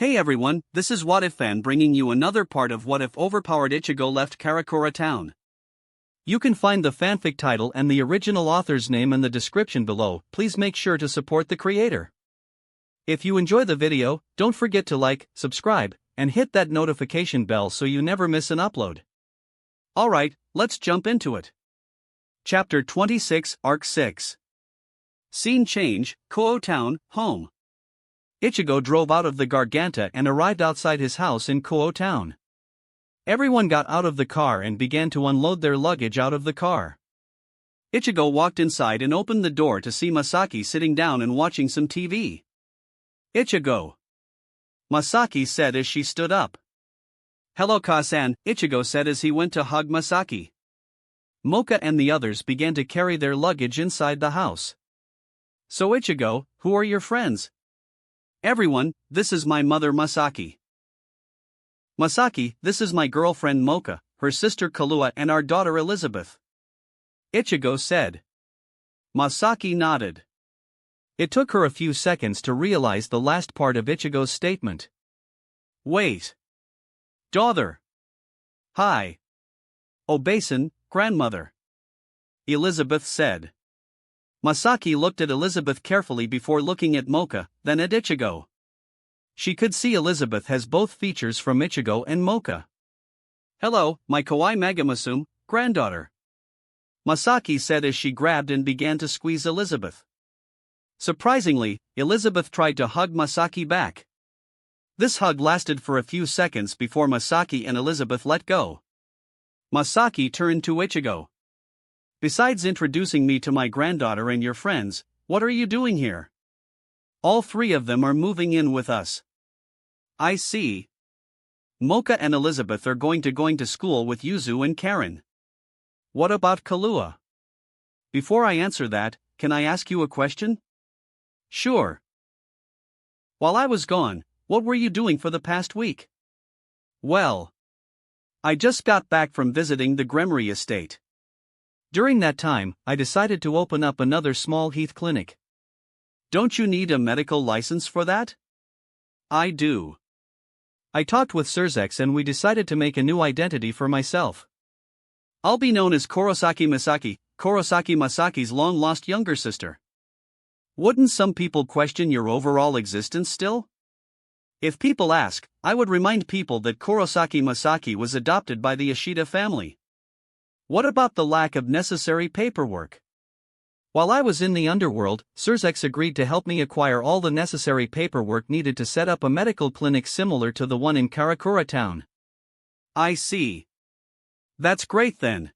Hey everyone, this is What If Fan bringing you another part of What If Overpowered Ichigo left Karakura town. You can find the fanfic title and the original author's name in the description below. Please make sure to support the creator. If you enjoy the video, don't forget to like, subscribe, and hit that notification bell so you never miss an upload. Alright, let's jump into it. Chapter 26, Arc 6. Scene change, Koho Town, home. Ichigo drove out of the Garganta and arrived outside his house in Koho Town. Everyone got out of the car and began to unload their luggage out of the car. Ichigo walked inside and opened the door to see Masaki sitting down and watching some TV. Ichigo, Masaki said as she stood up. Hello Ka-san, Ichigo said as he went to hug Masaki. Mocha and the others began to carry their luggage inside the house. So Ichigo, who are your friends? Everyone, this is my mother Masaki. Masaki, this is my girlfriend Mocha, her sister Kaluya and our daughter Elizabeth. Ichigo said. Masaki nodded. It took her a few seconds to realize the last part of Ichigo's statement. Wait. Daughter. Hi. Obesan, grandmother. Elizabeth said. Masaki looked at Elizabeth carefully before looking at Mocha, then at Ichigo. She could see Elizabeth has both features from Ichigo and Mocha. Hello, my kawaii Magamasum, granddaughter. Masaki said as she grabbed and began to squeeze Elizabeth. Surprisingly, Elizabeth tried to hug Masaki back. This hug lasted for a few seconds before Masaki and Elizabeth let go. Masaki turned to Ichigo. Besides introducing me to my granddaughter and your friends, what are you doing here? All three of them are moving in with us. I see. Mocha and Elizabeth are going to school with Yuzu and Karen. What about Kaluya? Before I answer that, can I ask you a question? Sure. While I was gone, what were you doing for the past week? Well, I just got back from visiting the Gremory estate. During that time, I decided to open up another small heath clinic. Don't you need a medical license for that? I do. I talked with Surzex and we decided to make a new identity for myself. I'll be known as Kurosaki Masaki, Kurosaki Masaki's long-lost younger sister. Wouldn't some people question your overall existence still? If people ask, I would remind people that Kurosaki Masaki was adopted by the Ishida family. What about the lack of necessary paperwork? While I was in the underworld, Surzex agreed to help me acquire all the necessary paperwork needed to set up a medical clinic similar to the one in Karakura town. I see. That's great then.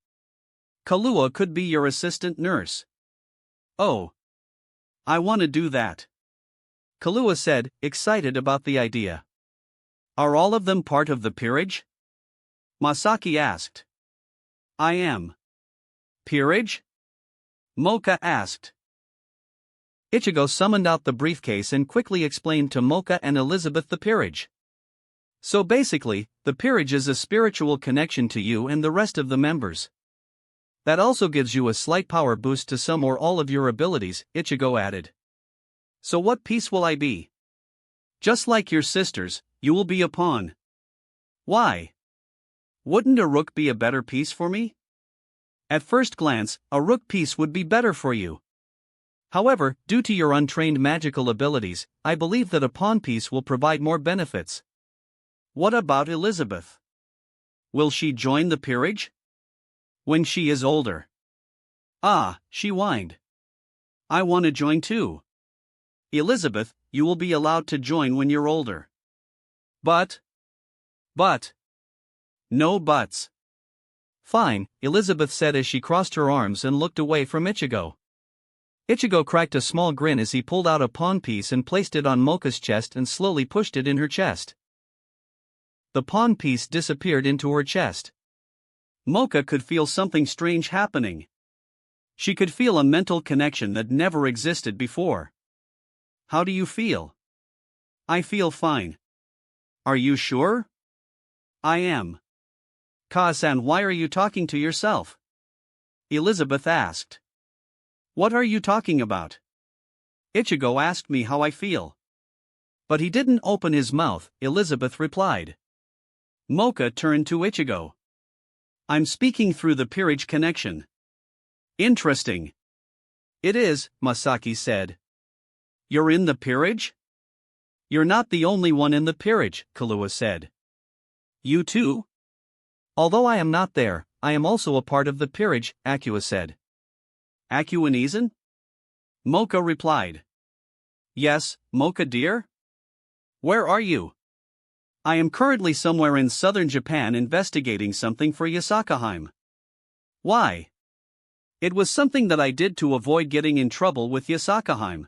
Kaluya could be your assistant nurse. Oh. I want to do that. Kaluya said, excited about the idea. Are all of them part of the peerage? Masaki asked. I am. Peerage? Mocha asked. Ichigo summoned out the briefcase and quickly explained to Mocha and Elizabeth the peerage. So basically, the peerage is a spiritual connection to you and the rest of the members. That also gives you a slight power boost to some or all of your abilities, Ichigo added. So what piece will I be? Just like your sisters, you will be a pawn. Why? Wouldn't a rook be a better piece for me? At first glance, a rook piece would be better for you. However, due to your untrained magical abilities, I believe that a pawn piece will provide more benefits. What about Elizabeth? Will she join the peerage? When she is older. Ah, she whined. I want to join too. Elizabeth, you will be allowed to join when you're older. But. No buts. Fine, Elizabeth said as she crossed her arms and looked away from Ichigo. Ichigo cracked a small grin as he pulled out a pawn piece and placed it on Mocha's chest and slowly pushed it in her chest. The pawn piece disappeared into her chest. Mocha could feel something strange happening. She could feel a mental connection that never existed before. How do you feel? I feel fine. Are you sure? I am. Ka-san, why are you talking to yourself? Elizabeth asked. What are you talking about? Ichigo asked me how I feel. But he didn't open his mouth, Elizabeth replied. Mocha turned to Ichigo. I'm speaking through the peerage connection. Interesting. It is, Masaki said. You're in the peerage? You're not the only one in the peerage, Kahlua said. You too? Although I am not there, I am also a part of the peerage, Akua said. Akuanizan? Mocha replied. Yes, Mocha dear? Where are you? I am currently somewhere in southern Japan investigating something for Yasakaheim. Why? It was something that I did to avoid getting in trouble with Yasakaheim.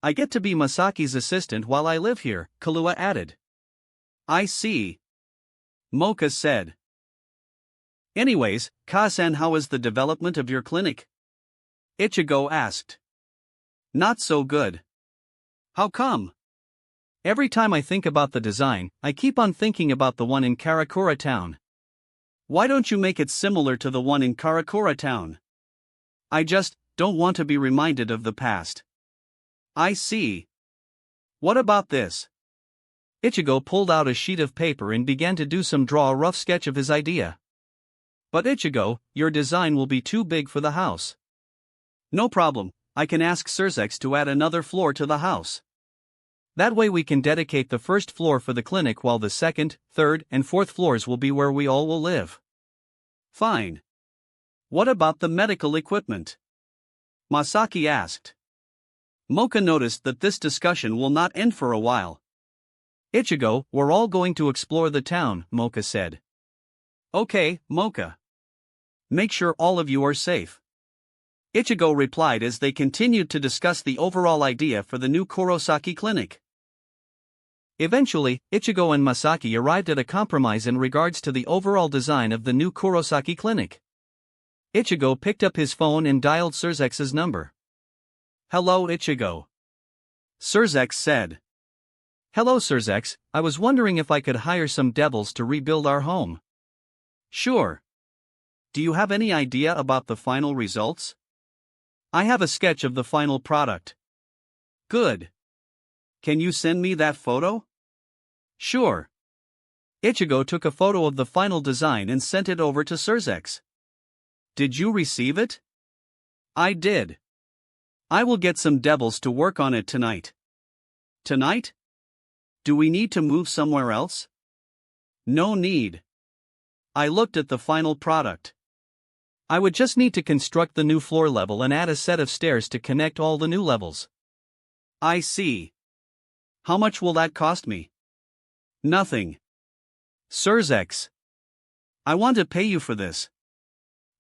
I get to be Masaki's assistant while I live here, Kahlua added. I see. Mocha said. Anyways, Ka-san, how is the development of your clinic? Ichigo asked. Not so good. How come? Every time I think about the design, I keep on thinking about the one in Karakura town. Why don't you make it similar to the one in Karakura town? I just don't want to be reminded of the past. I see. What about this? Ichigo pulled out a sheet of paper and began to draw a rough sketch of his idea. But Ichigo, your design will be too big for the house. No problem, I can ask Surzex to add another floor to the house. That way we can dedicate the first floor for the clinic while the second, third, and fourth floors will be where we all will live. Fine. What about the medical equipment? Masaki asked. Mocha noticed that this discussion will not end for a while. Ichigo, we're all going to explore the town, Mocha said. Okay, Mocha. Make sure all of you are safe. Ichigo replied as they continued to discuss the overall idea for the new Kurosaki clinic. Eventually, Ichigo and Masaki arrived at a compromise in regards to the overall design of the new Kurosaki clinic. Ichigo picked up his phone and dialed Surzex's number. Hello, Ichigo. Surzex said. Hello, Surzex, I was wondering if I could hire some devils to rebuild our home. Sure. Do you have any idea about the final results? I have a sketch of the final product. Good. Can you send me that photo? Sure. Ichigo took a photo of the final design and sent it over to Surzex. Did you receive it? I did. I will get some devils to work on it tonight. Tonight? Do we need to move somewhere else? No need. I looked at the final product. I would just need to construct the new floor level and add a set of stairs to connect all the new levels. I see. How much will that cost me? Nothing. Surzex. I want to pay you for this.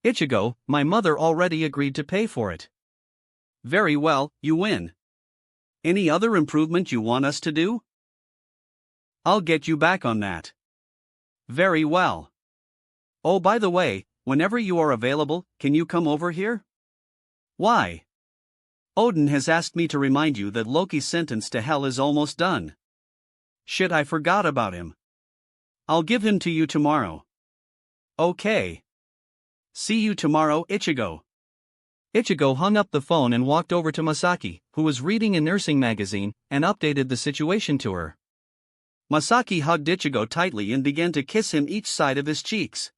Ichigo, my mother already agreed to pay for it. Very well, you win. Any other improvement you want us to do? I'll get you back on that. Very well. Oh, by the way, whenever you are available, can you come over here? Why? Odin has asked me to remind you that Loki's sentence to hell is almost done. Shit, I forgot about him. I'll give him to you tomorrow. Okay. See you tomorrow, Ichigo. Ichigo hung up the phone and walked over to Masaki, who was reading a nursing magazine, and updated the situation to her. Masaki hugged Ichigo tightly and began to kiss him each side of his cheeks.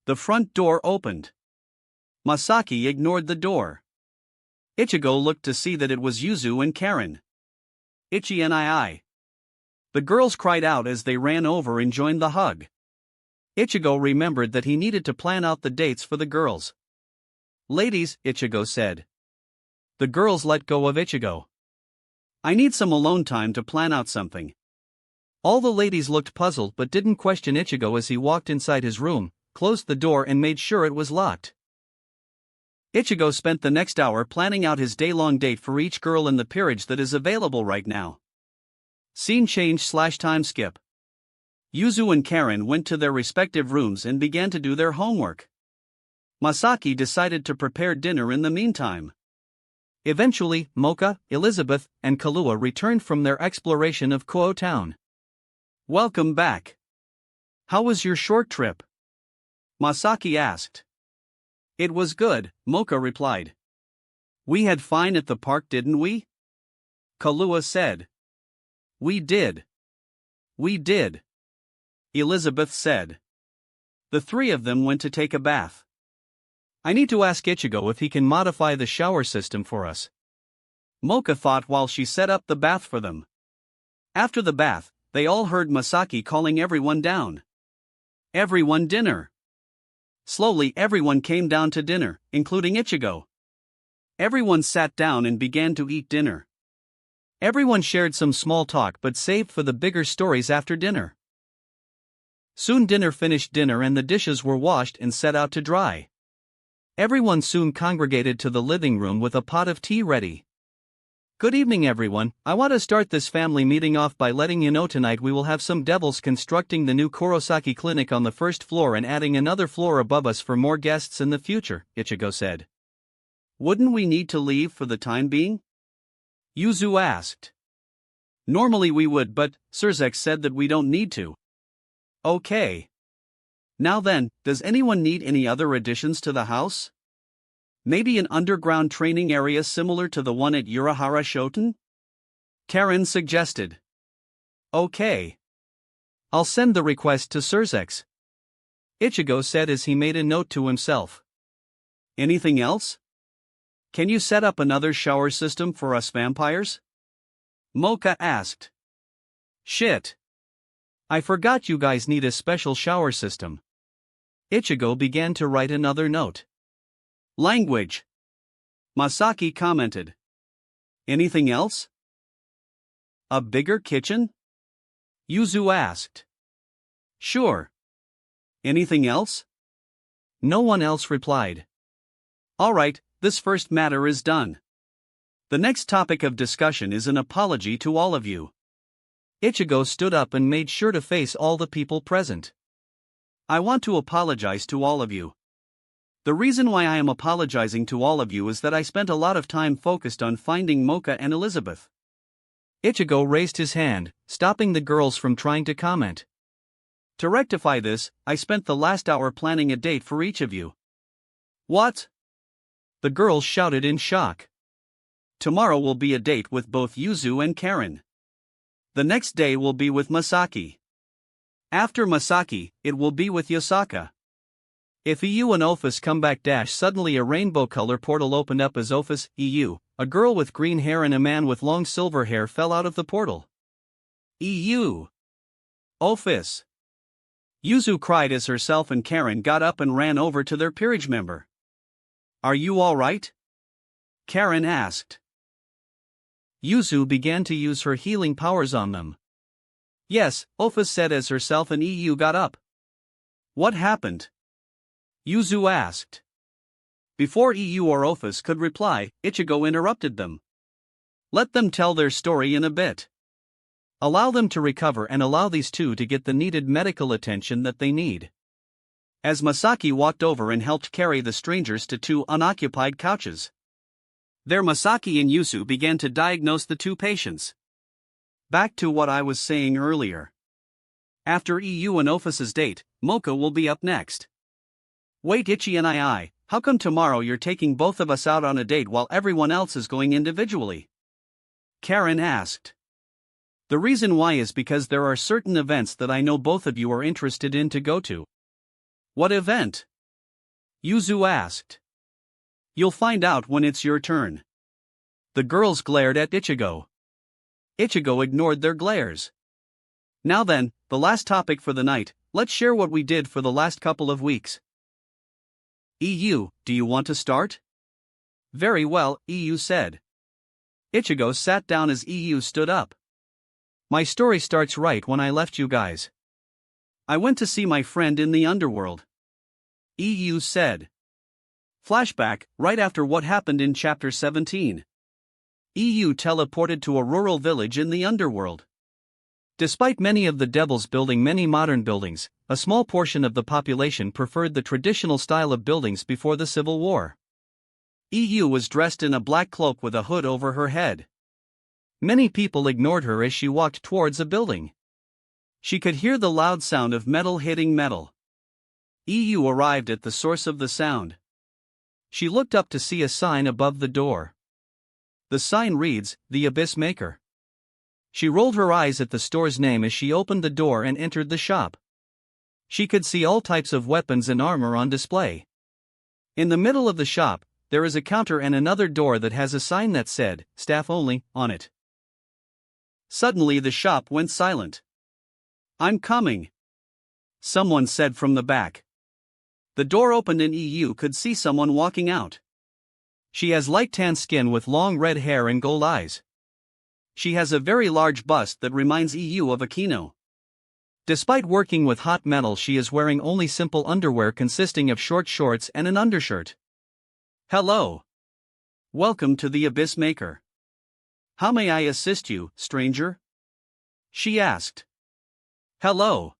The front door opened. Masaki ignored the door. Ichigo looked to see that it was Yuzu and Karen. Ichi and The girls cried out as they ran over and joined the hug. Ichigo remembered that he needed to plan out the dates for the girls. Ladies, Ichigo said. The girls let go of Ichigo. I need some alone time to plan out something. All the ladies looked puzzled but didn't question Ichigo as he walked inside his room, closed the door and made sure it was locked. Ichigo spent the next hour planning out his day-long date for each girl in the peerage that is available right now. Scene change / time skip. Yuzu and Karen went to their respective rooms and began to do their homework. Masaki decided to prepare dinner in the meantime. Eventually, Mocha, Elizabeth, and Kahlua returned from their exploration of Kuo Town. Welcome back. How was your short trip? Masaki asked. It was good, Mocha replied. We had fun at the park, didn't we? Kahlua said. We did. We did, Elizabeth said. The three of them went to take a bath. I need to ask Ichigo if he can modify the shower system for us, Mocha thought while she set up the bath for them. After the bath, they all heard Masaki calling everyone down. Everyone dinner. Slowly everyone came down to dinner, including Ichigo. Everyone sat down and began to eat dinner. Everyone shared some small talk but saved for the bigger stories after dinner. Soon dinner finished dinner and the dishes were washed and set out to dry. Everyone soon congregated to the living room with a pot of tea ready. Good evening everyone, I want to start this family meeting off by letting you know tonight we will have some devils constructing the new Kurosaki clinic on the first floor and adding another floor above us for more guests in the future, Ichigo said. Wouldn't we need to leave for the time being? Yuzu asked. Normally we would, but Surzek said that we don't need to. Okay. Now then, does anyone need any other additions to the house? Maybe an underground training area similar to the one at Urahara Shoten? Karen suggested. Okay. I'll send the request to Surzek, Ichigo said as he made a note to himself. Anything else? Can you set up another shower system for us vampires? Mocha asked. Shit. I forgot you guys need a special shower system. Ichigo began to write another note. Language. Masaki commented. Anything else? A bigger kitchen? Yuzu asked. Sure. Anything else? No one else replied. Alright, this first matter is done. The next topic of discussion is an apology to all of you. Ichigo stood up and made sure to face all the people present. I want to apologize to all of you. The reason why I am apologizing to all of you is that I spent a lot of time focused on finding Mocha and Elizabeth. Ichigo raised his hand, stopping the girls from trying to comment. To rectify this, I spent the last hour planning a date for each of you. What? The girls shouted in shock. Tomorrow will be a date with both Yuzu and Karen. The next day will be with Masaki. After Masaki, it will be with Yosaka. If EU and Ophis come back suddenly a rainbow color portal opened up as Ophis, EU, a girl with green hair and a man with long silver hair fell out of the portal. EU. Ophis. Yuzu cried as herself and Karen got up and ran over to their peerage member. Are you alright? Karen asked. Yuzu began to use her healing powers on them. Yes, Ophis said as herself and EU got up. What happened? Yuzu asked. Before EU or Ophis could reply, Ichigo interrupted them. Let them tell their story in a bit. Allow them to recover and allow these two to get the needed medical attention that they need. As Masaki walked over and helped carry the strangers to two unoccupied couches. There Masaki and Yuzu began to diagnose the two patients. Back to what I was saying earlier. After EU and Ophis's date, Mocha will be up next. Wait Ichi and I, how come tomorrow you're taking both of us out on a date while everyone else is going individually? Karen asked. The reason why is because there are certain events that I know both of you are interested in to go to. What event? Yuzu asked. You'll find out when it's your turn. The girls glared at Ichigo. Ichigo ignored their glares. Now then, the last topic for the night, let's share what we did for the last couple of weeks. EU, do you want to start? Very well, EU said. Ichigo sat down as EU stood up. My story starts right when I left you guys. I went to see my friend in the underworld. EU said. Flashback, right after what happened in Chapter 17. EU teleported to a rural village in the underworld. Despite many of the devils building many modern buildings, a small portion of the population preferred the traditional style of buildings before the Civil War. EU was dressed in a black cloak with a hood over her head. Many people ignored her as she walked towards a building. She could hear the loud sound of metal hitting metal. EU arrived at the source of the sound. She looked up to see a sign above the door. The sign reads, The Abyss Maker. She rolled her eyes at the store's name as she opened the door and entered the shop. She could see all types of weapons and armor on display. In the middle of the shop, there is a counter and another door that has a sign that said, "Staff Only," on it. Suddenly the shop went silent. "I'm coming," someone said from the back. The door opened and EU could see someone walking out. She has light tan skin with long red hair and gold eyes. She has a very large bust that reminds EU of Akino. Despite working with hot metal, she is wearing only simple underwear consisting of short shorts and an undershirt. "Hello. Welcome to the Abyss Maker. How may I assist you, stranger?" she asked. "Hello.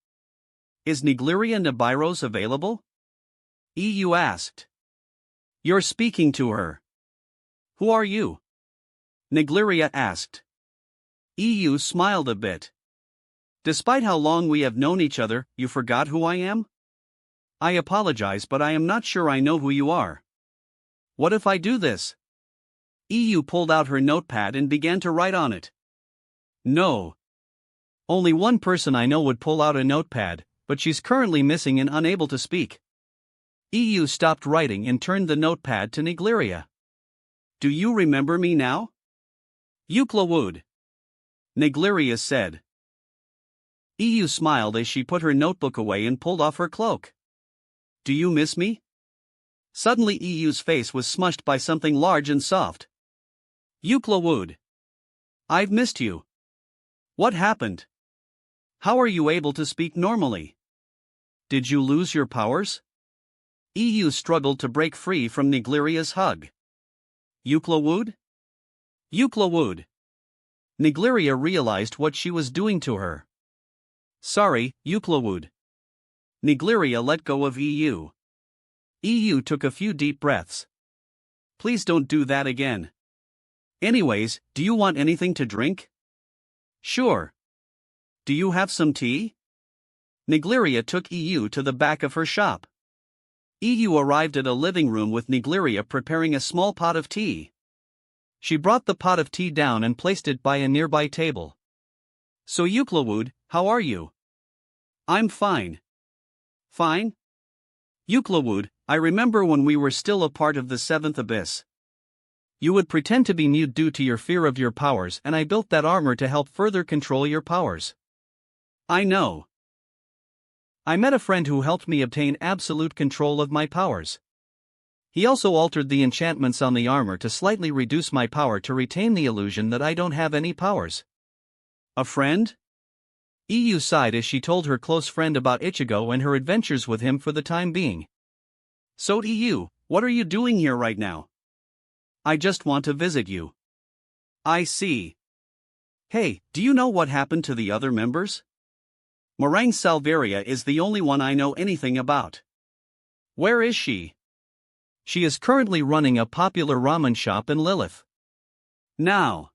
Is Nigleria Nibiros available?" EU asked. "You're speaking to her. Who are you?" Nigleria asked. EU smiled a bit. "Despite how long we have known each other, you forgot who I am? I apologize, but I am not sure I know who you are. What if I do this?" EU pulled out her notepad and began to write on it. "No. Only one person I know would pull out a notepad, but she's currently missing and unable to speak." EU stopped writing and turned the notepad to Nigleria. "Do you remember me now?" "Eucla would," Nigleria said. EU smiled as she put her notebook away and pulled off her cloak. "Do you miss me?" Suddenly EU's face was smushed by something large and soft. "Eucla would. I've missed you. What happened? How are you able to speak normally? Did you lose your powers?" EU struggled to break free from Nigleria's hug. "Eucla would? Eucla would." Nigleria realized what she was doing to her. "Sorry, Eucla would." Nigleria let go of EU. EU took a few deep breaths. "Please don't do that again. Anyways, do you want anything to drink?" "Sure. Do you have some tea?" Nigleria took EU to the back of her shop. EU arrived at a living room with Nigleria preparing a small pot of tea. She brought the pot of tea down and placed it by a nearby table. "So Eucla would, how are you?" "I'm fine." "Fine?" "Eucla would, I remember when we were still a part of the Seventh Abyss. You would pretend to be mute due to your fear of your powers, and I built that armor to help further control your powers." "I know. I met a friend who helped me obtain absolute control of my powers. He also altered the enchantments on the armor to slightly reduce my power to retain the illusion that I don't have any powers." "A friend?" EU sighed as she told her close friend about Ichigo and her adventures with him for the time being. "So EU, what are you doing here right now?" "I just want to visit you." "I see. Hey, do you know what happened to the other members?" "Meringue Salveria is the only one I know anything about." "Where is she?" "She is currently running a popular ramen shop in Lilith." "Now.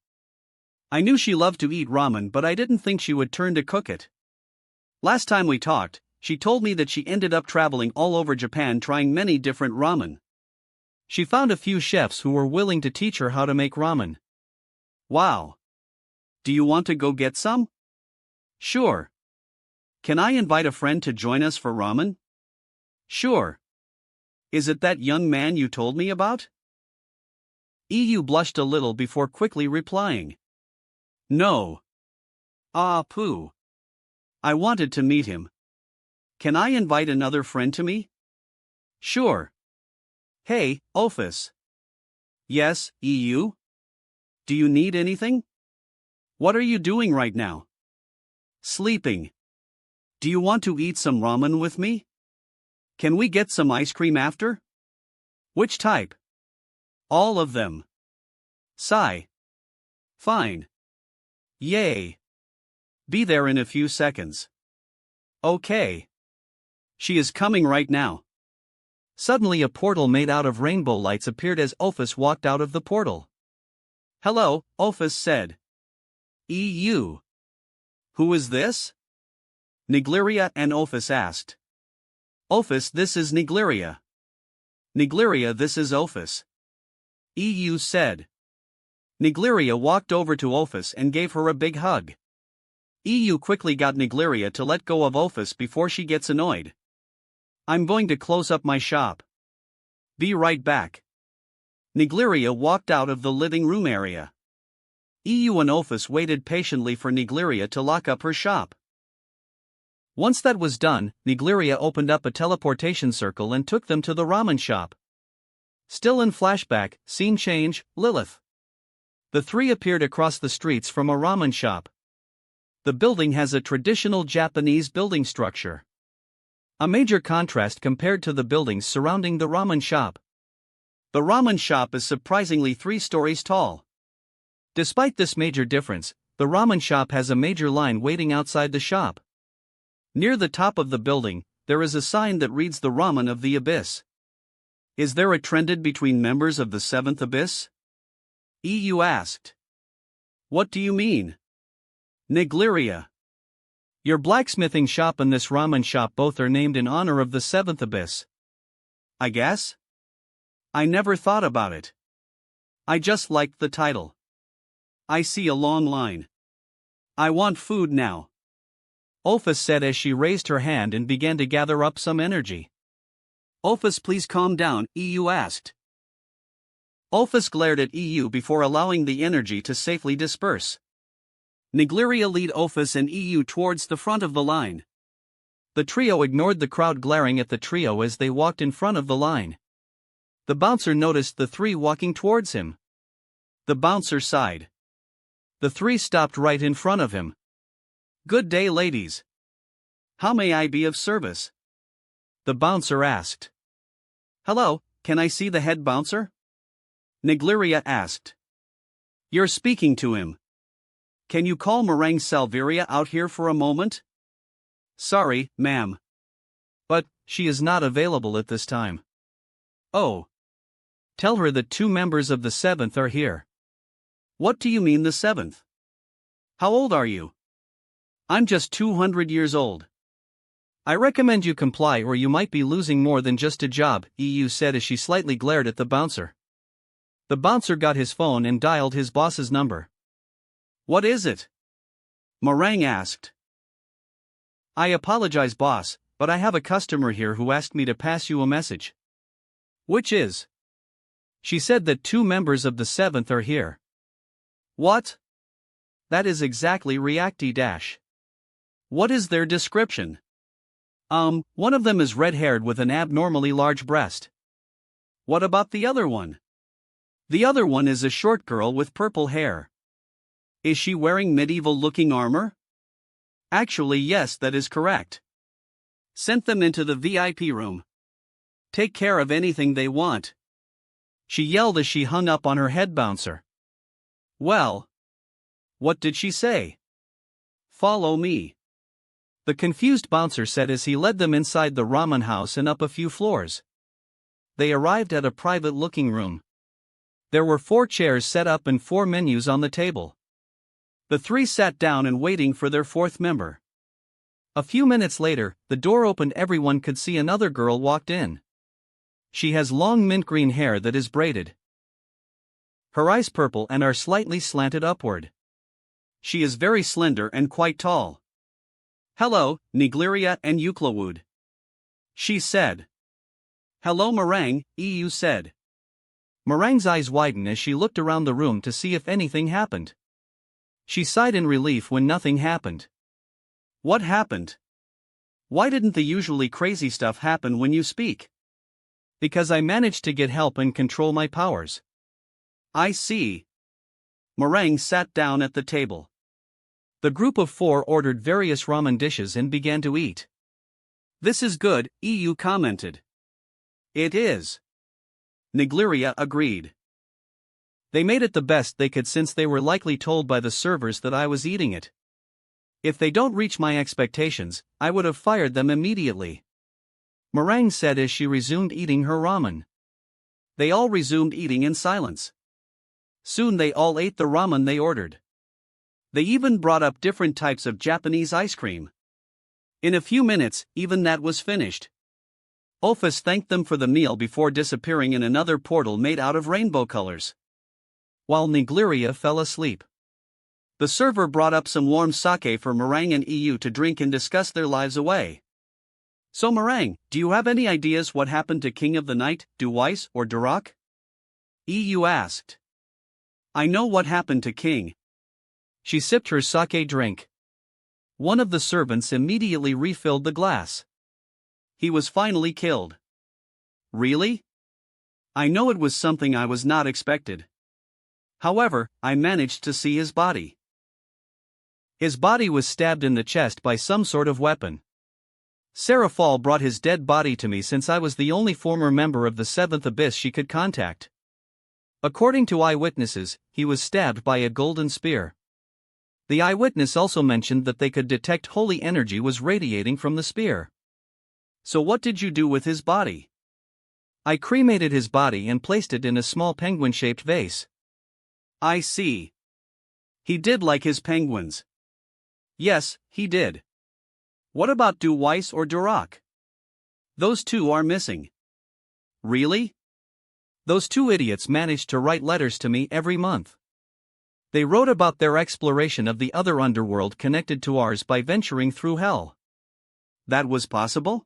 I knew she loved to eat ramen, but I didn't think she would turn to cook it. Last time we talked, she told me that she ended up traveling all over Japan trying many different ramen. She found a few chefs who were willing to teach her how to make ramen." "Wow. Do you want to go get some?" "Sure. Can I invite a friend to join us for ramen?" "Sure. Is it that young man you told me about?" EU blushed a little before quickly replying. "No. Ah, pooh. I wanted to meet him. Can I invite another friend to me?" "Sure. Hey, Ophis." "Yes, EU? Do you need anything?" "What are you doing right now?" "Sleeping. Do you want to eat some ramen with me? Can we get some ice cream after?" "Which type?" "All of them." Sigh. "Fine. Yay. Be there in a few seconds." "Okay." She is coming right now. Suddenly a portal made out of rainbow lights appeared as Ophis walked out of the portal. "Hello," Ophis said. "EU. Who is this?" Nigleria and Ophis asked. "Ophis, this is Nigleria." "Nigleria, this is Ophis," EU said. Nigleria walked over to Ophis and gave her a big hug. EU quickly got Nigleria to let go of Ophis before she gets annoyed. I'm going to close up my shop. Be right back. Nigleria walked out of the living room area. EU and Ophis waited patiently for Nigleria to lock up her shop. Once that was done, Nigleria opened up a teleportation circle and took them to the ramen shop. Still in flashback, scene change, Lilith. The three appeared across the streets from a ramen shop. The building has a traditional Japanese building structure. A major contrast compared to the buildings surrounding the ramen shop. The ramen shop is surprisingly 3 stories tall. Despite this major difference, the ramen shop has a major line waiting outside the shop. Near the top of the building, there is a sign that reads the Ramen of the Abyss. Is there a trend between members of the 7th Abyss? EU asked. What do you mean? Nigleria. Your blacksmithing shop and this ramen shop both are named in honor of the 7th Abyss. I guess? I never thought about it. I just liked the title. I see a long line. I want food now. Ophis said as she raised her hand and began to gather up some energy. Ophis, please calm down, EU asked. Ophis glared at EU before allowing the energy to safely disperse. Nigleria led Ophis and EU towards the front of the line. The trio ignored the crowd glaring at the trio as they walked in front of the line. The bouncer noticed the 3 walking towards him. The bouncer sighed. The 3 stopped right in front of him. Good day, ladies. How may I be of service? The bouncer asked. Hello, can I see the head bouncer? Nigleria asked. You're speaking to him. Can you call Meringue Salveria out here for a moment? Sorry, ma'am. But she is not available at this time. Oh. Tell her that 2 members of the 7th are here. What do you mean the 7th? How old are you? I'm just 200 years old. I recommend you comply or you might be losing more than just a job, EU said as she slightly glared at the bouncer. The bouncer got his phone and dialed his boss's number. What is it? Meringue asked. I apologize, boss, but I have a customer here who asked me to pass you a message. Which is? She said that 2 members of the 7th are here. What? That is exactly Reacti-. What is their description? One of them is red-haired with an abnormally large breast. What about the other one? The other one is a short girl with purple hair. Is she wearing medieval-looking armor? Actually, yes, that is correct. Sent them into the VIP room. Take care of anything they want. She yelled as she hung up on her head bouncer. Well. What did she say? Follow me. The confused bouncer said as he led them inside the ramen house and up a few floors. They arrived at a private-looking room. There were 4 chairs set up and 4 menus on the table. The 3 sat down and waiting for their 4th member. A few minutes later, the door opened. Everyone could see another girl walked in. She has long mint green hair that is braided. Her eyes purple and are slightly slanted upward. She is very slender and quite tall. Hello, Nigleria and Euclid. She said. Hello, Meringue, EU said. Meringue's eyes widened as she looked around the room to see if anything happened. She sighed in relief when nothing happened. What happened? Why didn't the usually crazy stuff happen when you speak? Because I managed to get help and control my powers. I see. Meringue sat down at the table. The group of 4 ordered various ramen dishes and began to eat. This is good, EU commented. It is. Nigleria agreed. They made it the best they could since they were likely told by the servers that I was eating it. If they don't reach my expectations, I would have fired them immediately. Meringue said as she resumed eating her ramen. They all resumed eating in silence. Soon they all ate the ramen they ordered. They even brought up different types of Japanese ice cream. In a few minutes, even that was finished. Ophis thanked them for the meal before disappearing in another portal made out of rainbow colors. while Nigleria fell asleep. The server brought up some warm sake for Meringue and EU to drink and discuss their lives away. So Meringue, do you have any ideas what happened to King of the Night, Weiss or Duroc? EU asked. I know what happened to King. She sipped her sake drink. One of the servants immediately refilled the glass. He was finally killed. Really? I know it was something I was not expected. However, I managed to see his body. His body was stabbed in the chest by some sort of weapon. Sarah Fall brought his dead body to me since I was the only former member of the Seventh Abyss she could contact. According to eyewitnesses, he was stabbed by a golden spear. The eyewitness also mentioned that they could detect holy energy was radiating from the spear. So what did you do with his body? I cremated his body and placed it in a small penguin-shaped vase. I see. He did like his penguins. Yes, he did. What about Weiss or Duroc? Those two are missing. Really? Those two idiots managed to write letters to me every month. They wrote about their exploration of the other underworld connected to ours by venturing through hell. That was possible?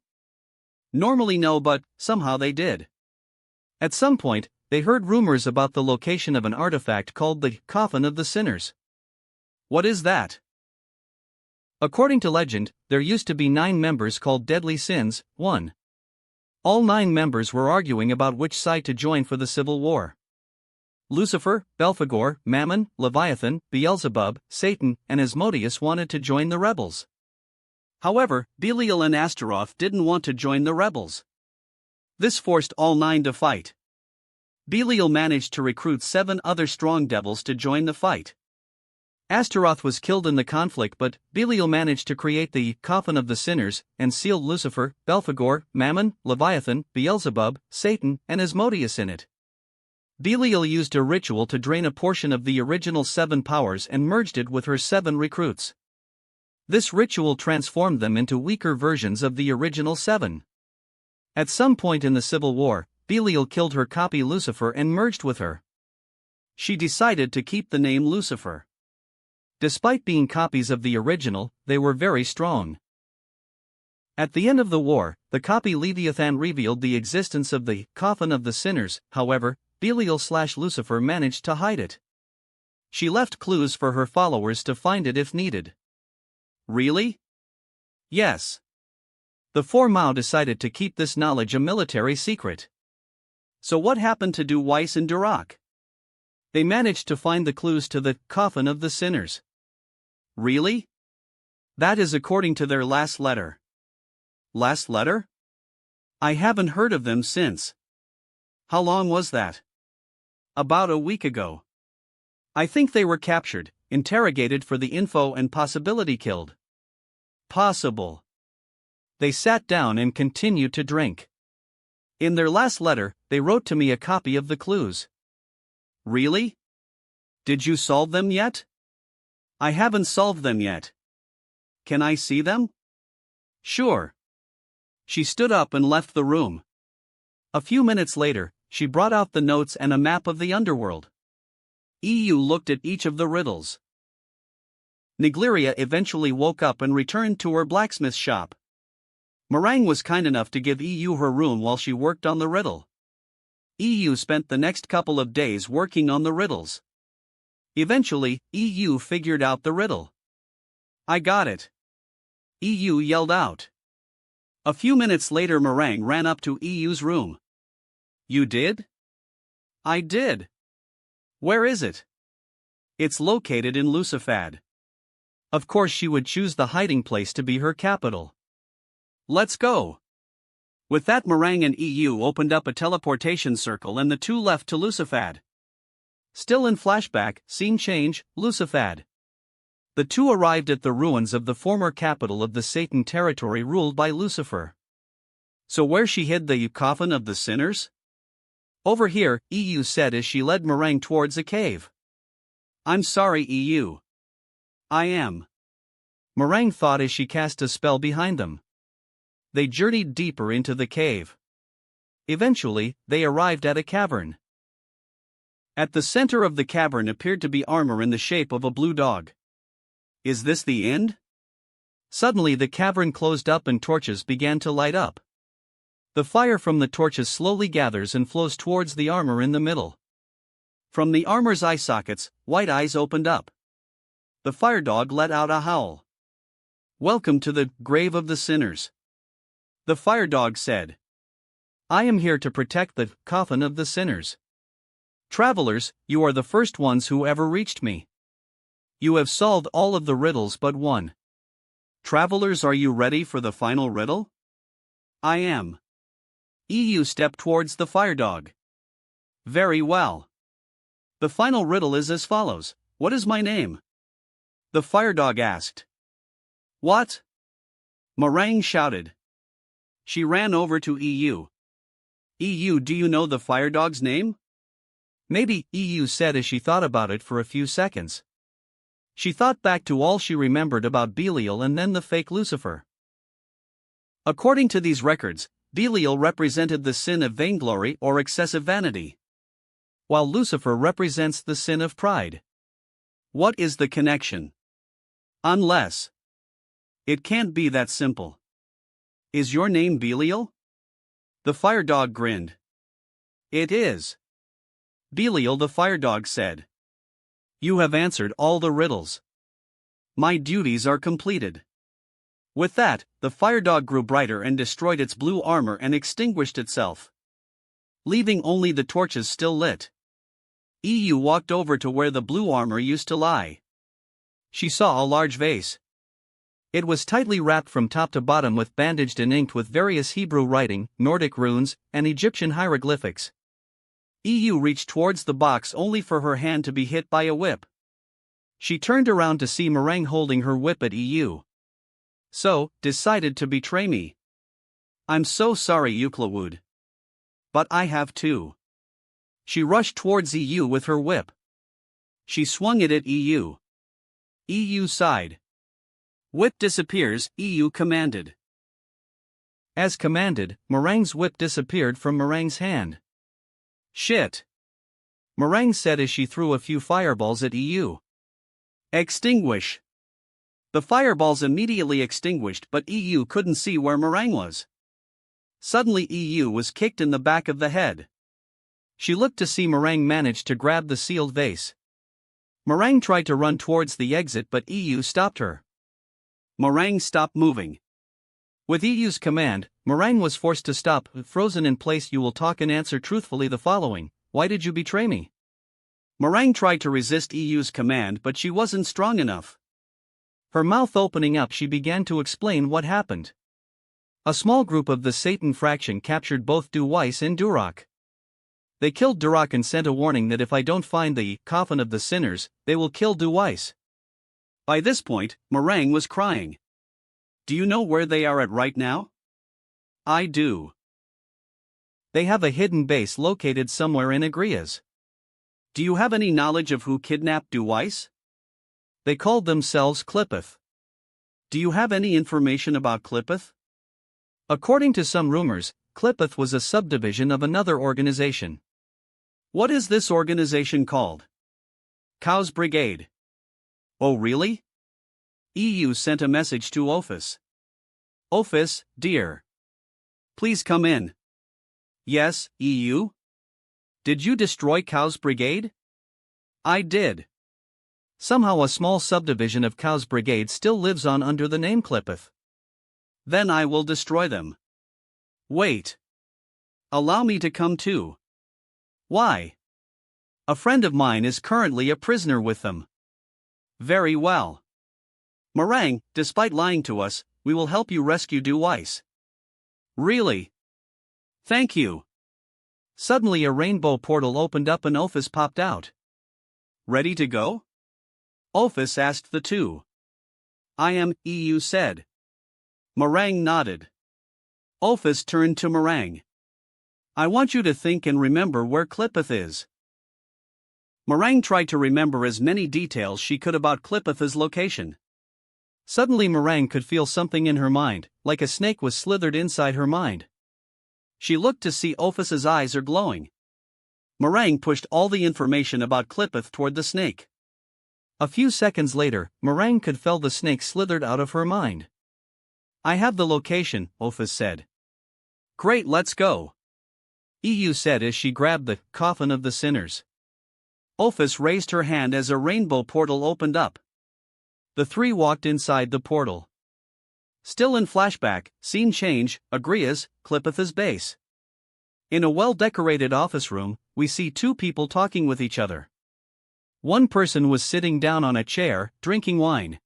Normally no, but somehow they did. At some point, they heard rumors about the location of an artifact called the Coffin of the Sinners. What is that? According to legend, there used to be 9 members called Deadly Sins. 1. All 9 members were arguing about which side to join for the civil war. Lucifer, Belphegor, Mammon, Leviathan, Beelzebub, Satan, and Asmodeus wanted to join the rebels. However, Belial and Astaroth didn't want to join the rebels. This forced all 9 to fight. Belial managed to recruit 7 other strong devils to join the fight. Astaroth was killed in the conflict, but Belial managed to create the Coffin of the Sinners and sealed Lucifer, Belphegor, Mammon, Leviathan, Beelzebub, Satan, and Asmodeus in it. Belial used a ritual to drain a portion of the original 7 powers and merged it with her 7 recruits. This ritual transformed them into weaker versions of the original 7. At some point in the Civil War, Belial killed her copy Lucifer and merged with her. She decided to keep the name Lucifer. Despite being copies of the original, they were very strong. At the end of the war, the copy Leviathan revealed the existence of the Coffin of the Sinners. However, Belial/Lucifer managed to hide it. She left clues for her followers to find it if needed. Really? Yes. The 4 Mao decided to keep this knowledge a military secret. So what happened to Weiss and Duroc? They managed to find the clues to the Coffin of the Sinners. Really? That is according to their last letter. Last letter? I haven't heard of them since. How long was that? About a week ago. I think they were captured, interrogated for the info and possibility killed. Possible. They sat down and continued to drink. In their last letter, they wrote to me a copy of the clues. Really? Did you solve them yet? I haven't solved them yet. Can I see them? Sure. She stood up and left the room. A few minutes later, she brought out the notes and a map of the underworld. EU looked at each of the riddles. Nigleria eventually woke up and returned to her blacksmith shop. Meringue was kind enough to give EU her room while she worked on the riddle. EU spent the next couple of days working on the riddles. Eventually, EU figured out the riddle. I got it. EU yelled out. A few minutes later, Meringue ran up to EU's room. You did? I did. Where is it? It's located in Lucifad. Of course, she would choose the hiding place to be her capital. Let's go. With that, Meringue and EU opened up a teleportation circle and the two left to Lucifad. Still in flashback, scene change, Lucifad. The two arrived at the ruins of the former capital of the Satan territory ruled by Lucifer. So where she hid the Coffin of the Sinners? Over here, EU said as she led Meringue towards a cave. I'm sorry, EU. I am. Meringue thought as she cast a spell behind them. They journeyed deeper into the cave. Eventually, they arrived at a cavern. At the center of the cavern appeared to be armor in the shape of a blue dog. Is this the end? Suddenly the cavern closed up and torches began to light up. The fire from the torches slowly gathers and flows towards the armor in the middle. From the armor's eye sockets, white eyes opened up. The fire dog let out a howl. "Welcome to the grave of the sinners," the fire dog said. "I am here to protect the coffin of the sinners. Travelers, you are the first ones who ever reached me. You have solved all of the riddles but one. Travelers, are you ready for the final riddle?" "I am." EU stepped towards the fire dog. "Very well. The final riddle is as follows: what is my name?" the fire dog asked. "What?" Meringue shouted. She ran over to EU. "EU, do you know the fire dog's name?" "Maybe," EU said as she thought about it for a few seconds. She thought back to all she remembered about Belial and then the fake Lucifer. According to these records, Belial represented the sin of vainglory or excessive vanity, while Lucifer represents the sin of pride. What is the connection? Unless. It can't be that simple. Is your name Belial? The fire dog grinned. It is. Belial, the fire dog said. You have answered all the riddles. My duties are completed. With that, the fire dog grew brighter and destroyed its blue armor and extinguished itself, leaving only the torches still lit. EU walked over to where the blue armor used to lie. She saw a large vase. It was tightly wrapped from top to bottom with bandaged and inked with various Hebrew writing, Nordic runes, and Egyptian hieroglyphics. EU reached towards the box only for her hand to be hit by a whip. She turned around to see Meringue holding her whip at EU. So, decided to betray me. I'm so sorry, Euclid. But I have to. She rushed towards EU with her whip. She swung it at EU. EU sighed. Whip disappears, EU commanded. As commanded, Meringue's whip disappeared from Meringue's hand. Shit! Meringue said as she threw a few fireballs at EU. Extinguish! The fireballs immediately extinguished, but EU couldn't see where Meringue was. Suddenly EU was kicked in the back of the head. She looked to see Meringue manage to grab the sealed vase. Meringue tried to run towards the exit but EU stopped her. Meringue stopped moving. With EU's command, Meringue was forced to stop, frozen in place. You will talk and answer truthfully the following: why did you betray me? Meringue tried to resist EU's command but she wasn't strong enough. Her mouth opening up, she began to explain what happened. A small group of the Satan fraction captured both Du Weiss and Duroc. They killed Duroc and sent a warning that if I don't find the coffin of the sinners, they will kill Du Weiss. By this point, Meringue was crying. Do you know where they are at right now? I do. They have a hidden base located somewhere in Agrias. Do you have any knowledge of who kidnapped Du Weiss? They called themselves Clippeth. Do you have any information about Clippeth? According to some rumors, Clippeth was a subdivision of another organization. What is this organization called? Cow's Brigade. Oh really? EU sent a message to Ophis. Ophis, dear. Please come in. Yes, EU? Did you destroy Cow's Brigade? I did. Somehow a small subdivision of Cow's Brigade still lives on under the name Clippeth. Then I will destroy them. Wait. Allow me to come too. Why? A friend of mine is currently a prisoner with them. Very well. Meringue, despite lying to us, we will help you rescue Du Weiss. Really? Thank you. Suddenly a rainbow portal opened up and Ophis popped out. Ready to go? Ophis asked the two. I am, EU said. Meringue nodded. Ophis turned to Meringue. I want you to think and remember where Clippeth is. Meringue tried to remember as many details she could about Clippeth's location. Suddenly Meringue could feel something in her mind, like a snake was slithered inside her mind. She looked to see Ophis's eyes are glowing. Meringue pushed all the information about Clippeth toward the snake. A few seconds later, Meringue could feel the snake slithered out of her mind. I have the location, Ophis said. Great, let's go. EU said as she grabbed the coffin of the sinners. Ophis raised her hand as a rainbow portal opened up. The three walked inside the portal. Still in flashback, scene change, Agria's, Clippeth's base. In a well-decorated office room, we see two people talking with each other. One person was sitting down on a chair, drinking wine.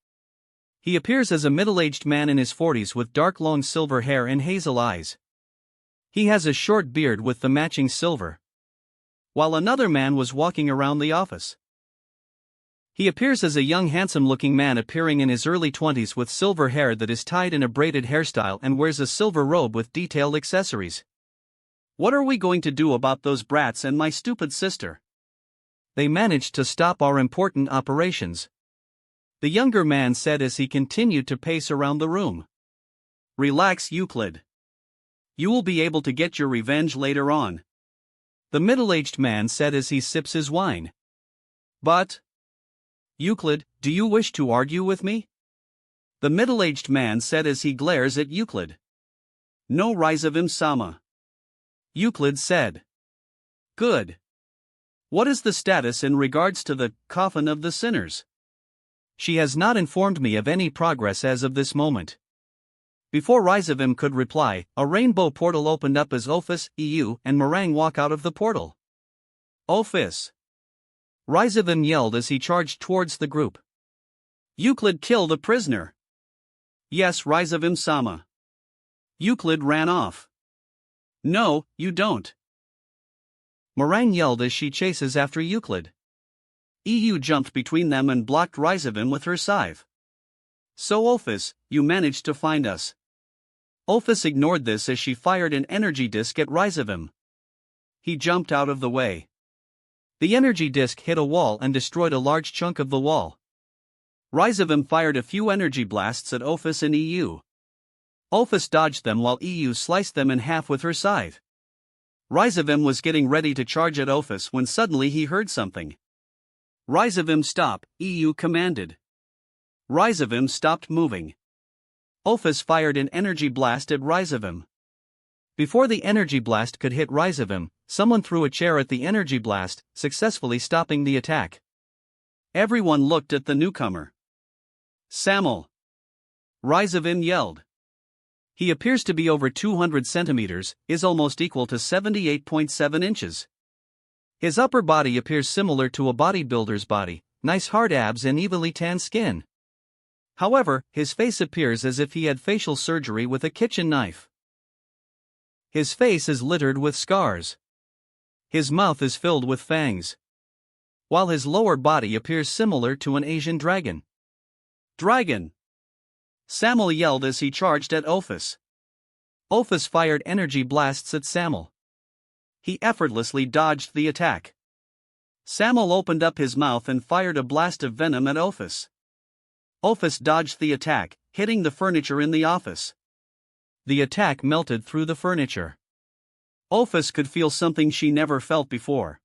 He appears as a middle-aged man in his 40s with dark long silver hair and hazel eyes. He has a short beard with the matching silver. While another man was walking around the office. He appears as a young handsome-looking man appearing in his early 20s with silver hair that is tied in a braided hairstyle and wears a silver robe with detailed accessories. What are we going to do about those brats and my stupid sister? They managed to stop our important operations. The younger man said as he continued to pace around the room. Relax, Euclid. You will be able to get your revenge later on. The middle-aged man said as he sips his wine. But, Euclid, do you wish to argue with me? The middle-aged man said as he glares at Euclid. No, Rizavim-sama. Euclid said. Good. What is the status in regards to the coffin of the sinners? She has not informed me of any progress as of this moment. Before Rizavim could reply, a rainbow portal opened up as Ophis, EU, and Meringue walk out of the portal. Ophis! Rizavim yelled as he charged towards the group. Euclid, kill the prisoner! Yes, Rizavim-sama. Euclid ran off. No, you don't. Meringue yelled as she chases after Euclid. EU jumped between them and blocked Rizavim with her scythe. So Ophis, you managed to find us. Ophis ignored this as she fired an energy disc at Rizavim. He jumped out of the way. The energy disc hit a wall and destroyed a large chunk of the wall. Rizavim fired a few energy blasts at Ophis and EU. Ophis dodged them while EU sliced them in half with her scythe. Rizavim was getting ready to charge at Ophis when suddenly he heard something. Rizavim, stop, EU commanded. Rizavim stopped moving. Ophis fired an energy blast at Rizavim. Before the energy blast could hit Rizavim, someone threw a chair at the energy blast, successfully stopping the attack. Everyone looked at the newcomer. Samuel! Rizavim yelled. He appears to be over 200 centimeters, is almost equal to 78.7 inches. His upper body appears similar to a bodybuilder's body, nice hard abs and evenly tanned skin. However, his face appears as if he had facial surgery with a kitchen knife. His face is littered with scars. His mouth is filled with fangs. While his lower body appears similar to an Asian dragon. Dragon! Samuel yelled as he charged at Ophis. Ophis fired energy blasts at Samuel. He effortlessly dodged the attack. Samuel opened up his mouth and fired a blast of venom at Ophis. Ophis dodged the attack, hitting the furniture in the office. The attack melted through the furniture. Ophis could feel something she never felt before.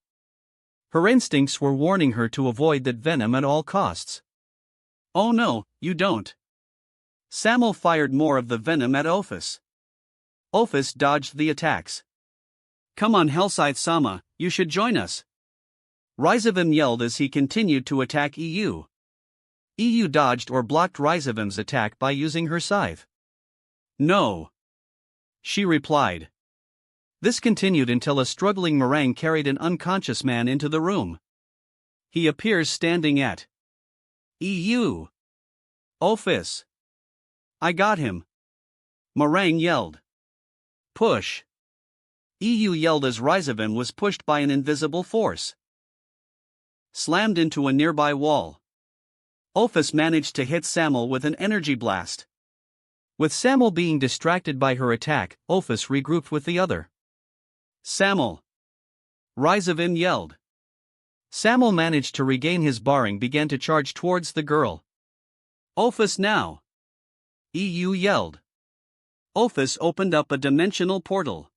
Her instincts were warning her to avoid that venom at all costs. Oh no, you don't. Samuel fired more of the venom at Ophis. Ophis dodged the attacks. Come on, Hellscythe-sama, you should join us. Rizavim yelled as he continued to attack EU. EU dodged or blocked Rizavim's attack by using her scythe. No. She replied. This continued until a struggling Meringue carried an unconscious man into the room. He appears standing at EU. Ophis. I got him. Meringue yelled. Push. EU yelled as Rizavim was pushed by an invisible force. Slammed into a nearby wall. Ophis managed to hit Samuel with an energy blast. With Samuel being distracted by her attack, Ophis regrouped with the other. Samuel! Rizavim yelled. Samuel managed to regain his bearing, began to charge towards the girl. Ophis now! EU yelled. Ophis opened up a dimensional portal.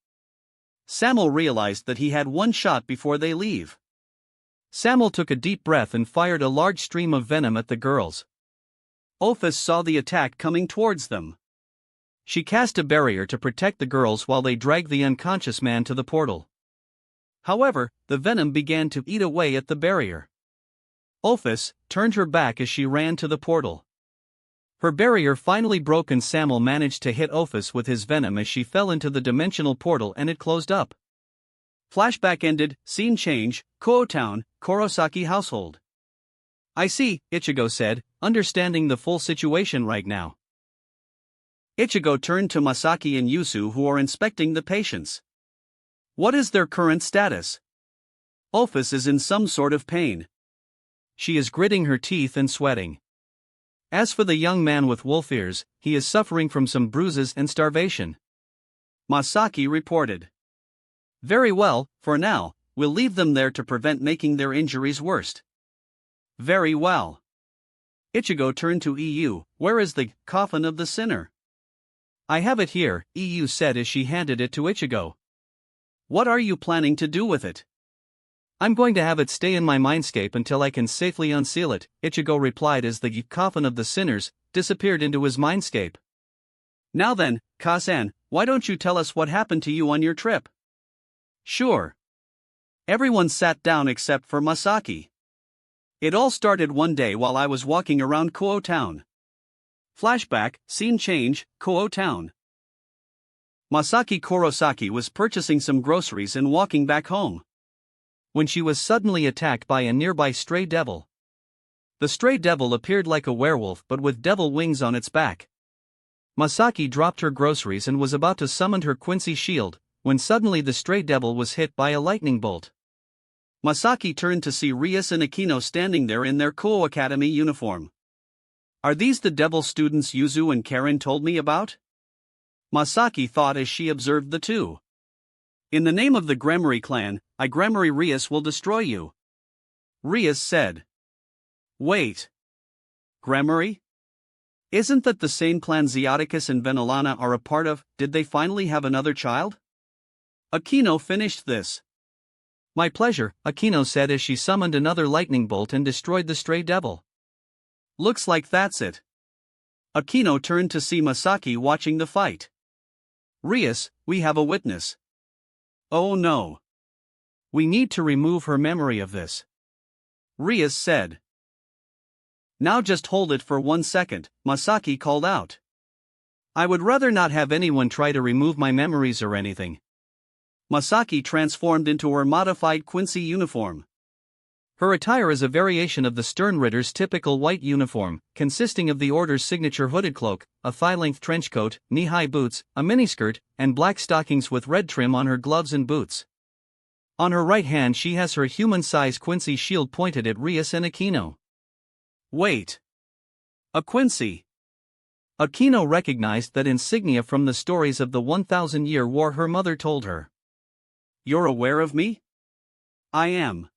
Samuel realized that he had one shot before they leave. Samuel took a deep breath and fired a large stream of venom at the girls. Ophis saw the attack coming towards them. She cast a barrier to protect the girls while they dragged the unconscious man to the portal. However, the venom began to eat away at the barrier. Ophis turned her back as she ran to the portal. Her barrier finally broke and Samuel managed to hit Ophis with his venom as she fell into the dimensional portal and it closed up. Flashback ended, scene change, Kuo Town, Kurosaki household. I see, Ichigo said, understanding the full situation right now. Ichigo turned to Masaki and Yusu who are inspecting the patients. What is their current status? Ophis is in some sort of pain. She is gritting her teeth and sweating. As for the young man with wolf ears, he is suffering from some bruises and starvation. Masaki reported. Very well, for now, we'll leave them there to prevent making their injuries worse. Very well. Ichigo turned to EU, where is the coffin of the sinner? I have it here, EU said as she handed it to Ichigo. What are you planning to do with it? I'm going to have it stay in my mindscape until I can safely unseal it, Ichigo replied as the coffin of the sinners disappeared into his mindscape. Now then, Kasan, why don't you tell us what happened to you on your trip? Sure. Everyone sat down except for Masaki. It all started one day while I was walking around Kuo Town. Flashback, scene change, Kuo Town. Masaki Kurosaki was purchasing some groceries and walking back home, when she was suddenly attacked by a nearby stray devil. The stray devil appeared like a werewolf but with devil wings on its back. Masaki dropped her groceries and was about to summon her Quincy shield, when suddenly the stray devil was hit by a lightning bolt. Masaki turned to see Rias and Aquino standing there in their Kuo Academy uniform. Are these the devil students Yuzu and Karen told me about? Masaki thought as she observed the two. In the name of the Gramarye clan, Gramarye Rias will destroy you. Rias said. Wait. Gramarye? Isn't that the same clan Zeoticus and Venolana are a part of? Did they finally have another child? Aquino finished this. My pleasure, Aquino said as she summoned another lightning bolt and destroyed the stray devil. Looks like that's it. Aquino turned to see Masaki watching the fight. Rias, we have a witness. Oh no. We need to remove her memory of this. Rias said. Now just hold it for 1 second, Masaki called out. I would rather not have anyone try to remove my memories or anything. Masaki transformed into her modified Quincy uniform. Her attire is a variation of the Sternritter's typical white uniform, consisting of the Order's signature hooded cloak, a thigh-length trench coat, knee-high boots, a miniskirt, and black stockings with red trim on her gloves and boots. On her right hand she has her human-size Quincy shield pointed at Rias and Aquino. Wait. A Quincy. Aquino recognized that insignia from the stories of the 1,000-year war her mother told her. You're aware of me? I am.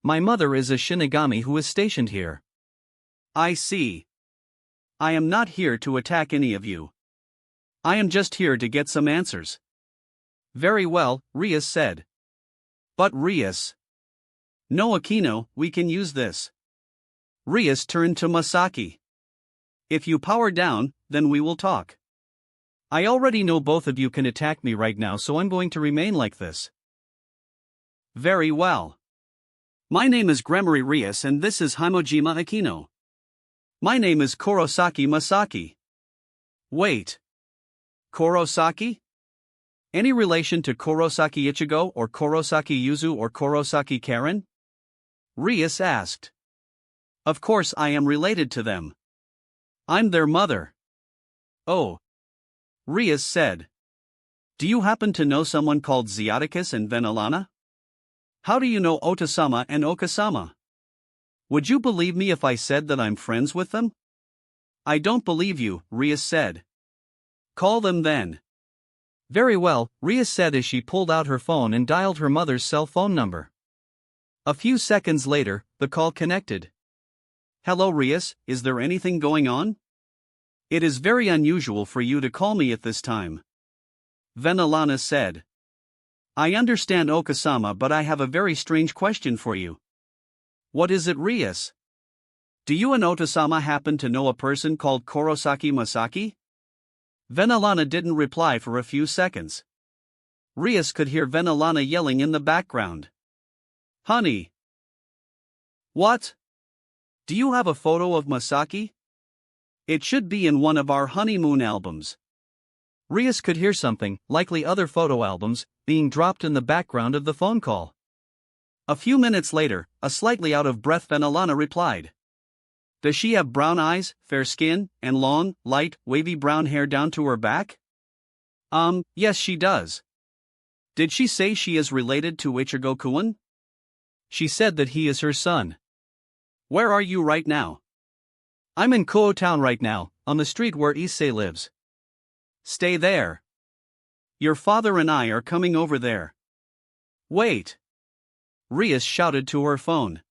My mother is a Shinigami who is stationed here. I see. I am not here to attack any of you. I am just here to get some answers. Very well, Rias said. But Rias. No Aquino, we can use this. Rias turned to Masaki. If you power down, then we will talk. I already know both of you can attack me right now, so I'm going to remain like this. Very well. My name is Gramarye Rias and this is Himojima Aquino. My name is Kurosaki Masaki. Wait. Kurosaki? Any relation to Kurosaki Ichigo or Kurosaki Yuzu or Kurosaki Karen? Rias asked. Of course I am related to them. I'm their mother. Oh. Rias said. Do you happen to know someone called Zeoticus and Venolana? How do you know Otasama and Okasama? Would you believe me if I said that I'm friends with them? I don't believe you, Rias said. Call them then. Very well, Rias said as she pulled out her phone and dialed her mother's cell phone number. A few seconds later, the call connected. Hello Rias, is there anything going on? It is very unusual for you to call me at this time. Venolana said. I understand Okasama, but I have a very strange question for you. What is it, Rias? Do you and Otosama happen to know a person called Kurosaki Masaki? Venalana didn't reply for a few seconds. Rias could hear Venalana yelling in the background. Honey! What? Do you have a photo of Masaki? It should be in one of our honeymoon albums. Rias could hear something, likely other photo albums, being dropped in the background of the phone call. A few minutes later, a slightly out-of-breath Venalana replied. Does she have brown eyes, fair skin, and long, light, wavy brown hair down to her back? Yes she does. Did she say she is related to Ichigo-kun? She said that he is her son. Where are you right now? I'm in Koho Town right now, on the street where Issei lives. Stay there. Your father and I are coming over there. Wait. Rias shouted to her phone.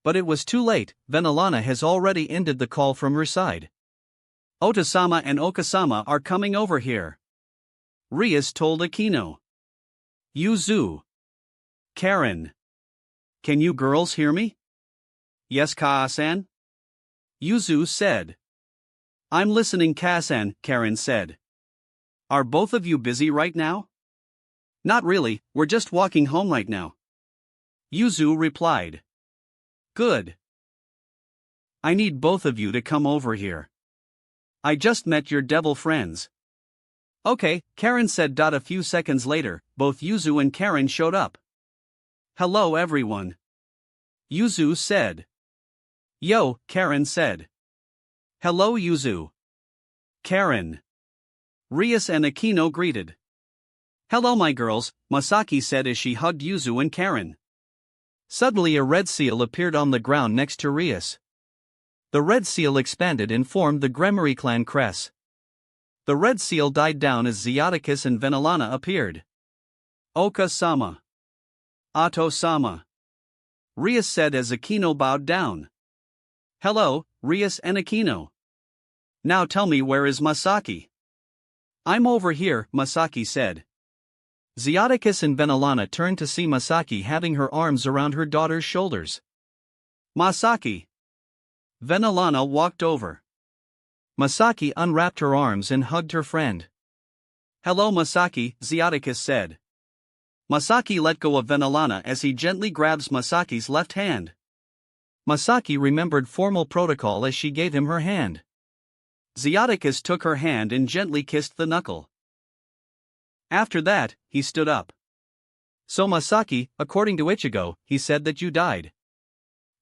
But it was too late, Venalana has already ended the call from her side. Otosama and Okasama are coming over here. Rias told Akino. Yuzu. Karen. Can you girls hear me? Yes, Kaa-san? Yuzu said. I'm listening, Kaa-san, Karen said. Are both of you busy right now? Not really, we're just walking home right now. Yuzu replied. Good. I need both of you to come over here. I just met your devil friends. Okay, Karen said. A few seconds later, both Yuzu and Karen showed up. Hello everyone. Yuzu said. Yo, Karen said. Hello Yuzu. Karen. Rias and Akino greeted. Hello my girls, Masaki said as she hugged Yuzu and Karen. Suddenly a red seal appeared on the ground next to Rias. The red seal expanded and formed the Gremory clan crest. The red seal died down as Zeoticus and Venalana appeared. Oka-sama. Ato-sama. Rias said as Akino bowed down. Hello, Rias and Akino. Now tell me, where is Masaki? I'm over here, Masaki said. Zeoticus and Venalana turned to see Masaki having her arms around her daughter's shoulders. Masaki. Venalana walked over. Masaki unwrapped her arms and hugged her friend. Hello Masaki, Zeoticus said. Masaki let go of Venalana as he gently grabs Masaki's left hand. Masaki remembered formal protocol as she gave him her hand. Zeoticus took her hand and gently kissed the knuckle. After that, he stood up. So Masaki, according to Ichigo, he said that you died.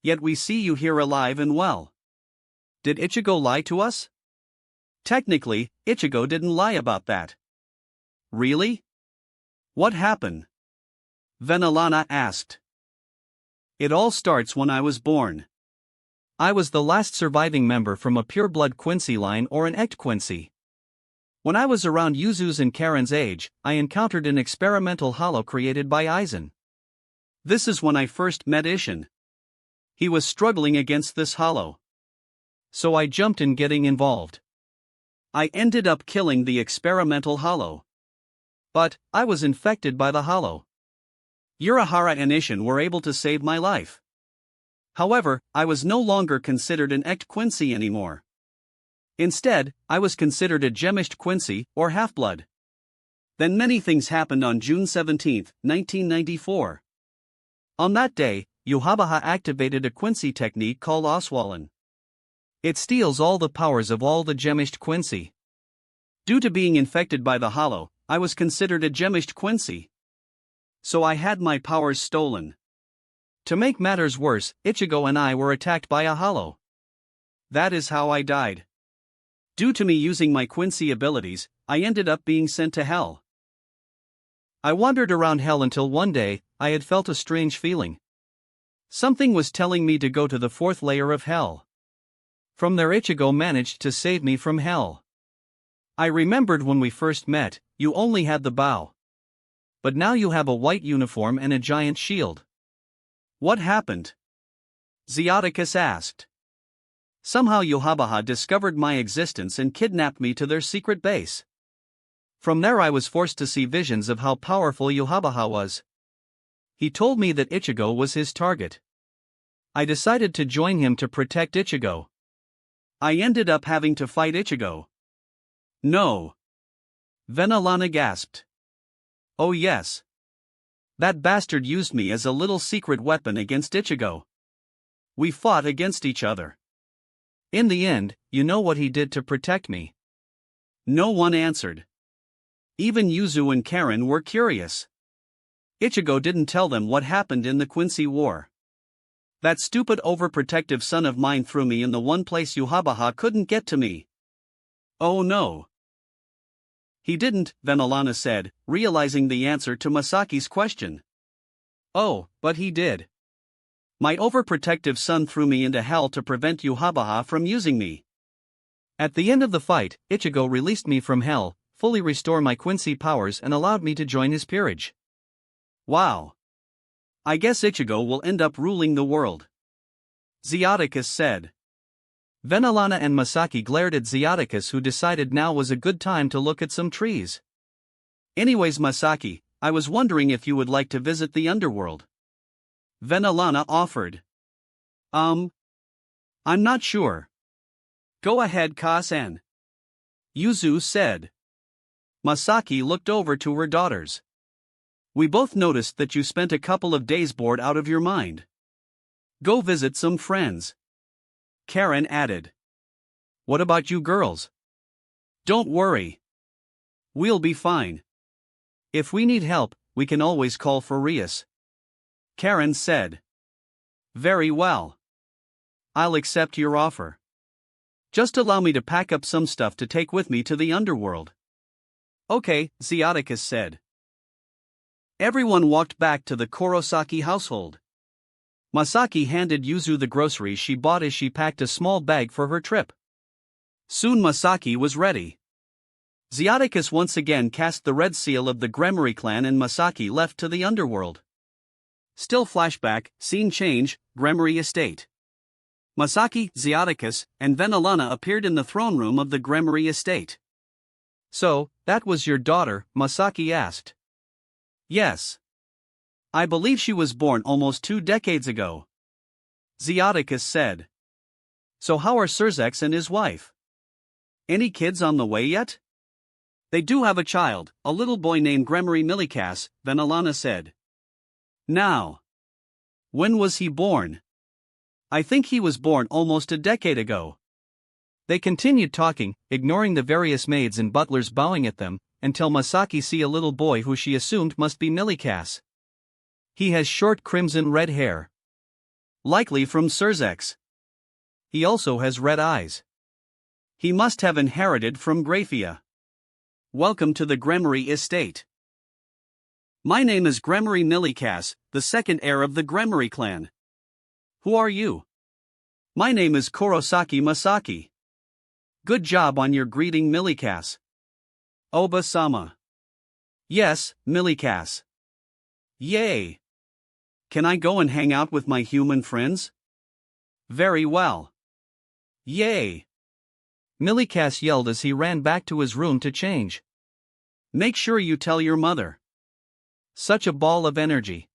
Yet we see you here alive and well. Did Ichigo lie to us? Technically, Ichigo didn't lie about that. Really? What happened? Venalana asked. It all starts when I was born. I was the last surviving member from a pureblood Quincy line or an Echt Quincy. When I was around Yuzu's and Karen's age, I encountered an experimental hollow created by Aizen. This is when I first met Ishin. He was struggling against this hollow. So I jumped in getting involved. I ended up killing the experimental hollow. But, I was infected by the hollow. Urahara and Ishin were able to save my life. However, I was no longer considered an Echt Quincy anymore. Instead, I was considered a Gemished Quincy, or half-blood. Then many things happened on June 17, 1994. On that day, Yhwach activated a Quincy technique called Oswallen. It steals all the powers of all the Gemished Quincy. Due to being infected by the hollow, I was considered a Gemished Quincy. So I had my powers stolen. To make matters worse, Ichigo and I were attacked by a hollow. That is how I died. Due to me using my Quincy abilities, I ended up being sent to hell. I wandered around hell until one day, I had felt a strange feeling. Something was telling me to go to the fourth layer of hell. From there Ichigo managed to save me from hell. I remembered when we first met, you only had the bow. But now you have a white uniform and a giant shield. What happened? Zeoticus asked. Somehow Yhwach discovered my existence and kidnapped me to their secret base. From there I was forced to see visions of how powerful Yhwach was. He told me that Ichigo was his target. I decided to join him to protect Ichigo. I ended up having to fight Ichigo. No. Venalana gasped. Oh yes. That bastard used me as a little secret weapon against Ichigo. We fought against each other. In the end, you know what he did to protect me? No one answered. Even Yuzu and Karen were curious. Ichigo didn't tell them what happened in the Quincy War. That stupid overprotective son of mine threw me in the one place Yhwach couldn't get to me. Oh no. He didn't, Venalana said, realizing the answer to Masaki's question. Oh, but he did. My overprotective son threw me into hell to prevent Yhwach from using me. At the end of the fight, Ichigo released me from hell, fully restored my Quincy powers and allowed me to join his peerage. Wow. I guess Ichigo will end up ruling the world. Zeoticus said. Venalana and Masaki glared at Zeoticus, who decided now was a good time to look at some trees. Anyways, Masaki, I was wondering if you would like to visit the underworld. Venalana offered. I'm not sure. Go ahead, Ka-san. Yuzu said. Masaki looked over to her daughters. We both noticed that you spent a couple of days bored out of your mind. Go visit some friends. Karen added. What about you girls? Don't worry. We'll be fine. If we need help, we can always call for Rias. Karen said. Very well. I'll accept your offer. Just allow me to pack up some stuff to take with me to the underworld. Okay, Zeoticus said. Everyone walked back to the Kurosaki household. Masaki handed Yuzu the groceries she bought as she packed a small bag for her trip. Soon Masaki was ready. Zeoticus once again cast the red seal of the Gremory clan and Masaki left to the underworld. Still flashback, scene change, Gremory estate. Masaki, Zeoticus, and Venalana appeared in the throne room of the Gremory estate. So, that was your daughter? Masaki asked. Yes. I believe she was born almost 2 decades ago. Zeoticus said. So how are Surzex and his wife? Any kids on the way yet? They do have a child, a little boy named Gremory Millikas, Venalana said. Now. When was he born? I think he was born almost a decade ago. They continued talking, ignoring the various maids and butlers bowing at them, until Masaki see a little boy who she assumed must be Millikas. He has short crimson-red hair. Likely from Surzex. He also has red eyes. He must have inherited from Graphia. Welcome to the Gremory estate. My name is Gremory Millikas, the second heir of the Gremory clan. Who are you? My name is Kurosaki Masaki. Good job on your greeting, Millikas. Oba-sama. Yes, Millikas. Yay! Can I go and hang out with my human friends? Very well. Yay! Millikas yelled as he ran back to his room to change. Make sure you tell your mother. Such a ball of energy.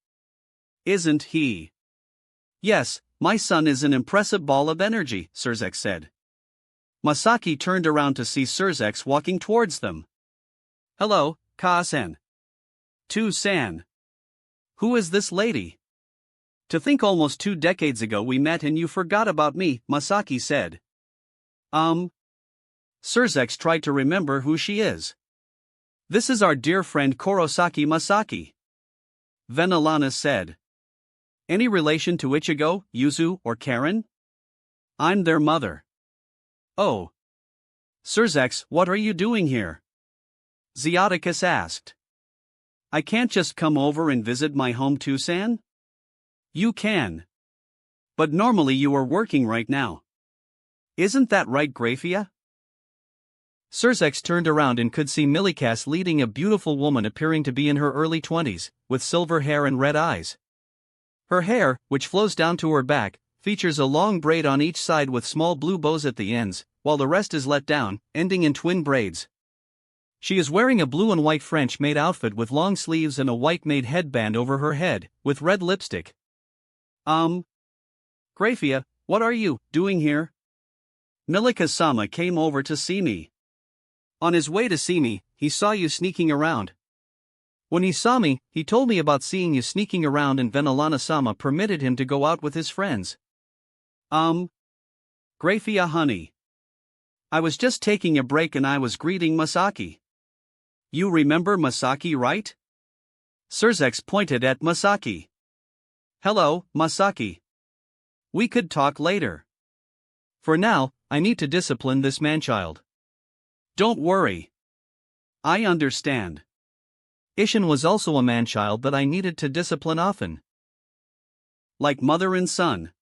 Isn't he? Yes, my son is an impressive ball of energy, Surzex said. Masaki turned around to see Surzex walking towards them. Hello, Ka-san. Tu-san. Who is this lady? To think almost 2 decades ago we met and you forgot about me, Masaki said. Surzex tried to remember who she is. This is our dear friend Kurosaki Masaki. Venalana said. Any relation to Ichigo, Yuzu, or Karen? I'm their mother. Oh. Surzex, what are you doing here? Zeoticus asked. I can't just come over and visit my home Tu-san? You can. But normally you are working right now. Isn't that right, Graphia? Surzex turned around and could see Millikas leading a beautiful woman appearing to be in her early 20s, with silver hair and red eyes. Her hair, which flows down to her back, features a long braid on each side with small blue bows at the ends, while the rest is let down, ending in twin braids. She is wearing a blue and white French-made outfit with long sleeves and a white-made headband over her head, with red lipstick. Grafia, what are you doing here? Milika-sama came over to see me. On his way to see me, he saw you sneaking around. When he saw me, he told me about seeing you sneaking around and Venalana-sama permitted him to go out with his friends. Grafia honey. I was just taking a break and I was greeting Masaki. You remember Masaki, right? Surzex pointed at Masaki. Hello, Masaki. We could talk later. For now, I need to discipline this manchild. Don't worry. I understand. Ishin was also a manchild that I needed to discipline often. Like mother and son.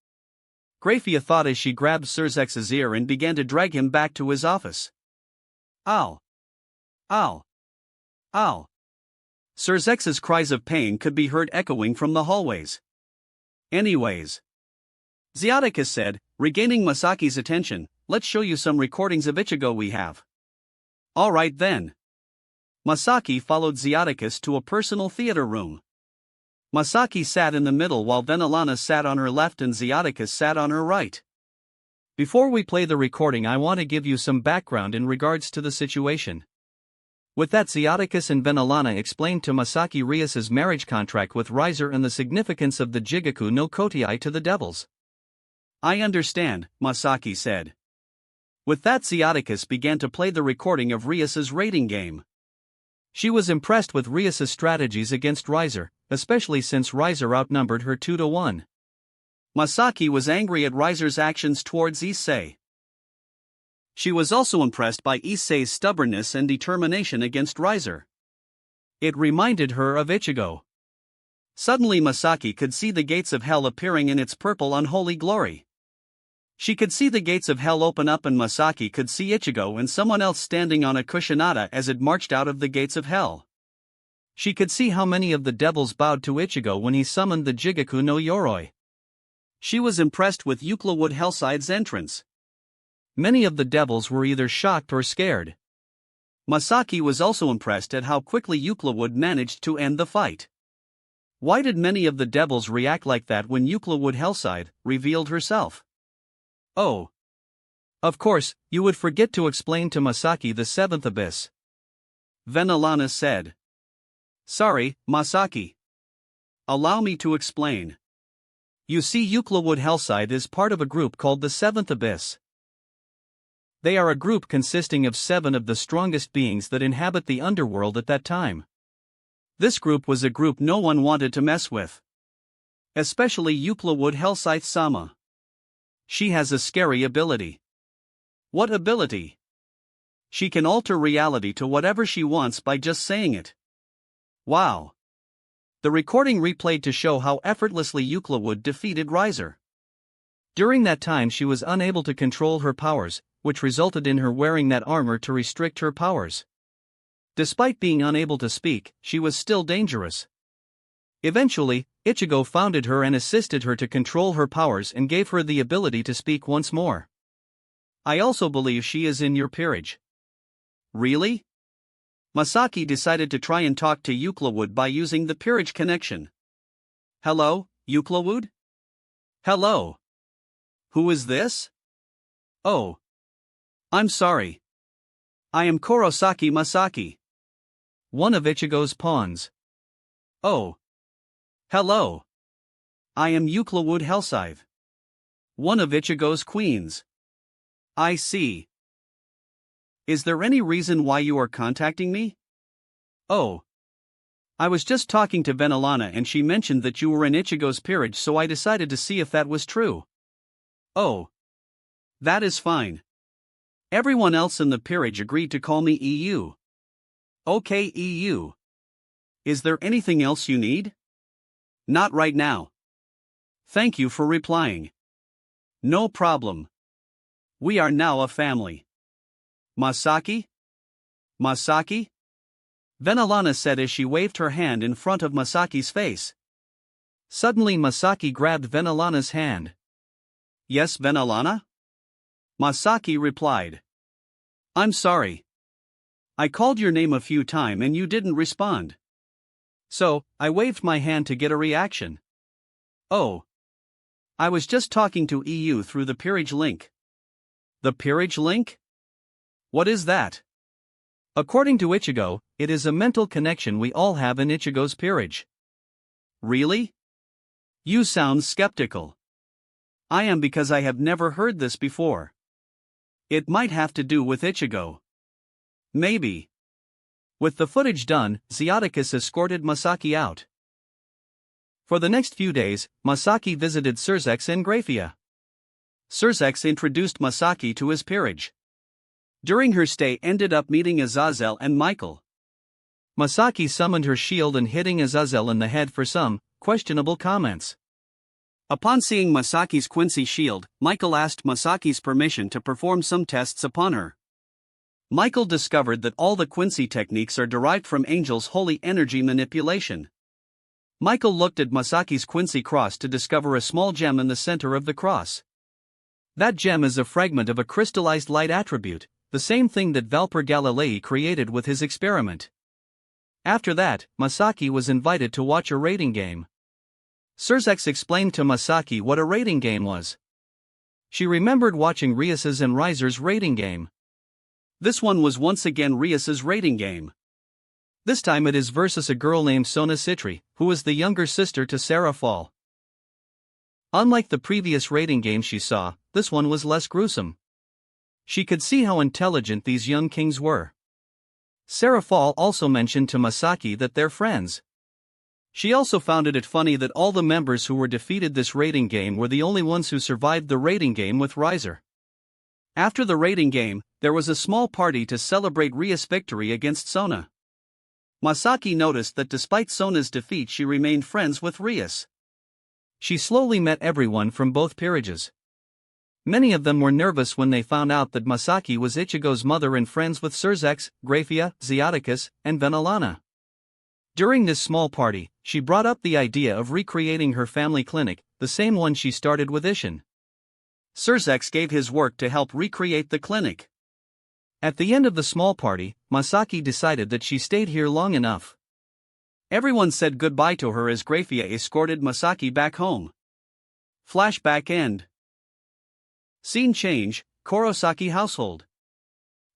Grafia thought as she grabbed Surzex's ear and began to drag him back to his office. Ow. Ow. Ow. Surzex's cries of pain could be heard echoing from the hallways. Anyways. Xiaticus said, regaining Masaki's attention, let's show you some recordings of Ichigo we have. Alright then. Masaki followed Xiaticus to a personal theater room. Masaki sat in the middle while Venalana sat on her left and Xiaticus sat on her right. Before we play the recording, I want to give you some background in regards to the situation. With that, Xiaticus and Venalana explained to Masaki Rias's marriage contract with Riser and the significance of the Jigaku no Kotai to the devils. I understand, Masaki said. With that, Xiaticus began to play the recording of Rias's rating game. She was impressed with Rias's strategies against Riser, especially since Riser outnumbered her 2-1. Masaki was angry at Riser's actions towards Issei. She was also impressed by Issei's stubbornness and determination against Riser. It reminded her of Ichigo. Suddenly Masaki could see the gates of hell appearing in its purple unholy glory. She could see the gates of hell open up and Masaki could see Ichigo and someone else standing on a cushionata as it marched out of the gates of hell. She could see how many of the devils bowed to Ichigo when he summoned the Jigaku no Yoroi. She was impressed with Euclid Hellside's entrance. Many of the devils were either shocked or scared. Masaki was also impressed at how quickly Euclid managed to end the fight. Why did many of the devils react like that when Euclid Hellside revealed herself? Oh. Of course, you would forget to explain to Masaki the seventh abyss. Venalana said. Sorry, Masaki. Allow me to explain. You see, Euclid Hellside is part of a group called the Seventh Abyss. They are a group consisting of 7 of the strongest beings that inhabit the underworld at that time. This group was a group no one wanted to mess with. Especially Euclid Hellside-sama. She has a scary ability. What ability? She can alter reality to whatever she wants by just saying it. Wow. The recording replayed to show how effortlessly Euclid defeated Riser. During that time she was unable to control her powers, which resulted in her wearing that armor to restrict her powers. Despite being unable to speak, she was still dangerous. Eventually, Ichigo founded her and assisted her to control her powers and gave her the ability to speak once more. I also believe she is in your peerage. Really? Masaki decided to try and talk to Euclid by using the peerage connection. Hello, Euclid? Hello. Who is this? Oh. I'm sorry. I am Kurosaki Masaki. One of Ichigo's pawns. Oh. Hello. I am Euclid Hellscythe. One of Ichigo's queens. I see. Is there any reason why you are contacting me? Oh. I was just talking to Venalana and she mentioned that you were in Ichigo's peerage, so I decided to see if that was true. Oh. That is fine. Everyone else in the peerage agreed to call me EU. Okay, EU. Is there anything else you need? Not right now. Thank you for replying. No problem. We are now a family. Masaki? Masaki? Venalana said as she waved her hand in front of Masaki's face. Suddenly Masaki grabbed Venalana's hand. Yes, Venalana? Masaki replied. I'm sorry. I called your name a few times and you didn't respond. So, I waved my hand to get a reaction. Oh. I was just talking to EU through the peerage link. The peerage link? What is that? According to Ichigo, it is a mental connection we all have in Ichigo's peerage. Really? You sound skeptical. I am because I have never heard this before. It might have to do with Ichigo. Maybe. With the footage done, Zeoticus escorted Masaki out. For the next few days, Masaki visited Surzex and Graphia. Surzex introduced Masaki to his peerage. During her stay ended up meeting Azazel and Michael. Masaki summoned her shield and hitting Azazel in the head for some questionable comments. Upon seeing Masaki's Quincy shield, Michael asked Masaki's permission to perform some tests upon her. Michael discovered that all the Quincy techniques are derived from Angel's holy energy manipulation. Michael looked at Masaki's Quincy cross to discover a small gem in the center of the cross. That gem is a fragment of a crystallized light attribute, the same thing that Valper Galilei created with his experiment. After that, Masaki was invited to watch a rating game. Surzex explained to Masaki what a rating game was. She remembered watching Rias's and Riser's rating game. This one was once again Rias's rating game. This time it is versus a girl named Sona Citri, who is the younger sister to Sarah Fall. Unlike the previous rating game she saw, this one was less gruesome. She could see how intelligent these young kings were. Sarah Fall also mentioned to Masaki that they're friends. She also found it funny that all the members who were defeated this rating game were the only ones who survived the rating game with Riser. After the rating game, there was a small party to celebrate Ria's victory against Sona. Masaki noticed that despite Sona's defeat she remained friends with Rias. She slowly met everyone from both peerages. Many of them were nervous when they found out that Masaki was Ichigo's mother and friends with Surzex, Graphia, Zeoticus, and Venelana. During this small party, she brought up the idea of recreating her family clinic, the same one she started with Ishin. Surzex gave his work to help recreate the clinic. At the end of the small party, Masaki decided that she stayed here long enough. Everyone said goodbye to her as Graphia escorted Masaki back home. Flashback end. Scene change, Kurosaki household.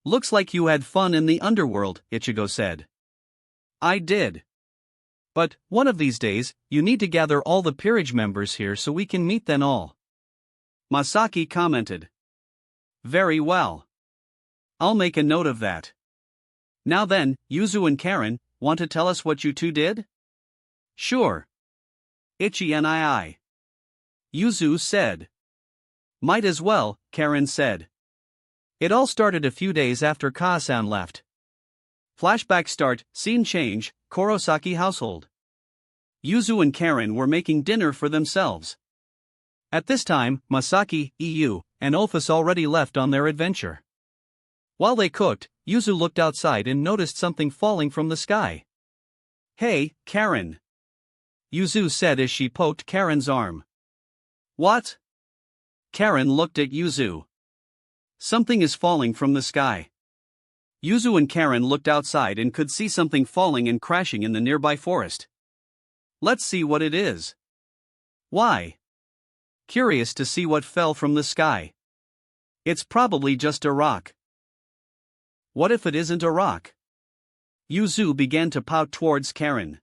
Looks like you had fun in the underworld, Ichigo said. I did. But, one of these days, you need to gather all the peerage members here so we can meet them all. Masaki commented. Very well. I'll make a note of that. Now then, Yuzu and Karen, want to tell us what you two did? Sure. Ichi and I. Yuzu said. Might as well, Karen said. It all started a few days after Kaa-san left. Flashback start, scene change, Kurosaki household. Yuzu and Karen were making dinner for themselves. At this time, Masaki, EU, and Ophis already left on their adventure. While they cooked, Yuzu looked outside and noticed something falling from the sky. Hey, Karen. Yuzu said as she poked Karen's arm. What? Karen looked at Yuzu. Something is falling from the sky. Yuzu and Karen looked outside and could see something falling and crashing in the nearby forest. Let's see what it is. Why? Curious to see what fell from the sky. It's probably just a rock. What if it isn't a rock? Yuzu began to pout towards Karen.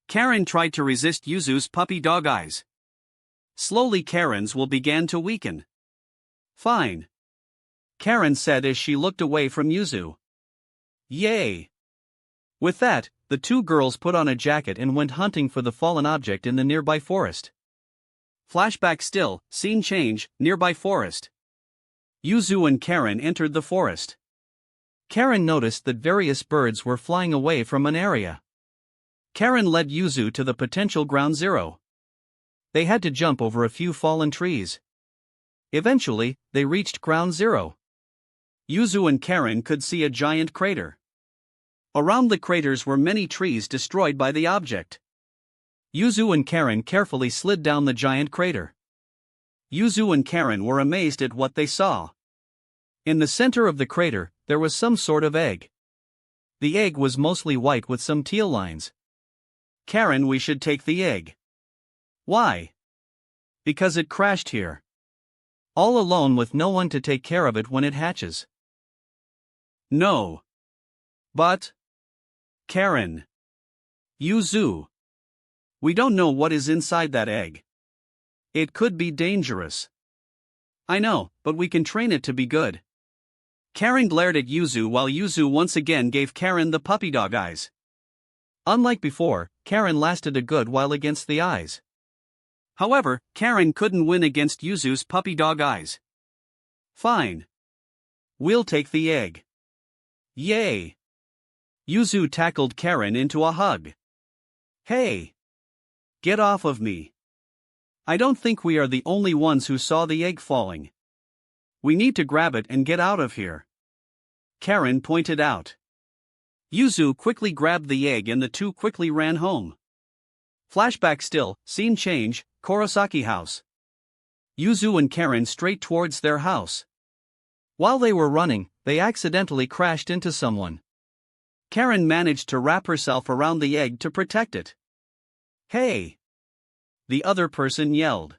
Karen tried to resist Yuzu's puppy dog eyes. Slowly Karen's will began to weaken. Fine. Karen said as she looked away from Yuzu. Yay! With that, the two girls put on a jacket and went hunting for the fallen object in the nearby forest. Flashback still, scene change, nearby forest. Yuzu and Karen entered the forest. Karen noticed that various birds were flying away from an area. Karen led Yuzu to the potential ground zero. They had to jump over a few fallen trees. Eventually, they reached ground zero. Yuzu and Karen could see a giant crater. Around the craters were many trees destroyed by the object. Yuzu and Karen carefully slid down the giant crater. Yuzu and Karen were amazed at what they saw. In the center of the crater, there was some sort of egg. The egg was mostly white with some teal lines. Karen, we should take the egg. Why? Because it crashed here. All alone with no one to take care of it when it hatches. No. But. Karen. Yuzu. We don't know what is inside that egg. It could be dangerous. I know, but we can train it to be good. Karen glared at Yuzu while Yuzu once again gave Karen the puppy dog eyes. Unlike before, Karen lasted a good while against the eyes. However, Karen couldn't win against Yuzu's puppy dog eyes. Fine. We'll take the egg. Yay! Yuzu tackled Karen into a hug. Hey! Get off of me. I don't think we are the only ones who saw the egg falling. We need to grab it and get out of here. Karen pointed out. Yuzu quickly grabbed the egg and the two quickly ran home. Flashback still, scene change, Kurosaki house. Yuzu and Karen straight towards their house. While they were running, they accidentally crashed into someone. Karen managed to wrap herself around the egg to protect it. Hey! The other person yelled.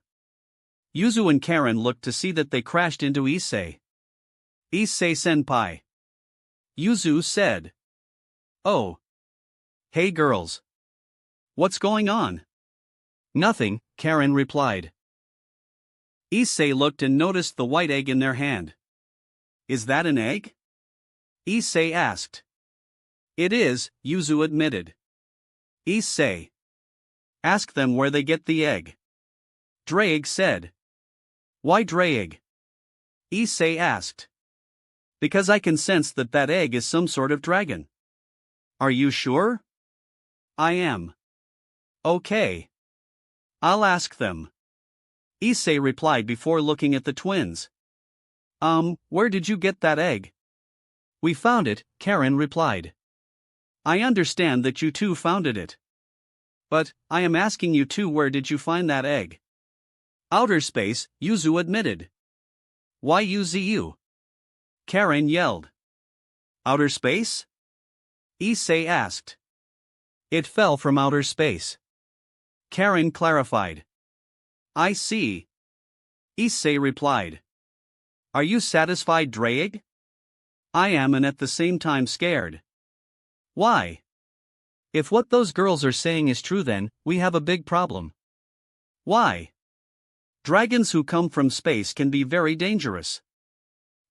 Yuzu and Karen looked to see that they crashed into Issei. Issei-senpai. Yuzu said. Oh. Hey girls. What's going on? Nothing, Karen replied. Issei looked and noticed the white egg in their hand. Is that an egg? Issei asked. It is, Yuzu admitted. Issei. Ask them where they get the egg. Draig said. Why Draig? Issei asked. Because I can sense that that egg is some sort of dragon. Are you sure? I am. Okay. I'll ask them. Issei replied before looking at the twins. Where did you get that egg? We found it, Karen replied. I understand that you two founded it. But, I am asking you two, where did you find that egg? Outer space, Yuzu admitted. Why Yuzu? Karen yelled. Outer space? Issei asked. It fell from outer space. Karen clarified. I see. Issei replied. Are you satisfied, Draig? I am, and at the same time scared. Why? If what those girls are saying is true, then we have a big problem. Why? Dragons who come from space can be very dangerous.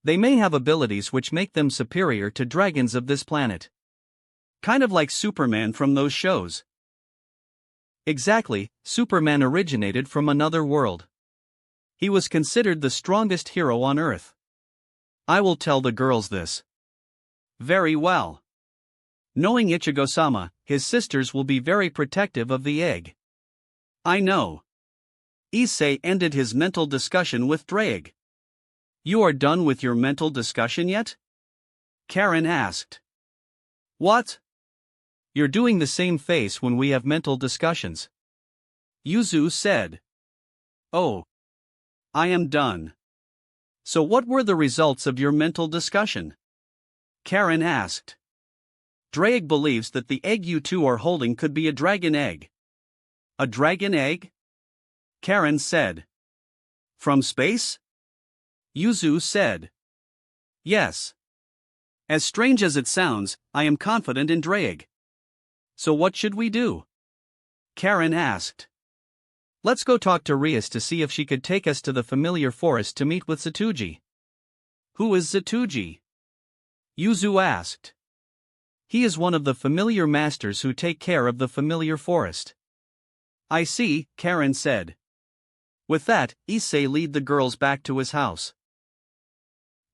They may have abilities which make them superior to dragons of this planet. Kind of like Superman from those shows. Exactly, Superman originated from another world. He was considered the strongest hero on Earth. I will tell the girls this. Very well. Knowing Ichigo-sama, his sisters will be very protective of the egg. I know. Issei ended his mental discussion with Draig. You are done with your mental discussion yet? Karen asked. What? You're doing the same face when we have mental discussions. Yuzu said. Oh. I am done. So what were the results of your mental discussion? Karen asked. Draig believes that the egg you two are holding could be a dragon egg. A dragon egg? Karen said. From space? Yuzu said. Yes. As strange as it sounds, I am confident in Draig. So what should we do? Karen asked. Let's go talk to Rias to see if she could take us to the familiar forest to meet with Zatuji. Who is Zatuji? Yuzu asked. He is one of the familiar masters who take care of the familiar forest. I see, Karen said. With that, Issei led the girls back to his house.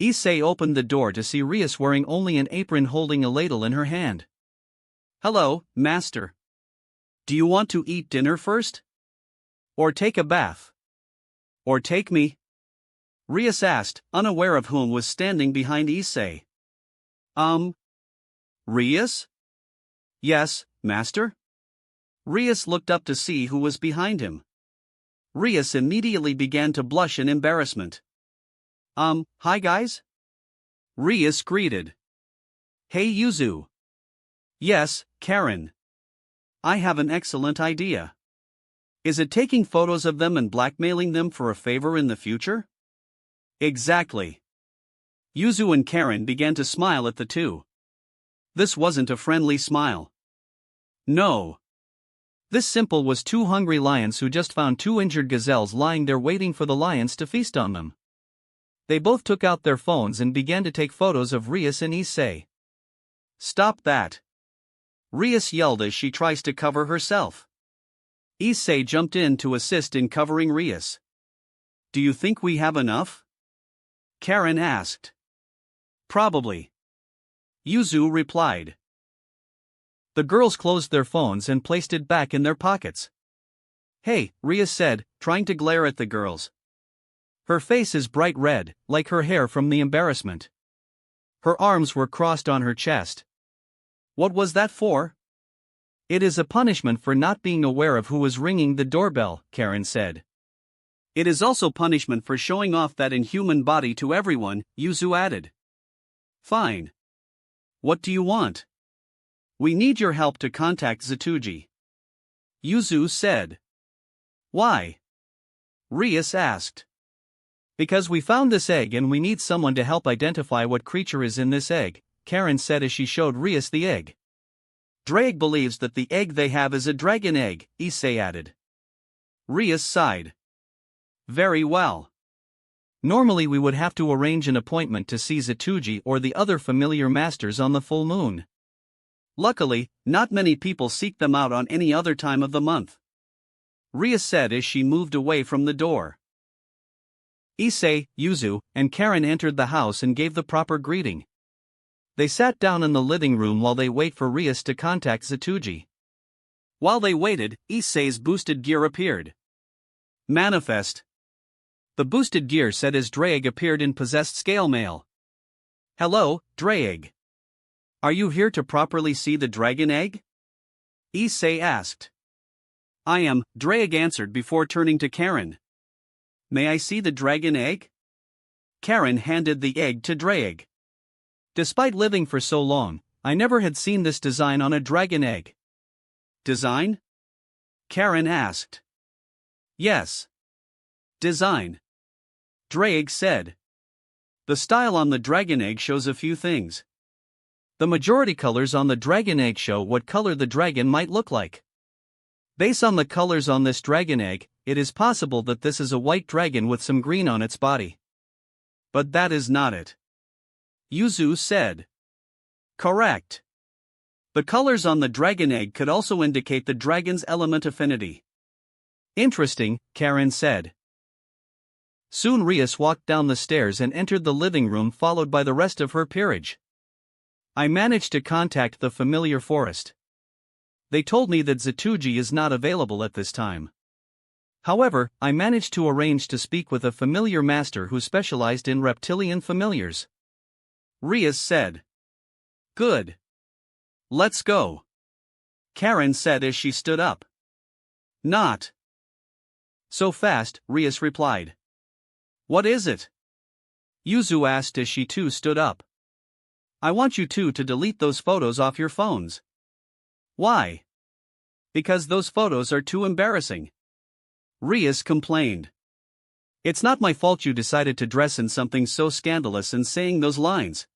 Issei opened the door to see Rias wearing only an apron holding a ladle in her hand. Hello, master. Do you want to eat dinner first? Or take a bath? Or take me? Rias asked, unaware of whom was standing behind Issei. Rias? Yes, master? Rias looked up to see who was behind him. Rias immediately began to blush in embarrassment. Hi guys? Rias greeted. Hey Yuzu. Yes, Karen. I have an excellent idea. Is it taking photos of them and blackmailing them for a favor in the future? Exactly. Yuzu and Karen began to smile at the two. This wasn't a friendly smile. No. This simple was two hungry lions who just found two injured gazelles lying there waiting for the lions to feast on them. They both took out their phones and began to take photos of Rias and Issei. Stop that! Rias yelled as she tries to cover herself. Issei jumped in to assist in covering Rias. Do you think we have enough? Karen asked. Probably. Yuzu replied. The girls closed their phones and placed it back in their pockets. Hey, Rias said, trying to glare at the girls. Her face is bright red, like her hair from the embarrassment. Her arms were crossed on her chest. What was that for? It is a punishment for not being aware of who was ringing the doorbell, Karen said. It is also punishment for showing off that inhuman body to everyone, Yuzu added. Fine. What do you want? We need your help to contact Zatuji. Yuzu said. Why? Rias asked. Because we found this egg and we need someone to help identify what creature is in this egg, Karen said as she showed Rias the egg. Drake believes that the egg they have is a dragon egg, Issei added. Rias sighed. Very well. Normally we would have to arrange an appointment to see Zatuji or the other familiar masters on the full moon. Luckily, not many people seek them out on any other time of the month. Rias said as she moved away from the door. Issei, Yuzu, and Karen entered the house and gave the proper greeting. They sat down in the living room while they wait for Rias to contact Zatuji. While they waited, Issei's boosted gear appeared. Manifest. The boosted gear said as Drake appeared in possessed scale mail. Hello, Drake. Are you here to properly see the dragon egg? Issei asked. I am, Drake answered before turning to Karen. May I see the dragon egg? Karen handed the egg to Drake. Despite living for so long, I never had seen this design on a dragon egg. Design? Karen asked. Yes. Design. Drake said. The style on the dragon egg shows a few things. The majority colors on the dragon egg show what color the dragon might look like. Based on the colors on this dragon egg, it is possible that this is a white dragon with some green on its body. But that is not it. Yuzu said. Correct. The colors on the dragon egg could also indicate the dragon's element affinity. Interesting, Karen said. Soon Rias walked down the stairs and entered the living room followed by the rest of her peerage. I managed to contact the familiar forest. They told me that Zatuji is not available at this time. However, I managed to arrange to speak with a familiar master who specialized in reptilian familiars. Rias said. Good. Let's go. Karen said as she stood up. Not so fast, Rias replied. What is it? Yuzu asked as she too stood up. I want you two to delete those photos off your phones. Why? Because those photos are too embarrassing. Rias complained. It's not my fault you decided to dress in something so scandalous and saying those lines.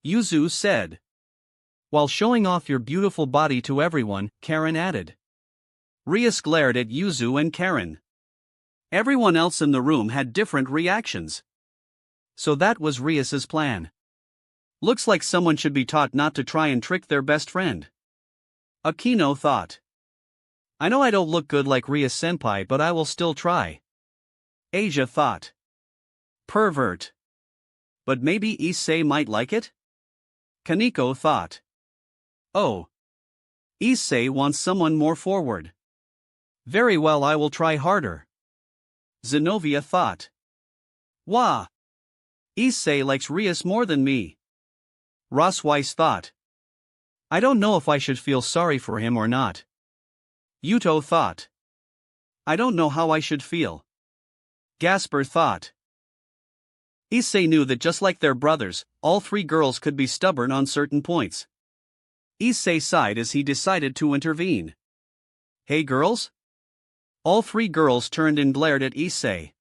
Yuzu said. While showing off your beautiful body to everyone, Karen added. Rias glared at Yuzu and Karen. Everyone else in the room had different reactions. So that was Rias's plan. Looks like someone should be taught not to try and trick their best friend. Akino thought. I know I don't look good like Rias-senpai, but I will still try. Asia thought. Pervert. But maybe Issei might like it? Kaneko thought. Oh. Issei wants someone more forward. Very well, I will try harder. Zenobia thought. Wah. Issei likes Rias more than me. Rossweiss thought. I don't know if I should feel sorry for him or not. Yuto thought. I don't know how I should feel. Gasper thought. Issei knew that just like their brothers, all three girls could be stubborn on certain points. Issei sighed as he decided to intervene. Hey girls? All three girls turned and glared at Issei.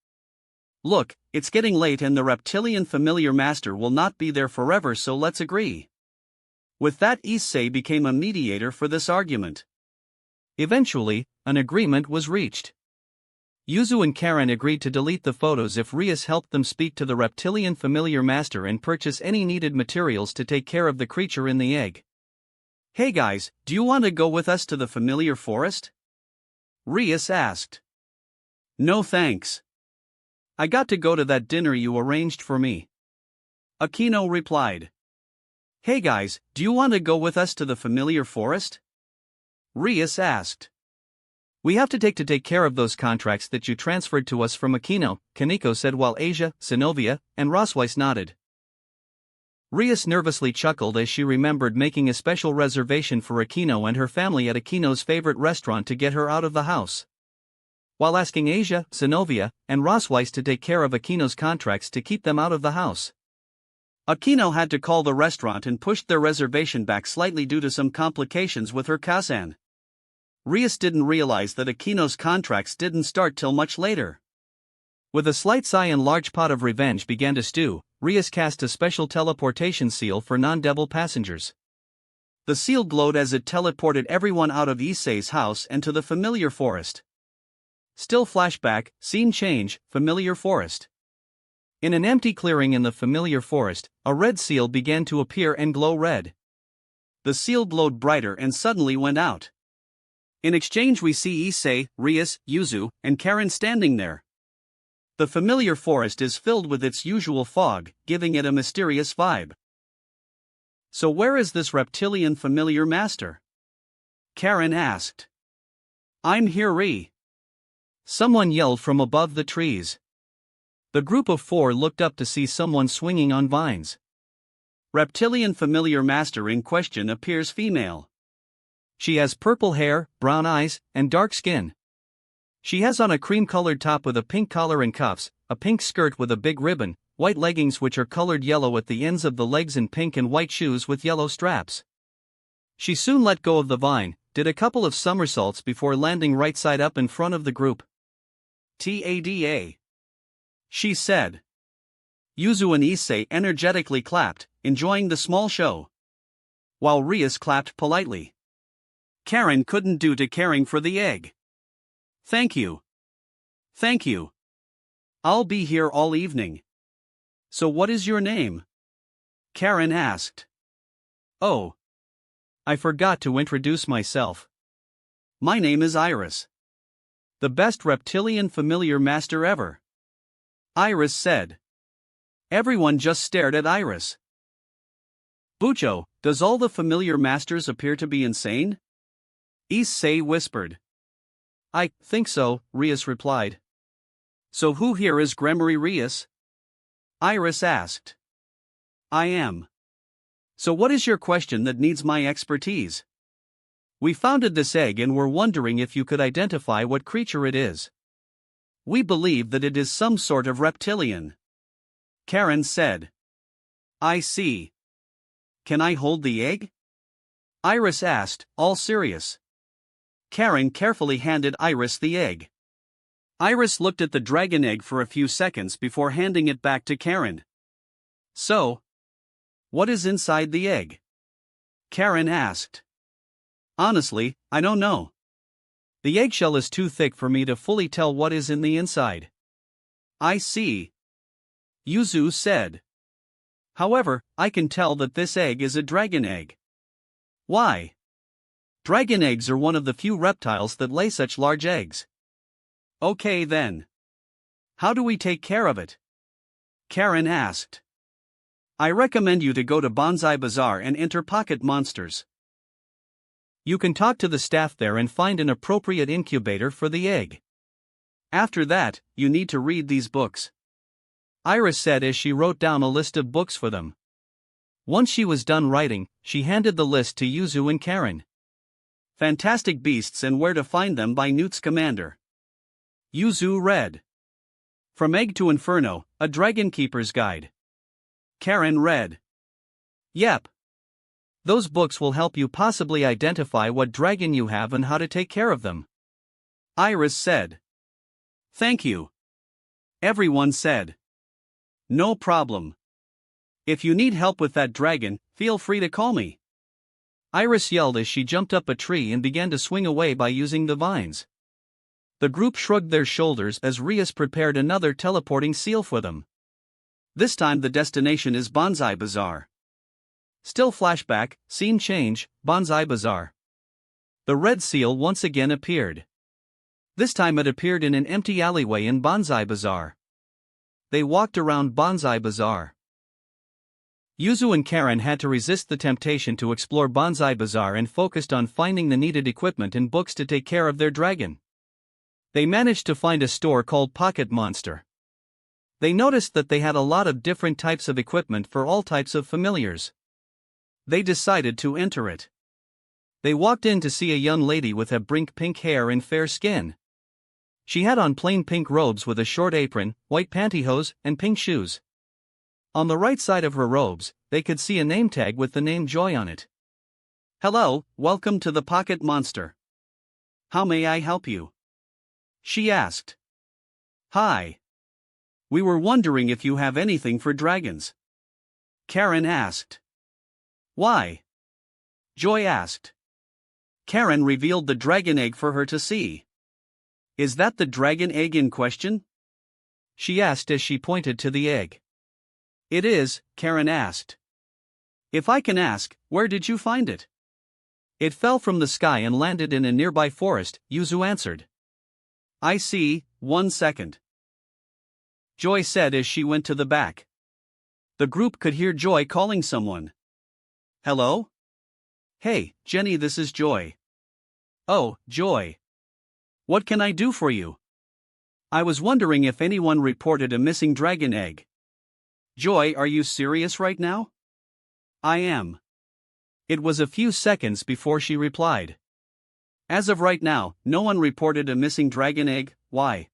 Look, it's getting late and the reptilian familiar master will not be there forever, so let's agree. With that, Issei became a mediator for this argument. Eventually, an agreement was reached. Yuzu and Karen agreed to delete the photos if Rias helped them speak to the reptilian familiar master and purchase any needed materials to take care of the creature in the egg. Hey guys, do you want to go with us to the familiar forest? Rias asked. No thanks. I got to go to that dinner you arranged for me. Akino replied. Hey guys, do you want to go with us to the familiar forest? Rias asked. We have to take care of those contracts that you transferred to us from Akino, Kaneko said while Asia, Sinovia, and Rosweiss nodded. Rias nervously chuckled as she remembered making a special reservation for Akino and her family at Akino's favorite restaurant to get her out of the house. While asking Asia, Sinovia, and Rosweiss to take care of Akino's contracts to keep them out of the house. Akino had to call the restaurant and pushed their reservation back slightly due to some complications with her Kazan. Rias didn't realize that Akino's contracts didn't start till much later. With a slight sigh and large pot of revenge began to stew, Rias cast a special teleportation seal for non-devil passengers. The seal glowed as it teleported everyone out of Issei's house and to the familiar forest. Still flashback, scene change, familiar forest. In an empty clearing in the familiar forest, a red seal began to appear and glow red. The seal glowed brighter and suddenly went out. In exchange we see Issei, Rias, Yuzu, and Karen standing there. The familiar forest is filled with its usual fog, giving it a mysterious vibe. So where is this reptilian familiar master? Karen asked. I'm here, Ri. Someone yelled from above the trees. The group of four looked up to see someone swinging on vines. Reptilian familiar master in question appears female. She has purple hair, brown eyes, and dark skin. She has on a cream-colored top with a pink collar and cuffs, a pink skirt with a big ribbon, white leggings which are colored yellow at the ends of the legs and pink and white shoes with yellow straps. She soon let go of the vine, did a couple of somersaults before landing right side up in front of the group. Tada! She said. Yuzu and Issei energetically clapped, enjoying the small show. While Rias clapped politely. Karen couldn't do to caring for the egg. Thank you. Thank you. I'll be here all evening. So what is your name? Karen asked. Oh. I forgot to introduce myself. My name is Iris. The best reptilian familiar master ever. Iris said. Everyone just stared at Iris. Bucho, does all the familiar masters appear to be insane? Issei whispered. I think so, Rias replied. So who here is Gremory Rias? Iris asked. I am. So what is your question that needs my expertise? We founded this egg and were wondering if you could identify what creature it is. We believe that it is some sort of reptilian. Karen said. I see. Can I hold the egg? Iris asked, all serious. Karen carefully handed Iris the egg. Iris looked at the dragon egg for a few seconds before handing it back to Karen. So, what is inside the egg? Karen asked. Honestly, I don't know. The eggshell is too thick for me to fully tell what is in the inside. I see. Yuzu said. However, I can tell that this egg is a dragon egg. Why? Dragon eggs are one of the few reptiles that lay such large eggs. Okay then. How do we take care of it? Karen asked. I recommend you to go to Bonsai Bazaar and enter Pocket Monsters. You can talk to the staff there and find an appropriate incubator for the egg. After that, you need to read these books. Iris said as she wrote down a list of books for them. Once she was done writing, she handed the list to Yuzu and Karen. Fantastic Beasts and Where to Find Them by Newt's Commander. Yuzu read. From Egg to Inferno, A Dragon Keeper's Guide. Karen read. Yep. Those books will help you possibly identify what dragon you have and how to take care of them. Iris said. Thank you. Everyone said. No problem. If you need help with that dragon, feel free to call me. Iris yelled as she jumped up a tree and began to swing away by using the vines. The group shrugged their shoulders as Rias prepared another teleporting seal for them. This time the destination is Bonsai Bazaar. Still flashback, scene change, Bonsai Bazaar. The red seal once again appeared. This time it appeared in an empty alleyway in Bonsai Bazaar. They walked around Bonsai Bazaar. Yuzu and Karen had to resist the temptation to explore Bonsai Bazaar and focused on finding the needed equipment and books to take care of their dragon. They managed to find a store called Pocket Monster. They noticed that they had a lot of different types of equipment for all types of familiars. They decided to enter it. They walked in to see a young lady with a pink hair and fair skin. She had on plain pink robes with a short apron, white pantyhose, and pink shoes. On the right side of her robes, they could see a name tag with the name Joy on it. Hello, welcome to the Pocket Monster. How may I help you? She asked. Hi. We were wondering if you have anything for dragons. Karen asked. Why? Joy asked. Karen revealed the dragon egg for her to see. Is that the dragon egg in question? She asked as she pointed to the egg. It is, Karen asked. If I can ask, where did you find it? It fell from the sky and landed in a nearby forest, Yuzu answered. I see, 1 second. Joy said as she went to the back. The group could hear Joy calling someone. Hello? Hey, Jenny, this is Joy. Oh, Joy. What can I do for you? I was wondering if anyone reported a missing dragon egg. Joy, are you serious right now? I am. It was a few seconds before she replied. As of right now, no one reported a missing dragon egg. Why?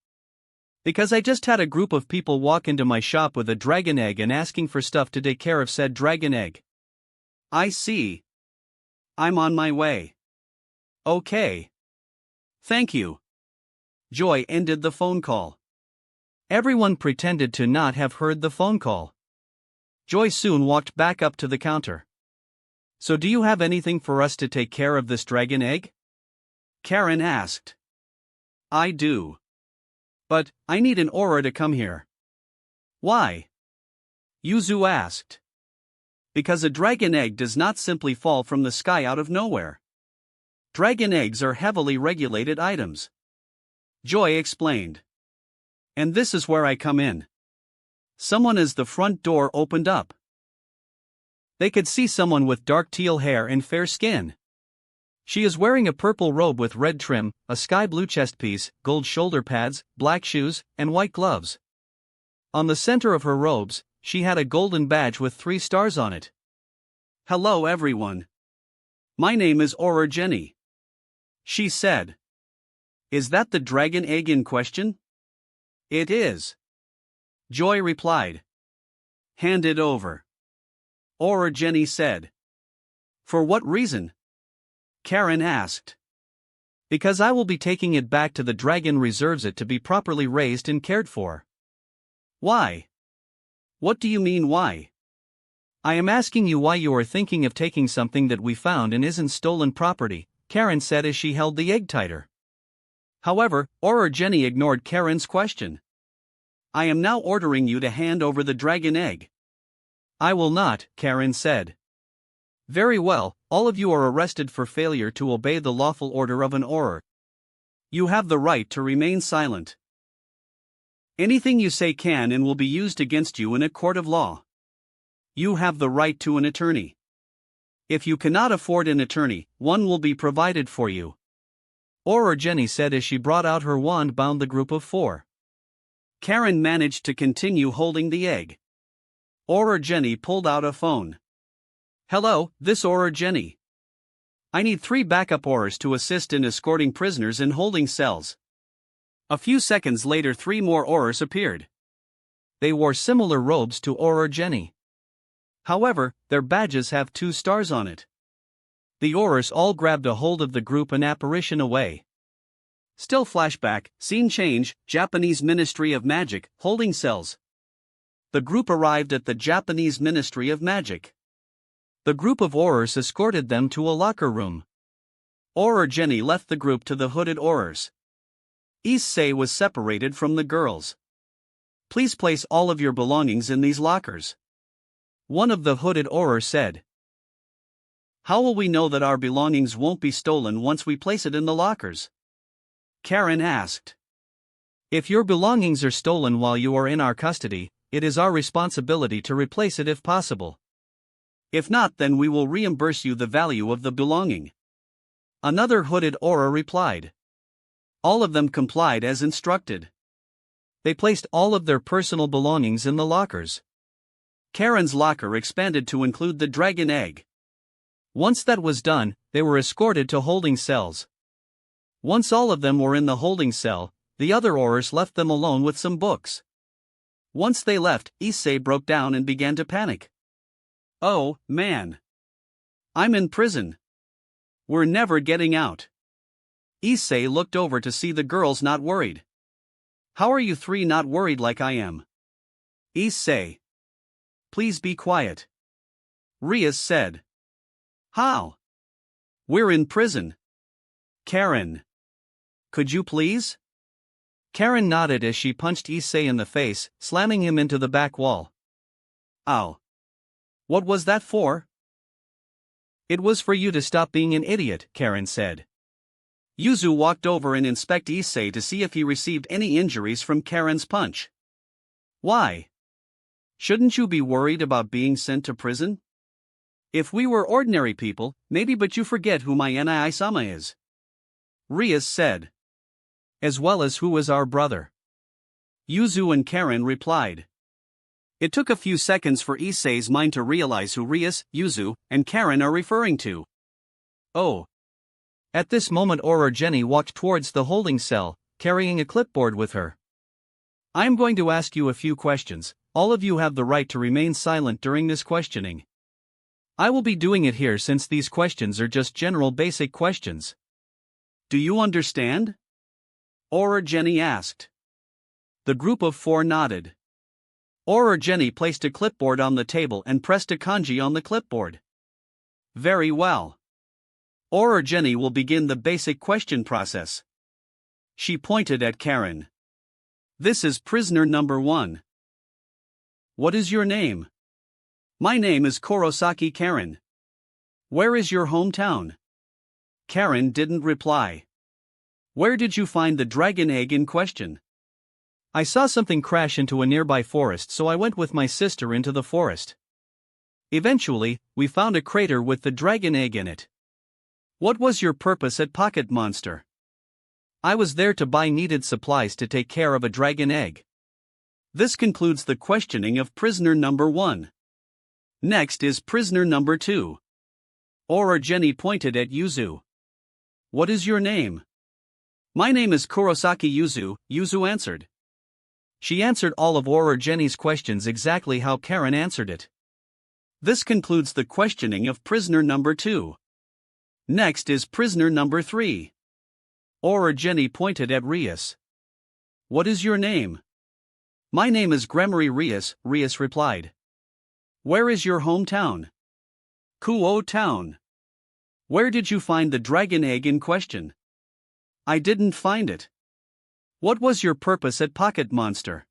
Because I just had a group of people walk into my shop with a dragon egg and asking for stuff to take care of said dragon egg. I see. I'm on my way. Okay. Thank you. Joy ended the phone call. Everyone pretended to not have heard the phone call. Joy soon walked back up to the counter. So do you have anything for us to take care of this dragon egg? Karen asked. I do. But, I need an aura to come here. Why? Yuzu asked. Because a dragon egg does not simply fall from the sky out of nowhere. Dragon eggs are heavily regulated items. Joy explained. And this is where I come in. Someone as the front door opened up. They could see someone with dark teal hair and fair skin. She is wearing a purple robe with red trim, a sky blue chest piece, gold shoulder pads, black shoes, and white gloves. On the center of her robes, she had a golden badge with 3 stars on it. Hello everyone. My name is Aura Jenny. She said. Is that the dragon egg in question? It is. Joy replied. Hand it over. Aura Jenny said. For what reason? Karen asked. Because I will be taking it back to the dragon reserves it to be properly raised and cared for. Why? What do you mean why? I am asking you why you are thinking of taking something that we found and isn't stolen property, Karen said as she held the egg tighter. However, Aura Jenny ignored Karen's question. I am now ordering you to hand over the dragon egg. I will not, Karen said. Very well, all of you are arrested for failure to obey the lawful order of an Aura. You have the right to remain silent. Anything you say can and will be used against you in a court of law. You have the right to an attorney. If you cannot afford an attorney, one will be provided for you. Aura Jenny said as she brought out her wand bound the group of 4. Karen managed to continue holding the egg. Aura Jenny pulled out a phone. Hello, this Aura Jenny. I need 3 backup auras to assist in escorting prisoners in holding cells. A few seconds later 3 more auras appeared. They wore similar robes to Aura Jenny. However, their badges have 2 stars on it. The Aurors all grabbed a hold of the group and apparition away. Still flashback, scene change, Japanese Ministry of Magic, holding cells. The group arrived at the Japanese Ministry of Magic. The group of Aurors escorted them to a locker room. Auror Jenny left the group to the hooded Aurors. Issei was separated from the girls. Please place all of your belongings in these lockers. One of the hooded Aurors said. How will we know that our belongings won't be stolen once we place it in the lockers? Karen asked. If your belongings are stolen while you are in our custody, it is our responsibility to replace it if possible. If not, then we will reimburse you the value of the belonging. Another hooded Auror replied. All of them complied as instructed. They placed all of their personal belongings in the lockers. Karen's locker expanded to include the dragon egg. Once that was done, they were escorted to holding cells. Once all of them were in the holding cell, the other Aurors left them alone with some books. Once they left, Issei broke down and began to panic. Oh, man. I'm in prison. We're never getting out. Issei looked over to see the girls not worried. How are you three not worried like I am? Issei. Please be quiet. Rias said. How? We're in prison. Karen. Could you please? Karen nodded as she punched Issei in the face, slamming him into the back wall. Ow. What was that for? It was for you to stop being an idiot, Karen said. Yuzu walked over and inspected Issei to see if he received any injuries from Karen's punch. Why? Shouldn't you be worried about being sent to prison? If we were ordinary people, maybe, but you forget who my Nai-sama is. Rias said. As well as who is our brother. Yuzu and Karen replied. It took a few seconds for Issei's mind to realize who Rias, Yuzu, and Karen are referring to. Oh. At this moment Auror Jenny walked towards the holding cell, carrying a clipboard with her. I'm going to ask you a few questions. All of you have the right to remain silent during this questioning. I will be doing it here since these questions are just general basic questions. Do you understand? Auror Jenny asked. The group of four nodded. Auror Jenny placed a clipboard on the table and pressed a kanji on the clipboard. Very well. Auror Jenny will begin the basic question process. She pointed at Karen. This is prisoner number 1. What is your name? My name is Kurosaki Karen. Where is your hometown? Karen didn't reply. Where did you find the dragon egg in question? I saw something crash into a nearby forest, so I went with my sister into the forest. Eventually, we found a crater with the dragon egg in it. What was your purpose at Pocket Monster? I was there to buy needed supplies to take care of a dragon egg. This concludes the questioning of prisoner number 1. Next is prisoner number 2. Auror Jenny pointed at Yuzu. What is your name? My name is Kurosaki Yuzu, Yuzu answered. She answered all of Auror Jenny's questions exactly how Karen answered it. This concludes the questioning of prisoner number 2. Next is prisoner number 3. Auror Jenny pointed at Rias. What is your name? My name is Gremory Rias, Rias replied. Where is your hometown? Kuo Town. Where did you find the dragon egg in question? I didn't find it. What was your purpose at Pocket Monster?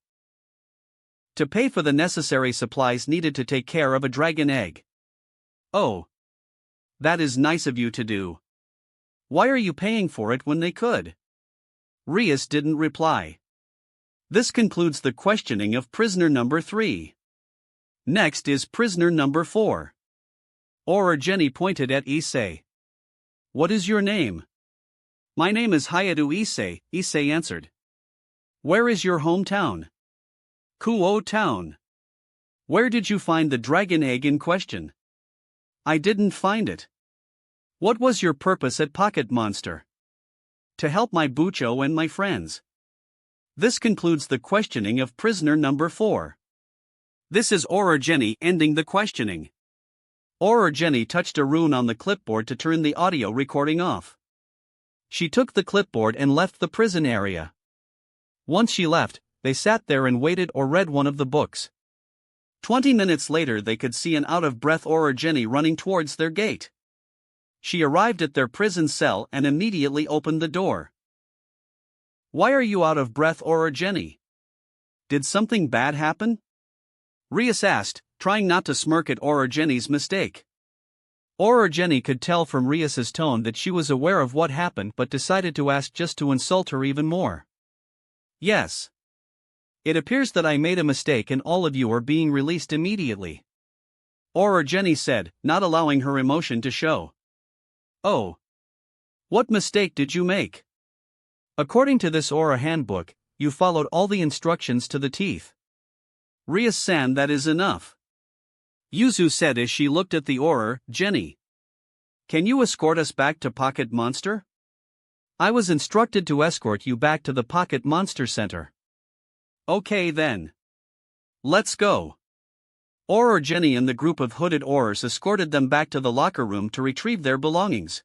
To pay for the necessary supplies needed to take care of a dragon egg. Oh. That is nice of you to do. Why are you paying for it when they could? Rias didn't reply. This concludes the questioning of prisoner number 3. Next is prisoner number 4. Auror Jenny pointed at Issei. What is your name? My name is Hayato Issei, Issei answered. Where is your hometown? Kuo Town. Where did you find the dragon egg in question? I didn't find it. What was your purpose at Pocket Monster? To help my Bucho and my friends. This concludes the questioning of prisoner number 4. This is Auror Jenny ending the questioning. Or Jenny touched a rune on the clipboard to turn the audio recording off. She took the clipboard and left the prison area. Once she left, they sat there and waited or read one of the books. 20 minutes later they could see an out-of-breath Or Jenny running towards their gate. She arrived at their prison cell and immediately opened the door. "Why are you out of breath, Or Jenny? Did something bad happen?" Rias asked, trying not to smirk at Or Jenny's mistake. Or Jenny could tell from Rias's tone that she was aware of what happened but decided to ask just to insult her even more. "Yes. It appears that I made a mistake and all of you are being released immediately," Or Jenny said, not allowing her emotion to show. "Oh. What mistake did you make?" "According to this Aura handbook, you followed all the instructions to the teeth." "Rias-san, that is enough," Yuzu said as she looked at the Or Jenny. "Can you escort us back to Pocket Monster?" "I was instructed to escort you back to the Pocket Monster Center." "Okay then. Let's go." Or Jenny and the group of hooded Ors escorted them back to the locker room to retrieve their belongings.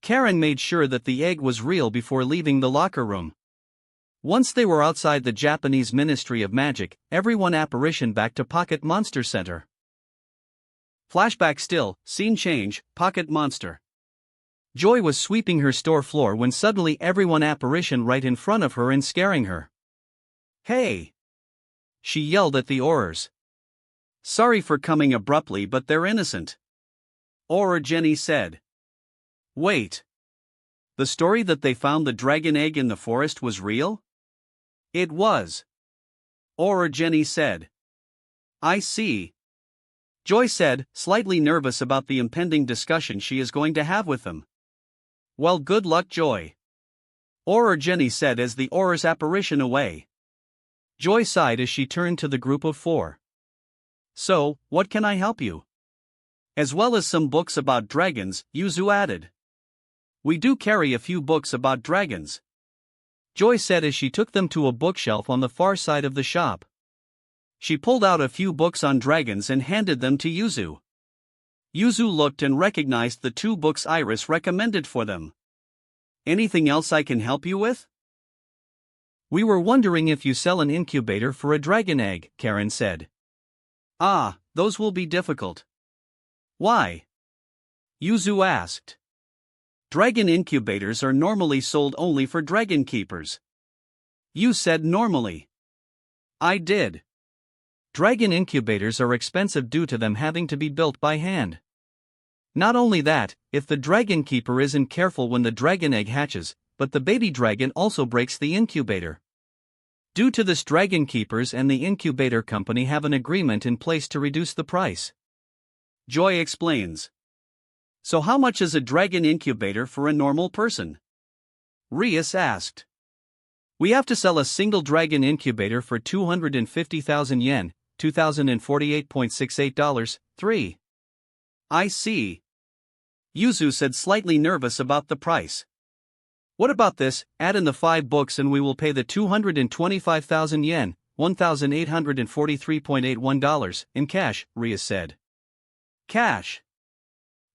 Karen made sure that the egg was real before leaving the locker room. Once they were outside the Japanese Ministry of Magic, everyone apparitioned back to Pocket Monster Center. Flashback still, scene change, Pocket Monster. Joy was sweeping her store floor when suddenly everyone apparitioned right in front of her and scaring her. "Hey!" she yelled at the Aurors. "Sorry for coming abruptly, but they're innocent," Or Jenny said. "Wait. The story that they found the dragon egg in the forest was real?" "It was," Or Jenny said. "I see," Joy said, slightly nervous about the impending discussion she is going to have with them. "Well, good luck, Joy," Or Jenny said as the Aurors apparition away. Joy sighed as she turned to the group of four. "So, what can I help you?" "As well as some books about dragons," Yuzu added. "We do carry a few books about dragons," Joy said as she took them to a bookshelf on the far side of the shop. She pulled out a few books on dragons and handed them to Yuzu. Yuzu looked and recognized the 2 books Iris recommended for them. "Anything else I can help you with?" "We were wondering if you sell an incubator for a dragon egg," Karen said. "Ah, those will be difficult." "Why?" Yuzu asked. "Dragon incubators are normally sold only for dragon keepers." "You said normally." "I did." Dragon incubators are expensive due to them having to be built by hand. Not only that, if the dragon keeper isn't careful when the dragon egg hatches, but the baby dragon also breaks the incubator. Due to this, dragon keepers and the incubator company have an agreement in place to reduce the price. Joy explains. "So how much is a dragon incubator for a normal person?" Rias asked. "We have to sell a single dragon incubator for 250,000 yen, $2,048.68, 3. "I see." Yuzu said, slightly nervous about the price. "What about this? Add in the 5 books and we will pay the 225,000 yen, $1,843.81 in cash," Rias said. "Cash?"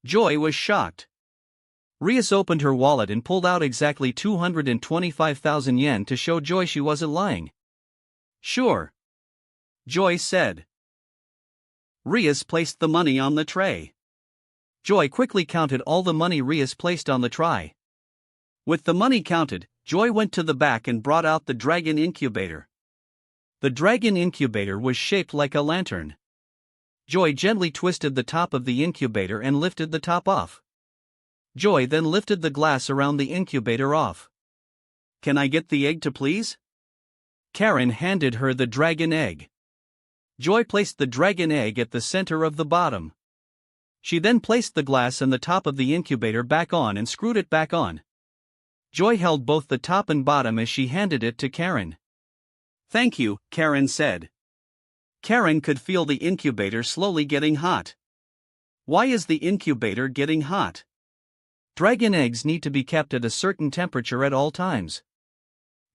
Joy was shocked. Rias opened her wallet and pulled out exactly 225,000 yen to show Joy she wasn't lying. "Sure," Joy said. Rias placed the money on the tray. Joy quickly counted all the money Rias placed on the tray. With the money counted, Joy went to the back and brought out the dragon incubator. The dragon incubator was shaped like a lantern. Joy gently twisted the top of the incubator and lifted the top off. Joy then lifted the glass around the incubator off. "Can I get the egg to please?" Karen handed her the dragon egg. Joy placed the dragon egg at the center of the bottom. She then placed the glass and the top of the incubator back on and screwed it back on. Joy held both the top and bottom as she handed it to Karen. "Thank you," Karen said. Karen could feel the incubator slowly getting hot. Why is the incubator getting hot? Dragon eggs need to be kept at a certain temperature at all times.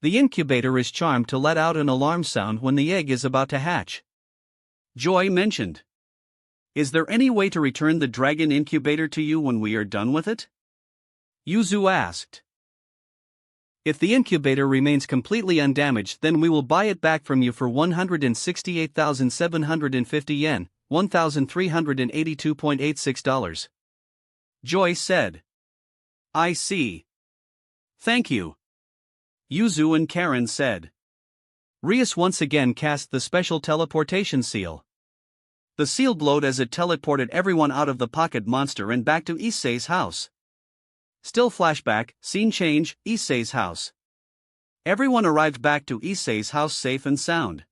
The incubator is charmed to let out an alarm sound when the egg is about to hatch, Joy mentioned. Is there any way to return the dragon incubator to you when we are done with it? Yuzu asked. If the incubator remains completely undamaged, then we will buy it back from you for 168,750 yen, $1,382.86. Joy said. I see. Thank you. Yuzu and Karen said. Rias once again cast the special teleportation seal. The seal glowed as it teleported everyone out of the pocket monster and back to Issei's house. Still flashback, scene change, Issei's house. Everyone arrived back to Issei's house safe and sound.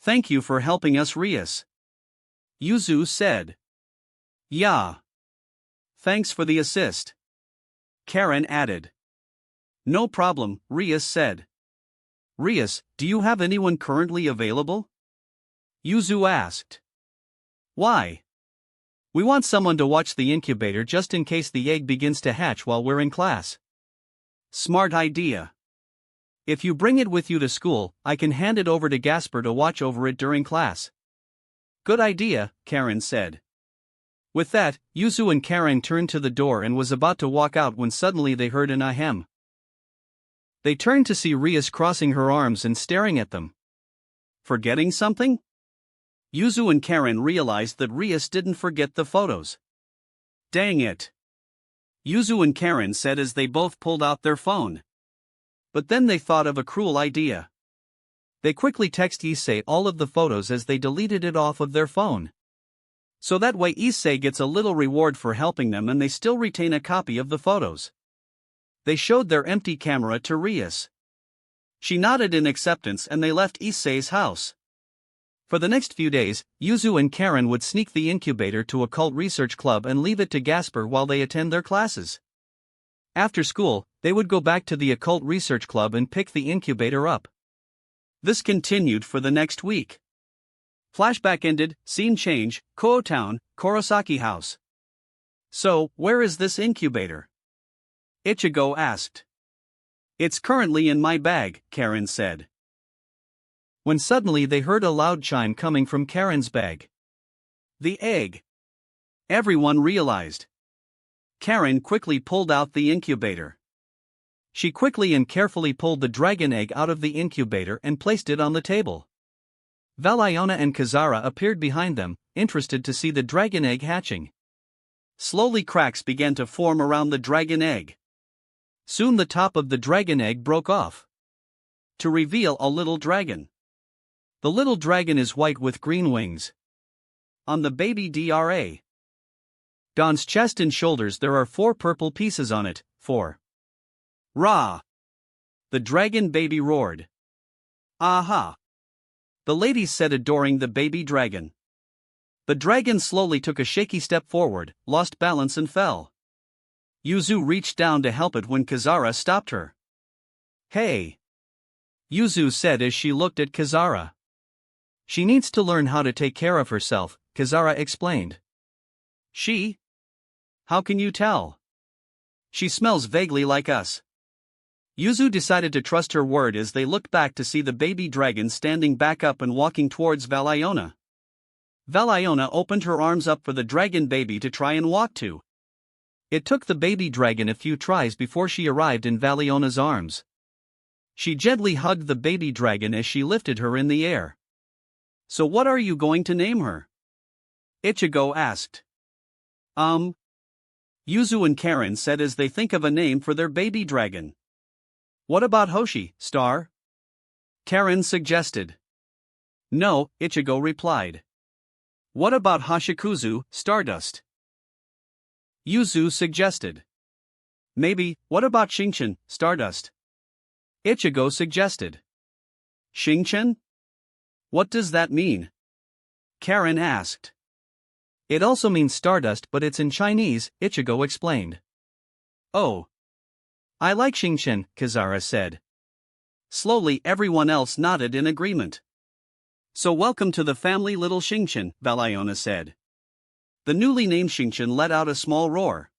Thank you for helping us, Rias. Yuzu said. Yeah. Thanks for the assist. Karen added. No problem, Rias said. Rias, do you have anyone currently available? Yuzu asked. Why? We want someone to watch the incubator just in case the egg begins to hatch while we're in class. Smart idea. If you bring it with you to school, I can hand it over to Gasper to watch over it during class. Good idea, Karen said. With that, Yuzu and Karen turned to the door and was about to walk out when suddenly they heard an ahem. They turned to see Rias crossing her arms and staring at them. Forgetting something? Yuzu and Karen realized that Rias didn't forget the photos. Dang it. Yuzu and Karen said as they both pulled out their phone. But then they thought of a cruel idea. They quickly text Issei all of the photos as they deleted it off of their phone. So that way Issei gets a little reward for helping them and they still retain a copy of the photos. They showed their empty camera to Rias. She nodded in acceptance and they left Issei's house. For the next few days, Yuzu and Karen would sneak the incubator to Occult Research Club and leave it to Gasper while they attend their classes. After school, they would go back to the Occult Research Club and pick the incubator up. This continued for the next week. Flashback ended, scene change, Koho Town, Kurosaki House. So, where is this incubator? Ichigo asked. It's currently in my bag, Karen said. When suddenly they heard a loud chime coming from Karen's bag. The egg. Everyone realized. Karen quickly pulled out the incubator. She quickly and carefully pulled the dragon egg out of the incubator and placed it on the table. Valiona and Kazara appeared behind them, interested to see the dragon egg hatching. Slowly cracks began to form around the dragon egg. Soon the top of the dragon egg broke off. To reveal a little dragon. The little dragon is white with green wings. On the baby Don's chest and shoulders there are 4 purple pieces on it, 4. Rah! The dragon baby roared. Aha! The ladies said adoring the baby dragon. The dragon slowly took a shaky step forward, lost balance and fell. Yuzu reached down to help it when Kazara stopped her. Hey! Yuzu said as she looked at Kazara. She needs to learn how to take care of herself, Kazara explained. She? How can you tell? She smells vaguely like us. Yuzu decided to trust her word as they looked back to see the baby dragon standing back up and walking towards Valiona. Valiona opened her arms up for the dragon baby to try and walk to. It took the baby dragon a few tries before she arrived in Valiona's arms. She gently hugged the baby dragon as she lifted her in the air. So what are you going to name her? Ichigo asked. Yuzu and Karen said as they think of a name for their baby dragon. What about Hoshi, Star? Karen suggested. No, Ichigo replied. What about Hashikuzu, Stardust? Yuzu suggested. Maybe, what about Shinchan, Stardust? Ichigo suggested. Shinchan? What does that mean? Karen asked. It also means Stardust but it's in Chinese, Ichigo explained. Oh. I like Shinchan, Kazara said. Slowly everyone else nodded in agreement. So welcome to the family little Shinchan, Valiona said. The newly named Shinchan let out a small roar.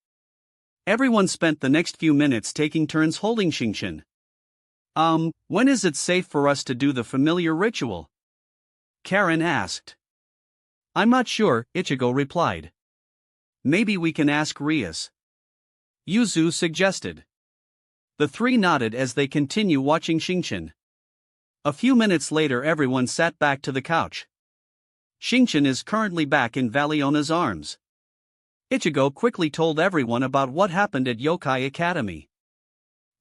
Everyone spent the next few minutes taking turns holding Shinchan. When is it safe for us to do the familiar ritual? Karen asked. I'm not sure, Ichigo replied. Maybe we can ask Rias. Yuzu suggested. The three nodded as they continue watching Shinchin. A few minutes later everyone sat back to the couch. Shinchin is currently back in Valiona's arms. Ichigo quickly told everyone about what happened at Yokai Academy.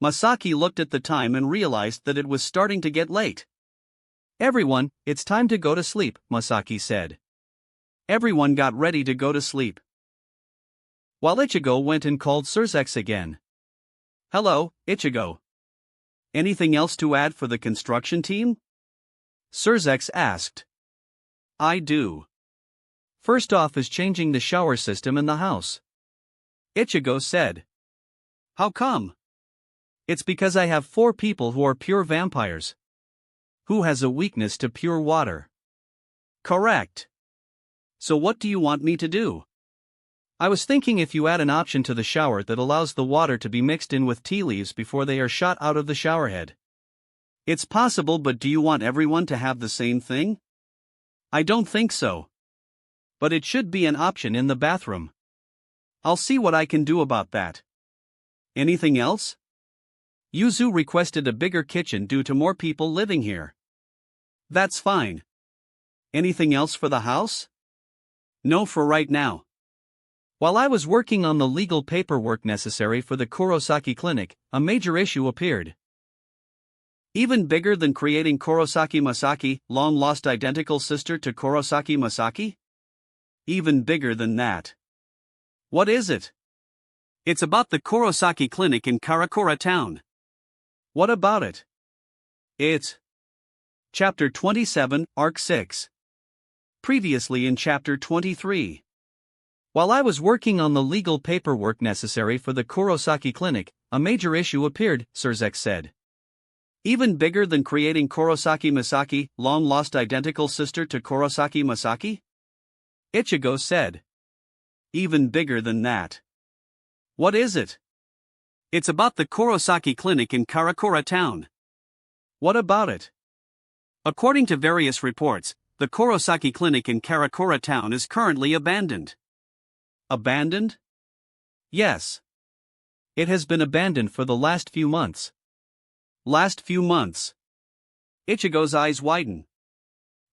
Masaki looked at the time and realized that it was starting to get late. Everyone, it's time to go to sleep, Masaki said. Everyone got ready to go to sleep. While Ichigo went and called Surzex again. Hello, Ichigo. Anything else to add for the construction team? Surzex asked. I do. First off is changing the shower system in the house. Ichigo said. How come? It's because I have 4 people who are pure vampires. Who has a weakness to pure water? Correct. So what do you want me to do? I was thinking if you add an option to the shower that allows the water to be mixed in with tea leaves before they are shot out of the showerhead. It's possible, but do you want everyone to have the same thing? I don't think so. But it should be an option in the bathroom. I'll see what I can do about that. Anything else? Yuzu requested a bigger kitchen due to more people living here. That's fine. Anything else for the house? No, for right now. While I was working on the legal paperwork necessary for the Kurosaki clinic, a major issue appeared. Even bigger than creating Kurosaki Masaki, long-lost identical sister to Kurosaki Masaki? Even bigger than that. What is it? It's about the Kurosaki clinic in Karakura town. What about it? It's Chapter 27, Arc 6. Previously in Chapter 23. While I was working on the legal paperwork necessary for the Kurosaki clinic, a major issue appeared, Surzex said. Even bigger than creating Kurosaki Masaki, long-lost identical sister to Kurosaki Masaki? Ichigo said. Even bigger than that. What is it? It's about the Kurosaki clinic in Karakura town. What about it? According to various reports, the Kurosaki clinic in Karakura town is currently abandoned. Abandoned? Yes. It has been abandoned for the last few months. Last few months. Ichigo's eyes widen.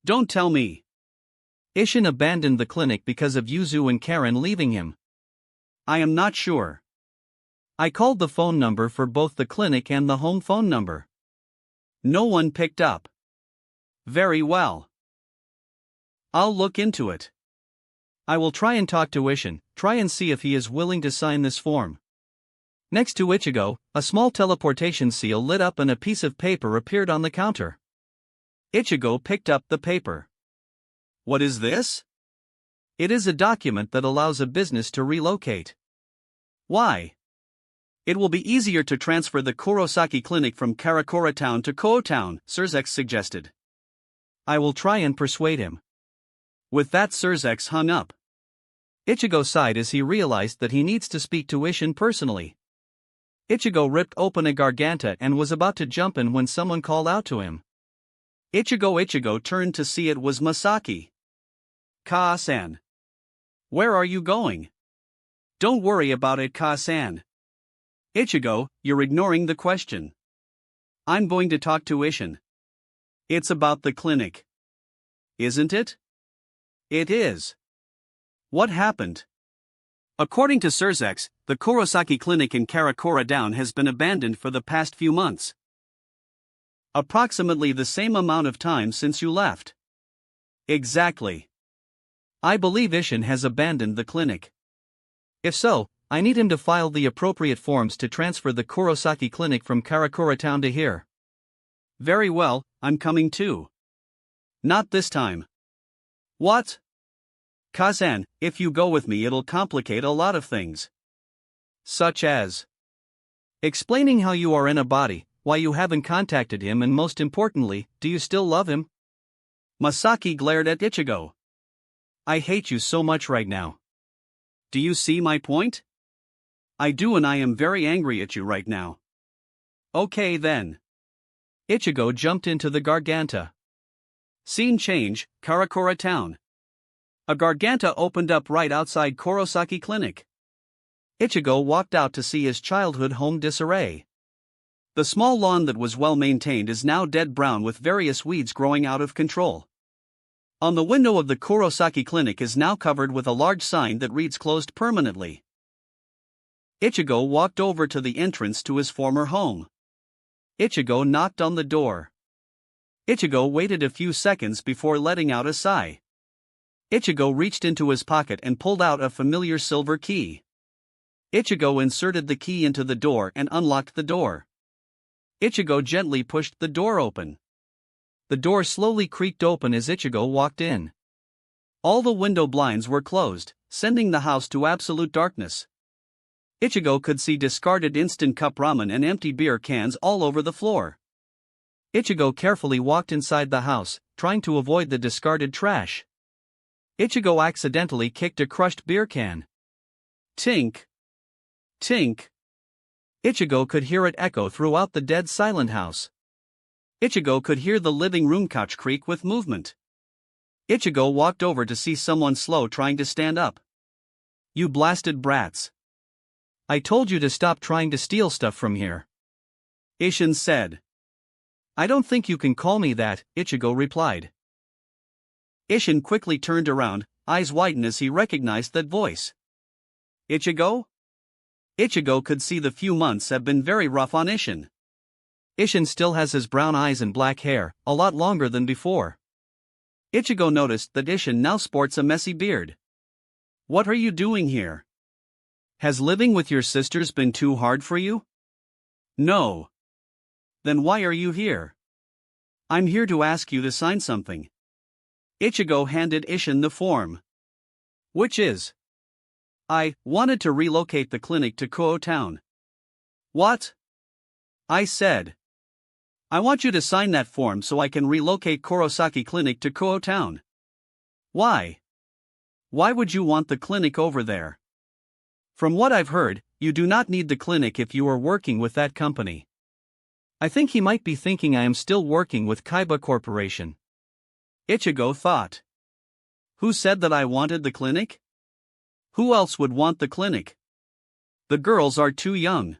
Don't tell me. Ishin abandoned the clinic because of Yuzu and Karen leaving him. I am not sure. I called the phone number for both the clinic and the home phone number. No one picked up. Very well. I'll look into it. I will try and talk to Ishin, try and see if he is willing to sign this form. Next to Ichigo, a small teleportation seal lit up and a piece of paper appeared on the counter. Ichigo picked up the paper. What is this? It is a document that allows a business to relocate. Why? It will be easier to transfer the Kurosaki clinic from Karakura town to Kou town, Surzex suggested. I will try and persuade him. With that, Surzex hung up. Ichigo sighed as he realized that he needs to speak to Ishin personally. Ichigo ripped open a garganta and was about to jump in when someone called out to him. Ichigo turned to see it was Masaki. Ka-san. Where are you going? Don't worry about it, Ka-san. Ichigo, you're ignoring the question. I'm going to talk to Ishin. It's about the clinic. Isn't it? It is. What happened? According to Surzex, the Kurosaki clinic in Karakura town has been abandoned for the past few months. Approximately the same amount of time since you left. Exactly. I believe Ishin has abandoned the clinic. If so, I need him to file the appropriate forms to transfer the Kurosaki clinic from Karakura town to here. Very well, I'm coming too. Not this time. What? Kazan, if you go with me it'll complicate a lot of things. Such as explaining how you are in a body, why you haven't contacted him, and most importantly, do you still love him? Masaki glared at Ichigo. I hate you so much right now. Do you see my point? I do, and I am very angry at you right now. Okay then. Ichigo jumped into the garganta. Scene change, Karakura town. A garganta opened up right outside Kurosaki Clinic. Ichigo walked out to see his childhood home disarray. The small lawn that was well maintained is now dead brown with various weeds growing out of control. On the window of the Kurosaki Clinic is now covered with a large sign that reads closed permanently. Ichigo walked over to the entrance to his former home. Ichigo knocked on the door. Ichigo waited a few seconds before letting out a sigh. Ichigo reached into his pocket and pulled out a familiar silver key. Ichigo inserted the key into the door and unlocked the door. Ichigo gently pushed the door open. The door slowly creaked open as Ichigo walked in. All the window blinds were closed, sending the house to absolute darkness. Ichigo could see discarded instant cup ramen and empty beer cans all over the floor. Ichigo carefully walked inside the house, trying to avoid the discarded trash. Ichigo accidentally kicked a crushed beer can. Tink! Tink! Ichigo could hear it echo throughout the dead silent house. Ichigo could hear the living room couch creak with movement. Ichigo walked over to see someone slow trying to stand up. You blasted brats. I told you to stop trying to steal stuff from here. Ishin said. I don't think you can call me that, Ichigo replied. Ishin quickly turned around, eyes widen as he recognized that voice. Ichigo? Ichigo could see the few months have been very rough on Ishin. Ishin still has his brown eyes and black hair, a lot longer than before. Ichigo noticed that Ishin now sports a messy beard. What are you doing here? Has living with your sisters been too hard for you? No. Then why are you here? I'm here to ask you to sign something. Ichigo handed Ishin the form. Which is? I wanted to relocate the clinic to Kuo Town. What? I said. I want you to sign that form so I can relocate Kurosaki Clinic to Kuo Town. Why? Why would you want the clinic over there? From what I've heard, you do not need the clinic if you are working with that company. I think he might be thinking I am still working with Kaiba Corporation. Ichigo thought. Who said that I wanted the clinic? Who else would want the clinic? The girls are too young.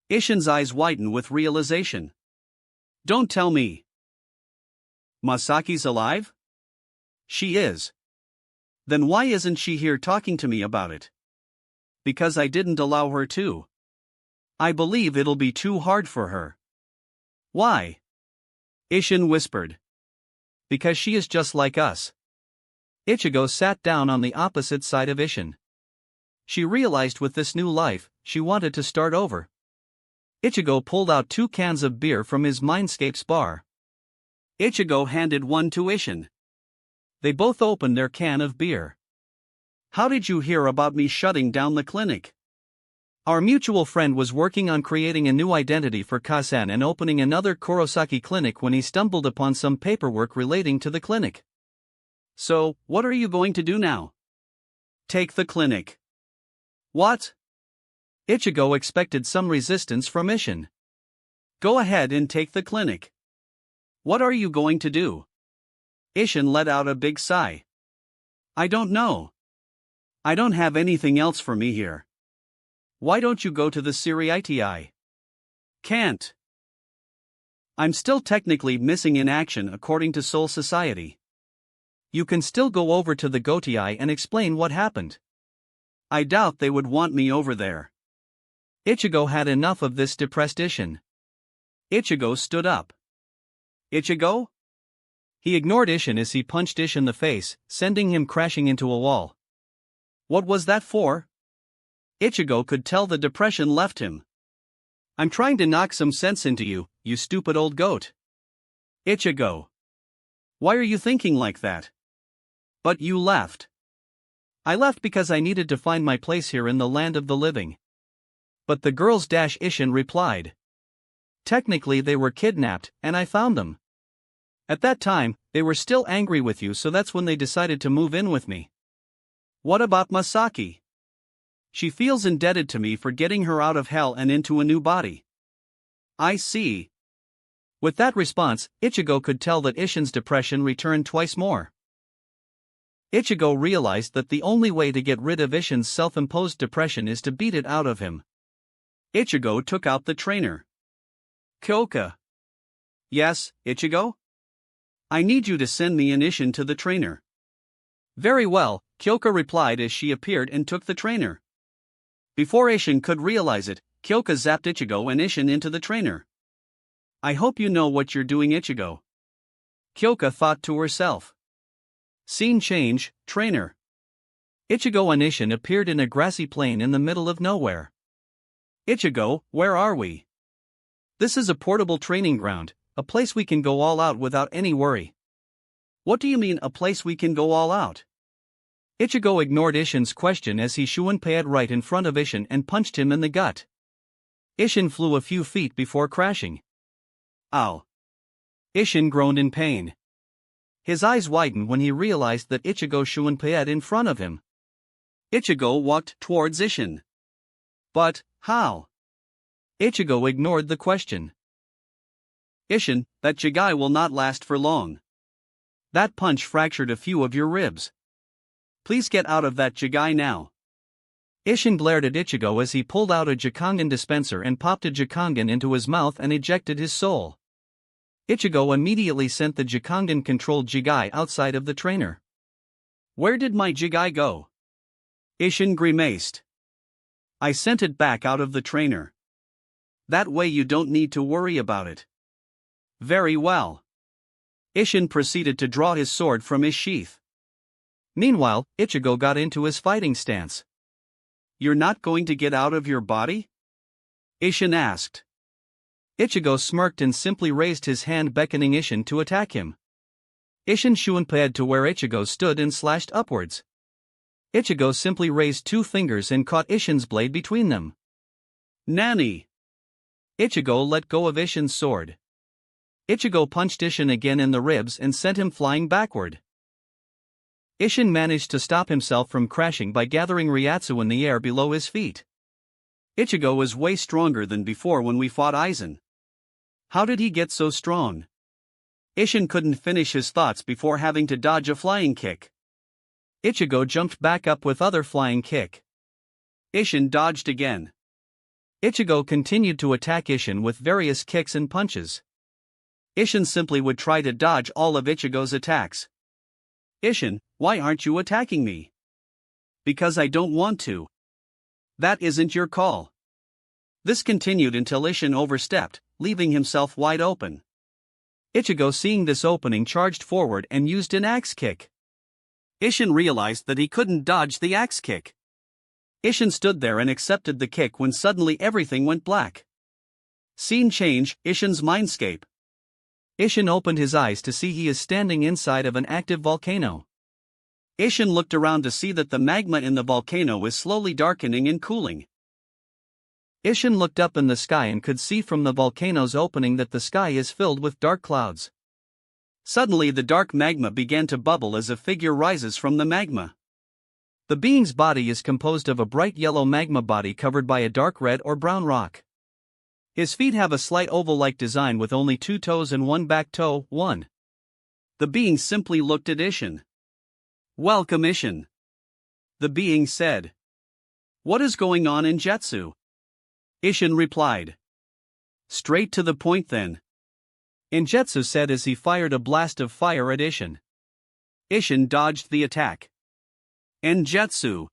Ishin's eyes widen with realization. Don't tell me. Masaki's alive? She is. Then why isn't she here talking to me about it? Because I didn't allow her to. I believe it'll be too hard for her. Why? Ishin whispered. Because she is just like us. Ichigo sat down on the opposite side of Ishin. She realized with this new life, she wanted to start over. Ichigo pulled out 2 cans of beer from his Mindscapes bar. Ichigo handed one to Ishin. They both opened their can of beer. How did you hear about me shutting down the clinic? Our mutual friend was working on creating a new identity for Kasan and opening another Kurosaki clinic when he stumbled upon some paperwork relating to the clinic. So, what are you going to do now? Take the clinic. What? Ichigo expected some resistance from Ishin. Go ahead and take the clinic. What are you going to do? Ishin let out a big sigh. I don't know. I don't have anything else for me here. Why don't you go to the Siriiti? Can't. I'm still technically missing in action according to Soul Society. You can still go over to the Gotii and explain what happened. I doubt they would want me over there. Ichigo had enough of this depressed Ishin. Ichigo stood up. Ichigo? He ignored Ishin as he punched Ishin in the face, sending him crashing into a wall. What was that for? Ichigo could tell the depression left him. I'm trying to knock some sense into you, you stupid old goat. Ichigo. Why are you thinking like that? But you left. I left because I needed to find my place here in the land of the living. But the girls Ishin replied. Technically they were kidnapped, and I found them. At that time, they were still angry with you, so that's when they decided to move in with me. What about Masaki? She feels indebted to me for getting her out of hell and into a new body. I see. With that response, Ichigo could tell that Ishin's depression returned twice more. Ichigo realized that the only way to get rid of Ishin's self-imposed depression is to beat it out of him. Ichigo took out the trainer. Kyoka. Yes, Ichigo? I need you to send me an Ishin to the trainer. Very well, Kyoka replied as she appeared and took the trainer. Before Ishin could realize it, Kyoka zapped Ichigo and Ishin into the trainer. I hope you know what you're doing, Ichigo. Kyoka thought to herself. Scene change, trainer. Ichigo and Ishin appeared in a grassy plain in the middle of nowhere. Ichigo, where are we? This is a portable training ground, a place we can go all out without any worry. What do you mean, a place we can go all out? Ichigo ignored Ishin's question as he Shuunpei'd right in front of Ishin and punched him in the gut. Ishin flew a few feet before crashing. Ow! Ishin groaned in pain. His eyes widened when he realized that Ichigo Shuunpei'd in front of him. Ichigo walked towards Ishin. But, how? Ichigo ignored the question. Ishin, that jigai will not last for long. That punch fractured a few of your ribs. Please get out of that jigai now. Ishin glared at Ichigo as he pulled out a Jikangen dispenser and popped a Jikangen into his mouth and ejected his soul. Ichigo immediately sent the Jikangen-controlled jigai outside of the trainer. Where did my jigai go? Ishin grimaced. I sent it back out of the trainer. That way you don't need to worry about it. Very well. Ishin proceeded to draw his sword from his sheath. Meanwhile, Ichigo got into his fighting stance. You're not going to get out of your body? Ishin asked. Ichigo smirked and simply raised his hand beckoning Ishin to attack him. Ishin Shuunpei'd to where Ichigo stood and slashed upwards. Ichigo simply raised two fingers and caught Ishin's blade between them. Nani! Ichigo let go of Ishin's sword. Ichigo punched Ishin again in the ribs and sent him flying backward. Ishin managed to stop himself from crashing by gathering Ryatsu in the air below his feet. Ichigo was way stronger than before when we fought Aizen. How did he get so strong? Ishin couldn't finish his thoughts before having to dodge a flying kick. Ichigo jumped back up with other flying kick. Ishin dodged again. Ichigo continued to attack Ishin with various kicks and punches. Ishin simply would try to dodge all of Ichigo's attacks. Ishin, why aren't you attacking me? Because I don't want to. That isn't your call. This continued until Ishin overstepped, leaving himself wide open. Ichigo, seeing this opening, charged forward and used an axe kick. Ishin realized that he couldn't dodge the axe kick. Ishin stood there and accepted the kick when suddenly everything went black. Scene change, Ishin's mindscape. Ishin opened his eyes to see he is standing inside of an active volcano. Ishin looked around to see that the magma in the volcano is slowly darkening and cooling. Ishin looked up in the sky and could see from the volcano's opening that the sky is filled with dark clouds. Suddenly the dark magma began to bubble as a figure rises from the magma. The being's body is composed of a bright yellow magma body covered by a dark red or brown rock. His feet have a slight oval-like design with only 2 toes and 1 back toe. The being simply looked at Ishin. Welcome, Ishin. The being said. What is going on in Jetsu? Ishin replied. Straight to the point then. Injetsu said as he fired a blast of fire at Ishin. Ishin dodged the attack. Injetsu.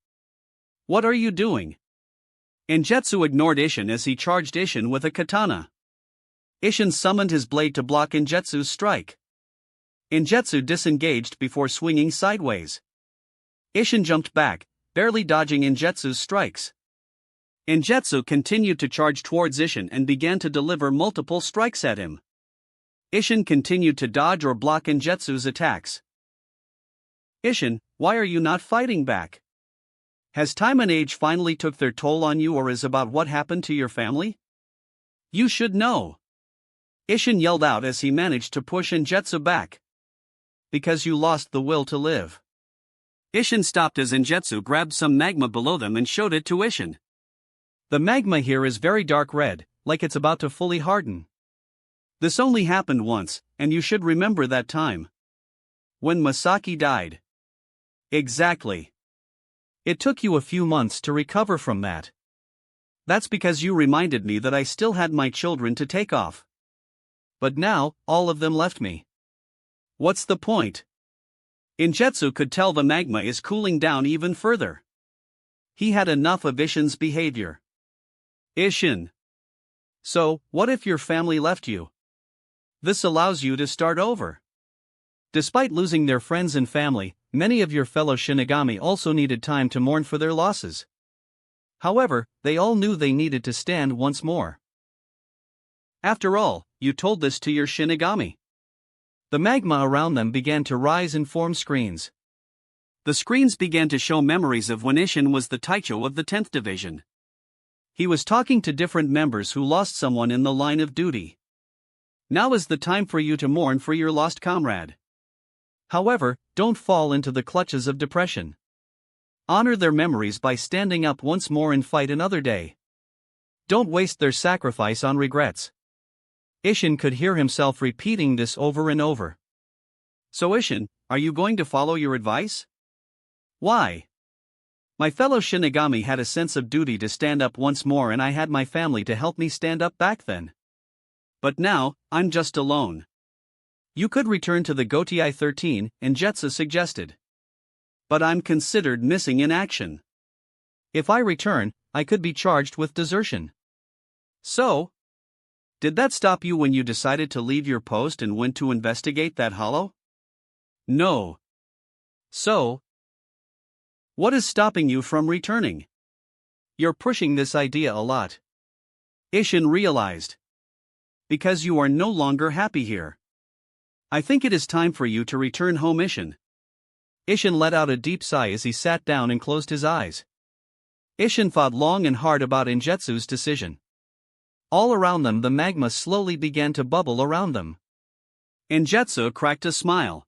What are you doing? Injetsu ignored Ishin as he charged Ishin with a katana. Ishin summoned his blade to block Injetsu's strike. Injetsu disengaged before swinging sideways. Ishin jumped back, barely dodging Injetsu's strikes. Injetsu continued to charge towards Ishin and began to deliver multiple strikes at him. Ishin continued to dodge or block Injetsu's attacks. Ishin, why are you not fighting back? Has time and age finally took their toll on you, or is about what happened to your family? You should know. Ishin yelled out as he managed to push Injetsu back. Because you lost the will to live. Ishin stopped as Injetsu grabbed some magma below them and showed it to Ishin. The magma here is very dark red, like it's about to fully harden. This only happened once, and you should remember that time. When Masaki died. Exactly. It took you a few months to recover from that. That's because you reminded me that I still had my children to take off. But now, all of them left me. What's the point? Injetsu could tell the magma is cooling down even further. He had enough of Ishin's behavior. Ishin. So, what if your family left you? This allows you to start over. Despite losing their friends and family, many of your fellow Shinigami also needed time to mourn for their losses. However, they all knew they needed to stand once more. After all, you told this to your Shinigami. The magma around them began to rise and form screens. The screens began to show memories of when Ishin was the Taicho of the 10th Division. He was talking to different members who lost someone in the line of duty. Now is the time for you to mourn for your lost comrade. However, don't fall into the clutches of depression. Honor their memories by standing up once more and fight another day. Don't waste their sacrifice on regrets. Ishin could hear himself repeating this over and over. So Ishin, are you going to follow your advice? Why? My fellow Shinigami had a sense of duty to stand up once more, and I had my family to help me stand up back then. But now, I'm just alone. You could return to the Gotei 13, Injetsu suggested. But I'm considered missing in action. If I return, I could be charged with desertion. So? Did that stop you when you decided to leave your post and went to investigate that hollow? No. So? What is stopping you from returning? You're pushing this idea a lot. Ishin realized. Because you are no longer happy here. I think it is time for you to return home, Ishin. Ishin let out a deep sigh as he sat down and closed his eyes. Ishin thought long and hard about Injetsu's decision. All around them the magma slowly began to bubble around them. Injetsu cracked a smile.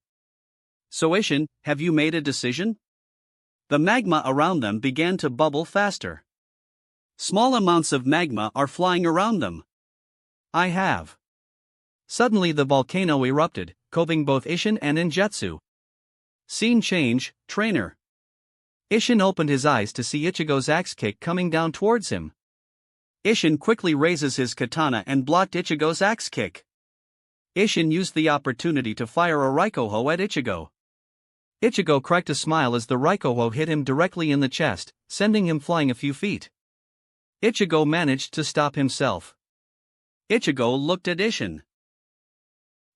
So Ishin, have you made a decision? The magma around them began to bubble faster. Small amounts of magma are flying around them. I have. Suddenly the volcano erupted, covering both Ishin and Injetsu. Scene change, trainer. Ishin opened his eyes to see Ichigo's axe kick coming down towards him. Ishin quickly raises his katana and blocked Ichigo's axe kick. Ishin used the opportunity to fire a Raikoho at Ichigo. Ichigo cracked a smile as the Raikoho hit him directly in the chest, sending him flying a few feet. Ichigo managed to stop himself. Ichigo looked at Ishin.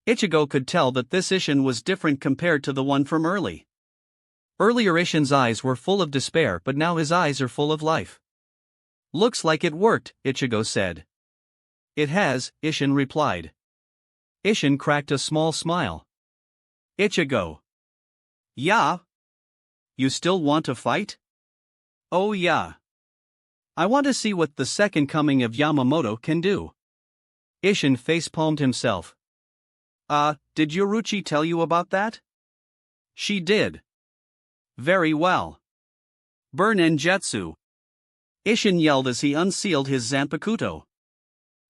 Ichigo could tell that this Ishin was different compared to the one from early. Earlier Ishin's eyes were full of despair, but now his eyes are full of life. Looks like it worked, Ichigo said. It has, Ishin replied. Ishin cracked a small smile. Ichigo. Yeah? You still want to fight? Oh yeah. I want to see what the second coming of Yamamoto can do. Ishin face-palmed himself. Did Yoruchi tell you about that? She did. Very well. Burn Injetsu. Ishin yelled as he unsealed his Zanpakuto.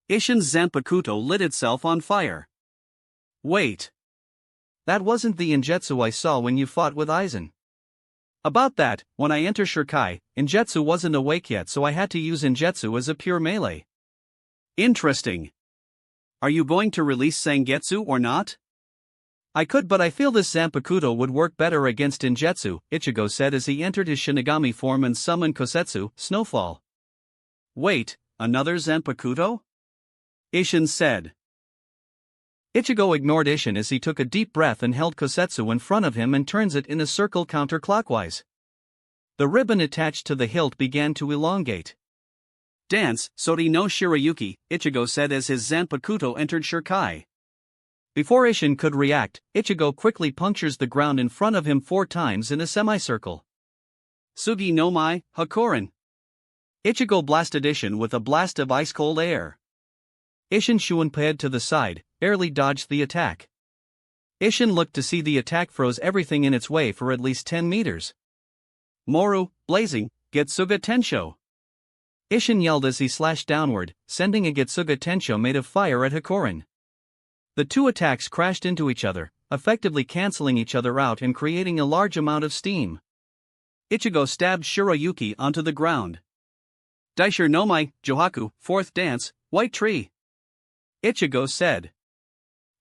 Ishin's Zanpakuto lit itself on fire. Wait. That wasn't the Injetsu I saw when you fought with Aizen. About that, when I enter Shirkai, Injetsu wasn't awake yet, so I had to use Injetsu as a pure melee. Interesting. Are you going to release Sangetsu or not? I could, but I feel this Zanpakuto would work better against Injetsu, Ichigo said as he entered his Shinigami form and summoned Kosetsu, Snowfall. Wait, another Zanpakuto? Ishin said. Ichigo ignored Ishin as he took a deep breath and held Kosetsu in front of him and turns it in a circle counterclockwise. The ribbon attached to the hilt began to elongate. Dance, Sori no Shirayuki, Ichigo said as his Zanpakuto entered Shirkai. Before Ishin could react, Ichigo quickly punctures the ground in front of him 4 times in a semicircle. Sugi no Mai, Hakorin. Ichigo blasted Ishin with a blast of ice-cold air. Ishin Shuunpaed to the side, barely dodged the attack. Ishin looked to see the attack froze everything in its way for at least 10 meters. Moru, blazing, Getsuga Tensho. Ishin yelled as he slashed downward, sending a Getsuga Tensho made of fire at Hakorin. The two attacks crashed into each other, effectively canceling each other out and creating a large amount of steam. Ichigo stabbed Shiroyuki onto the ground. Daishir no mai, Johaku, fourth dance, white tree. Ichigo said.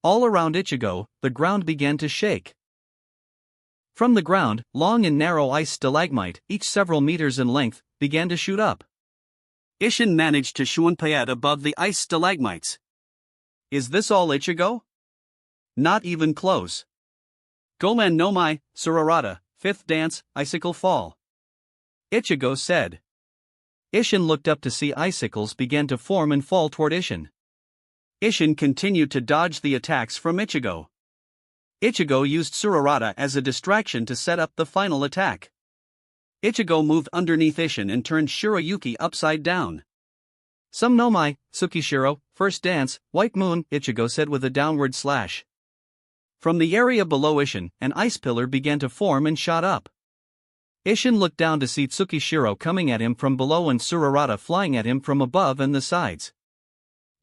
All around Ichigo, the ground began to shake. From the ground, long and narrow ice stalagmite, each several meters in length, began to shoot up. Isshin managed to shunpayat above the ice stalagmites. Is this all Ichigo? Not even close. Goman no mai, Surarata, fifth dance, icicle fall. Ichigo said. Isshin looked up to see icicles begin to form and fall toward Isshin. Isshin continued to dodge the attacks from Ichigo. Ichigo used Surarata as a distraction to set up the final attack. Ichigo moved underneath Isshin and turned Shiroyuki upside down. Some no mai, Tsukishiro, first dance, white moon, Ichigo said with a downward slash. From the area below Isshin, an ice pillar began to form and shot up. Isshin looked down to see Tsukishiro coming at him from below and Surarata flying at him from above and the sides.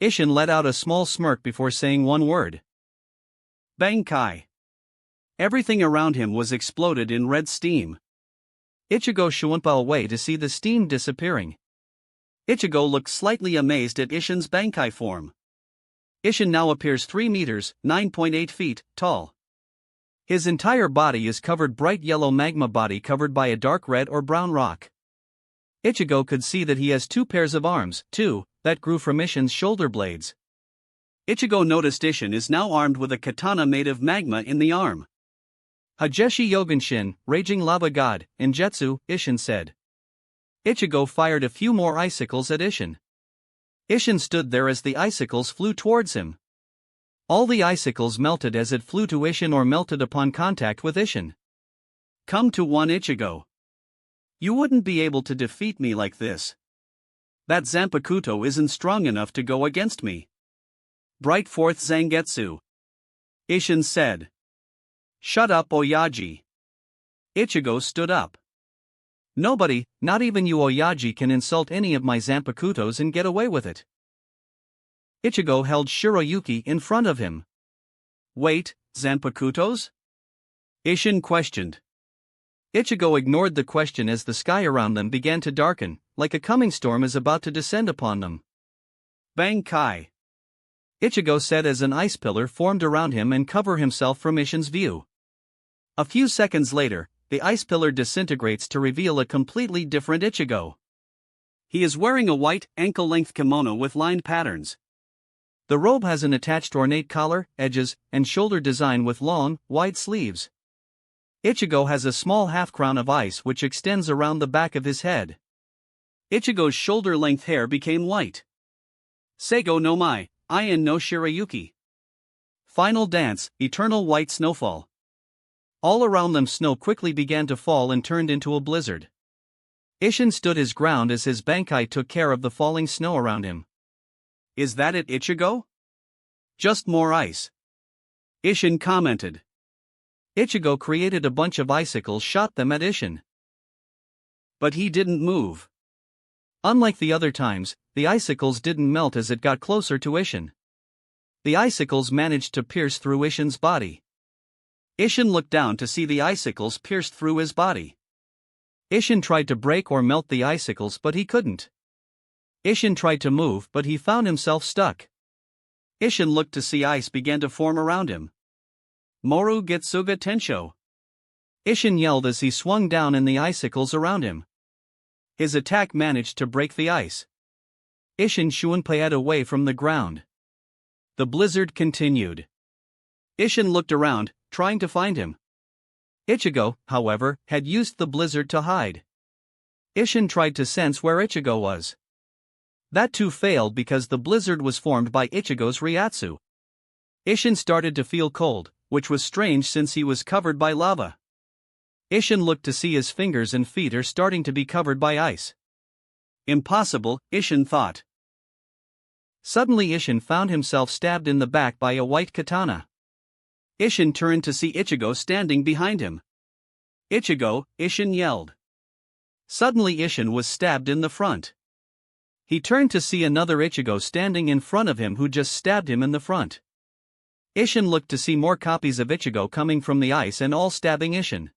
Isshin let out a small smirk before saying one word. Bankai. Everything around him was exploded in red steam. Ichigo shunpa away to see the steam disappearing. Ichigo looked slightly amazed at Isshin's Bankai form. Isshin now appears 3 meters, 9.8 feet, tall. His entire body is covered bright yellow magma body covered by a dark red or brown rock. Ichigo could see that he has 2 pairs of arms, too, that grew from Isshin's shoulder blades. Ichigo noticed Isshin is now armed with a katana made of magma in the arm. Hajeshi Yogenshin, raging lava god, Injetsu, Isshin said. Ichigo fired a few more icicles at Isshin. Isshin stood there as the icicles flew towards him. All the icicles melted as it flew to Isshin or melted upon contact with Isshin. Come to one Ichigo. You wouldn't be able to defeat me like this. That Zanpakuto isn't strong enough to go against me. Bright fourth Zangetsu. Isshin said. Shut up, Oyaji. Ichigo stood up. Nobody, not even you Oyaji, can insult any of my Zanpakutos and get away with it. Ichigo held Shiroyuki in front of him. Wait, Zanpakutos? Isshin questioned. Ichigo ignored the question as the sky around them began to darken, like a coming storm is about to descend upon them. Bankai. Ichigo said as an ice pillar formed around him and covered himself from Isshin's view. A few seconds later, the ice pillar disintegrates to reveal a completely different Ichigo. He is wearing a white, ankle-length kimono with lined patterns. The robe has an attached ornate collar, edges, and shoulder design with long, wide sleeves. Ichigo has a small half-crown of ice which extends around the back of his head. Ichigo's shoulder-length hair became white. Seigo no mai, Ian no Shiroyuki. Final dance, eternal white snowfall. All around them snow quickly began to fall and turned into a blizzard. Isshin stood his ground as his Bankai took care of the falling snow around him. Is that it, Ichigo? Just more ice. Isshin commented. Ichigo created a bunch of icicles, shot them at Isshin. But he didn't move. Unlike the other times, the icicles didn't melt as it got closer to Isshin. The icicles managed to pierce through Isshin's body. Isshin looked down to see the icicles pierced through his body. Isshin tried to break or melt the icicles but he couldn't. Isshin tried to move but he found himself stuck. Isshin looked to see ice began to form around him. Moru Getsuga Tensho. Isshin yelled as he swung down in the icicles around him. His attack managed to break the ice. Isshin shunpayat away from the ground. The blizzard continued. Isshin looked around, trying to find him. Ichigo, however, had used the blizzard to hide. Isshin tried to sense where Ichigo was. That too failed because the blizzard was formed by Ichigo's Ryatsu. Isshin started to feel cold, which was strange since he was covered by lava. Isshin looked to see his fingers and feet are starting to be covered by ice. Impossible, Isshin thought. Suddenly Isshin found himself stabbed in the back by a white katana. Isshin turned to see Ichigo standing behind him. Ichigo, Isshin yelled. Suddenly Isshin was stabbed in the front. He turned to see another Ichigo standing in front of him who just stabbed him in the front. Isshin looked to see more copies of Ichigo coming from the ice and all stabbing Isshin.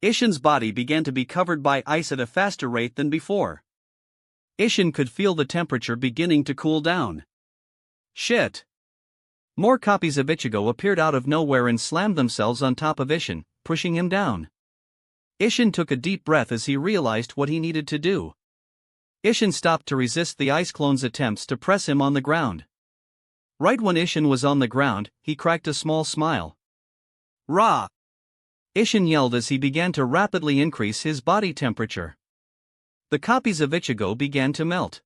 Ishin's body began to be covered by ice at a faster rate than before. Ishin could feel the temperature beginning to cool down. Shit! More copies of Ichigo appeared out of nowhere and slammed themselves on top of Ishin, pushing him down. Ishin took a deep breath as he realized what he needed to do. Ishin stopped to resist the ice clone's attempts to press him on the ground. Right when Ishin was on the ground, he cracked a small smile. Rah! Ishin yelled as he began to rapidly increase his body temperature. The copies of Ichigo began to melt.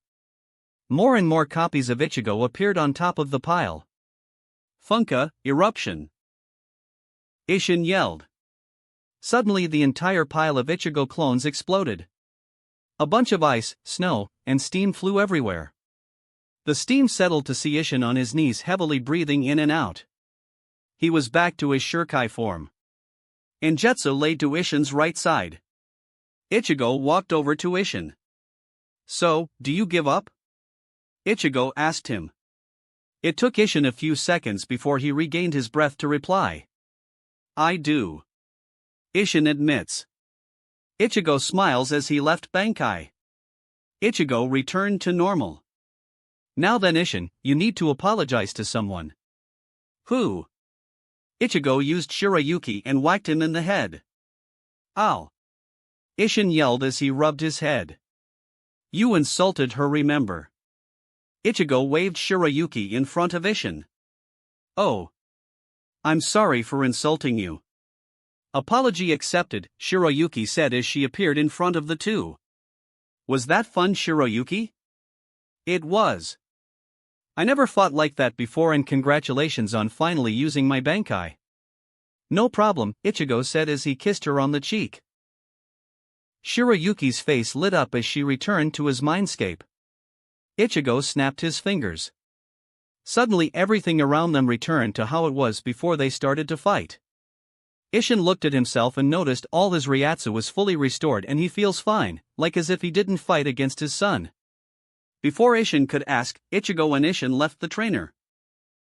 More and more copies of Ichigo appeared on top of the pile. Funka, eruption! Ishin yelled. Suddenly the entire pile of Ichigo clones exploded. A bunch of ice, snow, and steam flew everywhere. The steam settled to see Ishin on his knees heavily breathing in and out. He was back to his Shurkai form. Injetsu lay to Ishin's right side. Ichigo walked over to Ishin. So, do you give up? Ichigo asked him. It took Ishin a few seconds before he regained his breath to reply. I do. Ishin admits. Ichigo smiles as he left Bankai. Ichigo returned to normal. Now then Ishin, you need to apologize to someone. Who? Ichigo used Shirayuki and whacked him in the head. Ow! Ishin yelled as he rubbed his head. You insulted her, remember? Ichigo waved Shirayuki in front of Ishin. Oh. I'm sorry for insulting you. Apology accepted, Shirayuki said as she appeared in front of the two. Was that fun, Shirayuki? It was. I never fought like that before and congratulations on finally using my Bankai. No problem, Ichigo said as he kissed her on the cheek. Shirayuki's face lit up as she returned to his mindscape. Ichigo snapped his fingers. Suddenly everything around them returned to how it was before they started to fight. Ishin looked at himself and noticed all his Ryatsu was fully restored and he feels fine, like as if he didn't fight against his son. Before Ishin could ask, Ichigo and Ishin left the trainer.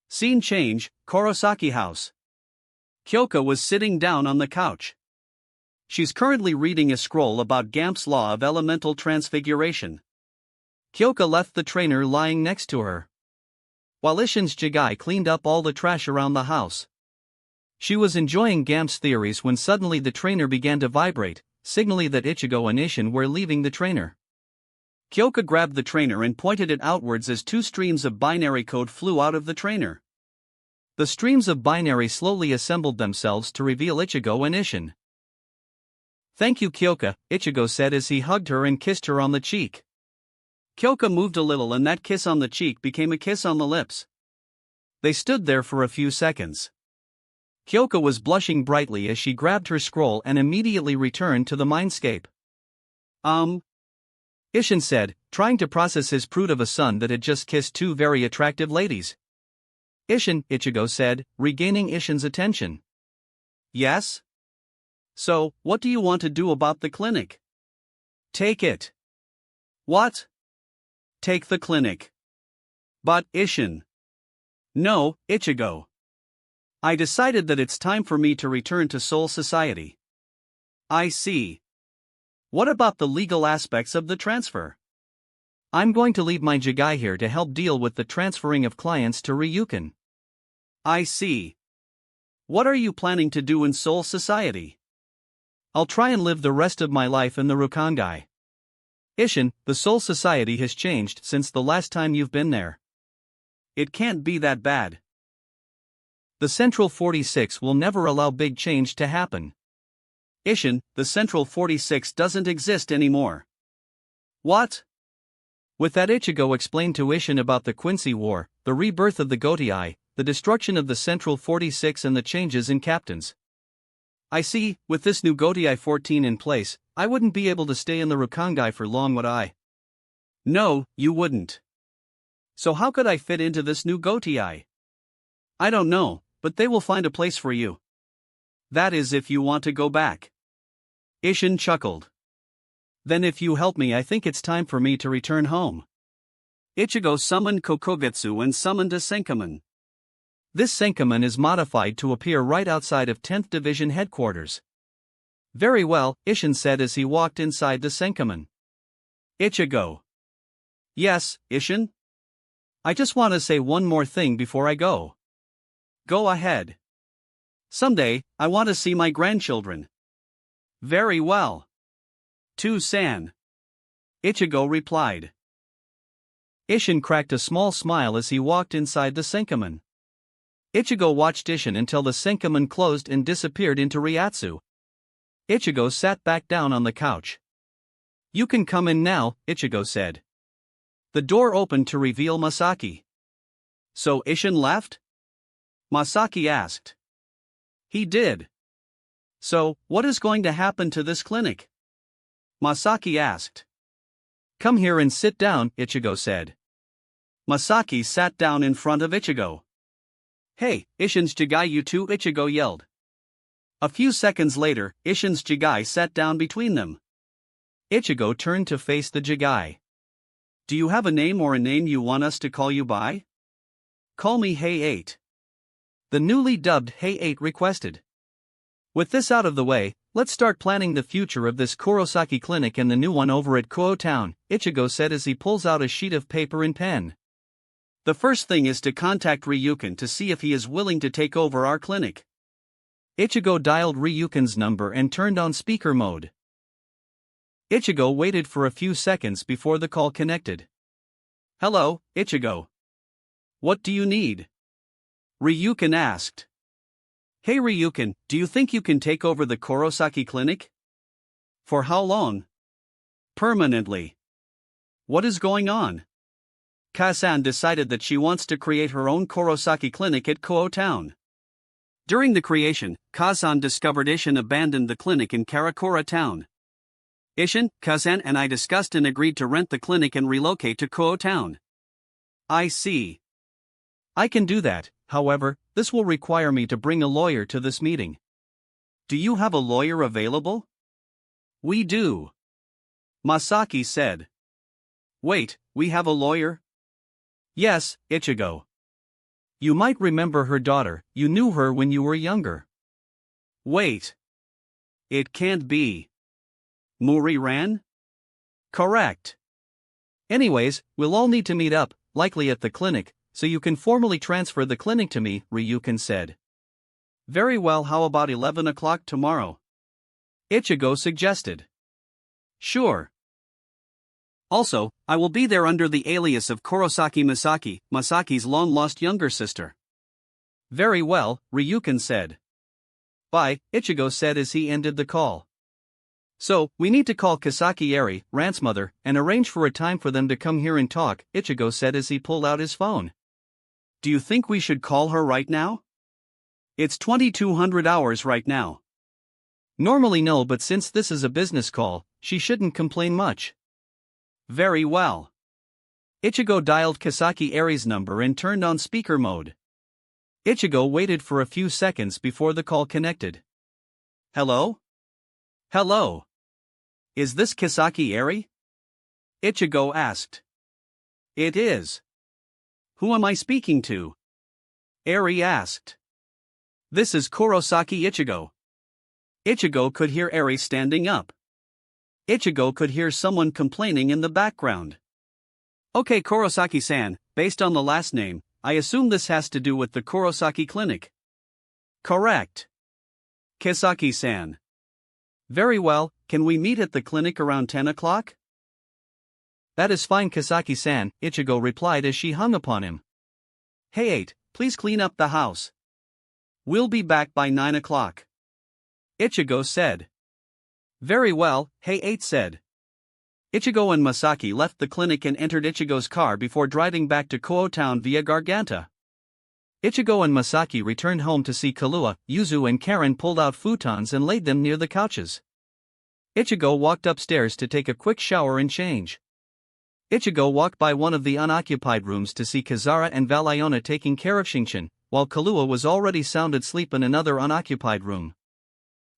Scene change, Kurosaki house. Kyoka was sitting down on the couch. She's currently reading a scroll about Gamp's law of elemental transfiguration. Kyoka left the trainer lying next to her. While Ishin's Jigai cleaned up all the trash around the house. She was enjoying Gamp's theories when suddenly the trainer began to vibrate, signaling that Ichigo and Ishin were leaving the trainer. Kyoka grabbed the trainer and pointed it outwards as two streams of binary code flew out of the trainer. The streams of binary slowly assembled themselves to reveal Ichigo and Ishin. Thank you, Kyoka, Ichigo said as he hugged her and kissed her on the cheek. Kyoka moved a little and that kiss on the cheek became a kiss on the lips. They stood there for a few seconds. Kyoka was blushing brightly as she grabbed her scroll and immediately returned to the mindscape. Ishin said, trying to process his prude of a son that had just kissed two very attractive ladies. Ishin, Ichigo said, regaining Ishin's attention. Yes? So, what do you want to do about the clinic? Take it. What? Take the clinic. But, Ishin. No, Ichigo. I decided that it's time for me to return to Soul Society. I see. What about the legal aspects of the transfer? I'm going to leave my Jigai here to help deal with the transferring of clients to Ryukin. I see. What are you planning to do in Soul Society? I'll try and live the rest of my life in the Rukongai. Ishin, the Soul Society has changed since the last time you've been there. It can't be that bad. The Central 46 will never allow big change to happen. Ishin, the Central 46 doesn't exist anymore. What? With that, Ichigo explained to Ishin about the Quincy War, the rebirth of the Gotiei, the destruction of the Central 46 and the changes in captains. I see, with this new Gotiei 14 in place, I wouldn't be able to stay in the Rukongai for long, would I? No, you wouldn't. So how could I fit into this new Gotiei? I don't know, but they will find a place for you. That is if you want to go back. Ishin chuckled. Then if you help me, I think it's time for me to return home. Ichigo summoned Kokogetsu and summoned a Senkaman. This Senkaman is modified to appear right outside of 10th Division headquarters. Very well, Ishin said as he walked inside the Senkamen. Ichigo. Yes, Ishin? I just want to say one more thing before I go. Go ahead. Someday, I want to see my grandchildren. Very well. To-san. Ichigo replied. Ishin cracked a small smile as he walked inside the Senkamen. Ichigo watched Ishin until the Senkamen closed and disappeared into Ryatsu. Ichigo sat back down on the couch. You can come in now, Ichigo said. The door opened to reveal Masaki. So Ishin left? Masaki asked. He did. So, what is going to happen to this clinic? Masaki asked. Come here and sit down, Ichigo said. Masaki sat down in front of Ichigo. Hey, Ishin's Jigai you too, Ichigo yelled. A few seconds later, Ishin's Jigai sat down between them. Ichigo turned to face the Jigai. Do you have a name or a name you want us to call you by? Call me Hey 8. The newly dubbed Hey 8 requested. With this out of the way, let's start planning the future of this Kurosaki clinic and the new one over at Kuo Town, Ichigo said as he pulls out a sheet of paper and pen. The first thing is to contact Ryukin to see if he is willing to take over our clinic. Ichigo dialed Ryukin's number and turned on speaker mode. Ichigo waited for a few seconds before the call connected. Hello, Ichigo. What do you need? Ryukin asked. Hey Ryukin, do you think you can take over the Kurosaki clinic? For how long? Permanently. What is going on? Kazan decided that she wants to create her own Kurosaki clinic at Kuo Town. During the creation, Kazan discovered Ishin abandoned the clinic in Karakura Town. Ishin, Kazan and I discussed and agreed to rent the clinic and relocate to Kuo Town. I see. I can do that, however, this will require me to bring a lawyer to this meeting. Do you have a lawyer available? We do. Masaki said. Wait, we have a lawyer? Yes, Ichigo. You might remember her daughter, you knew her when you were younger. Wait. It can't be. Muri-ran? Correct. Anyways, we'll all need to meet up, likely at the clinic, so you can formally transfer the clinic to me, Ryukin said. Very well, how about 11 o'clock tomorrow? Ichigo suggested. Sure. Also, I will be there under the alias of Kurosaki Misaki, Masaki's long-lost younger sister. Very well, Ryukin said. Bye, Ichigo said as he ended the call. So, we need to call Kisaki Eri, Rant's mother, and arrange for a time for them to come here and talk, Ichigo said as he pulled out his phone. Do you think we should call her right now? It's 2200 hours right now. Normally no, but since this is a business call, she shouldn't complain much. Very well. Ichigo dialed Kisaki Eri's number and turned on speaker mode. Ichigo waited for a few seconds before the call connected. Hello? Hello. Is this Kisaki Eri? Ichigo asked. It is. Who am I speaking to? Eri asked. This is Kurosaki Ichigo. Ichigo could hear Eri standing up. Ichigo could hear someone complaining in the background. Okay, Kurosaki-san, based on the last name, I assume this has to do with the Kurosaki clinic. Correct. Kisaki-san. Very well, can we meet at the clinic around 10 o'clock? That is fine, Kisaki-san, Ichigo replied as she hung upon him. Hey 8, please clean up the house. We'll be back by 9 o'clock. Ichigo said. Very well, Hey 8 said. Ichigo and Masaki left the clinic and entered Ichigo's car before driving back to Kuo Town via Garganta. Ichigo and Masaki returned home to see Kahlua, Yuzu and Karen pulled out futons and laid them near the couches. Ichigo walked upstairs to take a quick shower and change. Ichigo walked by one of the unoccupied rooms to see Kazara and Valiona taking care of Shinshin, while Kahlua was already sound asleep in another unoccupied room.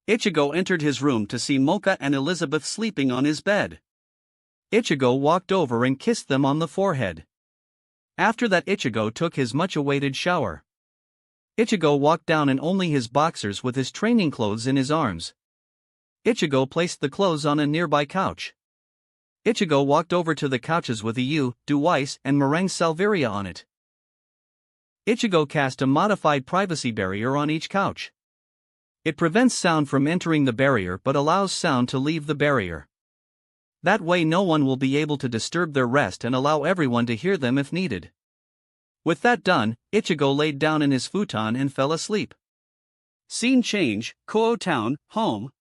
Ichigo entered his room to see Mocha and Elizabeth sleeping on his bed. Ichigo walked over and kissed them on the forehead. After that, Ichigo took his much-awaited shower. Ichigo walked down in only his boxers with his training clothes in his arms. Ichigo placed the clothes on a nearby couch. Ichigo walked over to the couches with a U, Weiss, and Meringue Salveria on it. Ichigo cast a modified privacy barrier on each couch. It prevents sound from entering the barrier but allows sound to leave the barrier. That way no one will be able to disturb their rest and allow everyone to hear them if needed. With that done, Ichigo laid down in his futon and fell asleep. Scene change, Koho Town, home.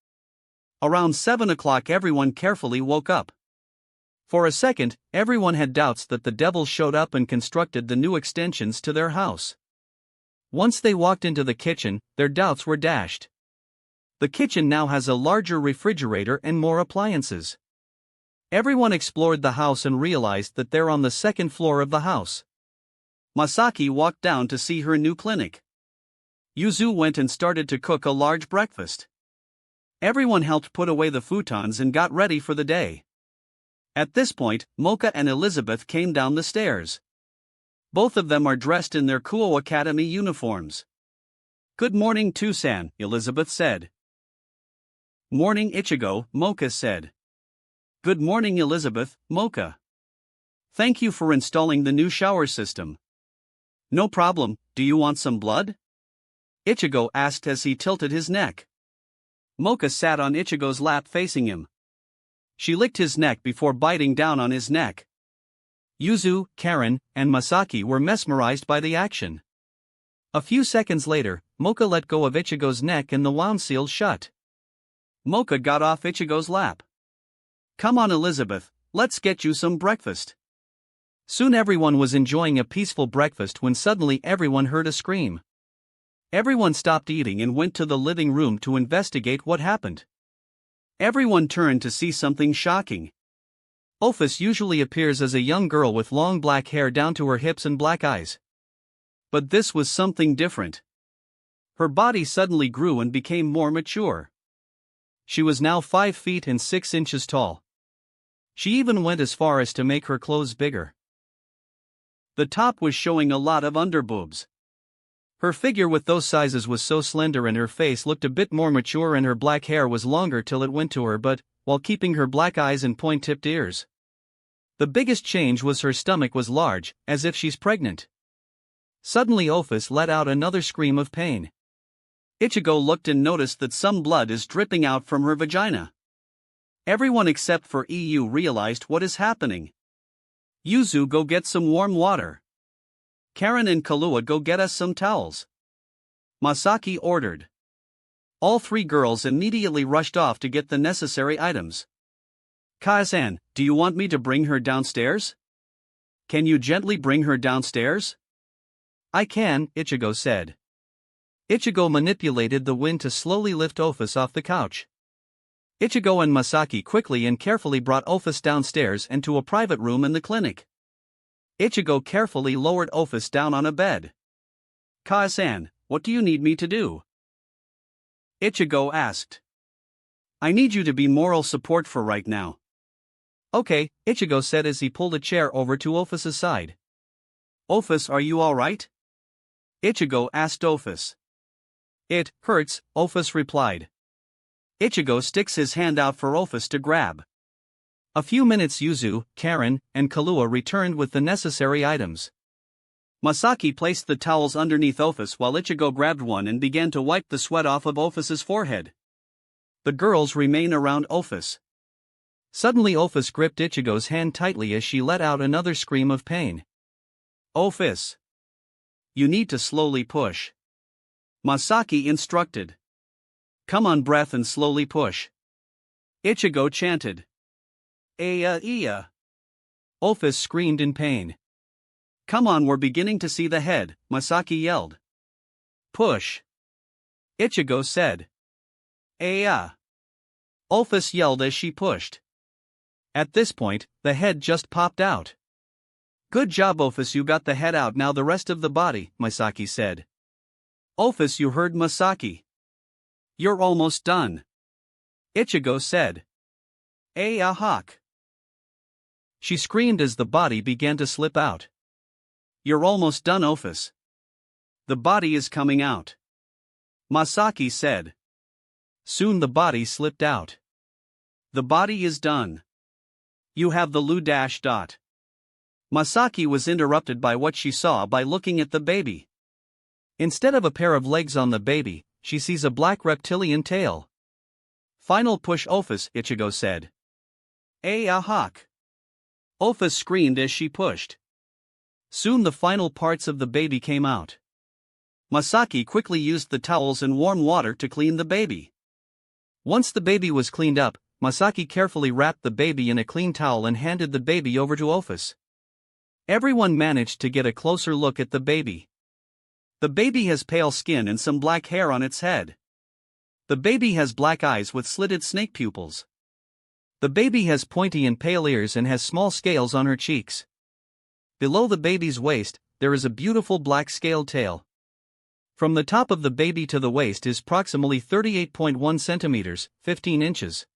Around 7 o'clock everyone carefully woke up. For a second, everyone had doubts that the devil showed up and constructed the new extensions to their house. Once they walked into the kitchen, their doubts were dashed. The kitchen now has a larger refrigerator and more appliances. Everyone explored the house and realized that they're on the second floor of the house. Masaki walked down to see her new clinic. Yuzu went and started to cook a large breakfast. Everyone helped put away the futons and got ready for the day. At this point, Mocha and Elizabeth came down the stairs. Both of them are dressed in their Kuo Academy uniforms. "Good morning, Tusan," Elizabeth said. "Morning, Ichigo," Mocha said. "Good morning, Elizabeth," Mocha. "Thank you for installing the new shower system." "No problem, do you want some blood?" Ichigo asked as he tilted his neck. Mocha sat on Ichigo's lap facing him. She licked his neck before biting down on his neck. Yuzu, Karen, and Masaki were mesmerized by the action. A few seconds later, Mocha let go of Ichigo's neck and the wound sealed shut. Mocha got off Ichigo's lap. "Come on, Elizabeth, let's get you some breakfast." Soon everyone was enjoying a peaceful breakfast when suddenly everyone heard a scream. Everyone stopped eating and went to the living room to investigate what happened. Everyone turned to see something shocking. Ophis usually appears as a young girl with long black hair down to her hips and black eyes. But this was something different. Her body suddenly grew and became more mature. She was now 5 feet and 6 inches tall. She even went as far as to make her clothes bigger. The top was showing a lot of underboobs. Her figure with those sizes was so slender and her face looked a bit more mature and her black hair was longer till it went to her butt, while keeping her black eyes and point-tipped ears. The biggest change was her stomach was large, as if she's pregnant. Suddenly Ophis let out another scream of pain. Ichigo looked and noticed that some blood is dripping out from her vagina. Everyone except for EU realized what is happening. "Yuzu, go get some warm water. Karen and Kahlua, go get us some towels," Masaki ordered. All 3 girls immediately rushed off to get the necessary items. "Kae-san, do you want me to bring her downstairs? Can you gently bring her downstairs?" "I can," Ichigo said. Ichigo manipulated the wind to slowly lift Ophis off the couch. Ichigo and Masaki quickly and carefully brought Ophis downstairs and to a private room in the clinic. Ichigo carefully lowered Ophis down on a bed. "Kae-san, what do you need me to do?" Ichigo asked. "I need you to be moral support for right now." "Okay," Ichigo said as he pulled a chair over to Ophis's side. "Ophis, are you alright?" Ichigo asked Ophis. "It hurts," Ophis replied. Ichigo sticks his hand out for Ophis to grab. A few minutes Yuzu, Karen, and Kahlua returned with the necessary items. Masaki placed the towels underneath Ophis while Ichigo grabbed one and began to wipe the sweat off of Ophis's forehead. The girls remain around Ophis. Suddenly Ophis gripped Ichigo's hand tightly as she let out another scream of pain. "Ophis, you need to slowly push," Masaki instructed. "Come on, breath and slowly push," Ichigo chanted. "Iya." Ophis screamed in pain. "Come on, we're beginning to see the head," Masaki yelled. "Push," Ichigo said. "Iya." Ophis yelled as she pushed. At this point, the head just popped out. "Good job, Ophis, you got the head out, now the rest of the body," Masaki said. "Ophis, you heard Masaki. You're almost done," Ichigo said. "Iya hawk." She screamed as the body began to slip out. "You're almost done, Ophis. The body is coming out," Masaki said. Soon the body slipped out. The body is done. You have the Lu dash dot. Masaki was interrupted by what she saw by looking at the baby. Instead of a pair of legs on the baby, she sees a black reptilian tail. Final push Office, Ichigo said. Ahawk. Office screamed as she pushed. Soon the final parts of the baby came out. Masaki quickly used the towels and warm water to clean the baby. Once the baby was cleaned up, Masaki carefully wrapped the baby in a clean towel and handed the baby over to Office. Everyone managed to get a closer look at the baby. The baby has pale skin and some black hair on its head. The baby has black eyes with slitted snake pupils. The baby has pointy and pale ears and has small scales on her cheeks. Below the baby's waist, there is a beautiful black scaled tail. From the top of the baby to the waist is approximately 38.1 centimeters, 15 inches.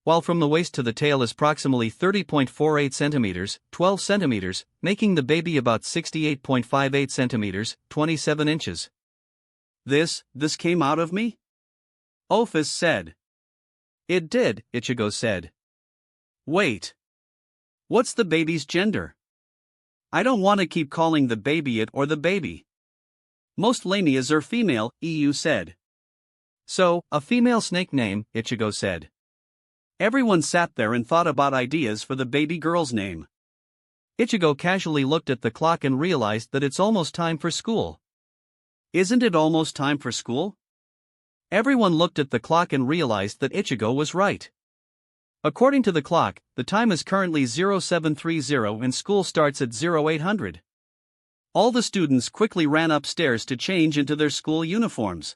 While from the waist to the tail is approximately 30.48 centimeters, 12 centimeters, making the baby about 68.58 centimeters, 27 inches. This came out of me? Office said. It did, Ichigo said. Wait. What's the baby's gender? I don't want to keep calling the baby it or the baby. Most lamias are female, EU said. So, a female snake name, Ichigo said. Everyone sat there and thought about ideas for the baby girl's name. Ichigo casually looked at the clock and realized that it's almost time for school. Isn't it almost time for school? Everyone looked at the clock and realized that Ichigo was right. According to the clock, the time is currently 0730 and school starts at 0800. All the students quickly ran upstairs to change into their school uniforms.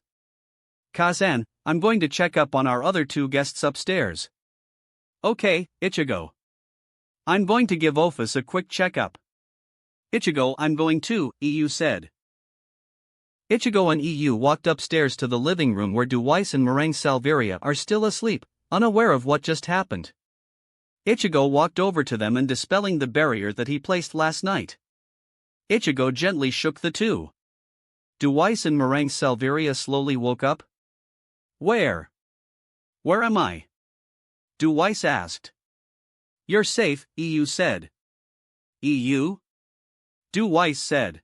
Kazan, I'm going to check up on our other two guests upstairs. Okay, Ichigo. I'm going to give Office a quick checkup. Ichigo, I'm going too, EU said. Ichigo and EU walked upstairs to the living room where Weiss and Meringue Salveria are still asleep, unaware of what just happened. Ichigo walked over to them and dispelling the barrier that he placed last night. Ichigo gently shook the two. Weiss and Meringue Salveria slowly woke up. Where am I? Weiss asked. You're safe, EU said. EU? Weiss said.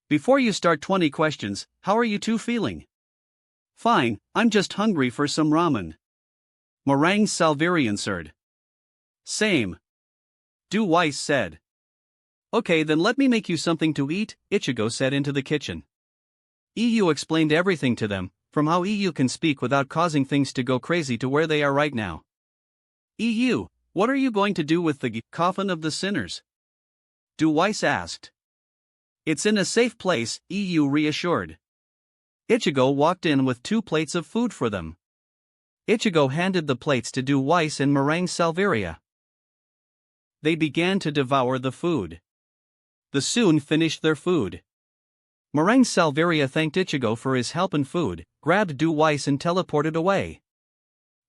Before you start 20 questions, how are you two feeling? Fine, I'm just hungry for some ramen. Meringue Salveria answered. Same. Weiss said. Okay, then let me make you something to eat, Ichigo said into the kitchen. EU explained everything to them, from how EU can speak without causing things to go crazy to where they are right now. EU, what are you going to do with the coffin of the sinners? Weiss asked. It's in a safe place, EU reassured. Ichigo walked in with 2 plates of food for them. Ichigo handed the plates to Weiss and Meringue Salveria. They began to devour the food. They soon finished their food. Meringue Salveria thanked Ichigo for his help and food, grabbed Weiss and teleported away.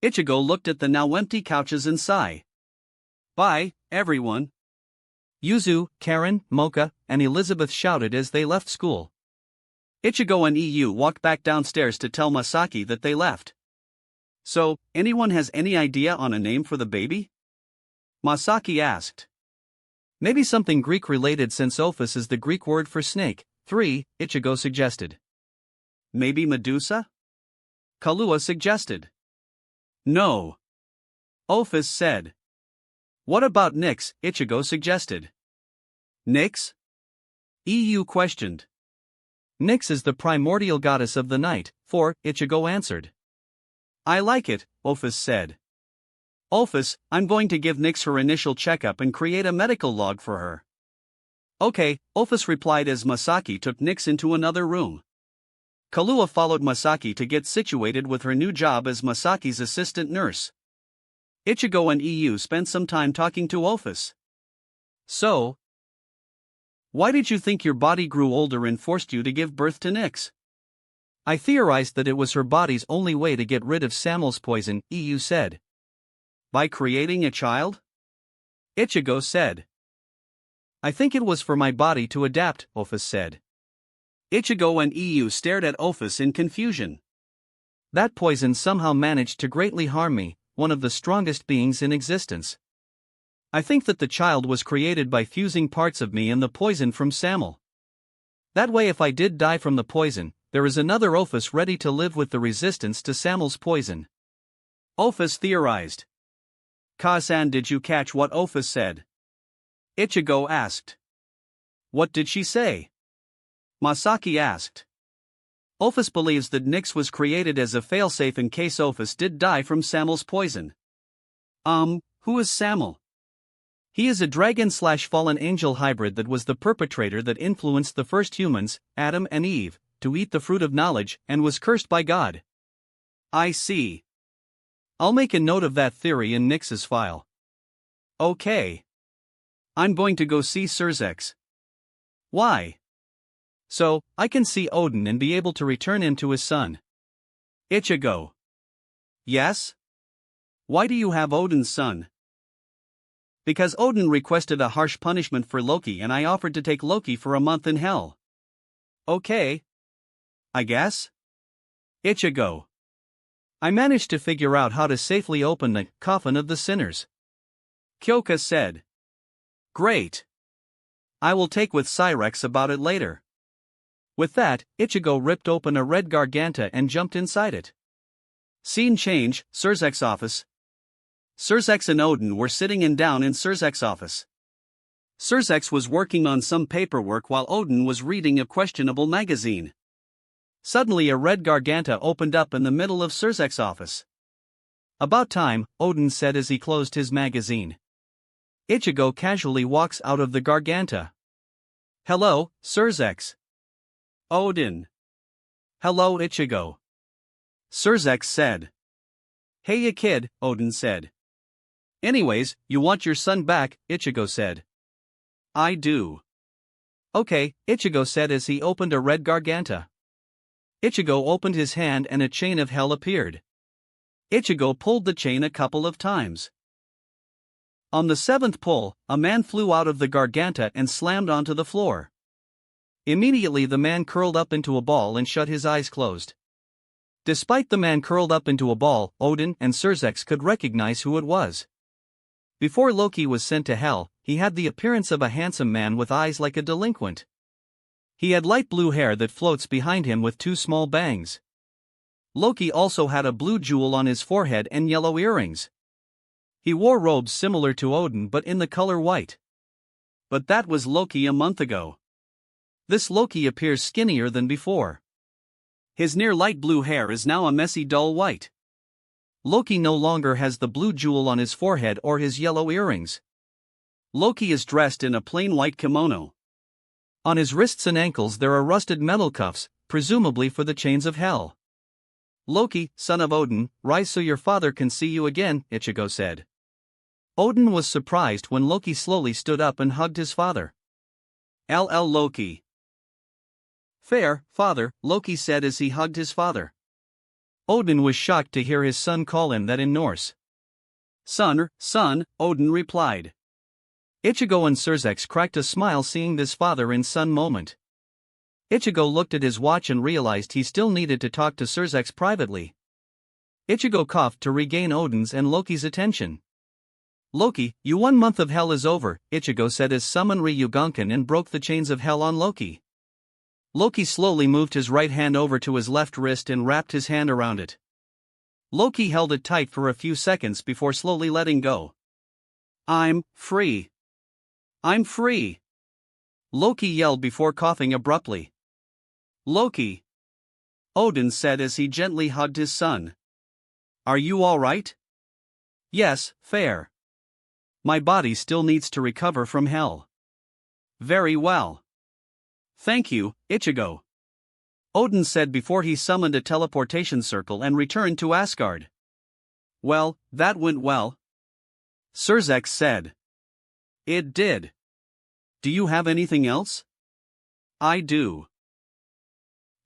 Ichigo looked at the now empty couches and sighed. Bye, everyone. Yuzu, Karen, Mocha, and Elizabeth shouted as they left school. Ichigo and EU walked back downstairs to tell Masaki that they left. So, anyone has any idea on a name for the baby? Masaki asked. Maybe something Greek-related since Ophis is the Greek word for snake. 3, Ichigo suggested. Maybe Medusa? Kahlua suggested. No. Ophis said. What about Nyx? Ichigo suggested. Nyx? EU questioned. Nyx is the primordial goddess of the night, 4, Ichigo answered. I like it, Ophis said. Ophis, I'm going to give Nyx her initial checkup and create a medical log for her. Okay, Ophis replied as Masaki took Nyx into another room. Kahlua followed Masaki to get situated with her new job as Masaki's assistant nurse. Ichigo and EU spent some time talking to Ophis. So, why did you think your body grew older and forced you to give birth to Nyx? I theorized that it was her body's only way to get rid of Samuel's poison, EU said. By creating a child? Ichigo said. I think it was for my body to adapt, Ophis said. Ichigo and EU stared at Ophis in confusion. That poison somehow managed to greatly harm me, one of the strongest beings in existence. I think that the child was created by fusing parts of me and the poison from Samel. That way, if I did die from the poison, there is another Ophis ready to live with the resistance to Samel's poison. Ophis theorized. Ka-san, did you catch what Ophis said? Ichigo asked. What did she say? Masaki asked. Ophis believes that Nyx was created as a failsafe in case Ophis did die from Samel's poison. Who is Samel? He is a dragon/fallen angel hybrid that was the perpetrator that influenced the first humans, Adam and Eve, to eat the fruit of knowledge and was cursed by God. I see. I'll make a note of that theory in Nyx's file. Okay. I'm going to go see Surzex. Why? So, I can see Odin and be able to return him to his son. Ichigo. Yes? Why do you have Odin's son? Because Odin requested a harsh punishment for Loki and I offered to take Loki for a month in hell. Okay. I guess? Ichigo. I managed to figure out how to safely open the coffin of the sinners. Kyoka said. Great. I will take with Cyrex about it later. With that, Ichigo ripped open a red garganta and jumped inside it. Scene change, Surzek's office. Surzex and Odin were sitting down in Surzek's office. Surzex was working on some paperwork while Odin was reading a questionable magazine. Suddenly a red garganta opened up in the middle of Surzek's office. About time, Odin said as he closed his magazine. Ichigo casually walks out of the garganta. Hello, Surzex. Odin. Hello, Ichigo. Surzex said. Hey, you kid, Odin said. Anyways, you want your son back, Ichigo said. I do. Okay, Ichigo said as he opened a red garganta. Ichigo opened his hand and a chain of hell appeared. Ichigo pulled the chain a couple of times. On the seventh pull, a man flew out of the garganta and slammed onto the floor. Immediately the man curled up into a ball and shut his eyes closed. Despite the man curled up into a ball, Odin and Surzex could recognize who it was. Before Loki was sent to hell, he had the appearance of a handsome man with eyes like a delinquent. He had light blue hair that floats behind him with two small bangs. Loki also had a blue jewel on his forehead and yellow earrings. He wore robes similar to Odin but in the color white. But that was Loki a month ago. This Loki appears skinnier than before. His near light blue hair is now a messy dull white. Loki no longer has the blue jewel on his forehead or his yellow earrings. Loki is dressed in a plain white kimono. On his wrists and ankles there are rusted metal cuffs, presumably for the chains of hell. Loki, son of Odin, rise so your father can see you again, Ichigo said. Odin was surprised when Loki slowly stood up and hugged his father. LL Loki. Fair, father, Loki said as he hugged his father. Odin was shocked to hear his son call him that in Norse. Son, Odin replied. Ichigo and Surzex cracked a smile seeing this father-and-son moment. Ichigo looked at his watch and realized he still needed to talk to Surzex privately. Ichigo coughed to regain Odin's and Loki's attention. Loki, you 1 month of hell is over, Ichigo said as summoned Ryuganken and broke the chains of hell on Loki. Loki slowly moved his right hand over to his left wrist and wrapped his hand around it. Loki held it tight for a few seconds before slowly letting go. I'm free. I'm free. Loki yelled before coughing abruptly. Loki. Odin said as he gently hugged his son. Are you all right? Yes, fair. My body still needs to recover from hell. Very well. Thank you, Ichigo. Odin said before he summoned a teleportation circle and returned to Asgard. Well, that went well. Surzex said. It did. Do you have anything else? I do.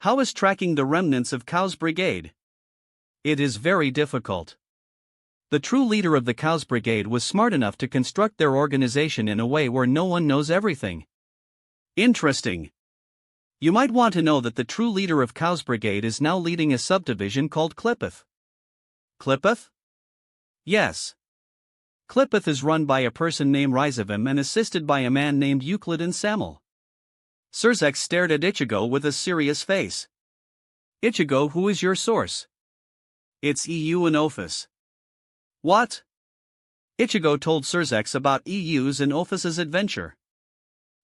How is tracking the remnants of Chaos Brigade? It is very difficult. The true leader of the Chaos Brigade was smart enough to construct their organization in a way where no one knows everything. Interesting. You might want to know that the true leader of Chaos Brigade is now leading a subdivision called Clippeth. Clippeth? Yes. Clipith is run by a person named Rizavim and assisted by a man named Euclid and Samel. Surzex stared at Ichigo with a serious face. Ichigo, who is your source? It's EU and Ophis. What? Ichigo told Surzex about EU's and Ophis' adventure.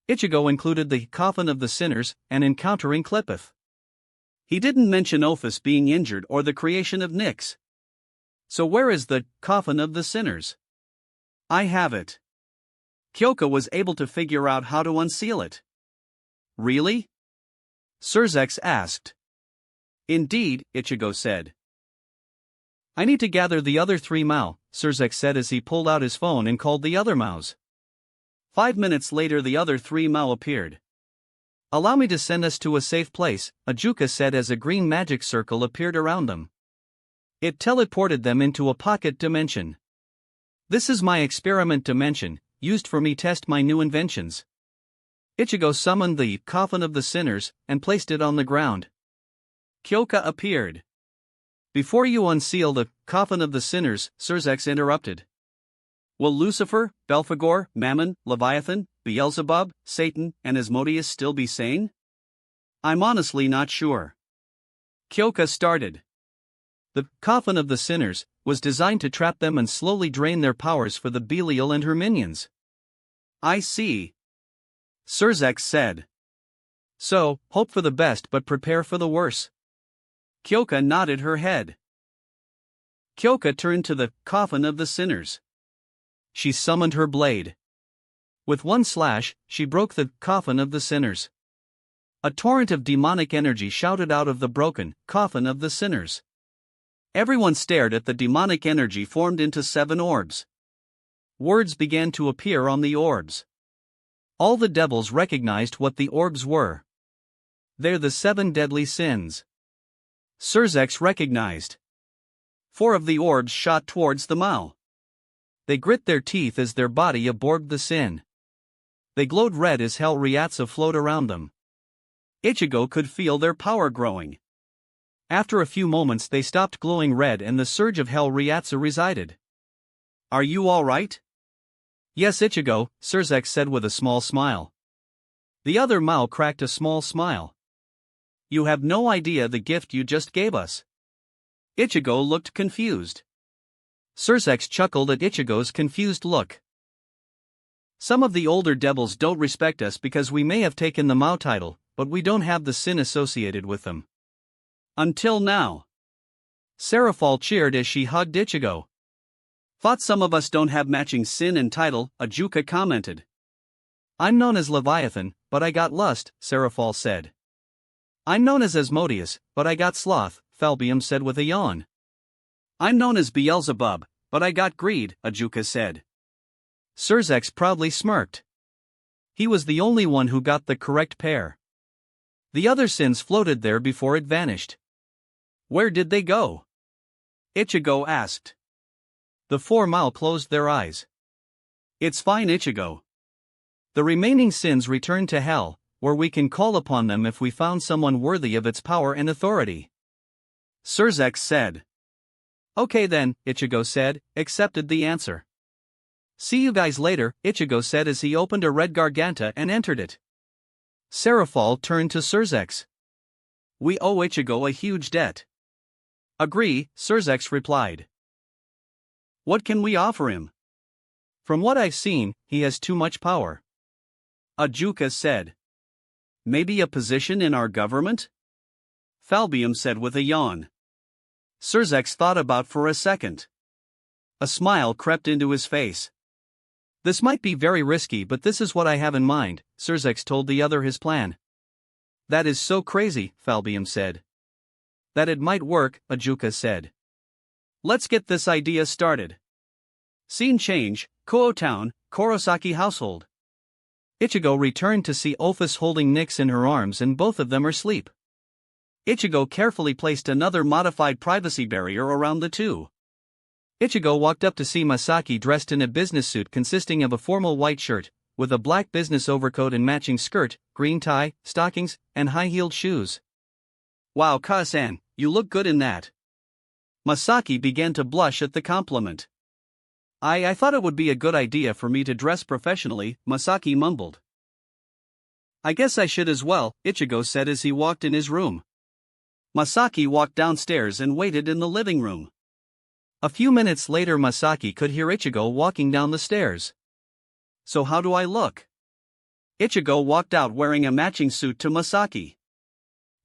Ichigo included the coffin of the sinners and encountering Clipith. He didn't mention Ophis being injured or the creation of Nyx. So where is the coffin of the sinners? I have it. Kyoka was able to figure out how to unseal it. Really? Surzex asked. Indeed, Ichigo said. I need to gather the other 3 Mao, Surzex said as he pulled out his phone and called the other Maos. 5 minutes later the other 3 Mao appeared. Allow me to send us to a safe place, Ajuka said as a green magic circle appeared around them. It teleported them into a pocket dimension. This is my experiment dimension, used for me test my new inventions. Ichigo summoned the coffin of the sinners and placed it on the ground. Kyoka appeared. Before you unseal the coffin of the sinners, Surzex interrupted. Will Lucifer, Belphegor, Mammon, Leviathan, Beelzebub, Satan, and Asmodeus still be sane? I'm honestly not sure. Kyoka started. The coffin of the sinners was designed to trap them and slowly drain their powers for the Belial and her minions. I see. Surzex said. So, hope for the best but prepare for the worse. Kyoka nodded her head. Kyoka turned to the coffin of the sinners. She summoned her blade. With one slash, she broke the coffin of the sinners. A torrent of demonic energy shouted out of the broken coffin of the sinners. Everyone stared at the demonic energy formed into 7 orbs. Words began to appear on the orbs. All the devils recognized what the orbs were. They're the 7 deadly sins. Surzex recognized. 4 of the orbs shot towards the Mao. They grit their teeth as their body absorbed the sin. They glowed red as Hell Ryatsu flowed around them. Ichigo could feel their power growing. After a few moments they stopped glowing red and the surge of Hell Ryatsu resided. Are you alright? Yes, Ichigo, Surzex said with a small smile. The other Mao cracked a small smile. You have no idea the gift you just gave us. Ichigo looked confused. Surzex chuckled at Ichigo's confused look. Some of the older devils don't respect us because we may have taken the Mao title, but we don't have the sin associated with them. Until now. Seraphal cheered as she hugged Ichigo. Thought some of us don't have matching sin and title, Ajuka commented. I'm known as Leviathan, but I got lust, Seraphal said. I'm known as Asmodeus, but I got sloth, Falbium said with a yawn. I'm known as Beelzebub, but I got greed, Ajuka said. Surzex proudly smirked. He was the only one who got the correct pair. The other sins floated there before it vanished. Where did they go? Ichigo asked. The 4 Mao closed their eyes. It's fine, Ichigo. The remaining sins returned to hell, where we can call upon them if we found someone worthy of its power and authority. Surzex said. Okay then, Ichigo said, accepted the answer. See you guys later, Ichigo said as he opened a red garganta and entered it. Seraphal turned to Surzex. We owe Ichigo a huge debt. Agree, Surzex replied. What can we offer him? From what I've seen, he has too much power. Ajuka said. Maybe a position in our government? Falbium said with a yawn. Surzex thought about for a second. A smile crept into his face. This might be very risky, but this is what I have in mind, Surzex told the other his plan. That is so crazy, Falbium said. That it might work, Ajuka said. Let's get this idea started. Scene change, Kuo Town, Korosaki household. Ichigo returned to see Ophis holding Nyx in her arms and both of them are asleep. Ichigo carefully placed another modified privacy barrier around the two. Ichigo walked up to see Masaki dressed in a business suit consisting of a formal white shirt, with a black business overcoat and matching skirt, green tie, stockings, and high-heeled shoes. Wow, Ka-san, you look good in that. Masaki began to blush at the compliment. I thought it would be a good idea for me to dress professionally, Masaki mumbled. I guess I should as well, Ichigo said as he walked in his room. Masaki walked downstairs and waited in the living room. A few minutes later Masaki could hear Ichigo walking down the stairs. So how do I look? Ichigo walked out wearing a matching suit to Masaki.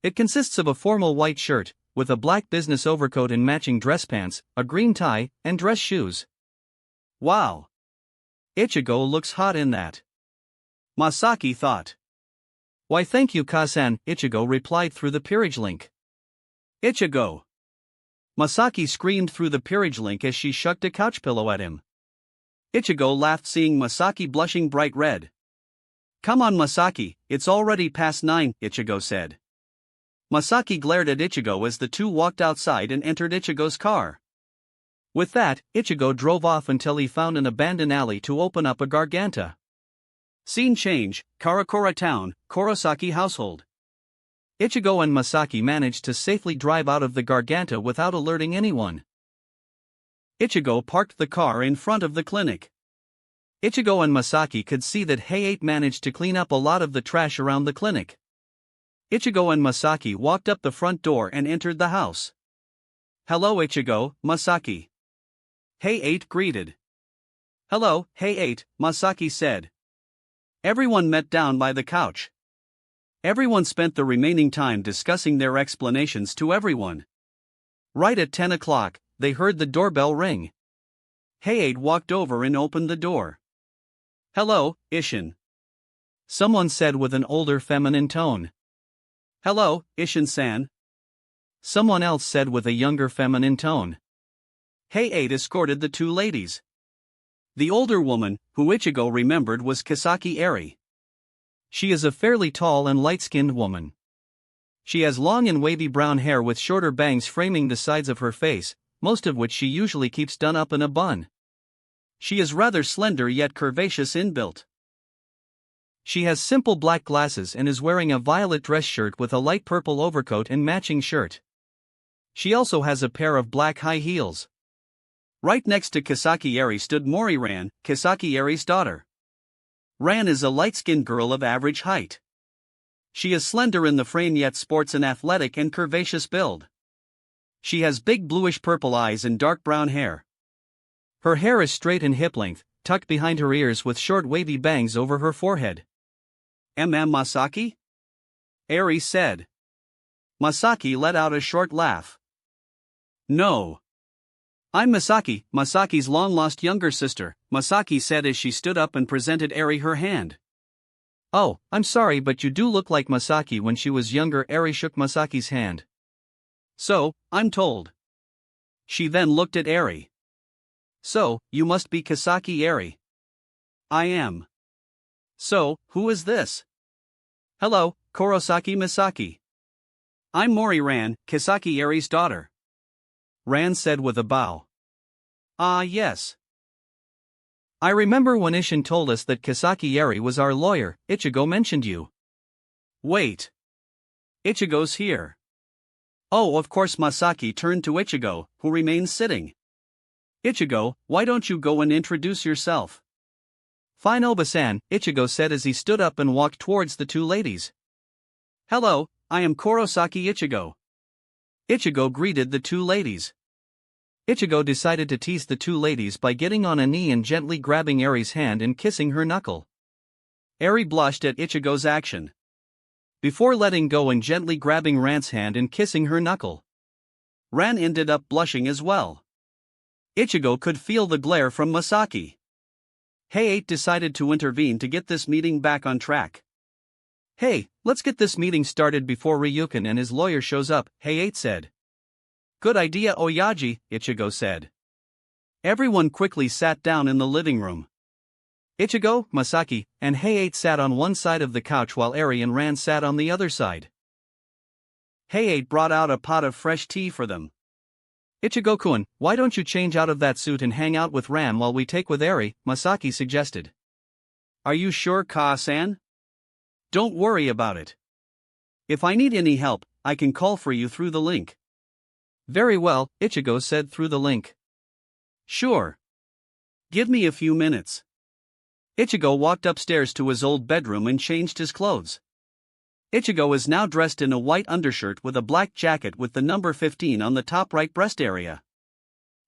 It consists of a formal white shirt, with a black business overcoat and matching dress pants, a green tie, and dress shoes. Wow! Ichigo looks hot in that. Masaki thought. Why thank you Ka-san, Ichigo replied through the peerage link. Ichigo! Masaki screamed through the peerage link as she shucked a couch pillow at him. Ichigo laughed seeing Masaki blushing bright red. Come on Masaki, it's already past 9, Ichigo said. Masaki glared at Ichigo as the two walked outside and entered Ichigo's car. With that, Ichigo drove off until he found an abandoned alley to open up a garganta. Scene change, Karakura town, Kurosaki household. Ichigo and Masaki managed to safely drive out of the garganta without alerting anyone. Ichigo parked the car in front of the clinic. Ichigo and Masaki could see that Hayate managed to clean up a lot of the trash around the clinic. Ichigo and Masaki walked up the front door and entered the house. Hello Ichigo, Masaki. Hayate greeted. Hello, Hayate, Masaki said. Everyone met down by the couch. Everyone spent the remaining time discussing their explanations to everyone. Right at 10 o'clock, they heard the doorbell ring. Hayate walked over and opened the door. Hello, Ishin. Someone said with an older feminine tone. Hello, Ishin-san. Someone else said with a younger feminine tone. Hayate escorted the two ladies. The older woman, who Ichigo remembered was Kisaki Eri. She is a fairly tall and light-skinned woman. She has long and wavy brown hair with shorter bangs framing the sides of her face, most of which she usually keeps done up in a bun. She is rather slender yet curvaceous inbuilt. She has simple black glasses and is wearing a violet dress shirt with a light purple overcoat and matching shirt. She also has a pair of black high heels. Right next to Kisaki Eri stood Mori Ran, Kisaki Eri's daughter. Ran is a light-skinned girl of average height. She is slender in the frame yet sports an athletic and curvaceous build. She has big bluish-purple eyes and dark brown hair. Her hair is straight and hip-length, tucked behind her ears with short wavy bangs over her forehead. Masaki? Eri said. Masaki let out a short laugh. No. I'm Masaki, Masaki's long-lost younger sister, Masaki said as she stood up and presented Eri her hand. Oh, I'm sorry but you do look like Masaki when she was younger. Eri shook Masaki's hand. So, I'm told. She then looked at Eri. So, you must be Kisaki Eri. I am. So, who is this? Hello, Kurosaki Misaki. I'm Mori Ran, Kisaki Eri's daughter. Ran said with a bow. Ah yes. I remember when Ishin told us that Kisaki Eri was our lawyer, Ichigo mentioned you. Wait. Ichigo's here. Oh of course Masaki turned to Ichigo, who remained sitting. Ichigo, why don't you go and introduce yourself? Fine Oba-san, Ichigo said as he stood up and walked towards the two ladies. Hello, I am Kurosaki Ichigo. Ichigo greeted the two ladies. Ichigo decided to tease the two ladies by getting on a knee and gently grabbing Eri's hand and kissing her knuckle. Eri blushed at Ichigo's action. Before letting go and gently grabbing Ran's hand and kissing her knuckle. Ran ended up blushing as well. Ichigo could feel the glare from Masaki. Hayate decided to intervene to get this meeting back on track. Hey, let's get this meeting started before Ryukin and his lawyer shows up, Hayate said. Good idea Oyaji, Ichigo said. Everyone quickly sat down in the living room. Ichigo, Masaki, and Hayate sat on one side of the couch while Eri and Ran sat on the other side. Hayate brought out a pot of fresh tea for them. Ichigo-kun, why don't you change out of that suit and hang out with Ran while we take with Eri, Masaki suggested. Are you sure, Ka-san? Don't worry about it. If I need any help, I can call for you through the link. Very well, Ichigo said through the link. Sure. Give me a few minutes. Ichigo walked upstairs to his old bedroom and changed his clothes. Ichigo is now dressed in a white undershirt with a black jacket with the number 15 on the top right breast area.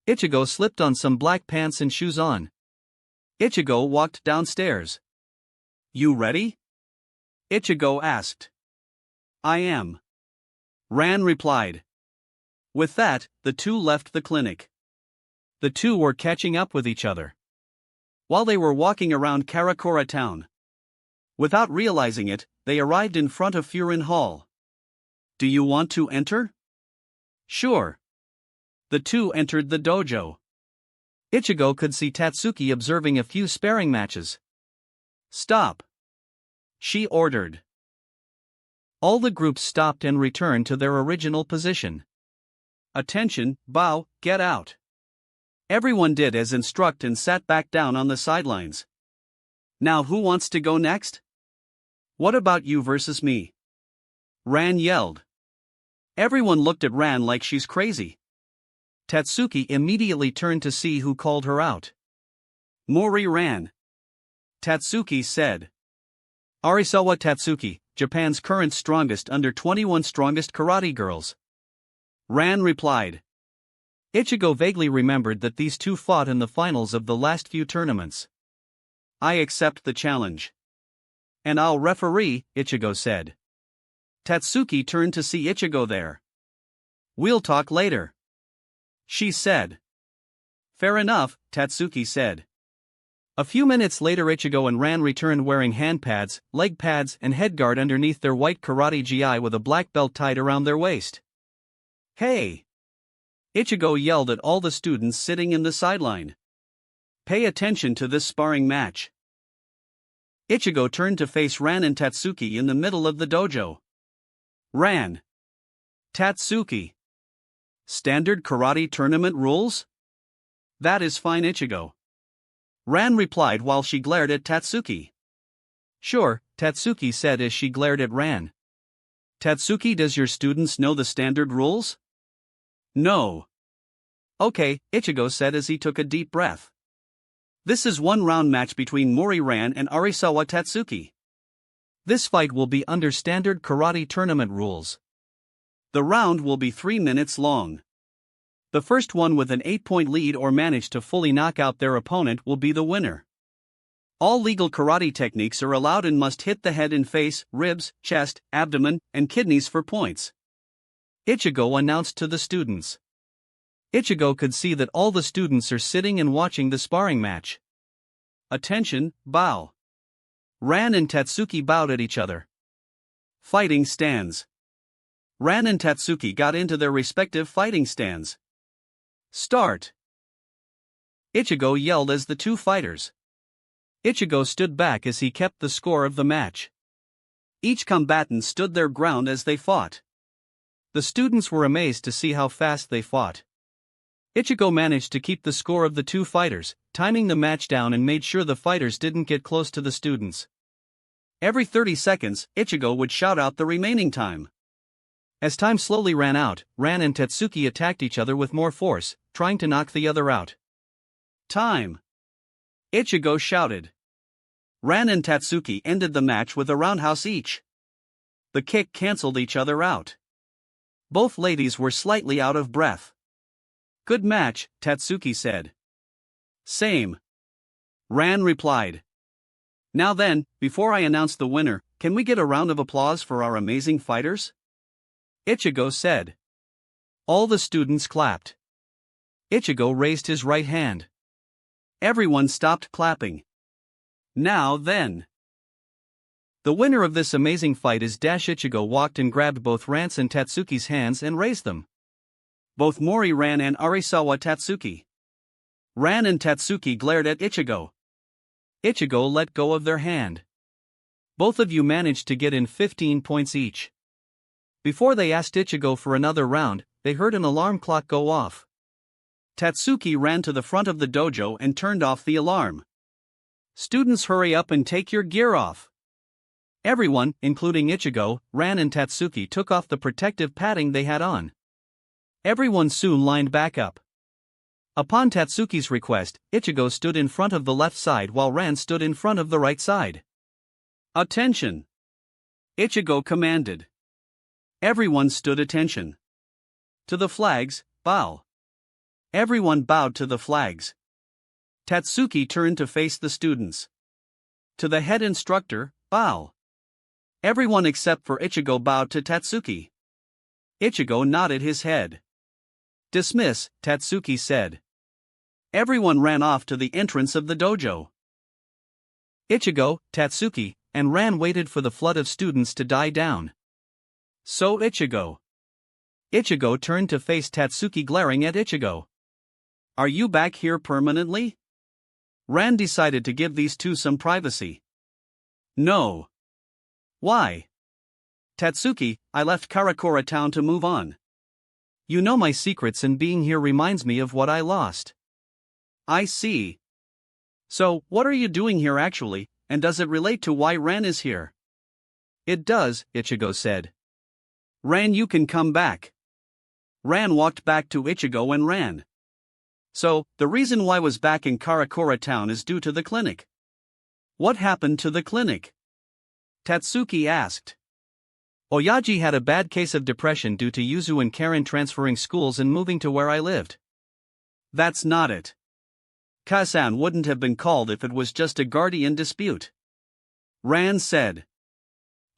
Ichigo slipped on some black pants and shoes on. Ichigo walked downstairs. You ready? Ichigo asked. I am. Ran replied. With that, the two left the clinic. The two were catching up with each other while they were walking around Karakura town. Without realizing it, they arrived in front of Furin Hall. Do you want to enter? Sure. The two entered the dojo. Ichigo could see Tatsuki observing a few sparring matches. Stop. She ordered. All the groups stopped and returned to their original position. Attention, bow, get out. Everyone did as instructed and sat back down on the sidelines. Now who wants to go next? What about you versus me? Ran yelled. Everyone looked at Ran like she's crazy. Tatsuki immediately turned to see who called her out. Mori Ran. Tatsuki said. Arisawa Tatsuki, Japan's current strongest under 21 strongest karate girls. Ran replied. Ichigo vaguely remembered that these two fought in the finals of the last few tournaments. I accept the challenge. And I'll referee, Ichigo said. Tatsuki turned to see Ichigo there. We'll talk later. She said. Fair enough, Tatsuki said. A few minutes later Ichigo and Ran returned wearing hand pads, leg pads and headguard underneath their white karate gi with a black belt tied around their waist. Hey! Ichigo yelled at all the students sitting in the sideline. Pay attention to this sparring match. Ichigo turned to face Ran and Tatsuki in the middle of the dojo. Ran. Tatsuki. Standard karate tournament rules? That is fine, Ichigo. Ran replied while she glared at Tatsuki. Sure, Tatsuki said as she glared at Ran. Tatsuki, does your students know the standard rules? No. Okay, Ichigo said as he took a deep breath. This is one round match between Mori Ran and Arisawa Tatsuki. This fight will be under standard karate tournament rules. The round will be 3 minutes long. The first one with an 8-point lead or manage to fully knock out their opponent will be the winner. All legal karate techniques are allowed and must hit the head and face, ribs, chest, abdomen, and kidneys for points. Ichigo announced to the students. Ichigo could see that all the students are sitting and watching the sparring match. Attention, bow. Ran and Tatsuki bowed at each other. Fighting stance. Ran and Tatsuki got into their respective fighting stands. Start. Ichigo yelled as the two fighters. Ichigo stood back as he kept the score of the match. Each combatant stood their ground as they fought. The students were amazed to see how fast they fought. Ichigo managed to keep the score of the two fighters, timing the match down and made sure the fighters didn't get close to the students. Every 30 seconds, Ichigo would shout out the remaining time. As time slowly ran out, Ran and Tatsuki attacked each other with more force, trying to knock the other out. Time! Ichigo shouted. Ran and Tatsuki ended the match with a roundhouse each. The kick cancelled each other out. Both ladies were slightly out of breath. Good match, Tatsuki said. Same. Ran replied. Now then, before I announce the winner, can we get a round of applause for our amazing fighters? Ichigo said. All the students clapped. Ichigo raised his right hand. Everyone stopped clapping. Now then. The winner of this amazing fight is Ichigo walked and grabbed both Ran's and Tatsuki's hands and raised them. Both Mori Ran and Arisawa Tatsuki. Ran and Tatsuki glared at Ichigo. Ichigo let go of their hand. Both of you managed to get in 15 points each. Before they asked Ichigo for another round, they heard an alarm clock go off. Tatsuki ran to the front of the dojo and turned off the alarm. Students, hurry up and take your gear off. Everyone, including Ichigo, Ran and Tatsuki, took off the protective padding they had on. Everyone soon lined back up. Upon Tatsuki's request, Ichigo stood in front of the left side while Ran stood in front of the right side. Attention! Ichigo commanded. Everyone stood attention. To the flags, bow. Everyone bowed to the flags. Tatsuki turned to face the students. To the head instructor, bow. Everyone except for Ichigo bowed to Tatsuki. Ichigo nodded his head. Dismiss, Tatsuki said. Everyone ran off to the entrance of the dojo. Ichigo, Tatsuki, and Ran waited for the flood of students to die down. So Ichigo. Ichigo turned to face Tatsuki, glaring at Ichigo. Are you back here permanently? Ran decided to give these two some privacy. No. Why? Tatsuki, I left Karakura town to move on. You know my secrets and being here reminds me of what I lost. I see. So, what are you doing here actually, and does it relate to why Ran is here? It does, Ichigo said. Ran, you can come back. Ran walked back to Ichigo and Ran. So, the reason why I was back in Karakura town is due to the clinic. What happened to the clinic? Tatsuki asked. Oyaji had a bad case of depression due to Yuzu and Karen transferring schools and moving to where I lived. That's not it. Kasan wouldn't have been called if it was just a guardian dispute. Ran said.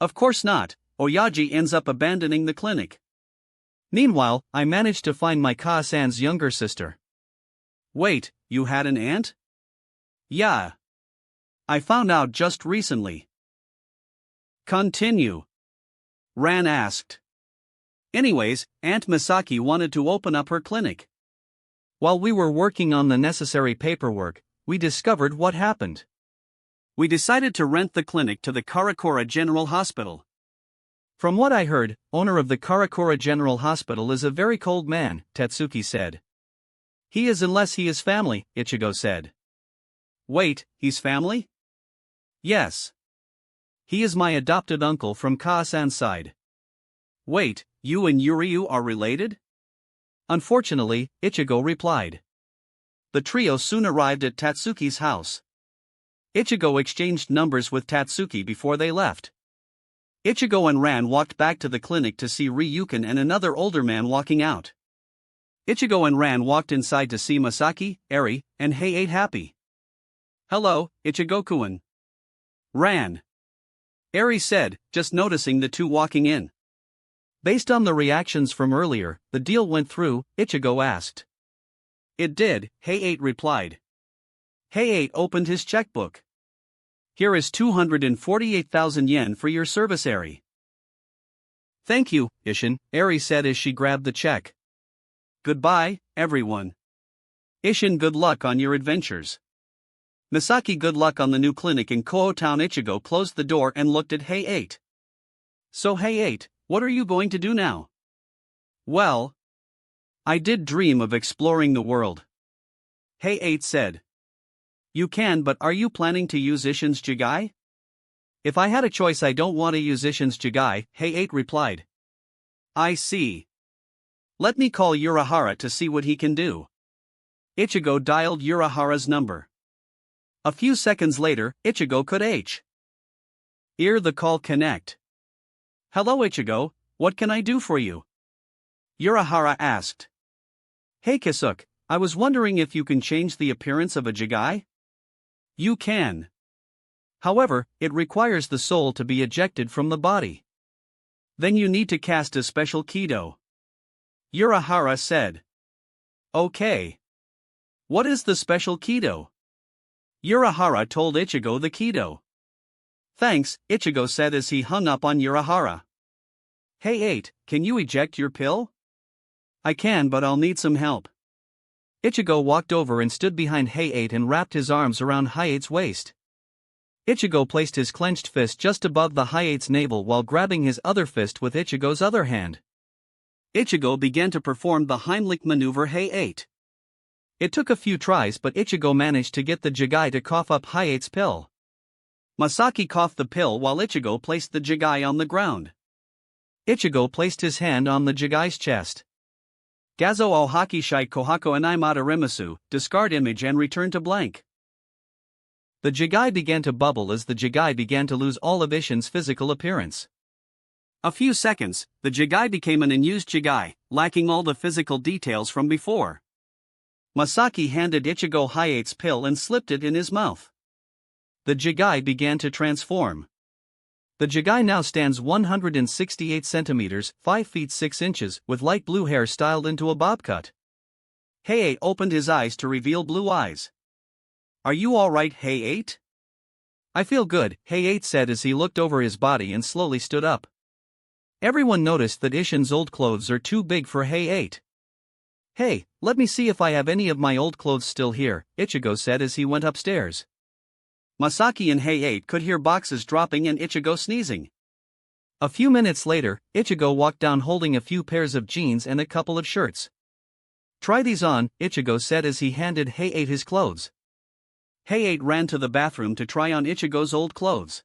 Of course not, Oyaji ends up abandoning the clinic. Meanwhile, I managed to find my Kasan's younger sister. Wait, you had an aunt? Yeah. I found out just recently. Continue. Ran asked. Anyways, Aunt Misaki wanted to open up her clinic. While we were working on the necessary paperwork, we discovered what happened. We decided to rent the clinic to the Karakura General Hospital. From what I heard, owner of the Karakura General Hospital is a very cold man, Tatsuki said. He is unless he is family, Ichigo said. Wait, he's family? Yes. He is my adopted uncle from Kaasan's side. Wait, you and Yuryu are related? Unfortunately, Ichigo replied. The trio soon arrived at Tatsuki's house. Ichigo exchanged numbers with Tatsuki before they left. Ichigo and Ran walked back to the clinic to see Ryukin and another older man walking out. Ichigo and Ran walked inside to see Masaki, Eri, and Hei-8 happy. Hello, Ichigo-kun. Ran. Eri said, just noticing the two walking in. Based on the reactions from earlier, the deal went through, Ichigo asked. It did, Hei-8 replied. Hei-8 opened his checkbook. Here is 248,000 yen for your service, Eri. Thank you, Ishin, Eri said as she grabbed the check. Goodbye, everyone. Ishin, good luck on your adventures. Misaki, good luck on the new clinic in Koho Town. Ichigo closed the door and looked at Hei-8. So Hei-8, what are you going to do now? Well, I did dream of exploring the world. Hei-8 said. You can, but are you planning to use Ishin's Jigai? If I had a choice, I don't want to use Ishin's Jigai, Hei-8 replied. I see. Let me call Urahara to see what he can do. Ichigo dialed Urahara's number. A few seconds later, Ichigo could hear the call connect. Hello Ichigo, what can I do for you? Urahara asked. Hey Kisuke, I was wondering if you can change the appearance of a Jigai? You can. However, it requires the soul to be ejected from the body. Then you need to cast a special Kido. Urahara said. Okay. What is the special Kido? Urahara told Ichigo the Kido. Thanks, Ichigo said as he hung up on Urahara. Hei-8, can you eject your pill? I can, but I'll need some help. Ichigo walked over and stood behind Hei-8 and wrapped his arms around Hei-8's waist. Ichigo placed his clenched fist just above the Hei-8's navel while grabbing his other fist with Ichigo's other hand. Ichigo began to perform the Heimlich maneuver Hei-8. It took a few tries, but Ichigo managed to get the Jigai to cough up Hei-8's pill. Masaki coughed the pill while Ichigo placed the Jigai on the ground. Ichigo placed his hand on the Jigai's chest. Gazo o haki shite kohako animata rimasu, discard image and return to blank. The jigai began to bubble as the jigai began to lose all of Ishin's physical appearance. A few seconds, the jigai became an unused jigai, lacking all the physical details from before. Masaki handed Ichigo Hayate's pill and slipped it in his mouth. The jigai began to transform. The jigai now stands 168 centimeters, 5 feet 6 inches, with light blue hair styled into a bob cut. Hayate opened his eyes to reveal blue eyes. Are you alright, Hayate? I feel good, Hayate said as he looked over his body and slowly stood up. Everyone noticed that Ishin's old clothes are too big for Hayate. Hey, let me see if I have any of my old clothes still here, Ichigo said as he went upstairs. Masaki and Hayate could hear boxes dropping and Ichigo sneezing. A few minutes later, Ichigo walked down holding a few pairs of jeans and a couple of shirts. Try these on, Ichigo said as he handed Hayate his clothes. Hayate ran to the bathroom to try on Ichigo's old clothes.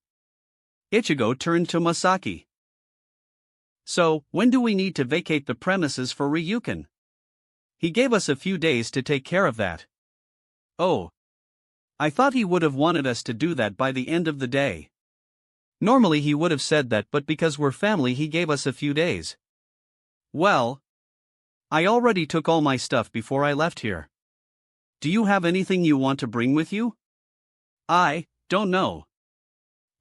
Ichigo turned to Masaki. So, when do we need to vacate the premises for Ryukin? He gave us a few days to take care of that. Oh. I thought he would have wanted us to do that by the end of the day. Normally he would have said that, but because we're family he gave us a few days. Well, I already took all my stuff before I left here. Do you have anything you want to bring with you? I don't know.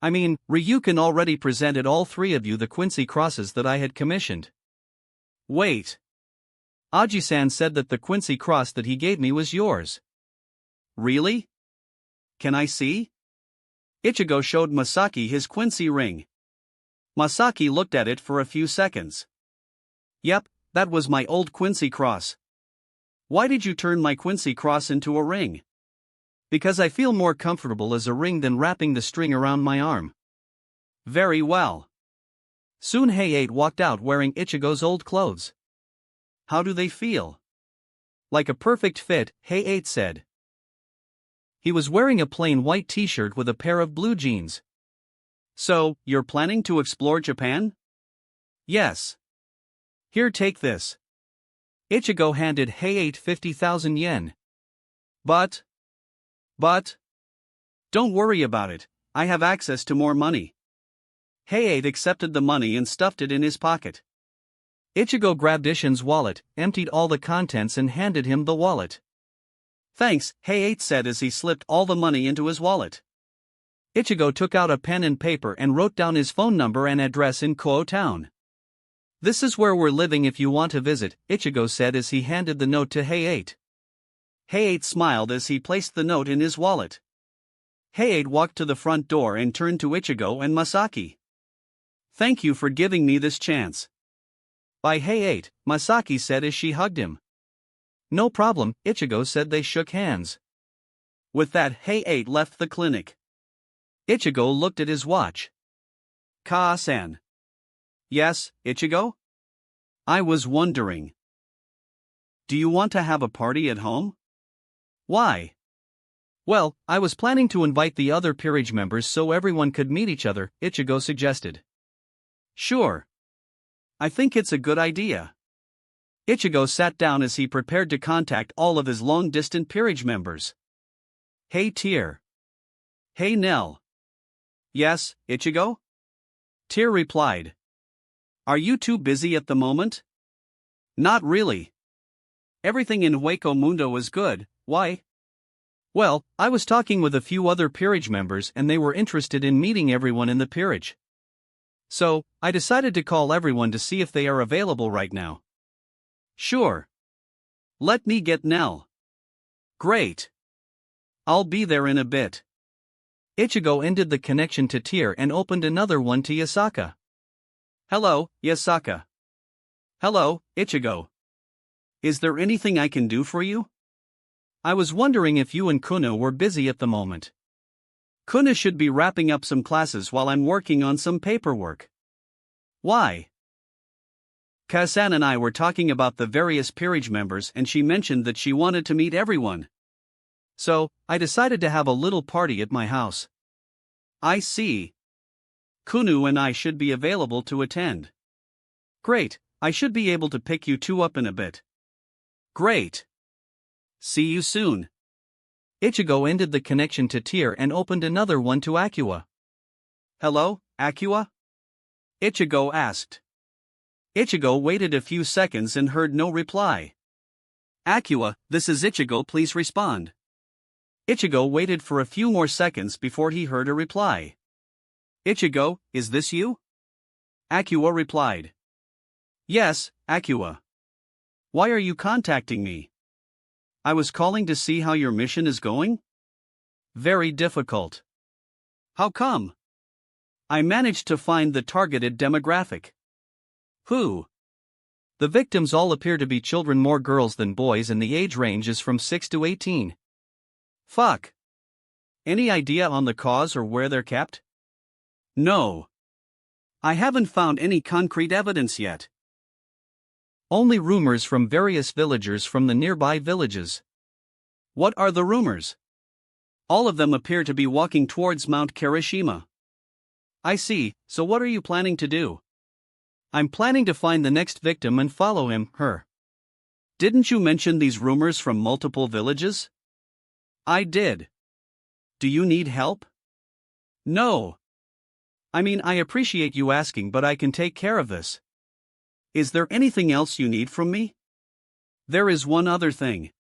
I mean, Ryukin already presented all three of you the Quincy crosses that I had commissioned. Wait. Aji-san said that the Quincy cross that he gave me was yours. Really? Can I see? Ichigo showed Masaki his Quincy ring. Masaki looked at it for a few seconds. Yep, that was my old Quincy cross. Why did you turn my Quincy cross into a ring? Because I feel more comfortable as a ring than wrapping the string around my arm. Very well. Soon Hayate walked out wearing Ichigo's old clothes. How do they feel? Like a perfect fit, Hayate said. He was wearing a plain white t-shirt with a pair of blue jeans. So, you're planning to explore Japan? Yes. Here, take this. Ichigo handed Hayate 50,000 yen. But, don't worry about it, I have access to more money. Hayate accepted the money and stuffed it in his pocket. Ichigo grabbed Ishin's wallet, emptied all the contents and handed him the wallet. Thanks, Hayate said as he slipped all the money into his wallet. Ichigo took out a pen and paper and wrote down his phone number and address in Kuo Town. This is where we're living if you want to visit, Ichigo said as he handed the note to Hayate. Hayate smiled as he placed the note in his wallet. Hayate walked to the front door and turned to Ichigo and Masaki. Thank you for giving me this chance. Bye Hayate, Masaki said as she hugged him. No problem, Ichigo said. They shook hands. With that, Hayate left the clinic. Ichigo looked at his watch. Ka-san. Yes, Ichigo? I was wondering. Do you want to have a party at home? Why? Well, I was planning to invite the other peerage members so everyone could meet each other, Ichigo suggested. Sure. I think it's a good idea. Ichigo sat down as he prepared to contact all of his long-distant peerage members. Hey Tear. Hey Nell. Yes, Ichigo? Tear replied. Are you too busy at the moment? Not really. Everything in Hueco Mundo is good, why? Well, I was talking with a few other peerage members and they were interested in meeting everyone in the peerage. So, I decided to call everyone to see if they are available right now. Sure. Let me get Nell. Great. I'll be there in a bit. Ichigo ended the connection to Tear and opened another one to Yasaka. Hello, Yasaka. Hello, Ichigo. Is there anything I can do for you? I was wondering if you and Kuna were busy at the moment. Kuna should be wrapping up some classes while I'm working on some paperwork. Why? Kasan and I were talking about the various peerage members and she mentioned that she wanted to meet everyone. So, I decided to have a little party at my house. I see. Kunu and I should be available to attend. Great, I should be able to pick you two up in a bit. Great. See you soon. Ichigo ended the connection to Tear and opened another one to Akua. Hello, Akua? Ichigo asked. Ichigo waited a few seconds and heard no reply. Akua, this is Ichigo, please respond. Ichigo waited for a few more seconds before he heard a reply. Ichigo, is this you? Akua replied. Yes, Akua. Why are you contacting me? I was calling to see how your mission is going? Very difficult. How come? I managed to find the targeted demographic. Who? The victims all appear to be children, more girls than boys, and the age range is from 6 to 18. Fuck. Any idea on the cause or where they're kept? No. I haven't found any concrete evidence yet. Only rumors from various villagers from the nearby villages. What are the rumors? All of them appear to be walking towards Mount Kirishima. I see, so what are you planning to do? I'm planning to find the next victim and follow him, her. Didn't you mention these rumors from multiple villages? I did. Do you need help? No. I mean, I appreciate you asking, but I can take care of this. Is there anything else you need from me? There is one other thing.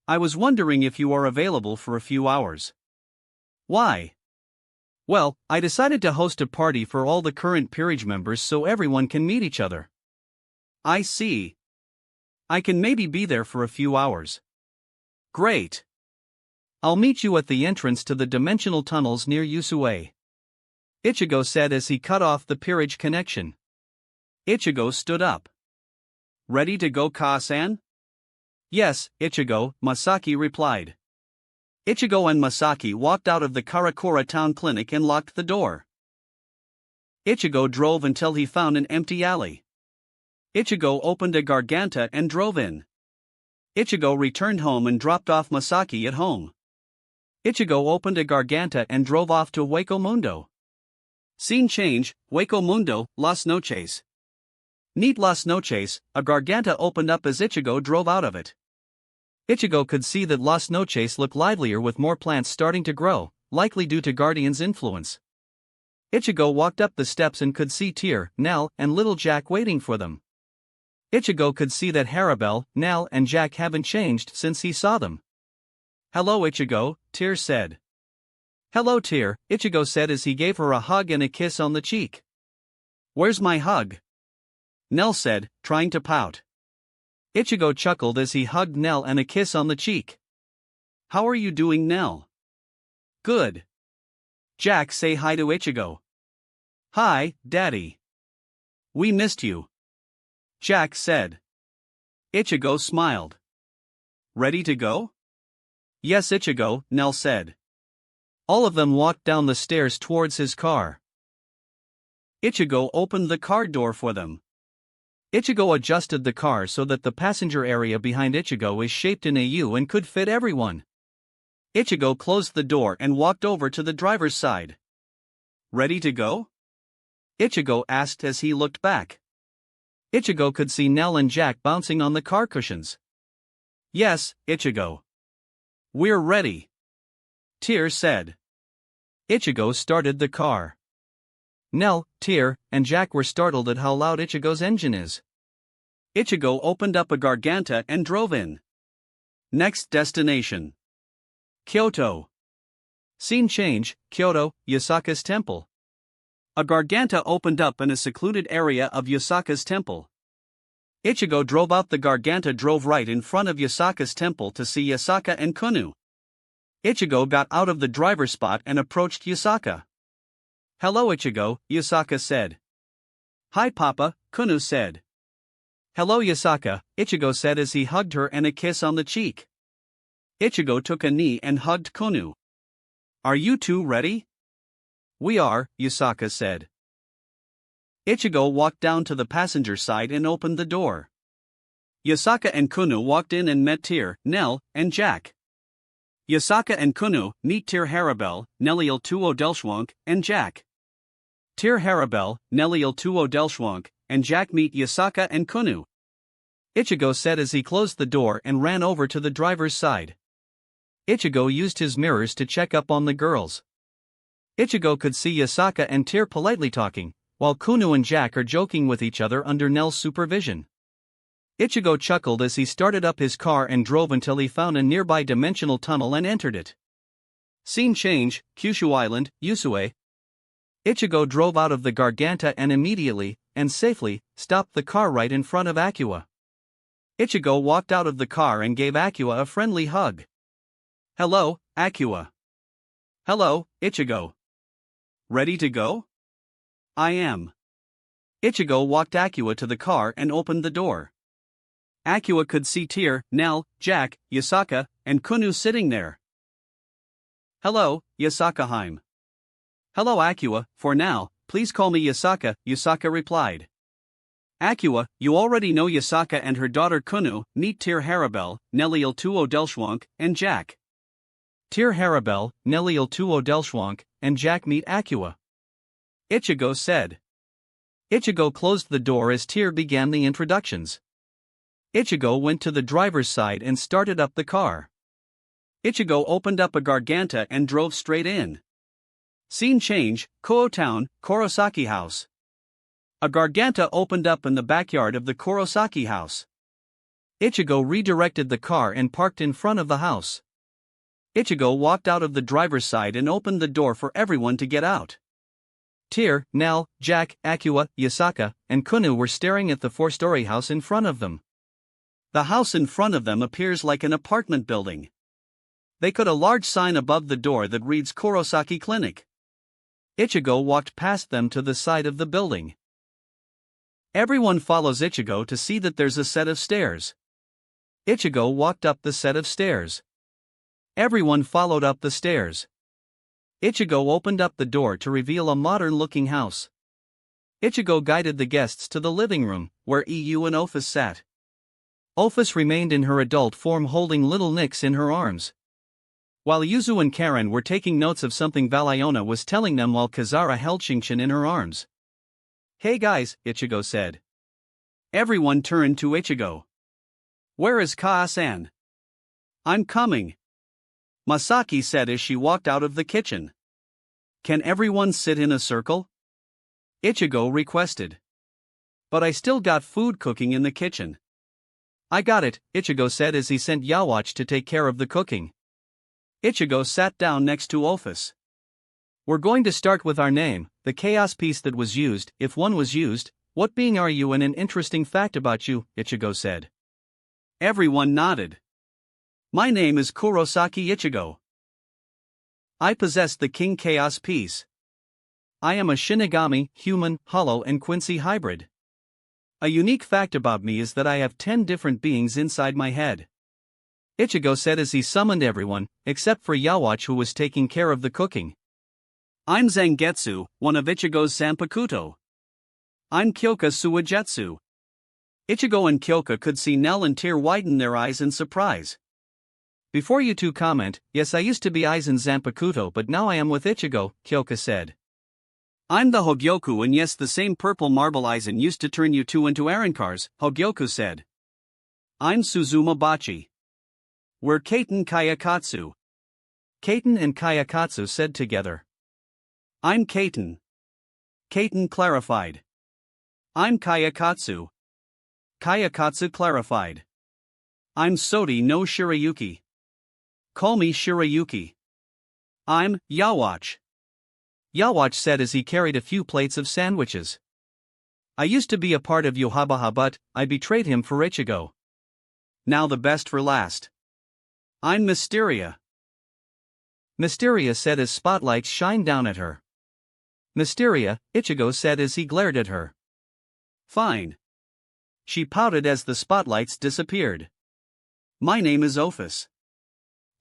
I was wondering if you are available for a few hours. Why? Well, I decided to host a party for all the current peerage members so everyone can meet each other. I see. I can maybe be there for a few hours. Great. I'll meet you at the entrance to the dimensional tunnels near Usue. Ichigo said as he cut off the peerage connection. Ichigo stood up. Ready to go, Ka-san? Yes, Ichigo, Masaki replied. Ichigo and Masaki walked out of the Karakura town clinic and locked the door. Ichigo drove until he found an empty alley. Ichigo opened a Garganta and drove in. Ichigo returned home and dropped off Masaki at home. Ichigo opened a Garganta and drove off to Hueco Mundo. Scene change, Hueco Mundo, Las Noches. Neat Las Noches, a Garganta opened up as Ichigo drove out of it. Ichigo could see that Las Noches looked livelier with more plants starting to grow, likely due to Guardian's influence. Ichigo walked up the steps and could see Tear, Nell, and little Jack waiting for them. Ichigo could see that Harabelle, Nell, and Jack haven't changed since he saw them. Hello Ichigo, Tear said. Hello Tear, Ichigo said as he gave her a hug and a kiss on the cheek. Where's my hug? Nell said, trying to pout. Ichigo chuckled as he hugged Nell and a kiss on the cheek. How are you doing, Nell? Good. Jack, say hi to Ichigo. Hi, Daddy. We missed you. Jack said. Ichigo smiled. Ready to go? Yes, Ichigo, Nell said. All of them walked down the stairs towards his car. Ichigo opened the car door for them. Ichigo adjusted the car so that the passenger area behind Ichigo is shaped in a U and could fit everyone. Ichigo closed the door and walked over to the driver's side. Ready to go? Ichigo asked as he looked back. Ichigo could see Nell and Jack bouncing on the car cushions. Yes, Ichigo. We're ready. Tear said. Ichigo started the car. Nell, Tear, and Jack were startled at how loud Ichigo's engine is. Ichigo opened up a Garganta and drove in. Next destination. Kyoto. Scene change, Kyoto, Yasaka's temple. A Garganta opened up in a secluded area of Yasaka's temple. Ichigo drove out the Garganta, drove right in front of Yasaka's temple to see Yasaka and Kunu. Ichigo got out of the driver's spot and approached Yasaka. Hello Ichigo, Yasaka said. Hi Papa, Kunu said. Hello Yasaka, Ichigo said as he hugged her and a kiss on the cheek. Ichigo took a knee and hugged Kunu. Are you two ready? We are, Yasaka said. Ichigo walked down to the passenger side and opened the door. Yasaka and Kunu walked in and met Tear, Nell, and Jack. Yasaka and Kunu meet Tear Harabelle, Neliel Tuo Delschwank, and Jack. Tear Harabelle, Neliel Tuo Delschwank, and Jack meet Yasaka and Kunu. Ichigo said as he closed the door and ran over to the driver's side. Ichigo used his mirrors to check up on the girls. Ichigo could see Yasaka and Tear politely talking, while Kunu and Jack are joking with each other under Nell's supervision. Ichigo chuckled as he started up his car and drove until he found a nearby dimensional tunnel and entered it. Scene change, Kyushu Island, Usue. Ichigo drove out of the Garganta and immediately, and safely, stopped the car right in front of Akua. Ichigo walked out of the car and gave Akua a friendly hug. "Hello, Akua." "Hello, Ichigo. Ready to go?" "I am." Ichigo walked Akua to the car and opened the door. Akua could see Tear, Nell, Jack, Yasaka, and Kunu sitting there. "Hello, Yasaka-heim." "Hello Akua, for now, please call me Yasaka," Yasaka replied. "Akua, you already know Yasaka and her daughter Kunu, meet Tear Harabel, Neliel Tuo Delschwank, and Jack." Tear Harabel, Neliel Tuo Delschwank, and Jack meet Akua. Ichigo said. Ichigo closed the door as Tear began the introductions. Ichigo went to the driver's side and started up the car. Ichigo opened up a Garganta and drove straight in. Scene change, Koho Town, Kurosaki House. A Garganta opened up in the backyard of the Kurosaki house. Ichigo redirected the car and parked in front of the house. Ichigo walked out of the driver's side and opened the door for everyone to get out. Tear, Nell, Jack, Akua, Yasaka, and Kunu were staring at the four-story house in front of them. The house in front of them appears like an apartment building. They could a large sign above the door that reads Kurosaki Clinic. Ichigo walked past them to the side of the building. Everyone follows Ichigo to see that there's a set of stairs. Ichigo walked up the set of stairs. Everyone followed up the stairs. Ichigo opened up the door to reveal a modern-looking house. Ichigo guided the guests to the living room, where EU and Ophis sat. Ophis remained in her adult form holding little Nyx in her arms. While Yuzu and Karen were taking notes of something Valiona was telling them while Kazara held Shinshin in her arms. "Hey guys," Ichigo said. Everyone turned to Ichigo. "Where is Kaa-san?" "I'm coming," Masaki said as she walked out of the kitchen. "Can everyone sit in a circle?" Ichigo requested. "But I still got food cooking in the kitchen." "I got it," Ichigo said as he sent Yawatch to take care of the cooking. Ichigo sat down next to Ophis. "We're going to start with our name, the chaos piece that was used, if one was used. What being are you and an interesting fact about you," Ichigo said. Everyone nodded. "My name is Kurosaki Ichigo. I possess the King Chaos piece. I am a Shinigami, human, hollow and Quincy hybrid. A unique fact about me is that I have 10 different beings inside my head," Ichigo said as he summoned everyone, except for Yawatch who was taking care of the cooking. "I'm Zangetsu, one of Ichigo's Zanpakuto. I'm Kyoka Suwajetsu." Ichigo and Kyoka could see Nell and Tear widen their eyes in surprise. "Before you two comment, yes, I used to be Aizen Zanpakuto but now I am with Ichigo," Kyoka said. "I'm the Hogyoku and yes, the same purple marble Aizen used to turn you two into Arankars," Hogyoku said. "I'm Suzuma Bachi. We're Kaiten Kayakatsu." Kaiten and Kayakatsu said together. "I'm Kaiten." Kaiten clarified. "I'm Kayakatsu." Kayakatsu clarified. "I'm Sodi no Shirayuki. Call me Shirayuki." "I'm Yawatch." Yawatch said as he carried a few plates of sandwiches. "I used to be a part of Yohabaha but I betrayed him for Ichigo. Now the best for last. I'm Mysteria." Mysteria said as spotlights shined down at her. "Mysteria," Ichigo said as he glared at her. "Fine." She pouted as the spotlights disappeared. "My name is Ophis.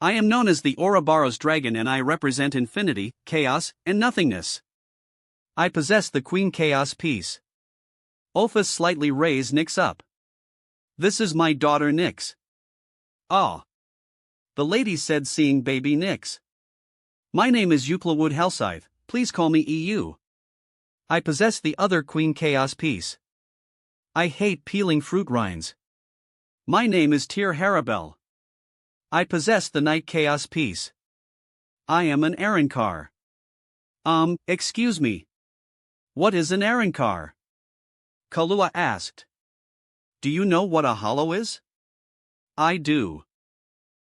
I am known as the Ouroboros Dragon and I represent infinity, chaos, and nothingness. I possess the Queen Chaos piece." Ophis slightly raised Nyx up. "This is my daughter Nyx." "Ah," the lady said seeing baby Nyx. "My name is Euclawood Hellscythe, please call me EU. I possess the other Queen Chaos piece. I hate peeling fruit rinds." My name is Tyr Harabel. I possess the Night Chaos piece. I am an Arankar. Excuse me. What is an Arankar? Kahlua asked. Do you know what a hollow is? I do.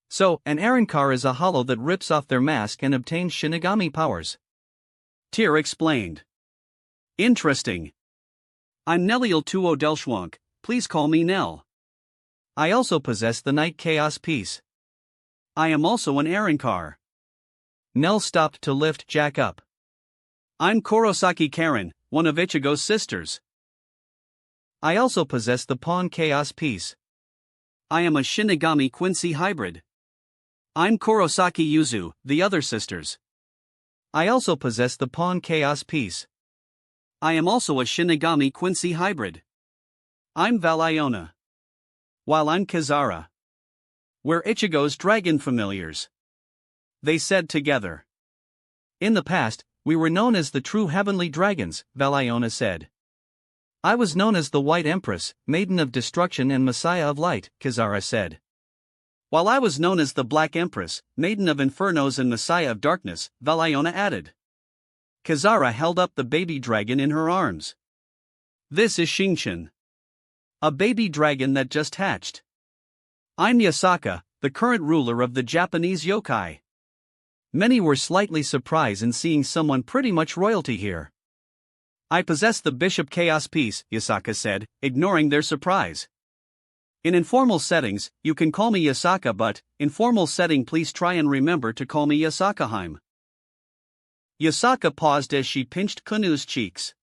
So, an Arankar is a hollow that rips off their mask and obtains Shinigami powers. Tyr explained. Interesting. I'm Neliel Tuo Delschwank, please call me Nell. I also possess the Night Chaos piece. I am also an Arankar. Nell stopped to lift Jack up. I'm Kurosaki Karen, one of Ichigo's sisters. I also possess the Pawn Chaos piece. I am a Shinigami Quincy hybrid. I'm Kurosaki Yuzu, the other sisters. I also possess the Pawn Chaos piece. I am also a Shinigami Quincy hybrid. I'm Valiona. While I'm Kizara. We're Ichigo's dragon familiars. They said together. In the past, we were known as the true heavenly dragons, Valiona said. I was known as the White Empress, Maiden of Destruction and Messiah of Light, Kizara said. While I was known as the Black Empress, Maiden of Infernos and Messiah of Darkness, Valiona added. Kizara held up the baby dragon in her arms. This is Shinshin. A baby dragon that just hatched. I'm Yasaka, the current ruler of the Japanese yokai. Many were slightly surprised in seeing someone pretty much royalty here. I possess the Bishop Chaos piece, Yasaka said, ignoring their surprise. In informal settings, you can call me Yasaka, but, in formal setting please try and remember to call me Yasakaheim. Yasaka paused as she pinched Kunu's cheeks.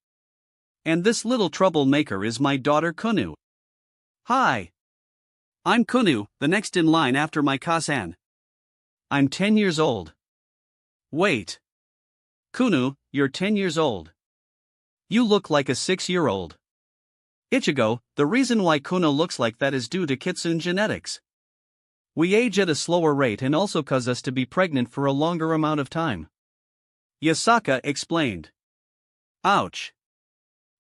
And this little troublemaker is my daughter Kunu. Hi. I'm Kunu, the next in line after my Kasan. I'm 10 years old. Wait. Kunu, you're 10 years old. You look like a 6-year-old. Ichigo, the reason why Kunu looks like that is due to Kitsune genetics. We age at a slower rate and also cause us to be pregnant for a longer amount of time. Yasaka explained. Ouch.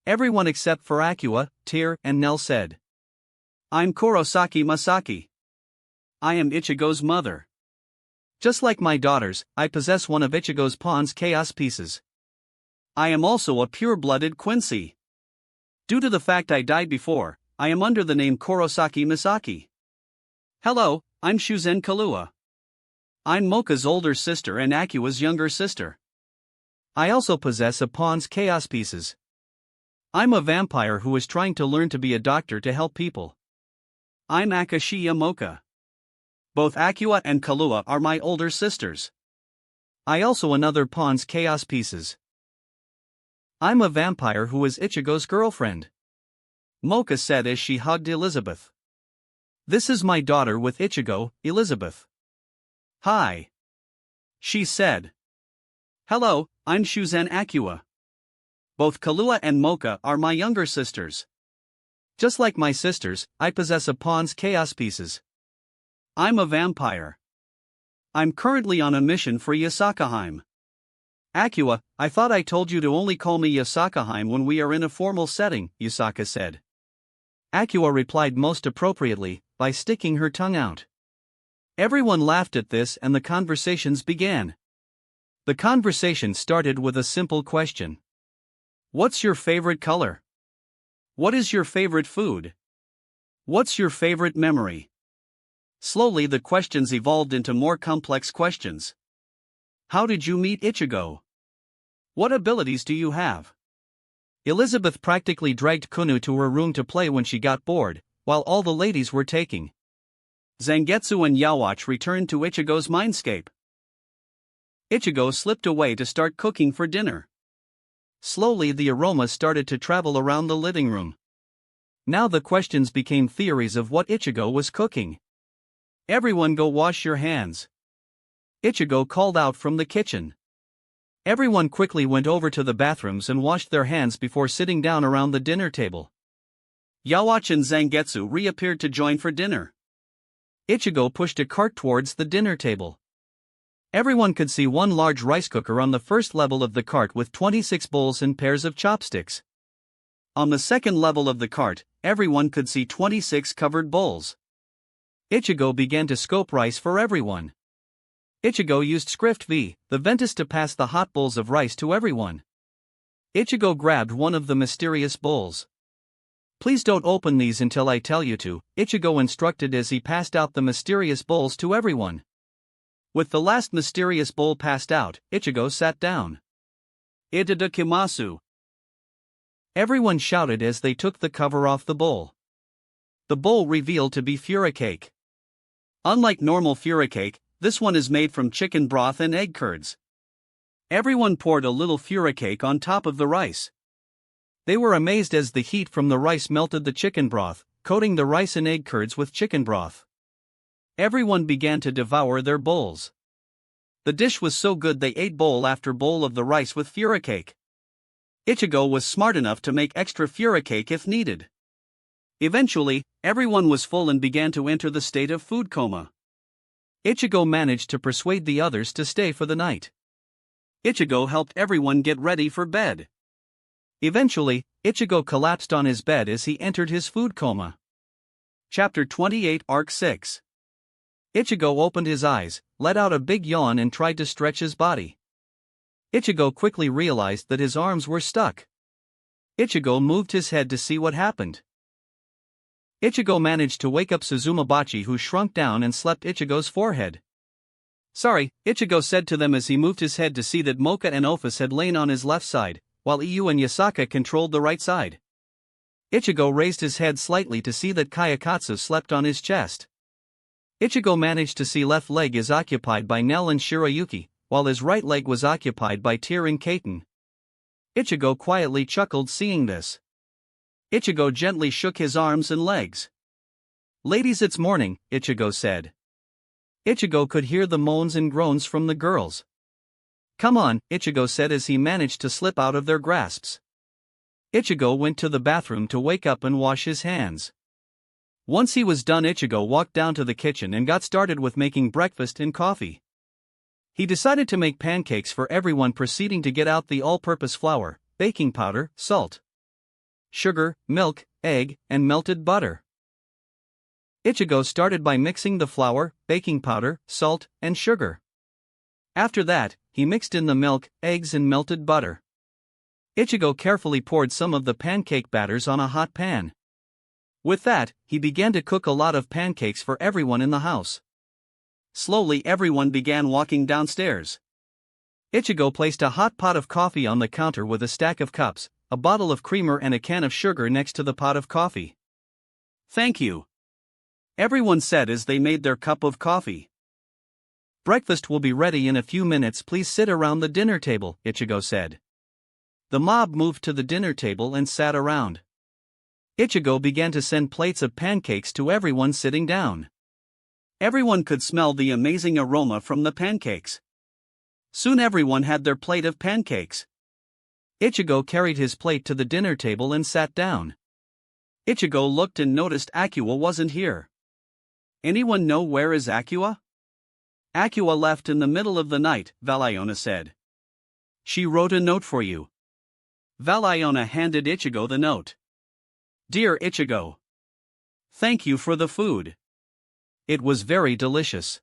Everyone except for Akua, Tyr, and Nell said. I'm Kurosaki Masaki. I am Ichigo's mother. Just like my daughters, I possess one of Ichigo's Pawn's Chaos pieces. I am also a pure-blooded Quincy. Due to the fact I died before, I am under the name Kurosaki Misaki. Hello, I'm Shuzen Kahlua. I'm Mocha's older sister and Akua's younger sister. I also possess a Pawn's Chaos pieces. I'm a vampire who is trying to learn to be a doctor to help people. I'm Akashiya Mocha. Both Akua and Kahlua are my older sisters. I also another Pawn's Chaos pieces. I'm a vampire who is Ichigo's girlfriend. Mocha said as she hugged Elizabeth. This is my daughter with Ichigo, Elizabeth. Hi. She said. Hello, I'm Shuzen Akua. Both Kahlua and Mocha are my younger sisters. Just like my sisters, I possess a Pawn's Chaos pieces. I'm a vampire. I'm currently on a mission for Yasakaheim. Akua, I thought I told you to only call me Yasakaheim when we are in a formal setting, Yasaka said. Akua replied most appropriately, by sticking her tongue out. Everyone laughed at this and the conversations began. The conversation started with a simple question. What's your favorite color? What is your favorite food? What's your favorite memory? Slowly the questions evolved into more complex questions. How did you meet Ichigo? What abilities do you have? Elizabeth practically dragged Kunu to her room to play when she got bored, while all the ladies were taking. Zangetsu and Yawatch returned to Ichigo's mindscape. Ichigo slipped away to start cooking for dinner. Slowly the aroma started to travel around the living room. Now the questions became theories of what Ichigo was cooking. Everyone go wash your hands. Ichigo called out from the kitchen. Everyone quickly went over to the bathrooms and washed their hands before sitting down around the dinner table. Yawatch and Zangetsu reappeared to join for dinner. Ichigo pushed a cart towards the dinner table. Everyone could see one large rice cooker on the first level of the cart with 26 bowls and pairs of chopsticks. On the second level of the cart, everyone could see 26 covered bowls. Ichigo began to scope rice for everyone. Ichigo used Script V, the Ventus, to pass the hot bowls of rice to everyone. Ichigo grabbed one of the mysterious bowls. "Please don't open these until I tell you to," Ichigo instructed as he passed out the mysterious bowls to everyone. With the last mysterious bowl passed out, Ichigo sat down. "Itadakimasu." Everyone shouted as they took the cover off the bowl. The bowl revealed to be furicake. Unlike normal furicake, this one is made from chicken broth and egg curds. Everyone poured a little furicake on top of the rice. They were amazed as the heat from the rice melted the chicken broth, coating the rice and egg curds with chicken broth. Everyone began to devour their bowls. The dish was so good they ate bowl after bowl of the rice with furicake. Ichigo was smart enough to make extra furicake if needed. Eventually, everyone was full and began to enter the state of food coma. Ichigo managed to persuade the others to stay for the night. Ichigo helped everyone get ready for bed. Eventually, Ichigo collapsed on his bed as he entered his food coma. Chapter 28, Arc 6. Ichigo opened his eyes, let out a big yawn and tried to stretch his body. Ichigo quickly realized that his arms were stuck. Ichigo moved his head to see what happened. Ichigo managed to wake up Suzumabachi, who shrunk down and slept Ichigo's forehead. "Sorry," Ichigo said to them as he moved his head to see that Mocha and Ofus had lain on his left side, while Iyu and Yasaka controlled the right side. Ichigo raised his head slightly to see that Kayakatsu slept on his chest. Ichigo managed to see left leg is occupied by Nell and Shirayuki, while his right leg was occupied by Tear and Kaiten. Ichigo quietly chuckled seeing this. Ichigo gently shook his arms and legs. "Ladies, it's morning," Ichigo said. Ichigo could hear the moans and groans from the girls. "Come on," Ichigo said as he managed to slip out of their grasps. Ichigo went to the bathroom to wake up and wash his hands. Once he was done, Ichigo walked down to the kitchen and got started with making breakfast and coffee. He decided to make pancakes for everyone, proceeding to get out the all-purpose flour, baking powder, salt, sugar, milk, egg, and melted butter. Ichigo started by mixing the flour, baking powder, salt, and sugar. After that, he mixed in the milk, eggs, and melted butter. Ichigo carefully poured some of the pancake batters on a hot pan. With that, he began to cook a lot of pancakes for everyone in the house. Slowly, everyone began walking downstairs. Ichigo placed a hot pot of coffee on the counter with a stack of cups, a bottle of creamer and a can of sugar next to the pot of coffee. "Thank you," everyone said as they made their cup of coffee. "Breakfast will be ready in a few minutes, please sit around the dinner table," Ichigo said. The mob moved to the dinner table and sat around. Ichigo began to send plates of pancakes to everyone sitting down. Everyone could smell the amazing aroma from the pancakes. Soon everyone had their plate of pancakes. Ichigo carried his plate to the dinner table and sat down. Ichigo looked and noticed Akua wasn't here. "Anyone know where is Akua?" "Akua left in the middle of the night," Valiona said. "She wrote a note for you." Valiona handed Ichigo the note. "Dear Ichigo, thank you for the food. It was very delicious.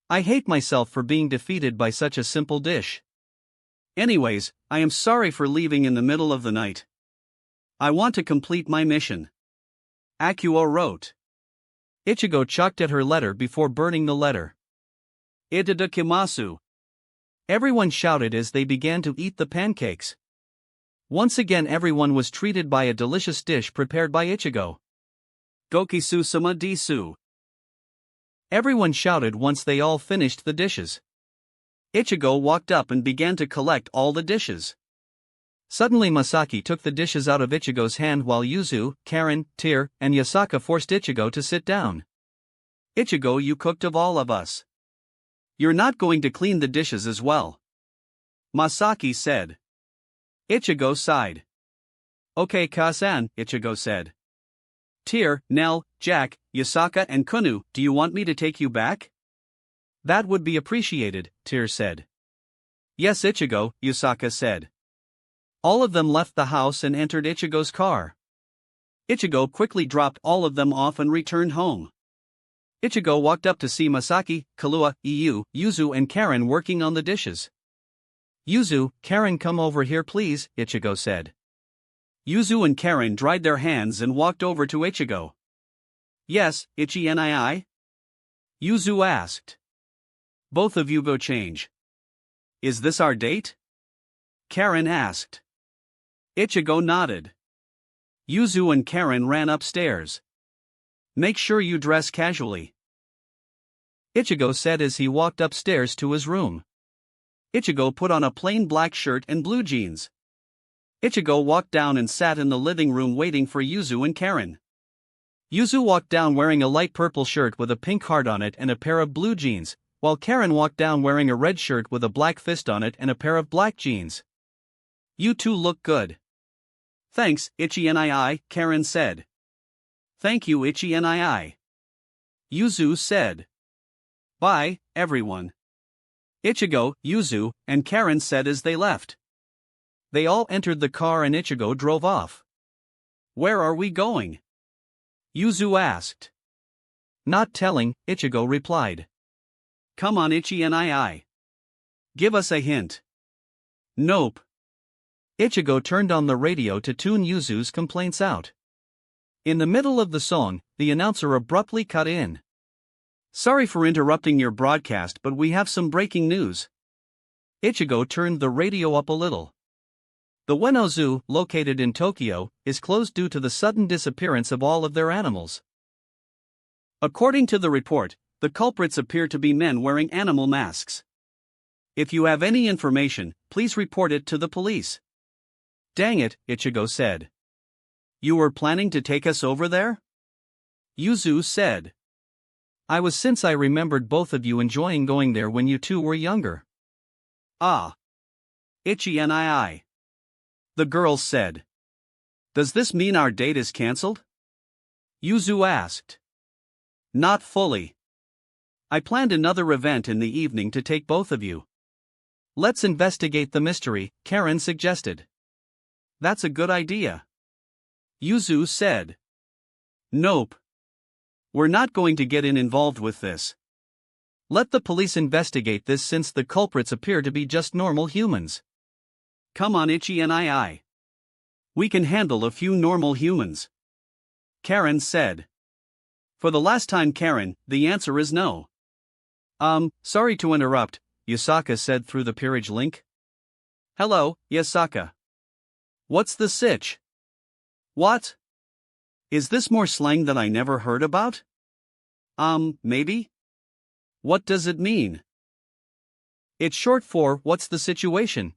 I hate myself for being defeated by such a simple dish. Anyways, I am sorry for leaving in the middle of the night. I want to complete my mission." Akua wrote. Ichigo chucked at her letter before burning the letter. "Itadakimasu." Everyone shouted as they began to eat the pancakes. Once again, everyone was treated by a delicious dish prepared by Ichigo. "Gokisu sama desu." Everyone shouted once they all finished the dishes. Ichigo walked up and began to collect all the dishes. Suddenly Masaki took the dishes out of Ichigo's hand while Yuzu, Karen, Tear, and Yasaka forced Ichigo to sit down. "Ichigo, you cooked of all of us. You're not going to clean the dishes as well," Masaki said. Ichigo sighed. "Okay, Kasan," Ichigo said. "Tear, Nell, Jack, Yasaka and Kunu, do you want me to take you back?" "That would be appreciated," Tear said. "Yes, Ichigo," Yasaka said. All of them left the house and entered Ichigo's car. Ichigo quickly dropped all of them off and returned home. Ichigo walked up to see Masaki, Kahlua, Yuzu and Karen working on the dishes. Yuzu, Karen, come over here please, Ichigo said. Yuzu and Karen dried their hands and walked over to Ichigo. Yes, Ichi-nii? Yuzu asked. Both of you go change. Is this our date? Karen asked. Ichigo nodded. Yuzu and Karen ran upstairs. Make sure you dress casually, Ichigo said as he walked upstairs to his room. Ichigo put on a plain black shirt and blue jeans. Ichigo walked down and sat in the living room waiting for Yuzu and Karen. Yuzu walked down wearing a light purple shirt with a pink heart on it and a pair of blue jeans, while Karen walked down wearing a red shirt with a black fist on it and a pair of black jeans. You two look good. Thanks, Ichi-nii, Karen said. Thank you, Ichi-nii. Yuzu said. Bye, everyone. Ichigo, Yuzu, and Karen said as they left. They all entered the car and Ichigo drove off. Where are we going? Yuzu asked. Not telling, Ichigo replied. Come on, Ichi-nii. Give us a hint. Nope. Ichigo turned on the radio to tune Yuzu's complaints out. In the middle of the song, the announcer abruptly cut in. Sorry for interrupting your broadcast, but we have some breaking news. Ichigo turned the radio up a little. The Ueno Zoo, located in Tokyo, is closed due to the sudden disappearance of all of their animals. According to the report, the culprits appear to be men wearing animal masks. If you have any information, please report it to the police. Dang it, Ichigo said. You were planning to take us over there? Yuzu said. I was, since I remembered both of you enjoying going there when you two were younger. Ah. Ichi-nii. The girls said. Does this mean our date is cancelled? Yuzu asked. Not fully. I planned another event in the evening to take both of you. Let's investigate the mystery, Karen suggested. That's a good idea. Yuzu said. Nope. We're not going to get involved with this. Let the police investigate this since the culprits appear to be just normal humans. Come on, Ichi-nii. We can handle a few normal humans. Karen said. For the last time, Karen, the answer is no. Sorry to interrupt, Yasaka said through the peerage link. Hello, Yasaka. What's the sitch? What? Is this more slang that I never heard about? Maybe? What does it mean? It's short for, what's the situation, ...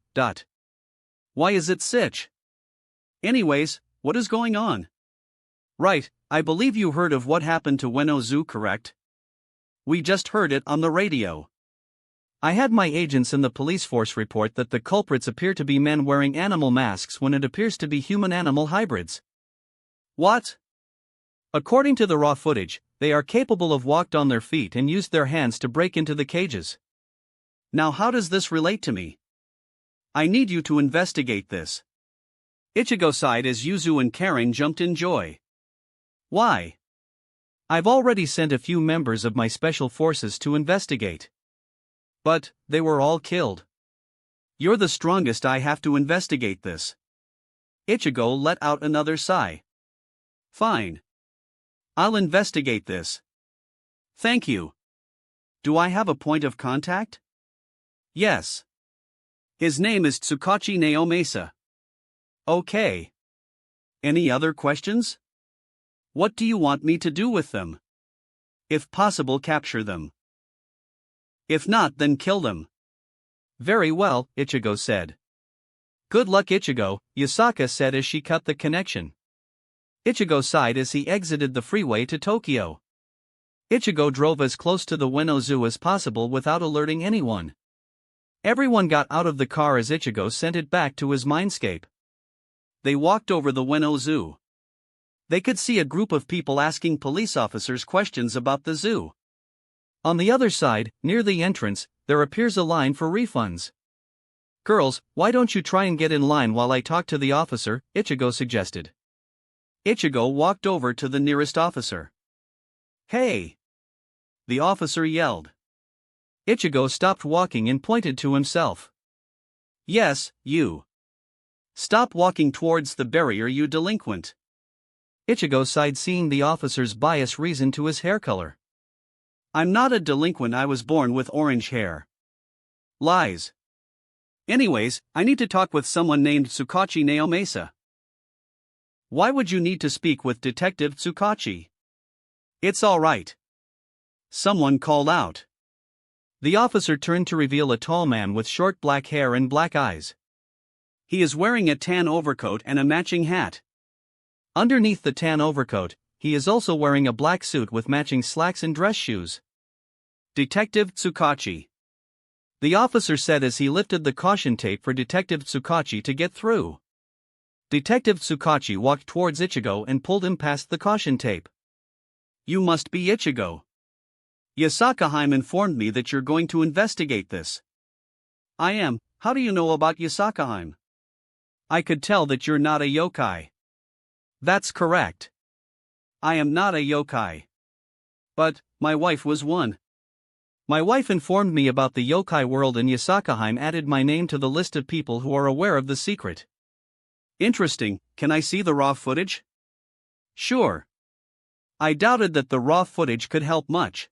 Why is it sitch? Anyways, what is going on? Right, I believe you heard of what happened to Ueno Zoo, correct? We just heard it on the radio. I had my agents in the police force report that the culprits appear to be men wearing animal masks when it appears to be human-animal hybrids. What? According to the raw footage, they are capable of walked on their feet and used their hands to break into the cages. Now how does this relate to me? I need you to investigate this. Ichigo sighed as Yuzu and Karen jumped in joy. Why? I've already sent a few members of my special forces to investigate. But, they were all killed. You're the strongest, I have to investigate this. Ichigo let out another sigh. Fine. I'll investigate this. Thank you. Do I have a point of contact? Yes. His name is Tsukachi Naomasa. Okay. Any other questions? What do you want me to do with them? If possible, capture them. If not, then kill them. Very well, Ichigo said. Good luck, Ichigo, Yasaka said as she cut the connection. Ichigo sighed as he exited the freeway to Tokyo. Ichigo drove as close to the Ueno Zoo as possible without alerting anyone. Everyone got out of the car as Ichigo sent it back to his mindscape. They walked over the Ueno Zoo. They could see a group of people asking police officers questions about the zoo. On the other side, near the entrance, there appears a line for refunds. Girls, why don't you try and get in line while I talk to the officer, Ichigo suggested. Ichigo walked over to the nearest officer. Hey! the officer yelled. Ichigo stopped walking and pointed to himself. Yes, you. Stop walking towards the barrier, you delinquent. Ichigo sighed, seeing the officer's bias reason to his hair color. I'm not a delinquent, I was born with orange hair. Lies. Anyways, I need to talk with someone named Tsukachi Naomasa. Why would you need to speak with Detective Tsukachi? It's alright. Someone called out. The officer turned to reveal a tall man with short black hair and black eyes. He is wearing a tan overcoat and a matching hat. Underneath the tan overcoat, he is also wearing a black suit with matching slacks and dress shoes. Detective Tsukachi. The officer said as he lifted the caution tape for Detective Tsukachi to get through. Detective Tsukachi walked towards Ichigo and pulled him past the caution tape. You must be Ichigo. Yasakaheim informed me that you're going to investigate this. I am. How do you know about Yasakaheim? I could tell that you're not a yokai. That's correct. I am not a yokai. But, my wife was one. My wife informed me about the yokai world and Yasakaheim added my name to the list of people who are aware of the secret. Interesting, can I see the raw footage? Sure. I doubted that the raw footage could help much.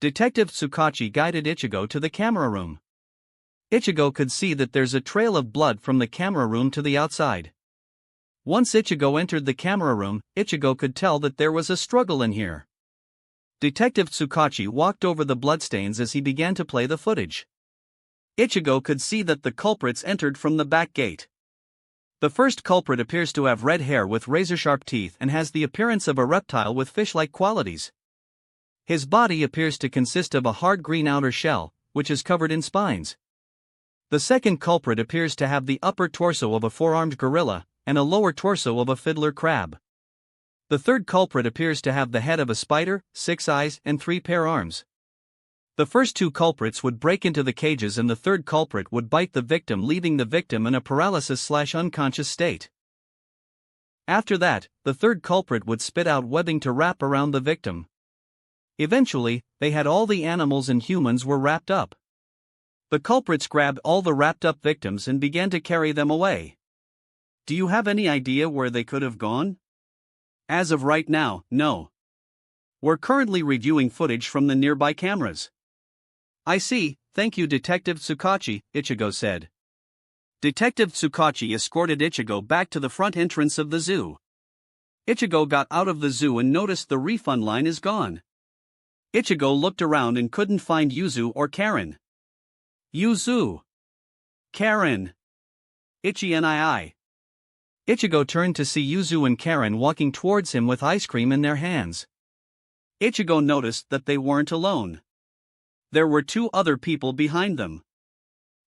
Detective Tsukachi guided Ichigo to the camera room. Ichigo could see that there's a trail of blood from the camera room to the outside. Once Ichigo entered the camera room, Ichigo could tell that there was a struggle in here. Detective Tsukachi walked over the bloodstains as he began to play the footage. Ichigo could see that the culprits entered from the back gate. The first culprit appears to have red hair with razor-sharp teeth and has the appearance of a reptile with fish-like qualities. His body appears to consist of a hard green outer shell, which is covered in spines. The second culprit appears to have the upper torso of a four-armed gorilla, and a lower torso of a fiddler crab. The third culprit appears to have the head of a spider, 6 eyes, and 3 pair arms. The first two culprits would break into the cages and the third culprit would bite the victim, leaving the victim in a paralysis/unconscious state. After that, the third culprit would spit out webbing to wrap around the victim. Eventually, they had all the animals and humans were wrapped up. The culprits grabbed all the wrapped up victims and began to carry them away. Do you have any idea where they could have gone? As of right now, no. We're currently reviewing footage from the nearby cameras. I see, thank you Detective Tsukachi, Ichigo said. Detective Tsukachi escorted Ichigo back to the front entrance of the zoo. Ichigo got out of the zoo and noticed the refund line is gone. Ichigo looked around and couldn't find Yuzu or Karen. Yuzu. Karen. Ichi-nii. Ichigo turned to see Yuzu and Karen walking towards him with ice cream in their hands. Ichigo noticed that they weren't alone. There were 2 other people behind them.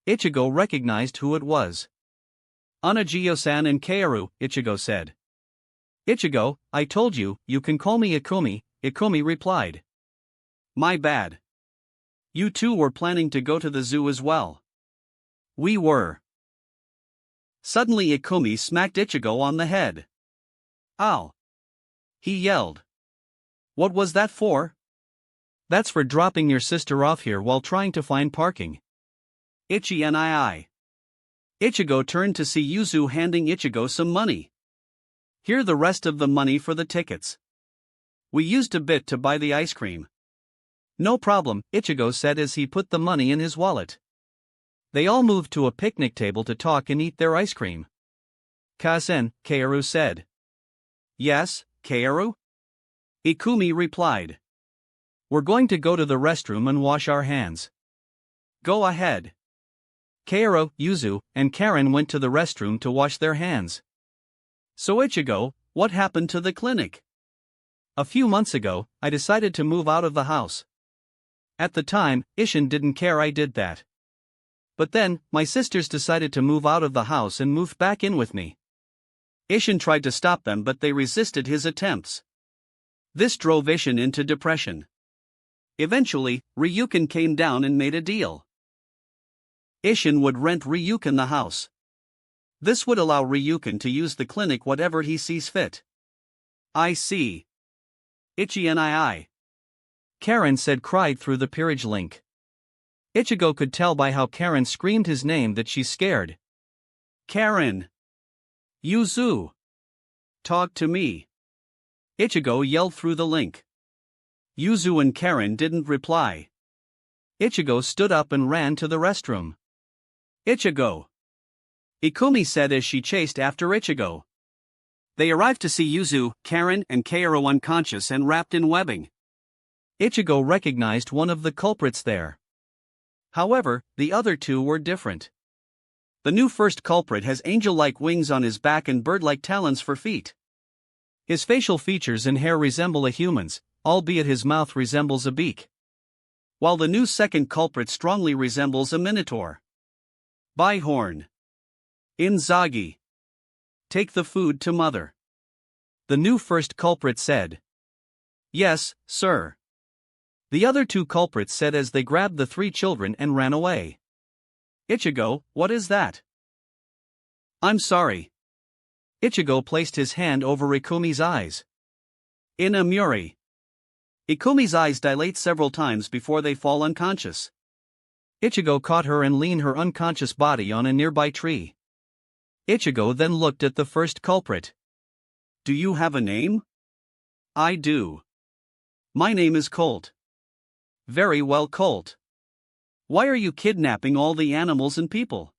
Ichigo recognized who it was. Anagiyo-san and Kaoru, Ichigo said. Ichigo, I told you, you can call me Ikumi, Ikumi replied. My bad. You two were planning to go to the zoo as well. We were. Suddenly Ikumi smacked Ichigo on the head. Ow! He yelled. What was that for? That's for dropping your sister off here while trying to find parking. Ichi-nii. Ichigo turned to see Yuzu handing Ichigo some money. Here the rest of the money for the tickets. We used a bit to buy the ice cream. No problem, Ichigo said as he put the money in his wallet. They all moved to a picnic table to talk and eat their ice cream. Kasen, Kaoru said. Yes, Kaoru? Ikumi replied. We're going to go to the restroom and wash our hands. Go ahead. Kaoru, Yuzu, and Karen went to the restroom to wash their hands. So Ichigo, what happened to the clinic? A few months ago, I decided to move out of the house. At the time, Ishin didn't care I did that. But then, my sisters decided to move out of the house and moved back in with me. Ishin tried to stop them but they resisted his attempts. This drove Ishin into depression. Eventually, Ryukin came down and made a deal. Ishin would rent Ryukin the house. This would allow Ryukin to use the clinic whatever he sees fit. I see. Ichi-nii. Karen said cried through the peerage link. Ichigo could tell by how Karen screamed his name that she's scared. Karen! Yuzu! Talk to me! Ichigo yelled through the link. Yuzu and Karen didn't reply. Ichigo stood up and ran to the restroom. Ichigo! Ikumi said as she chased after Ichigo. They arrived to see Yuzu, Karen, and Kaoru unconscious and wrapped in webbing. Ichigo recognized one of the culprits there. However, the other two were different. The new first culprit has angel-like wings on his back and bird-like talons for feet. His facial features and hair resemble a human's, albeit his mouth resembles a beak. While the new second culprit strongly resembles a minotaur. Bihorn. Inzaghi. Take the food to mother. The new first culprit said. Yes, sir. The other two culprits said as they grabbed the three children and ran away. Ichigo, what is that? I'm sorry. Ichigo placed his hand over Ikumi's eyes. Inamuri. Ikumi's eyes dilate several times before they fall unconscious. Ichigo caught her and leaned her unconscious body on a nearby tree. Ichigo then looked at the first culprit. Do you have a name? I do. My name is Colt. Very well, Colt. Why are you kidnapping all the animals and people?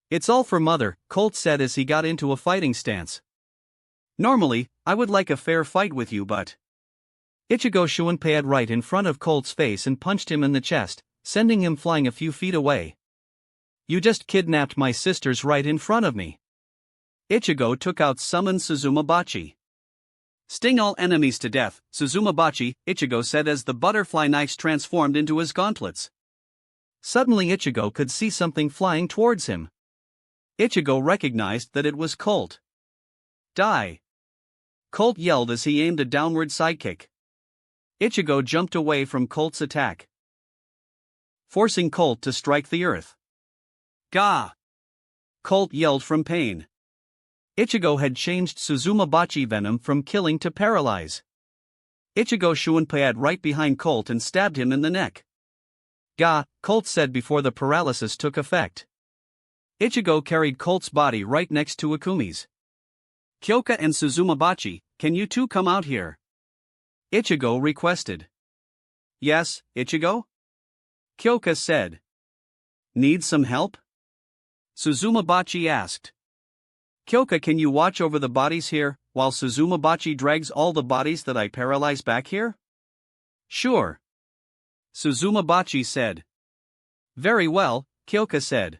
It's all for mother, Colt said as he got into a fighting stance. Normally, I would like a fair fight with you, but... Ichigo Shuunpei'd right in front of Colt's face and punched him in the chest, sending him flying a few feet away. You just kidnapped my sisters right in front of me. Ichigo took out Summon Suzumabachi. Sting all enemies to death, Suzumabachi, Ichigo said as the butterfly knives transformed into his gauntlets. Suddenly Ichigo could see something flying towards him. Ichigo recognized that it was Colt. Die! Colt yelled as he aimed a downward sidekick. Ichigo jumped away from Colt's attack, forcing Colt to strike the earth. Gah! Colt yelled from pain. Ichigo had changed Suzumabachi venom from killing to paralyze. Ichigo Shuunpei'd right behind Colt and stabbed him in the neck. Gah! Colt said before the paralysis took effect. Ichigo carried Colt's body right next to Ikumi's. Kyoka and Suzumabachi, can you two come out here? Ichigo requested. Yes, Ichigo? Kyoka said. Need some help? Suzumabachi asked. Kyoka, can you watch over the bodies here, while Suzumabachi drags all the bodies that I paralyze back here? Sure. Suzumabachi said. Very well, Kyoka said.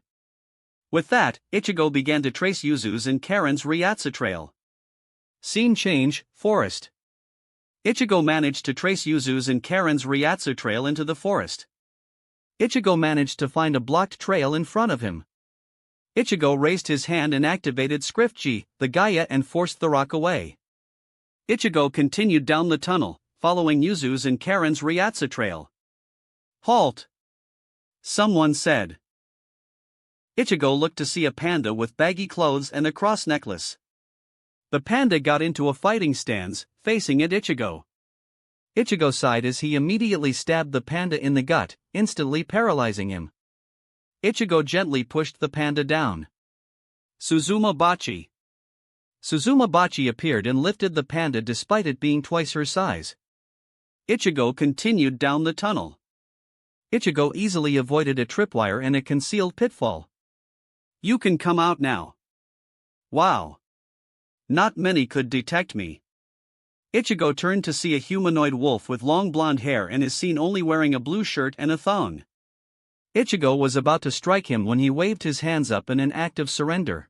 With that, Ichigo began to trace Yuzu's and Karen's Ryatsu trail. Scene change, forest. Ichigo managed to trace Yuzu's and Karen's Ryatsu trail into the forest. Ichigo managed to find a blocked trail in front of him. Ichigo raised his hand and activated Script-G, the Gaia, and forced the rock away. Ichigo continued down the tunnel, following Yuzu's and Karen's Ryatsu trail. Halt! Someone said. Ichigo looked to see a panda with baggy clothes and a cross necklace. The panda got into a fighting stance, facing at Ichigo. Ichigo sighed as he immediately stabbed the panda in the gut, instantly paralyzing him. Ichigo gently pushed the panda down. Suzumabachi. Suzumabachi appeared and lifted the panda despite it being twice her size. Ichigo continued down the tunnel. Ichigo easily avoided a tripwire and a concealed pitfall. You can come out now. Wow. Not many could detect me. Ichigo turned to see a humanoid wolf with long blonde hair and is seen only wearing a blue shirt and a thong. Ichigo was about to strike him when he waved his hands up in an act of surrender.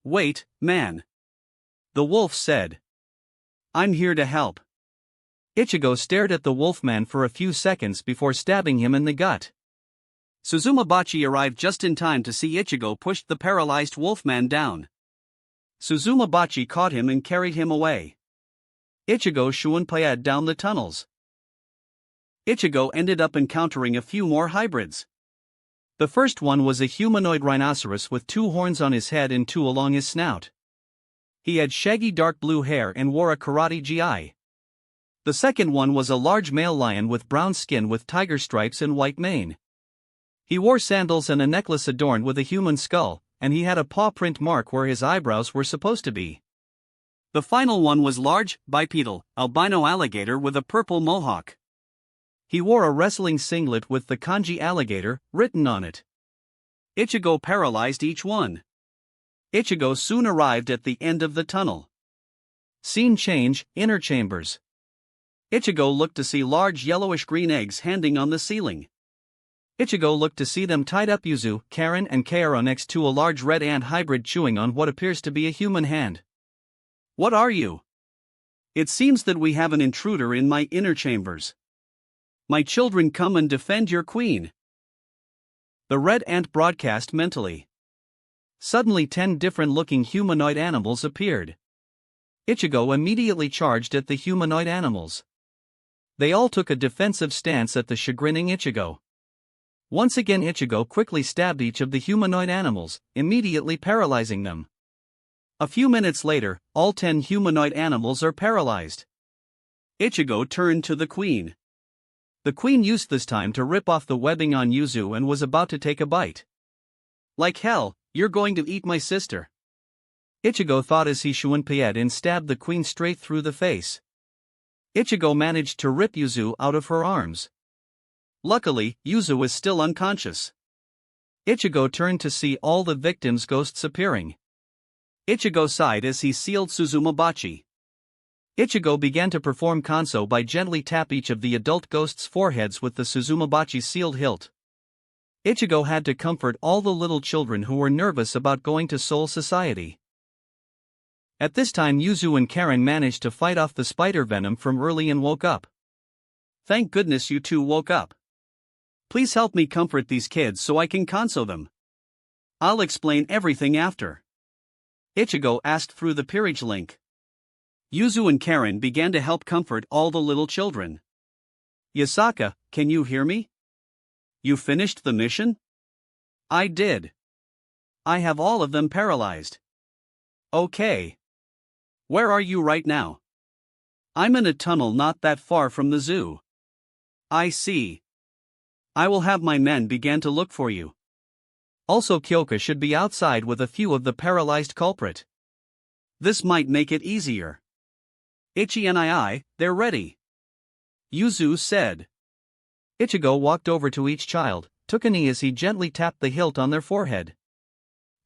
Wait, man. The wolf said. I'm here to help. Ichigo stared at the wolfman for a few seconds before stabbing him in the gut. Suzumabachi arrived just in time to see Ichigo push the paralyzed wolfman down. Suzumabachi caught him and carried him away. Ichigo Shuunpei'd down the tunnels. Ichigo ended up encountering a few more hybrids. The first one was a humanoid rhinoceros with 2 horns on his head and 2 along his snout. He had shaggy dark blue hair and wore a karate gi. The second one was a large male lion with brown skin with tiger stripes and white mane. He wore sandals and a necklace adorned with a human skull, and he had a paw print mark where his eyebrows were supposed to be. The final one was large, bipedal, albino alligator with a purple mohawk. He wore a wrestling singlet with the kanji alligator written on it. Ichigo paralyzed each one. Ichigo soon arrived at the end of the tunnel. Scene change, inner chambers. Ichigo looked to see large yellowish-green eggs hanging on the ceiling. Ichigo looked to see them tied up Yuzu, Karen and Kaoru next to a large red ant hybrid chewing on what appears to be a human hand. What are you? It seems that we have an intruder in my inner chambers. My children, come and defend your queen. The red ant broadcast mentally. Suddenly 10 different-looking humanoid animals appeared. Ichigo immediately charged at the humanoid animals. They all took a defensive stance at the chagrining Ichigo. Once again Ichigo quickly stabbed each of the humanoid animals, immediately paralyzing them. A few minutes later, all 10 humanoid animals are paralyzed. Ichigo turned to the queen. The queen used this time to rip off the webbing on Yuzu and was about to take a bite. Like hell, you're going to eat my sister. Ichigo thought as he shuanpied and stabbed the queen straight through the face. Ichigo managed to rip Yuzu out of her arms. Luckily, Yuzu is still unconscious. Ichigo turned to see all the victims' ghosts appearing. Ichigo sighed as he sealed Suzumabachi. Ichigo began to perform kanso by gently tap each of the adult ghosts' foreheads with the Suzumabachi's sealed hilt. Ichigo had to comfort all the little children who were nervous about going to Soul Society. At this time Yuzu and Karen managed to fight off the spider venom from early and woke up. Thank goodness you two woke up. Please help me comfort these kids so I can kanso them. I'll explain everything after. Ichigo asked through the peerage link. Yuzu and Karen began to help comfort all the little children. Yasaka, can you hear me? You finished the mission? I did. I have all of them paralyzed. Okay. Where are you right now? I'm in a tunnel not that far from the zoo. I see. I will have my men begin to look for you. Also Kyoka should be outside with a few of the paralyzed culprit. This might make it easier. Ichi and they're ready. Yuzu said. Ichigo walked over to each child, took a knee as he gently tapped the hilt on their forehead.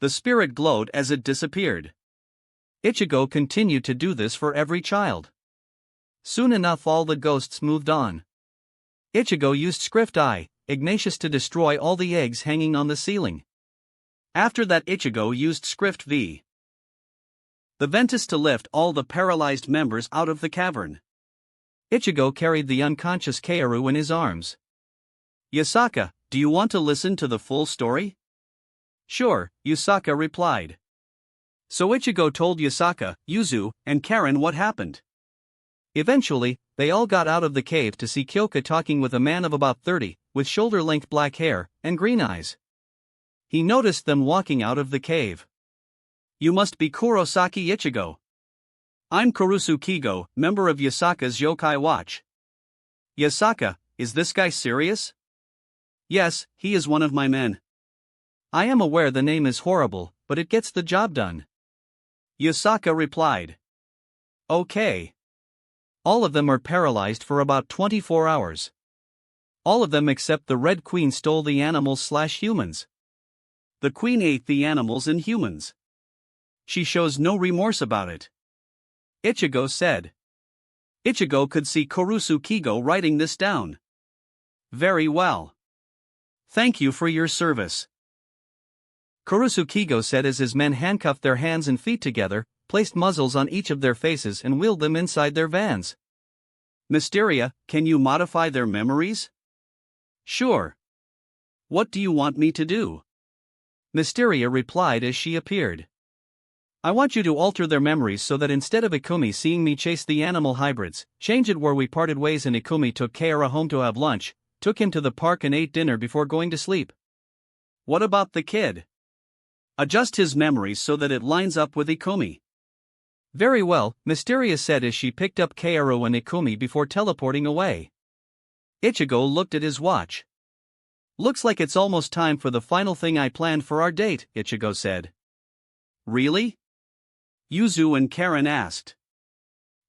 The spirit glowed as it disappeared. Ichigo continued to do this for every child. Soon enough all the ghosts moved on. Ichigo used Script I, Ignatius to destroy all the eggs hanging on the ceiling. After that Ichigo used Script V. The Ventus to lift all the paralyzed members out of the cavern. Ichigo carried the unconscious Kaoru in his arms. Yasaka, do you want to listen to the full story? Sure, Yasaka replied. So Ichigo told Yasaka, Yuzu, and Karen what happened. Eventually, they all got out of the cave to see Kyoka talking with a man of about 30, with shoulder-length black hair and green eyes. He noticed them walking out of the cave. You must be Kurosaki Ichigo. I'm Kurusu Kigo, member of Yasaka's Yokai Watch. Yasaka, is this guy serious? Yes, he is one of my men. I am aware the name is horrible, but it gets the job done. Yasaka replied. Okay. All of them are paralyzed for about 24 hours. All of them except the Red Queen stole the animals/humans. The Queen ate the animals and humans. She shows no remorse about it. Ichigo said. Ichigo could see Kurusu Kigo writing this down. Very well. Thank you for your service. Kurusu Kigo said as his men handcuffed their hands and feet together, placed muzzles on each of their faces and wheeled them inside their vans. Mysteria, can you modify their memories? Sure. What do you want me to do? Mysteria replied as she appeared. I want you to alter their memories so that instead of Ikumi seeing me chase the animal hybrids, change it where we parted ways and Ikumi took Kaoru home to have lunch, took him to the park and ate dinner before going to sleep. What about the kid? Adjust his memories so that it lines up with Ikumi. Very well, Mysteria said as she picked up Kaoru and Ikumi before teleporting away. Ichigo looked at his watch. Looks like it's almost time for the final thing I planned for our date, Ichigo said. Really? Yuzu and Karen asked.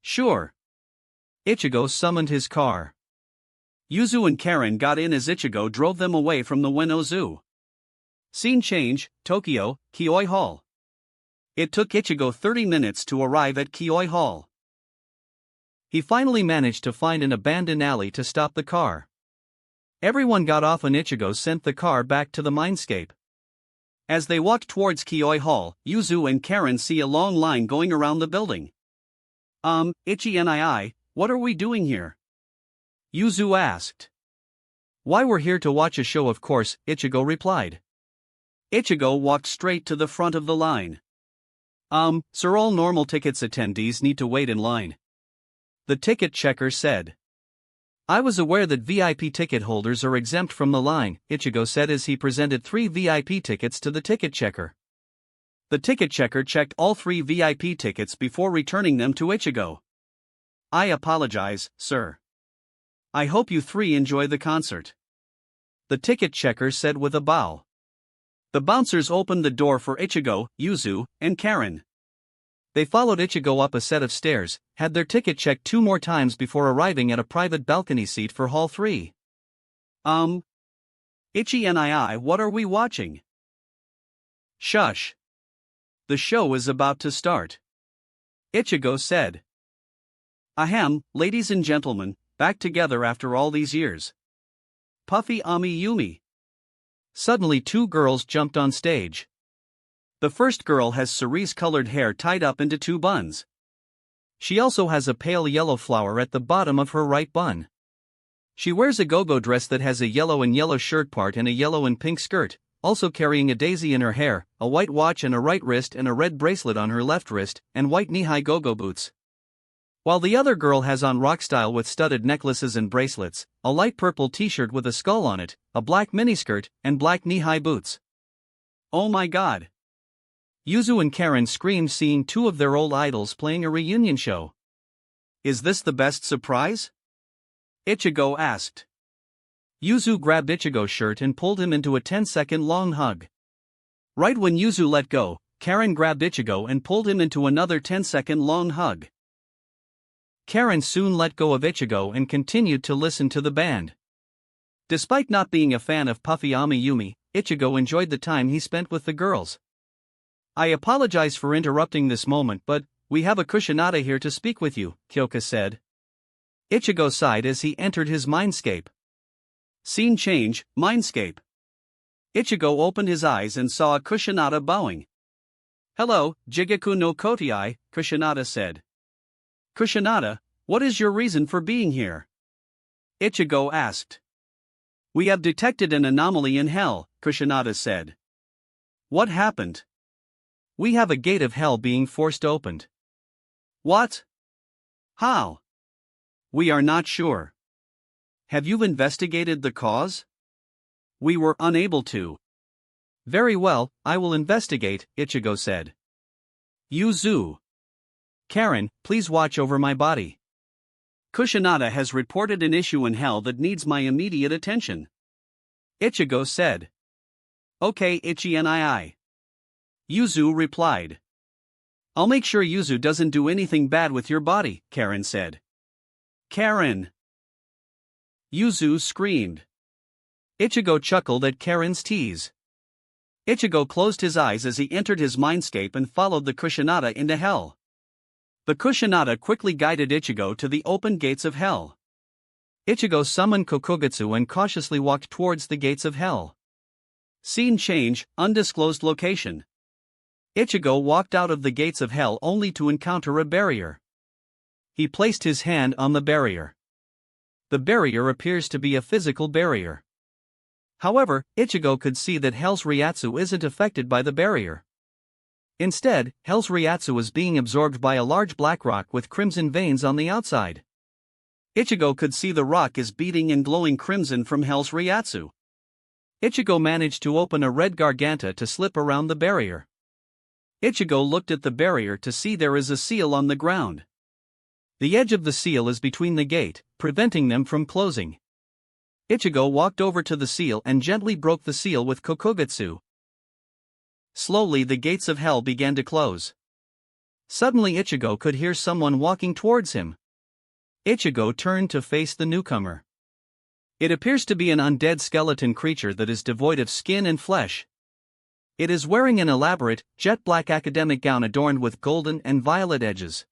Sure. Ichigo summoned his car. Yuzu and Karen got in as Ichigo drove them away from the Ueno Zoo. Scene change, Tokyo, Kioi Hall. It took Ichigo 30 minutes to arrive at Kioi Hall. He finally managed to find an abandoned alley to stop the car. Everyone got off and Ichigo sent the car back to the mindscape. As they walked towards Kioi Hall, Yuzu and Karen see a long line going around the building. Ichi and I, what are we doing here? Yuzu asked. Why, we're here to watch a show, of course, Ichigo replied. Ichigo walked straight to the front of the line. Sir, all normal tickets attendees need to wait in line. The ticket checker said. I was aware that VIP ticket holders are exempt from the line, Ichigo said as he presented 3 VIP tickets to the ticket checker. The ticket checker checked all 3 VIP tickets before returning them to Ichigo. I apologize, sir. I hope you 3 enjoy the concert. The ticket checker said with a bow. The bouncers opened the door for Ichigo, Yuzu, and Karen. They followed Ichigo up a set of stairs, had their ticket checked 2 more times before arriving at a private balcony seat for Hall 3. Ichi and I, what are we watching? Shush. The show is about to start. Ichigo said. Ahem, ladies and gentlemen, back together after all these years. Puffy Ami Yumi. Suddenly 2 girls jumped on stage. The first girl has cerise-colored hair tied up into 2 buns. She also has a pale yellow flower at the bottom of her right bun. She wears a go-go dress that has a yellow and yellow shirt part and a yellow and pink skirt, also carrying a daisy in her hair, a white watch on her right wrist and a red bracelet on her left wrist, and white knee-high go-go boots. While the other girl has on rock style with studded necklaces and bracelets, a light purple t-shirt with a skull on it, a black miniskirt, and black knee-high boots. Oh my god! Yuzu and Karen screamed seeing 2 of their old idols playing a reunion show. Is this the best surprise? Ichigo asked. Yuzu grabbed Ichigo's shirt and pulled him into a 10-second long hug. Right when Yuzu let go, Karen grabbed Ichigo and pulled him into another 10-second long hug. Karen soon let go of Ichigo and continued to listen to the band. Despite not being a fan of Puffy Ami Yumi, Ichigo enjoyed the time he spent with the girls. I apologize for interrupting this moment, but we have a Kusanada here to speak with you, Kyoka said. Ichigo sighed as he entered his mindscape. Scene change, mindscape. Ichigo opened his eyes and saw a Kusanada bowing. Hello, Jigaku no Kotai, Kusanada said. Kusanada, what is your reason for being here? Ichigo asked. We have detected an anomaly in hell, Kusanada said. What happened? We have a gate of hell being forced opened. What? How? We are not sure. Have you investigated the cause? We were unable to. Very well, I will investigate, Ichigo said. Yuzu. Karen, please watch over my body. Kusanada has reported an issue in hell that needs my immediate attention. Ichigo said. Okay, Ichi and I. Yuzu replied. I'll make sure Yuzu doesn't do anything bad with your body, Karen said. Karen! Yuzu screamed. Ichigo chuckled at Karen's tease. Ichigo closed his eyes as he entered his mindscape and followed the Kusanada into hell. The Kusanada quickly guided Ichigo to the open gates of hell. Ichigo summoned Kokugatsu and cautiously walked towards the gates of hell. Scene change, undisclosed location. Ichigo walked out of the gates of hell only to encounter a barrier. He placed his hand on the barrier. The barrier appears to be a physical barrier. However, Ichigo could see that Hell's Ryatsu isn't affected by the barrier. Instead, Hell's Ryatsu is being absorbed by a large black rock with crimson veins on the outside. Ichigo could see the rock is beating and glowing crimson from Hell's Ryatsu. Ichigo managed to open a red garganta to slip around the barrier. Ichigo looked at the barrier to see there is a seal on the ground. The edge of the seal is between the gate, preventing them from closing. Ichigo walked over to the seal and gently broke the seal with Kokugetsu. Slowly the gates of hell began to close. Suddenly Ichigo could hear someone walking towards him. Ichigo turned to face the newcomer. It appears to be an undead skeleton creature that is devoid of skin and flesh. It is wearing an elaborate, jet-black academic gown adorned with golden and violet edges.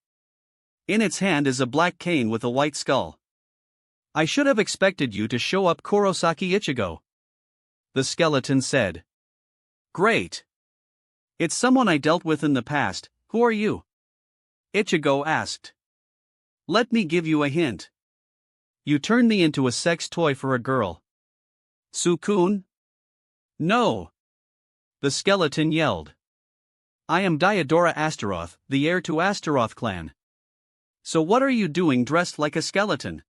In its hand is a black cane with a white skull. "I should have expected you to show up, Kurosaki Ichigo," the skeleton said. "Great. It's someone I dealt with in the past. Who are you?" Ichigo asked. "Let me give you a hint. You turned me into a sex toy for a girl." "Sukun?" "No," the skeleton yelled. "I am Diodora Astaroth, the heir to Astaroth clan. So what are you doing dressed like a skeleton?"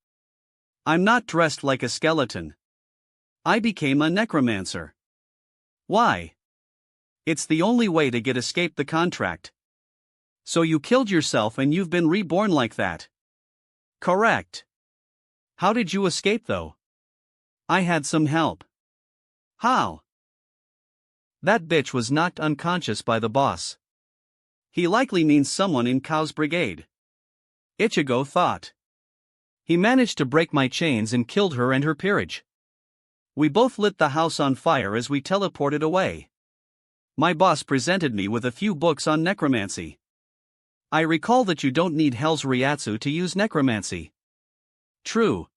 "I'm not dressed like a skeleton. I became a necromancer." "Why?" "It's the only way to escape the contract." "So you killed yourself and you've been reborn like that?" "Correct." "How did you escape though?" "I had some help." "How?" "That bitch was knocked unconscious by the boss." He likely means someone in Kao's brigade, Ichigo thought. "He managed to break my chains and killed her and her peerage. We both lit the house on fire as we teleported away. My boss presented me with a few books on necromancy. I recall that you don't need Hell's Ryatsu to use necromancy." "True.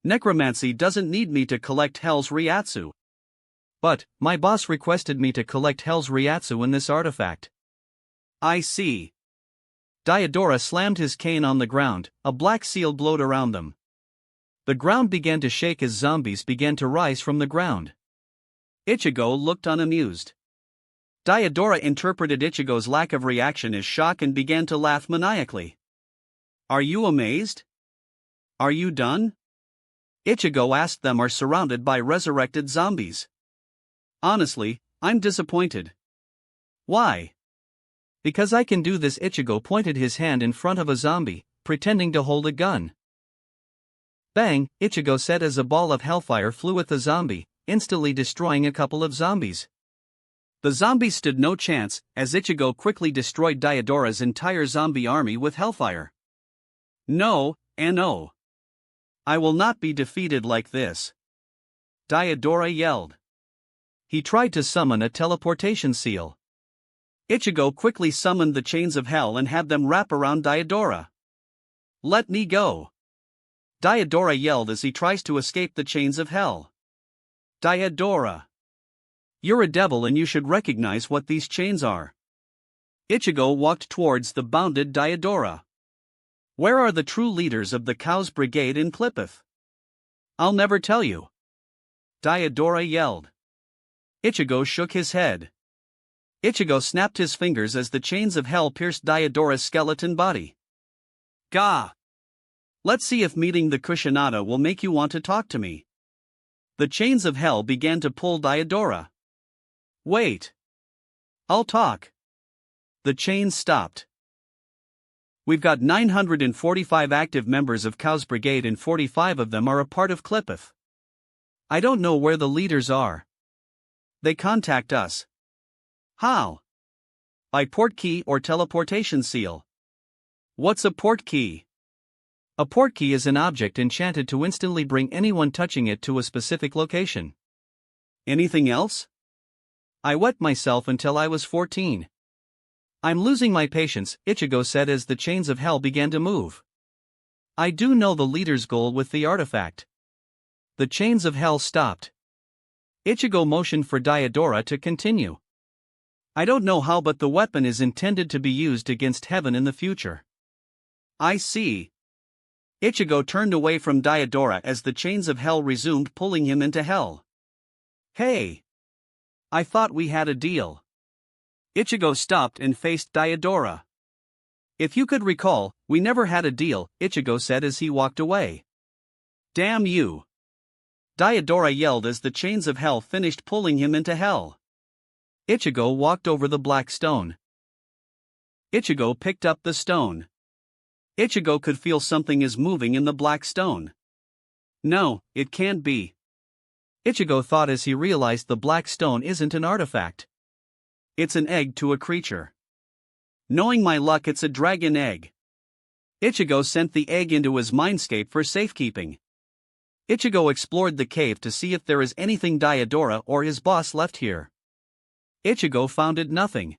Necromancy doesn't need me to collect Hell's Ryatsu. But my boss requested me to collect Hell's Ryatsu in this artifact." "I see." Diodora slammed his cane on the ground, a black seal blowed around them. The ground began to shake as zombies began to rise from the ground. Ichigo looked unamused. Diodora interpreted Ichigo's lack of reaction as shock and began to laugh maniacally. "Are you amazed? Are you done?" Ichigo asked them, are surrounded by resurrected zombies. "Honestly, I'm disappointed." "Why?" "Because I can do this." Ichigo pointed his hand in front of a zombie, pretending to hold a gun. Bang, Ichigo said as a ball of hellfire flew at the zombie, instantly destroying a couple of zombies. The zombies stood no chance, as Ichigo quickly destroyed Diodora's entire zombie army with hellfire. "No, no. I will not be defeated like this," Diodora yelled. He tried to summon a teleportation seal. Ichigo quickly summoned the chains of hell and had them wrap around Diodora. "Let me go," Diodora yelled as he tries to escape the chains of hell. "Diodora, you're a devil and you should recognize what these chains are." Ichigo walked towards the bounded Diodora. "Where are the true leaders of the Kao's brigade in Clippeth?" "I'll never tell you," Diodora yelled. Ichigo shook his head. Ichigo snapped his fingers as the chains of hell pierced Diodora's skeleton body. "Gah! Let's see if meeting the Kusinada will make you want to talk to me." The chains of hell began to pull Diodora. "Wait. I'll talk." The chains stopped. "We've got 945 active members of Kao's brigade and 45 of them are a part of Clippeth. I don't know where the leaders are. They contact us." "How?" "By port key or teleportation seal." "What's a port key?" A port key is an object enchanted to instantly bring anyone touching it to a specific location. "Anything else?" "I wet myself until I was 14. I'm losing my patience," Ichigo said as the chains of hell began to move. "I do know the leader's goal with the artifact." The chains of hell stopped. Ichigo motioned for Diodora to continue. "I don't know how, but the weapon is intended to be used against heaven in the future." "I see." Ichigo turned away from Diodora as the chains of hell resumed pulling him into hell. "Hey! I thought we had a deal." Ichigo stopped and faced Diodora. "If you could recall, we never had a deal," Ichigo said as he walked away. "Damn you!" Diodora yelled as the chains of hell finished pulling him into hell. Ichigo walked over the black stone. Ichigo picked up the stone. Ichigo could feel something is moving in the black stone. No, it can't be. Ichigo thought as he realized the black stone isn't an artifact. It's an egg to a creature. Knowing my luck, it's a dragon egg. Ichigo sent the egg into his mindscape for safekeeping. Ichigo explored the cave to see if there is anything Diodora or his boss left here. Ichigo found nothing.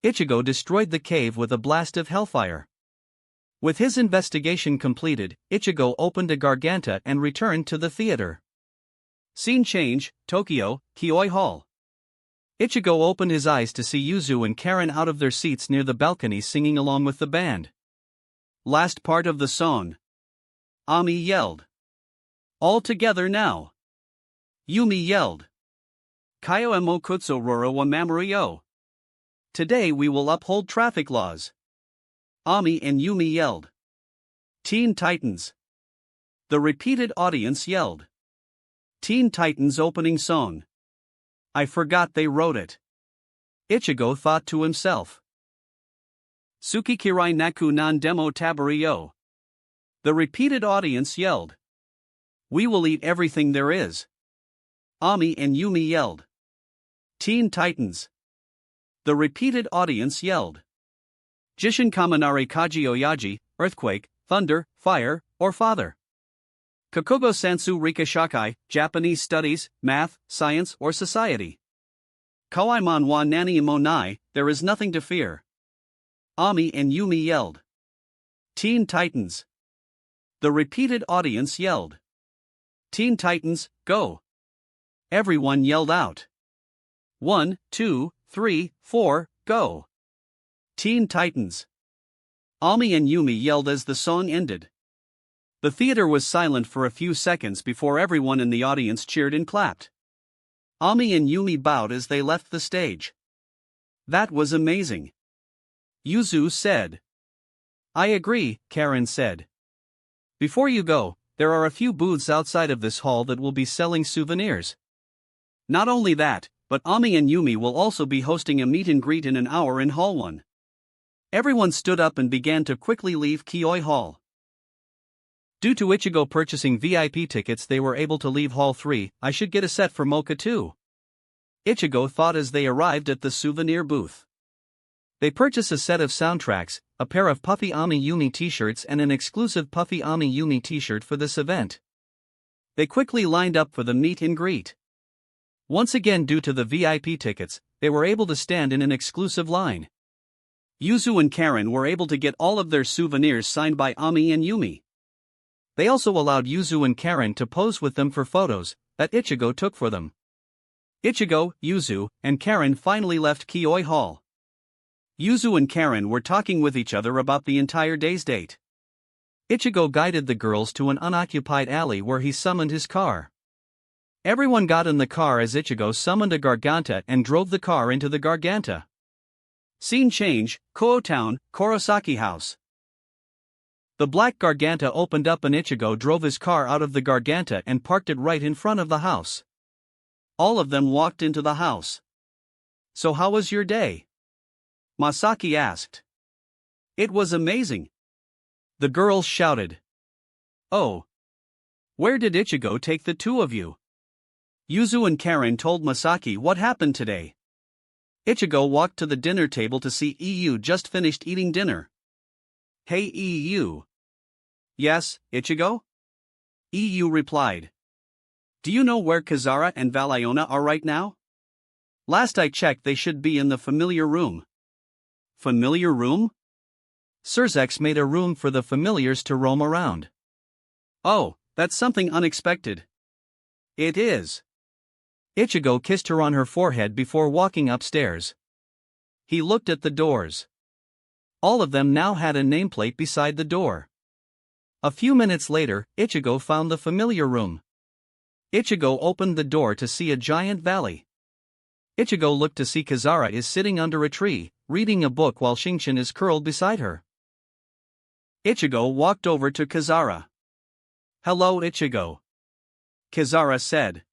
Ichigo destroyed the cave with a blast of hellfire. With his investigation completed, Ichigo opened a Garganta and returned to the theater. Scene change, Tokyo, Kioi Hall. Ichigo opened his eyes to see Yuzu and Karen out of their seats near the balcony singing along with the band. Last part of the song. Ami yelled. All together now. Yumi yelled. Kaio emo kutsu roro wa mamoru yo. Today we will uphold traffic laws. Ami and Yumi yelled. Teen Titans. The repeated audience yelled. Teen Titans opening song. I forgot they wrote it. Ichigo thought to himself. Tsukikirai naku nan demo tabari yo. The repeated audience yelled. We will eat everything there is. Ami and Yumi yelled. Teen Titans. The repeated audience yelled. Jishin Kaminari Kaji Oyaji, earthquake, thunder, fire, or father. Kokugo Sansu Rika Shakai, Japanese studies, math, science, or society. Kawaiman wa nani mo nai, there is nothing to fear. Ami and Yumi yelled. Teen Titans. The repeated audience yelled. Teen Titans, go. Everyone yelled out. 1, 2, 3, 4, go. Teen Titans. Ami and Yumi yelled as the song ended. The theater was silent for a few seconds before everyone in the audience cheered and clapped. Ami and Yumi bowed as they left the stage. That was amazing. Yuzu said. I agree, Karen said. Before you go, there are a few booths outside of this hall that will be selling souvenirs. Not only that, but Ami and Yumi will also be hosting a meet and greet in an hour in Hall 1. Everyone stood up and began to quickly leave Kioi Hall. Due to Ichigo purchasing VIP tickets, they were able to leave Hall 3. I should get a set for Mocha too. Ichigo thought as they arrived at the souvenir booth. They purchased a set of soundtracks, a pair of Puffy Ami Yumi t-shirts and an exclusive Puffy Ami Yumi t-shirt for this event. They quickly lined up for the meet and greet. Once again, due to the VIP tickets, they were able to stand in an exclusive line. Yuzu and Karen were able to get all of their souvenirs signed by Ami and Yumi. They also allowed Yuzu and Karen to pose with them for photos that Ichigo took for them. Ichigo, Yuzu, and Karen finally left Kioi Hall. Yuzu and Karen were talking with each other about the entire day's date. Ichigo guided the girls to an unoccupied alley where he summoned his car. Everyone got in the car as Ichigo summoned a Garganta and drove the car into the Garganta. Scene change, Koho Town, Kurosaki House. The black Garganta opened up and Ichigo drove his car out of the Garganta and parked it right in front of the house. All of them walked into the house. So how was your day? Masaki asked. It was amazing. The girls shouted. Oh. Where did Ichigo take the two of you? Yuzu and Karen told Masaki what happened today. Ichigo walked to the dinner table to see EU just finished eating dinner. Hey EU. Yes, Ichigo? EU replied. Do you know where Kazara and Valiona are right now? Last I checked, they should be in the familiar room. Familiar room? Surzex made a room for the familiars to roam around. Oh, that's something unexpected. It is. Ichigo kissed her on her forehead before walking upstairs. He looked at the doors. All of them now had a nameplate beside the door. A few minutes later, Ichigo found the familiar room. Ichigo opened the door to see a giant valley. Ichigo looked to see Kazara is sitting under a tree, reading a book while Shinchin is curled beside her. Ichigo walked over to Kazara. Hello Ichigo. Kazara said.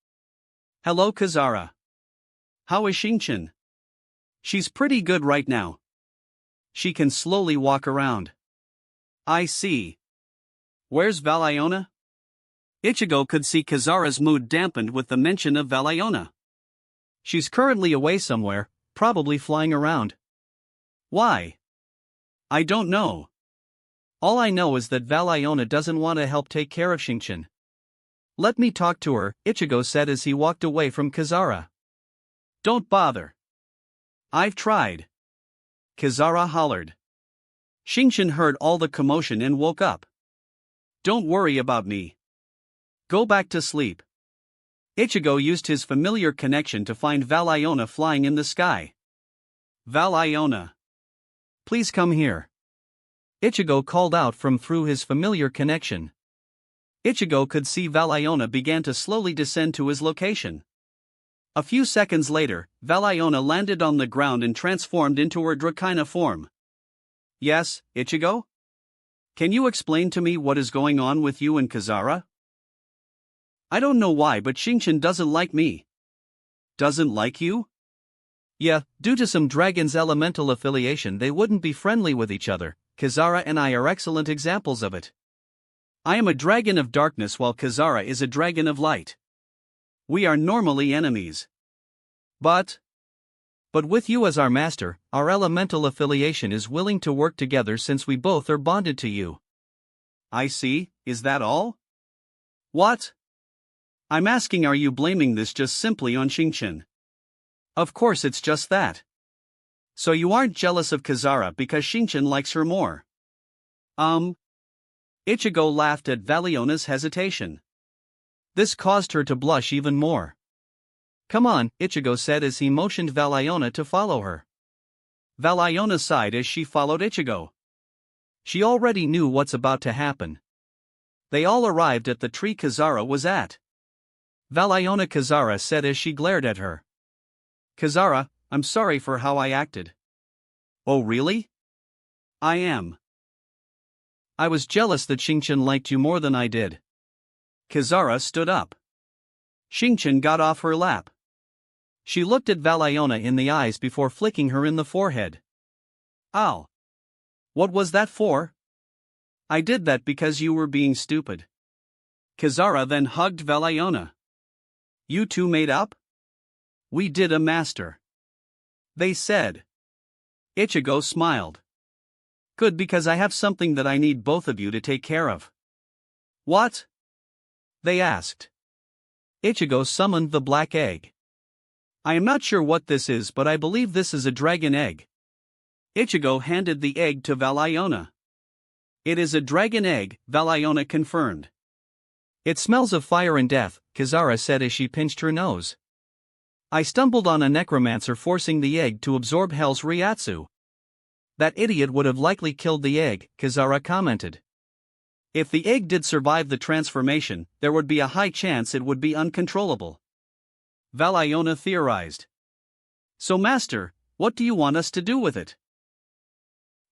Hello Kazara. How is Shinchin? She's pretty good right now. She can slowly walk around. I see. Where's Valiona? Ichigo could see Kazara's mood dampened with the mention of Valiona. She's currently away somewhere, probably flying around. Why? I don't know. All I know is that Valiona doesn't want to help take care of Shinchin. Let me talk to her, Ichigo said as he walked away from Kazara. Don't bother. I've tried. Kazara hollered. Shinchin heard all the commotion and woke up. Don't worry about me. Go back to sleep. Ichigo used his familiar connection to find Valiona flying in the sky. Valiona. Please come here. Ichigo called out from through his familiar connection. Ichigo could see Valiona began to slowly descend to his location. A few seconds later, Valiona landed on the ground and transformed into her Dracaena form. Yes, Ichigo? Can you explain to me what is going on with you and Kazara? I don't know why, but Shinchin doesn't like me. Doesn't like you? Yeah, due to some dragon's elemental affiliation they wouldn't be friendly with each other. Kazara and I are excellent examples of it. I am a dragon of darkness while Kazara is a dragon of light. We are normally enemies. But with you as our master, our elemental affiliation is willing to work together since we both are bonded to you. I see, is that all? What? I'm asking, are you blaming this just simply on Shinchin? Of course it's just that. So you aren't jealous of Kazara because Shinchin likes her more? Ichigo laughed at Valiona's hesitation. This caused her to blush even more. Come on, Ichigo said as he motioned Valiona to follow her. Valiona sighed as she followed Ichigo. She already knew what's about to happen. They all arrived at the tree Kazara was at. Valiona, Kazara said as she glared at her. Kazara, I'm sorry for how I acted. Oh really? I am. I was jealous that Shinchin liked you more than I did. Kazara stood up. Shinchin got off her lap. She looked at Valiona in the eyes before flicking her in the forehead. Ow. What was that for? I did that because you were being stupid. Kazara then hugged Valiona. You two made up? We did a master. They said. Ichigo smiled. Good, because I have something that I need both of you to take care of. What? They asked. Ichigo summoned the black egg. I am not sure what this is, but I believe this is a dragon egg. Ichigo handed the egg to Valiona. It is a dragon egg, Valiona confirmed. It smells of fire and death, Kazara said as she pinched her nose. I stumbled on a necromancer forcing the egg to absorb Hell's Ryatsu. That idiot would have likely killed the egg, Kazara commented. If the egg did survive the transformation, there would be a high chance it would be uncontrollable. Valiona theorized. So master, what do you want us to do with it?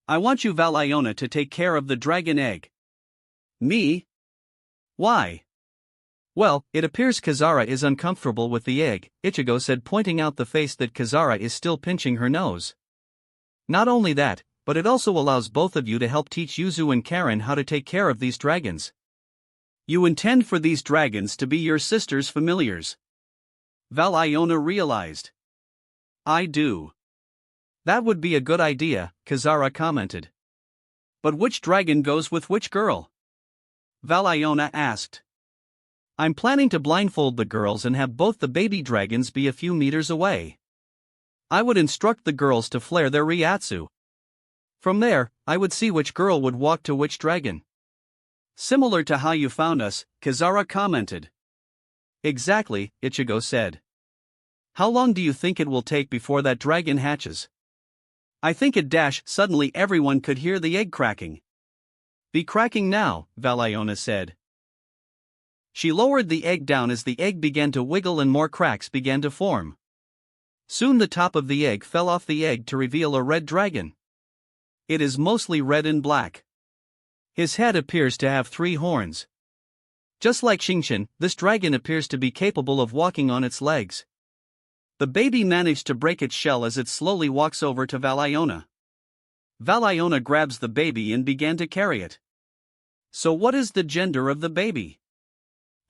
I want you, Valiona, to take care of the dragon egg. Me? Why? Well, it appears Kazara is uncomfortable with the egg, Ichigo said, pointing out the face that Kazara is still pinching her nose. Not only that, but it also allows both of you to help teach Yuzu and Karen how to take care of these dragons. You intend for these dragons to be your sister's familiars. Valiona realized. I do. That would be a good idea, Kazara commented. But which dragon goes with which girl? Valiona asked. I'm planning to blindfold the girls and have both the baby dragons be a few meters away. I would instruct the girls to flare their Ryatsu. From there, I would see which girl would walk to which dragon. Similar to how you found us, Kazara commented. Exactly, Ichigo said. How long do you think it will take before that dragon hatches? I think it suddenly everyone could hear the egg cracking. Be cracking now, Valiona said. She lowered the egg down as the egg began to wiggle and more cracks began to form. Soon the top of the egg fell off the egg to reveal a red dragon. It is mostly red and black. His head appears to have 3 horns. Just like Shinchin, this dragon appears to be capable of walking on its legs. The baby managed to break its shell as it slowly walks over to Valiona. Valiona grabs the baby and began to carry it. So what is the gender of the baby?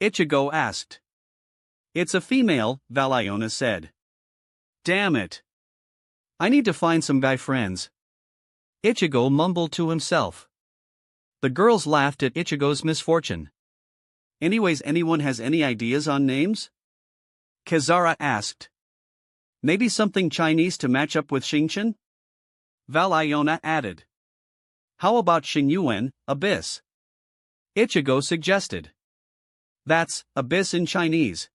Ichigo asked. It's a female, Valiona said. Damn it. I need to find some guy friends. Ichigo mumbled to himself. The girls laughed at Ichigo's misfortune. Anyways, anyone has any ideas on names? Kazara asked. Maybe something Chinese to match up with Xingqian? Valiona added. How about Xingyuan, abyss? Ichigo suggested. That's abyss in Chinese.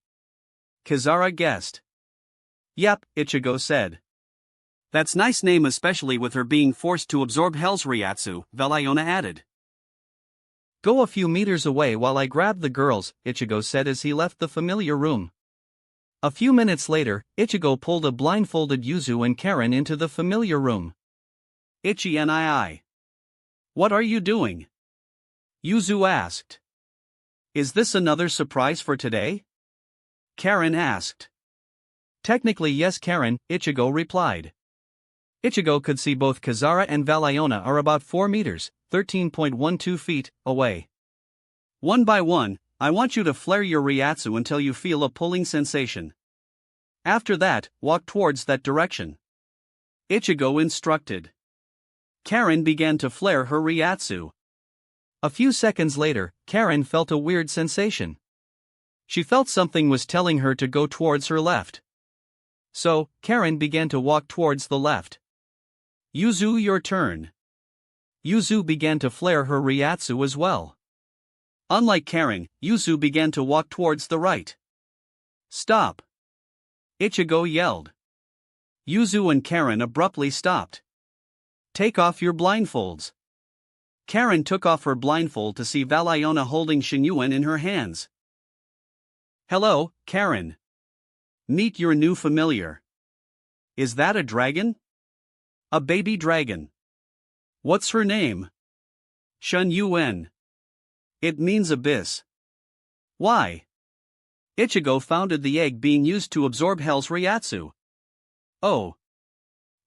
Kazara guessed. Yep, Ichigo said. That's nice name, especially with her being forced to absorb Hell's Ryatsu, Valiona added. Go a few meters away while I grab the girls, Ichigo said as he left the familiar room. A few minutes later, Ichigo pulled a blindfolded Yuzu and Karen into the familiar room. Ichi nii. What are you doing? Yuzu asked. Is this another surprise for today? Karen asked. Technically yes, Karen, Ichigo replied. Ichigo could see both Kazara and Valiona are about 4 meters, 13.12 feet, away. One by one, I want you to flare your Ryatsu until you feel a pulling sensation. After that, walk towards that direction. Ichigo instructed. Karen began to flare her Ryatsu. A few seconds later, Karen felt a weird sensation. She felt something was telling her to go towards her left. So, Karen began to walk towards the left. Yuzu, your turn. Yuzu began to flare her Ryatsu as well. Unlike Karen, Yuzu began to walk towards the right. Stop! Ichigo yelled. Yuzu and Karen abruptly stopped. Take off your blindfolds. Karen took off her blindfold to see Valiona holding Xingyuan in her hands. Hello, Karen. Meet your new familiar. Is that a dragon? A baby dragon. What's her name? Xingyuan. It means abyss. Why? Ichigo founded the egg being used to absorb Hell's Ryatsu. Oh.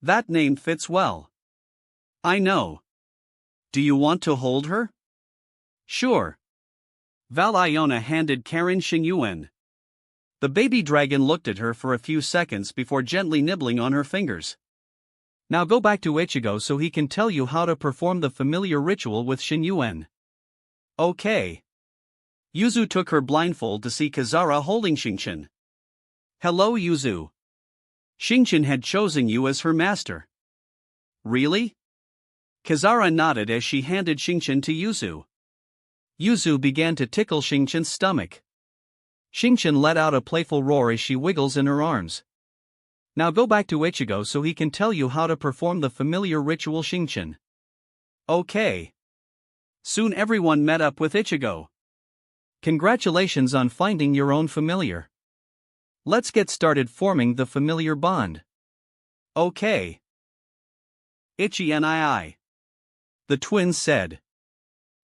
That name fits well. I know. Do you want to hold her? Sure. Valiona handed Karen Xingyuan. The baby dragon looked at her for a few seconds before gently nibbling on her fingers. Now go back to Ichigo so he can tell you how to perform the familiar ritual with Xingyuan. Okay. Yuzu took her blindfold to see Kazara holding Xingqian. Hello, Yuzu. Xingqian had chosen you as her master. Really? Kazara nodded as she handed Xingqian to Yuzu. Yuzu began to tickle Xingqian's stomach. Xingqian let out a playful roar as she wiggles in her arms. Now go back to Ichigo so he can tell you how to perform the familiar ritual Xingqian. Okay. Soon everyone met up with Ichigo. Congratulations on finding your own familiar. Let's get started forming the familiar bond. Okay. Ichi nii. The twins said.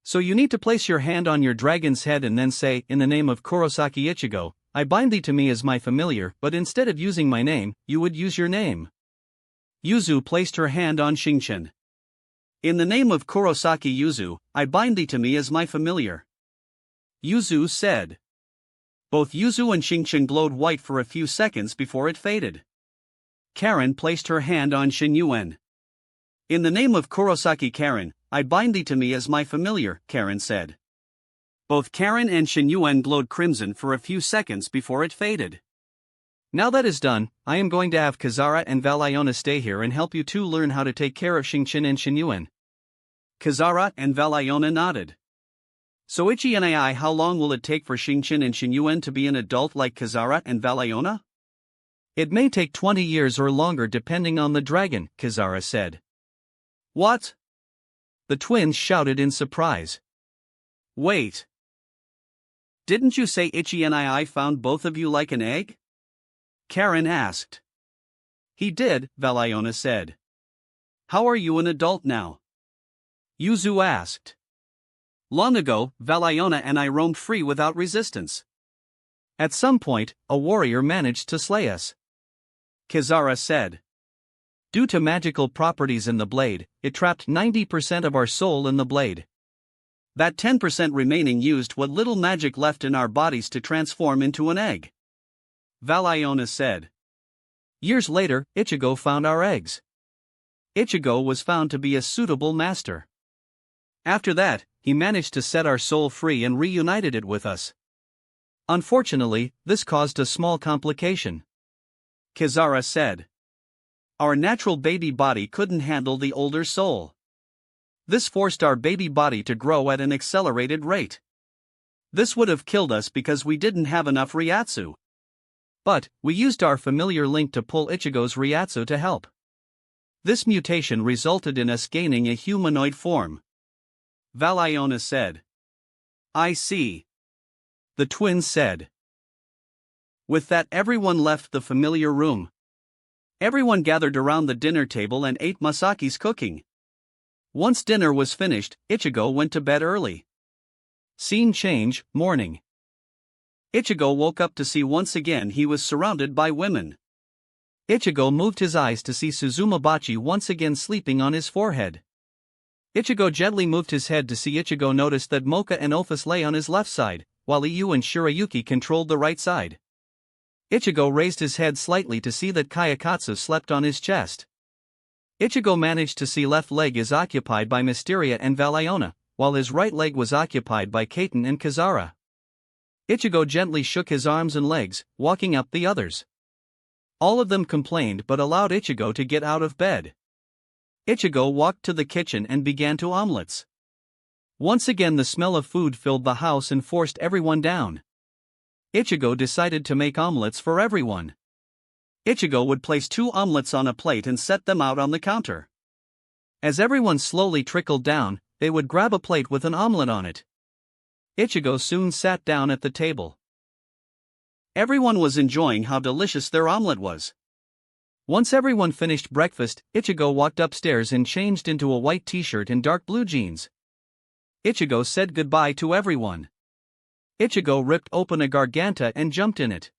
So you need to place your hand on your dragon's head and then say, in the name of Kurosaki Ichigo, I bind thee to me as my familiar, but instead of using my name, you would use your name. Yuzu placed her hand on Xingqian. In the name of Kurosaki Yuzu, I bind thee to me as my familiar. Yuzu said. Both Yuzu and Xingqian glowed white for a few seconds before it faded. Karen placed her hand on Xingyuan. In the name of Kurosaki Karen, I bind thee to me as my familiar, Karen said. Both Karen and Xingyuan glowed crimson for a few seconds before it faded. Now that is done, I am going to have Kazara and Valiona stay here and help you two learn how to take care of Xingqian and Xingyuan. Kazara and Valiona nodded. So Ichi and I, how long will it take for Xingqian and Xingyuan to be an adult like Kazara and Valiona? It may take 20 years or longer depending on the dragon, Kazara said. What? The twins shouted in surprise. Wait. Didn't you say Ichi and I found both of you like an egg? Karen asked. He did, Valiona said. How are you an adult now? Yuzu asked. Long ago, Valiona and I roamed free without resistance. At some point, a warrior managed to slay us. Kazara said. Due to magical properties in the blade, it trapped 90% of our soul in the blade. That 10% remaining used what little magic left in our bodies to transform into an egg. Valiona said. Years later, Ichigo found our eggs. Ichigo was found to be a suitable master. After that, he managed to set our soul free and reunited it with us. Unfortunately, this caused a small complication. Kizara said. Our natural baby body couldn't handle the older soul. This forced our baby body to grow at an accelerated rate. This would have killed us because we didn't have enough Ryatsu. But, we used our familiar link to pull Ichigo's Ryatsu to help. This mutation resulted in us gaining a humanoid form. Valiona said. I see. The twins said. With that, everyone left the familiar room. Everyone gathered around the dinner table and ate Masaki's cooking. Once dinner was finished, Ichigo went to bed early. Scene change, morning. Ichigo woke up to see once again he was surrounded by women. Ichigo moved his eyes to see Suzumabachi once again sleeping on his forehead. Ichigo gently moved his head to see Ichigo noticed that Mocha and Ophis lay on his left side, while Iyu and Shirayuki controlled the right side. Ichigo raised his head slightly to see that Kayakatsu slept on his chest. Ichigo managed to see left leg is occupied by Mysteria and Valiona, while his right leg was occupied by Kaiten and Kizara. Ichigo gently shook his arms and legs, walking up the others. All of them complained but allowed Ichigo to get out of bed. Ichigo walked to the kitchen and began to omelets. Once again the smell of food filled the house and forced everyone down. Ichigo decided to make omelets for everyone. Ichigo would place 2 omelets on a plate and set them out on the counter. As everyone slowly trickled down, they would grab a plate with an omelet on it. Ichigo soon sat down at the table. Everyone was enjoying how delicious their omelet was. Once everyone finished breakfast, Ichigo walked upstairs and changed into a white t-shirt and dark blue jeans. Ichigo said goodbye to everyone. Ichigo ripped open a garganta and jumped in it.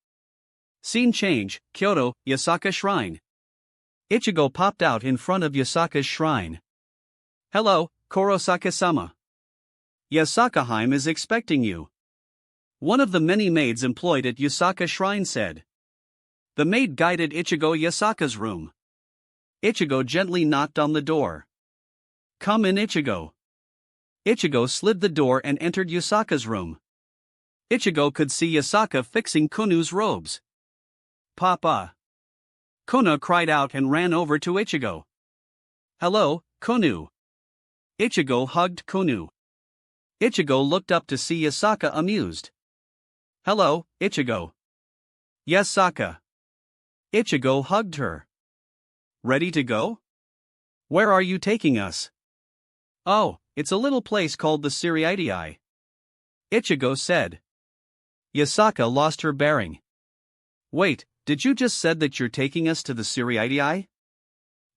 Scene change, Kyoto, Yasaka Shrine. Ichigo popped out in front of Yasaka's shrine. Hello, Kurosaka-sama. Yasaka-heim is expecting you. One of the many maids employed at Yasaka Shrine said. The maid guided Ichigo Yasaka's room. Ichigo gently knocked on the door. Come in, Ichigo. Ichigo slid the door and entered Yasaka's room. Ichigo could see Yasaka fixing Kunu's robes. Papa! Kuna cried out and ran over to Ichigo. Hello, Kunu. Ichigo hugged Kunu. Ichigo looked up to see Yasaka amused. Hello, Ichigo. Yasaka. Ichigo hugged her. Ready to go? Where are you taking us? Oh, it's a little place called the Siriitii. Ichigo said. Yasaka lost her bearing. Wait, did you just said that you're taking us to the Siriitii?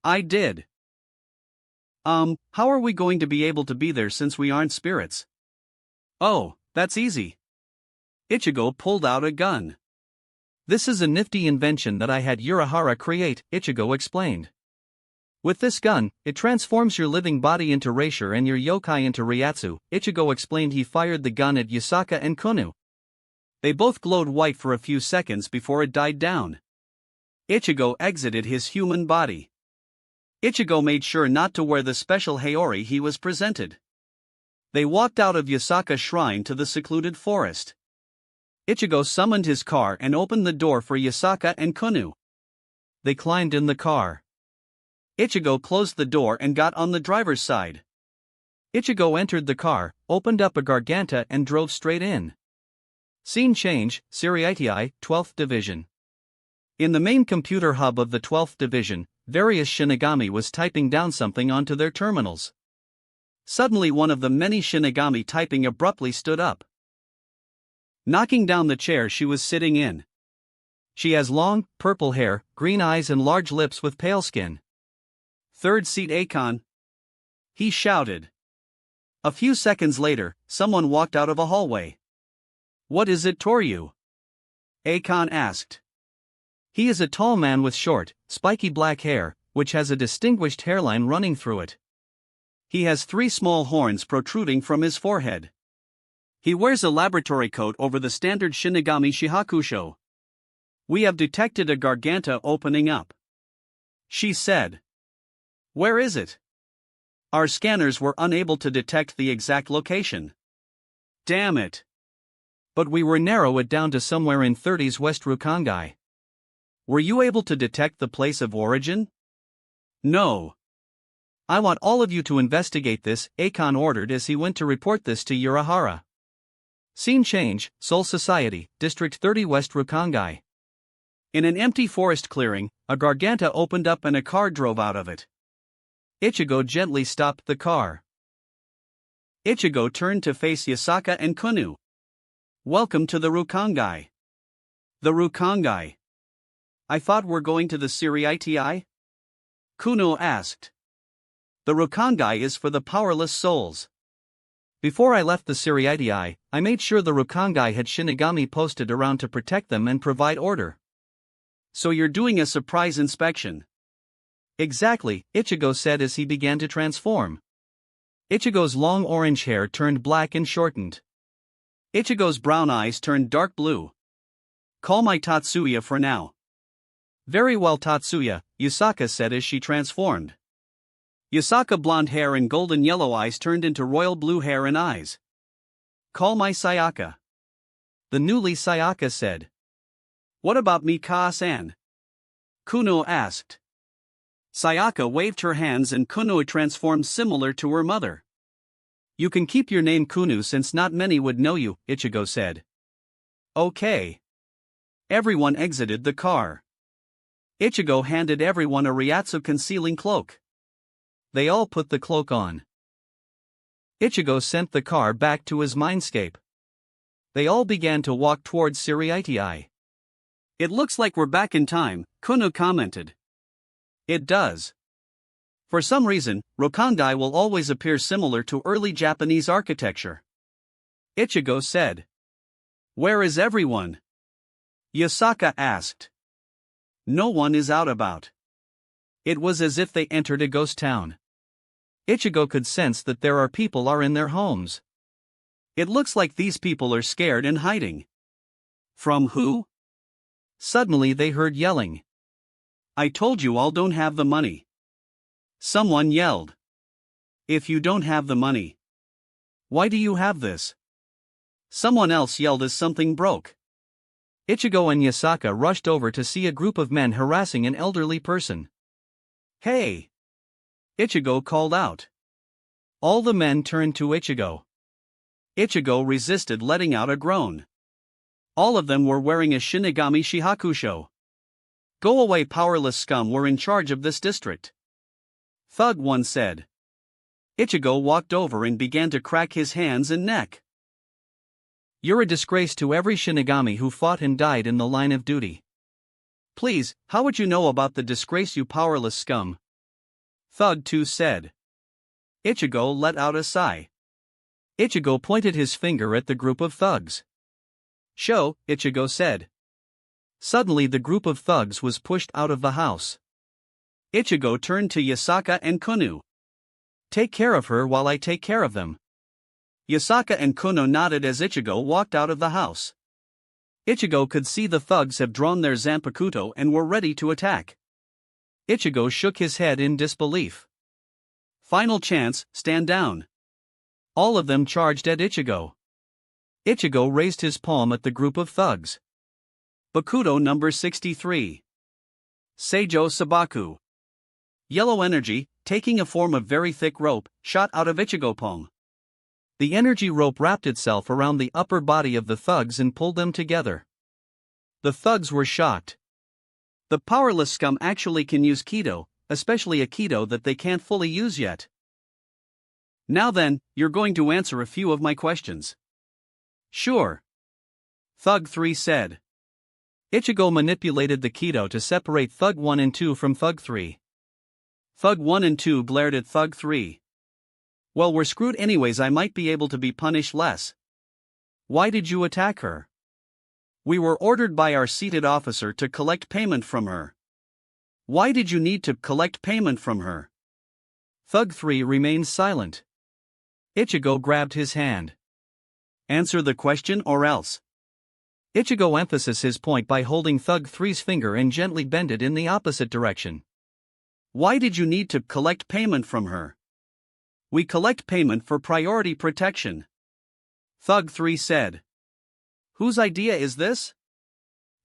I did. How are we going to be able to be there since we aren't spirits? Oh, that's easy. Ichigo pulled out a gun. This is a nifty invention that I had Urahara create, Ichigo explained. With this gun, it transforms your living body into Reisher and your yokai into Ryatsu. Ichigo explained he fired the gun at Yasaka and Kunu. They both glowed white for a few seconds before it died down. Ichigo exited his human body. Ichigo made sure not to wear the special Haori he was presented. They walked out of Yasaka Shrine to the secluded forest. Ichigo summoned his car and opened the door for Yasaka and Kunu. They climbed in the car. Ichigo closed the door and got on the driver's side. Ichigo entered the car, opened up a garganta and drove straight in. Scene change, Siriitii, 12th Division. In the main computer hub of the 12th Division, various Shinigami was typing down something onto their terminals. Suddenly one of the many Shinigami typing abruptly stood up, knocking down the chair she was sitting in. She has long, purple hair, green eyes and large lips with pale skin. Third seat Akon. He shouted. A few seconds later, someone walked out of a hallway. What is it, Toryu? Akon asked. He is a tall man with short, spiky black hair, which has a distinguished hairline running through it. He has 3 small horns protruding from his forehead. He wears a laboratory coat over the standard Shinigami Shihakusho. We have detected a garganta opening up, she said. Where is it? Our scanners were unable to detect the exact location. Damn it. But we were narrow it down to somewhere in 30s West Rukongai. Were you able to detect the place of origin? No. I want all of you to investigate this, Akon ordered as he went to report this to Urahara. Scene change, Seoul Society, District 30 West Rukongai. In an empty forest clearing, a garganta opened up and a car drove out of it. Ichigo gently stopped the car. Ichigo turned to face Yasaka and Kunu. Welcome to the Rukongai. The Rukongai. I thought we're going to the Siriiti? Kuno asked. The Rukongai is for the powerless souls. Before I left the Siriiti, I made sure the Rukongai had Shinigami posted around to protect them and provide order. So you're doing a surprise inspection? Exactly, Ichigo said as he began to transform. Ichigo's long orange hair turned black and shortened. Ichigo's brown eyes turned dark blue. Call my Tatsuya for now. Very well, Tatsuya, Yusaka said as she transformed. Yusaka blonde hair and golden yellow eyes turned into royal blue hair and eyes. Call my Sayaka. The newly Sayaka said. What about me, Kaa-san? Kuno asked. Sayaka waved her hands and Kuno transformed similar to her mother. You can keep your name Kunu since not many would know you, Ichigo said. Okay. Everyone exited the car. Ichigo handed everyone a Ryatsu concealing cloak. They all put the cloak on. Ichigo sent the car back to his mindscape. They all began to walk towards Siriiti. It looks like we're back in time, Kuno commented. It does. For some reason, Rukongai will always appear similar to early Japanese architecture. Ichigo said. Where is everyone? Yasaka asked. No one is out about. It was as if they entered a ghost town. Ichigo could sense that there are people in their homes. It looks like these people are scared and hiding. From who? Suddenly they heard yelling. I told you all don't have the money. Someone yelled. If you don't have the money, why do you have this? Someone else yelled as something broke. Ichigo and Yasaka rushed over to see a group of men harassing an elderly person. Hey! Ichigo called out. All the men turned to Ichigo. Ichigo resisted letting out a groan. All of them were wearing a Shinigami Shihakusho. Go away, powerless scum, we're in charge of this district. Thug 1 said. Ichigo walked over and began to crack his hands and neck. You're a disgrace to every Shinigami who fought and died in the line of duty. Please, how would you know about the disgrace, you powerless scum? Thug 2 said. Ichigo let out a sigh. Ichigo pointed his finger at the group of thugs. Show, Ichigo said. Suddenly the group of thugs was pushed out of the house. Ichigo turned to Yasaka and Kunu. Take care of her while I take care of them. Yasaka and Kuno nodded as Ichigo walked out of the house. Ichigo could see the thugs have drawn their Zanpakuto and were ready to attack. Ichigo shook his head in disbelief. Final chance, stand down. All of them charged at Ichigo. Ichigo raised his palm at the group of thugs. Bakuto number 63. Seijo Sabaku. Yellow energy, taking a form of very thick rope, shot out of Ichigo palm. The energy rope wrapped itself around the upper body of the thugs and pulled them together. The thugs were shocked. The powerless scum actually can use Kido, especially a Kido that they can't fully use yet. Now then, you're going to answer a few of my questions. Sure. Thug 3 said. Ichigo manipulated the Kido to separate Thug 1 and 2 from Thug 3. Thug 1 and 2 glared at Thug 3. Well, we're screwed anyways, I might be able to be punished less. Why did you attack her? We were ordered by our seated officer to collect payment from her. Why did you need to collect payment from her? Thug 3 remains silent. Ichigo grabbed his hand. Answer the question or else. Ichigo emphasizes his point by holding Thug 3's finger and gently bend it in the opposite direction. Why did you need to collect payment from her? We collect payment for priority protection. Thug 3 said. Whose idea is this?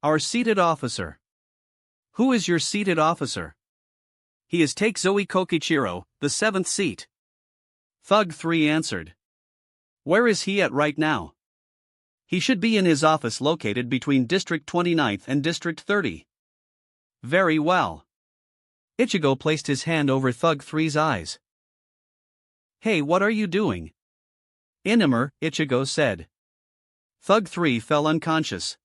Our seated officer. Who is your seated officer? He is Take Zoe Kokichiro, the 7th seat. Thug 3 answered. Where is he at right now? He should be in his office located between District 29th and District 30. Very well. Ichigo placed his hand over Thug 3's eyes. Hey, what are you doing? Inimer, Ichigo said. Thug 3 fell unconscious.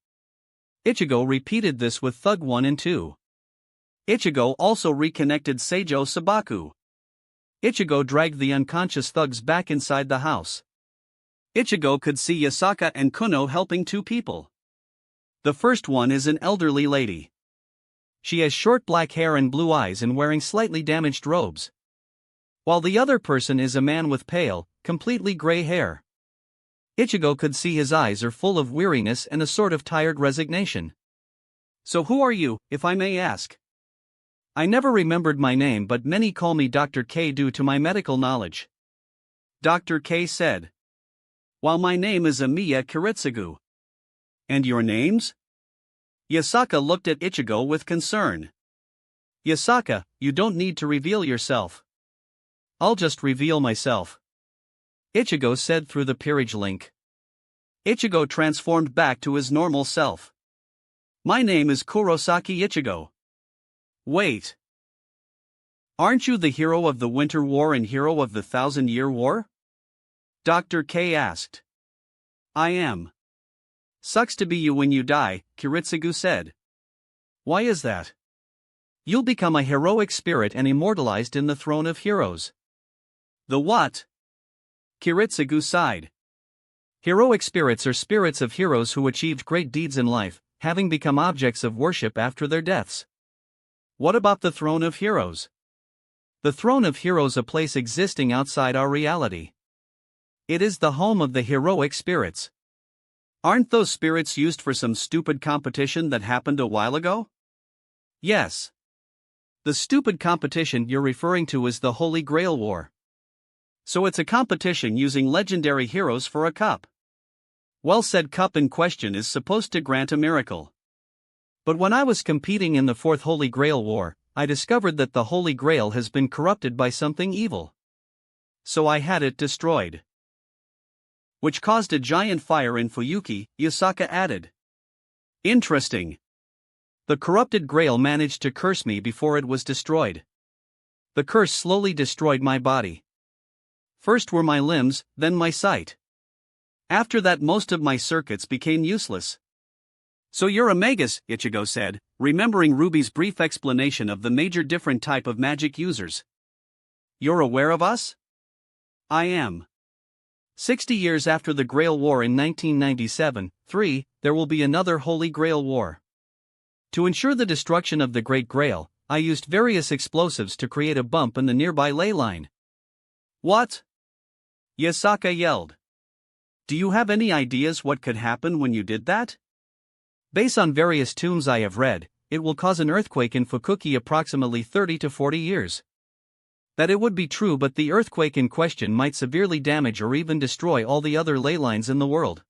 Ichigo repeated this with Thug 1 and 2. Ichigo also reconnected Seijo Sabaku. Ichigo dragged the unconscious thugs back inside the house. Ichigo could see Yasaka and Kuno helping 2 people. The first one is an elderly lady. She has short black hair and blue eyes and wearing slightly damaged robes. While the other person is a man with pale, completely gray hair. Ichigo could see his eyes are full of weariness and a sort of tired resignation. So who are you, if I may ask? I never remembered my name, but many call me Dr. K due to my medical knowledge. Dr. K said. While my name is Amiya Kiritsugu. And your names? Yasaka looked at Ichigo with concern. Yasaka, you don't need to reveal yourself. I'll just reveal myself. Ichigo said through the peerage link. Ichigo transformed back to his normal self. My name is Kurosaki Ichigo. Wait. Aren't you the hero of the Winter War and hero of the 1,000-Year War? Dr. K asked. I am. Sucks to be you when you die, Kiritsugu said. Why is that? You'll become a heroic spirit and immortalized in the throne of heroes. The what? Kiritsugu sighed. Heroic spirits are spirits of heroes who achieved great deeds in life, having become objects of worship after their deaths. What about the throne of heroes? The throne of heroes, a place existing outside our reality. It is the home of the heroic spirits. Aren't those spirits used for some stupid competition that happened a while ago? Yes. The stupid competition you're referring to is the Holy Grail War. So it's a competition using legendary heroes for a cup. Well said. Cup in question is supposed to grant a miracle. But when I was competing in the 4th Holy Grail War, I discovered that the Holy Grail has been corrupted by something evil. So I had it destroyed. Which caused a giant fire in Fuyuki, Yasaka added. Interesting. The corrupted Grail managed to curse me before it was destroyed. The curse slowly destroyed my body. First were my limbs, then my sight. After that most of my circuits became useless. So you're a Magus, Ichigo said, remembering Ruby's brief explanation of the major different type of magic users. You're aware of us? I am. 60 years after the Grail War in 1997, there will be another Holy Grail War. To ensure the destruction of the Great Grail, I used various explosives to create a bump in the nearby ley line. What? Yasaka yelled. Do you have any ideas what could happen when you did that? Based on various tombs I have read, it will cause an earthquake in Fukuoka approximately 30 to 40 years. That it would be true, but the earthquake in question might severely damage or even destroy all the other ley lines in the world.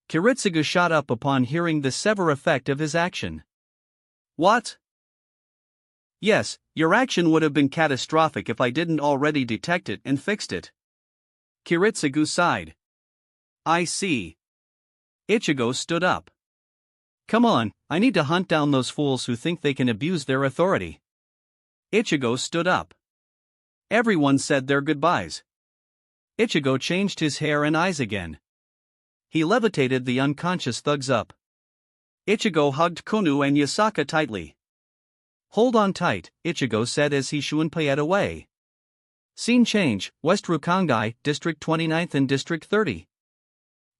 Kiritsugu shot up upon hearing the severe effect of his action. What? Yes, your action would have been catastrophic if I didn't already detect it and fixed it. Kiritsugu sighed. I see. Ichigo stood up. Come on, I need to hunt down those fools who think they can abuse their authority. Ichigo stood up. Everyone said their goodbyes. Ichigo changed his hair and eyes again. He levitated the unconscious thugs up. Ichigo hugged Kuno and Yasaka tightly. Hold on tight, Ichigo said as he shunpaied away. Scene change, West Rukangai, District 29th and District 30.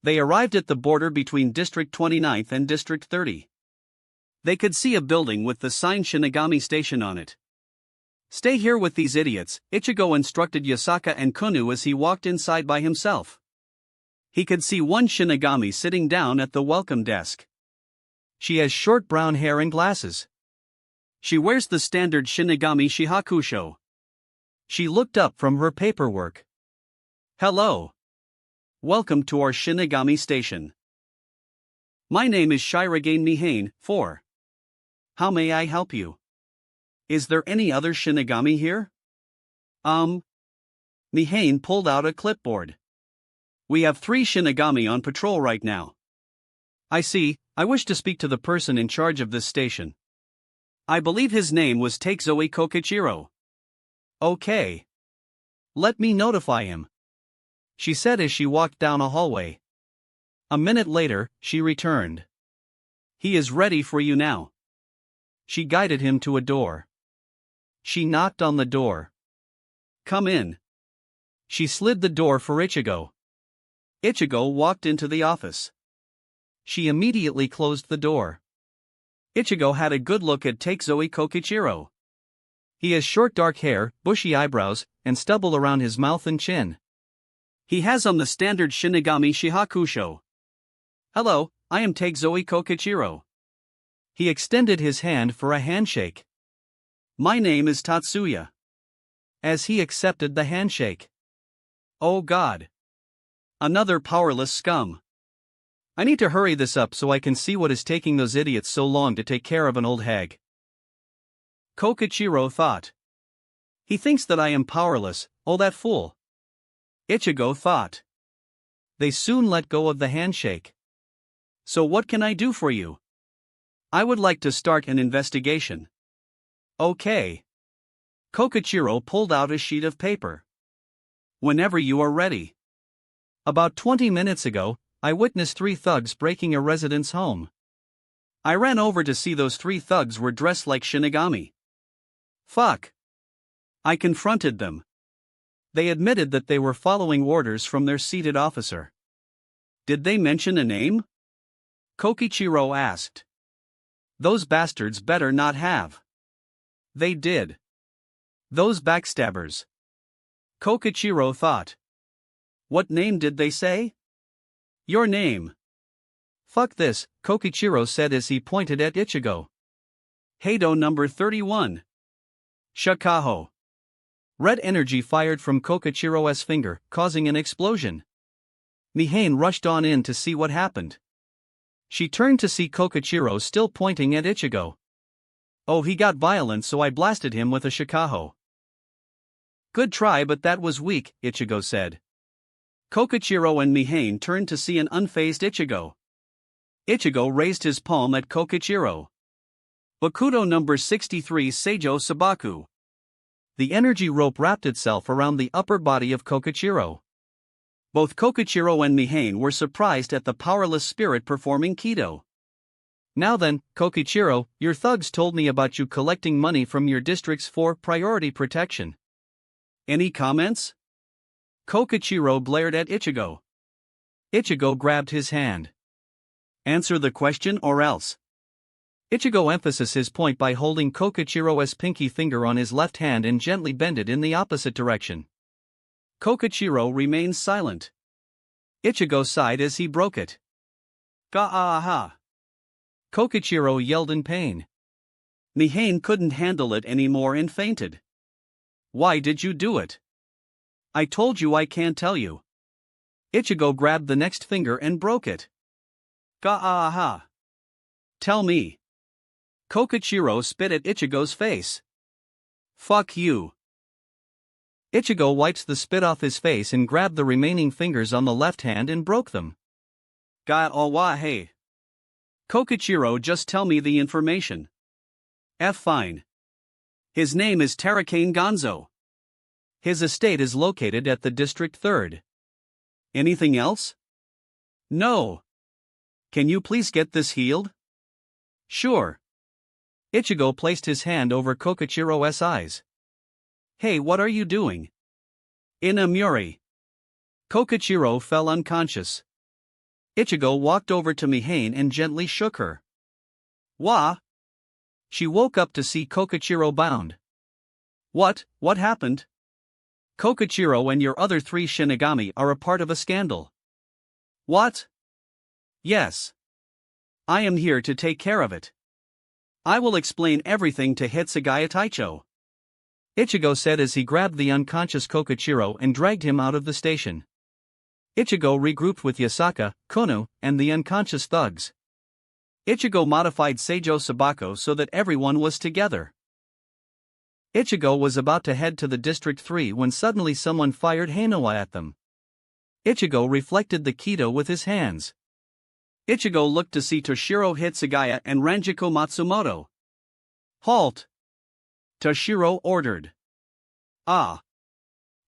They arrived at the border between District 29th and District 30. They could see a building with the sign Shinigami Station on it. Stay here with these idiots, Ichigo instructed Yasaka and Kunu as he walked inside by himself. He could see one Shinigami sitting down at the welcome desk. She has short brown hair and glasses. She wears the standard Shinigami Shihakusho. She looked up from her paperwork. Hello. Welcome to our Shinigami station. My name is Shirogane Mihane, 4. How may I help you? Is there any other Shinigami here? Mihane pulled out a clipboard. We have 3 Shinigami on patrol right now. I see. I wish to speak to the person in charge of this station. I believe his name was Takezoi Kokichiro. Okay. Let me notify him, she said as she walked down a hallway. A minute later, she returned. He is ready for you now. She guided him to a door. She knocked on the door. Come in. She slid the door for Ichigo. Ichigo walked into the office. She immediately closed the door. Ichigo had a good look at Takezoi Kokichiro. He has short dark hair, bushy eyebrows, and stubble around his mouth and chin. He has on the standard Shinigami Shihakusho. Hello, I am Takezoi Kokichiro. He extended his hand for a handshake. My name is Tatsuya. As he accepted the handshake. Oh God. Another powerless scum. I need to hurry this up so I can see what is taking those idiots so long to take care of an old hag. Kokichiro thought. He thinks that I am powerless, oh that fool. Ichigo thought. They soon let go of the handshake. So what can I do for you? I would like to start an investigation. Okay. Kokichiro pulled out a sheet of paper. Whenever you are ready. About 20 minutes ago, I witnessed 3 thugs breaking a resident's home. I ran over to see those 3 thugs were dressed like Shinigami. Fuck. I confronted them. They admitted that they were following orders from their seated officer. Did they mention a name? Kokichiro asked. Those bastards better not have. They did. Those backstabbers. Kokichiro thought. What name did they say? Your name. Fuck this, Kokichiro said as he pointed at Ichigo. Heido number 31. Shakaho. Red energy fired from Kokichiro's finger, causing an explosion. Mihane rushed on in to see what happened. She turned to see Kokichiro still pointing at Ichigo. Oh, he got violent, so I blasted him with a Shakaho. Good try, but that was weak, Ichigo said. Kokichiro and Mihane turned to see an unfazed Ichigo. Ichigo raised his palm at Kokichiro. Bakudo number 63 Seijo Sabaku. The energy rope wrapped itself around the upper body of Kokichiro. Both Kokichiro and Mihane were surprised at the powerless spirit performing Kido. Now then, Kokichiro, your thugs told me about you collecting money from your districts for priority protection. Any comments? Kokichiro glared at Ichigo. Ichigo grabbed his hand. Answer the question or else. Ichigo emphasized his point by holding Kokichiro's pinky finger on his left hand and gently bent it in the opposite direction. Kokichiro remained silent. Ichigo sighed as he broke it. Ga-ah-ha. Kokichiro yelled in pain. Mihane couldn't handle it anymore and fainted. Why did you do it? I told you I can't tell you. Ichigo grabbed the next finger and broke it. Ga-ah-ha. Tell me. Kokichiro spit at Ichigo's face. Fuck you. Ichigo wiped the spit off his face and grabbed the remaining fingers on the left hand and broke them. Ga-oh-wa-hey. Kokichiro, just tell me the information. Fine. His name is Tarakane Gonzo. His estate is located at the District 3rd. Anything else? No. Can you please get this healed? Sure. Ichigo placed his hand over Kokichiro's eyes. Hey, what are you doing? Inamuri. Kokichiro fell unconscious. Ichigo walked over to Mihane and gently shook her. Wah, She woke up to see Kokichiro bound. What happened? Kokichiro and your other 3 Shinigami are a part of a scandal. What? Yes. I am here to take care of it. I will explain everything to Hitsugaya Taicho, Ichigo said as he grabbed the unconscious Kokichiro and dragged him out of the station. Ichigo regrouped with Yasaka, Kono, and the unconscious thugs. Ichigo modified Seijo Sabako so that everyone was together. Ichigo was about to head to the District 3 when suddenly someone fired Hanoa at them. Ichigo reflected the Kido with his hands. Ichigo looked to see Toshiro Hitsugaya and Ranjiko Matsumoto. Halt! Toshiro ordered. Ah!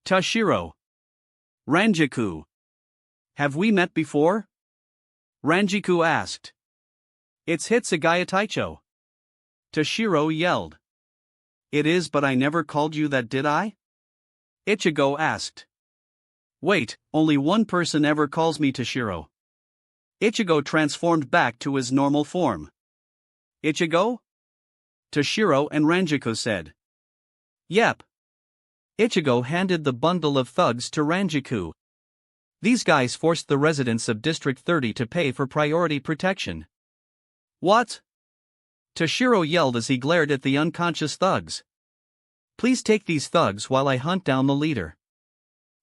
Toshiro! Ranjiku! Have we met before? Ranjiku asked. It's Hitsugaya Taicho. Toshiro yelled. It is, but I never called you that, did I? Ichigo asked. Wait, only one person ever calls me Toshiro. Ichigo transformed back to his normal form. Ichigo? Toshiro and Ranjiku said. Yep. Ichigo handed the bundle of thugs to Ranjiku. These guys forced the residents of District 30 to pay for priority protection. What? Toshiro yelled as he glared at the unconscious thugs. Please take these thugs while I hunt down the leader.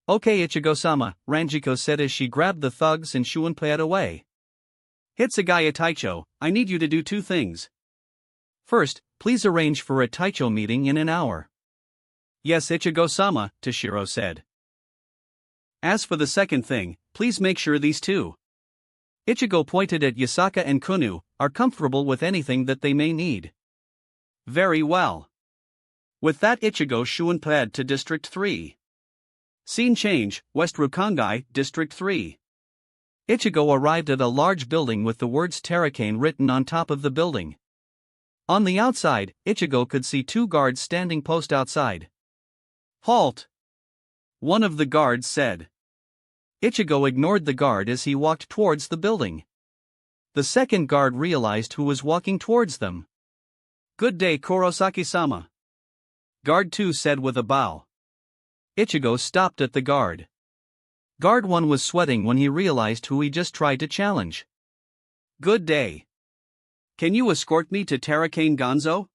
Okay, Ichigo-sama, Ranjiko said as she grabbed the thugs and shunpaied away. Hitsugaya Taicho, I need you to do 2 things. First, please arrange for a Taicho meeting in an hour. Yes, Ichigo-sama, Toshiro said. As for the second thing, please make sure these 2. Ichigo pointed at Yasaka and Kunu, are comfortable with anything that they may need. Very well. With that, Ichigo shunpaied to District 3. Scene change, West Rukongai, District 3. Ichigo arrived at a large building with the words Terracane written on top of the building. On the outside, Ichigo could see 2 guards standing post outside. Halt! One of the guards said. Ichigo ignored the guard as he walked towards the building. The second guard realized who was walking towards them. Good day, Kurosaki-sama. Guard 2 said with a bow. Ichigo stopped at the guard. Guard 1 was sweating when he realized who he just tried to challenge. Good day. Can you escort me to Terracane Gonzo?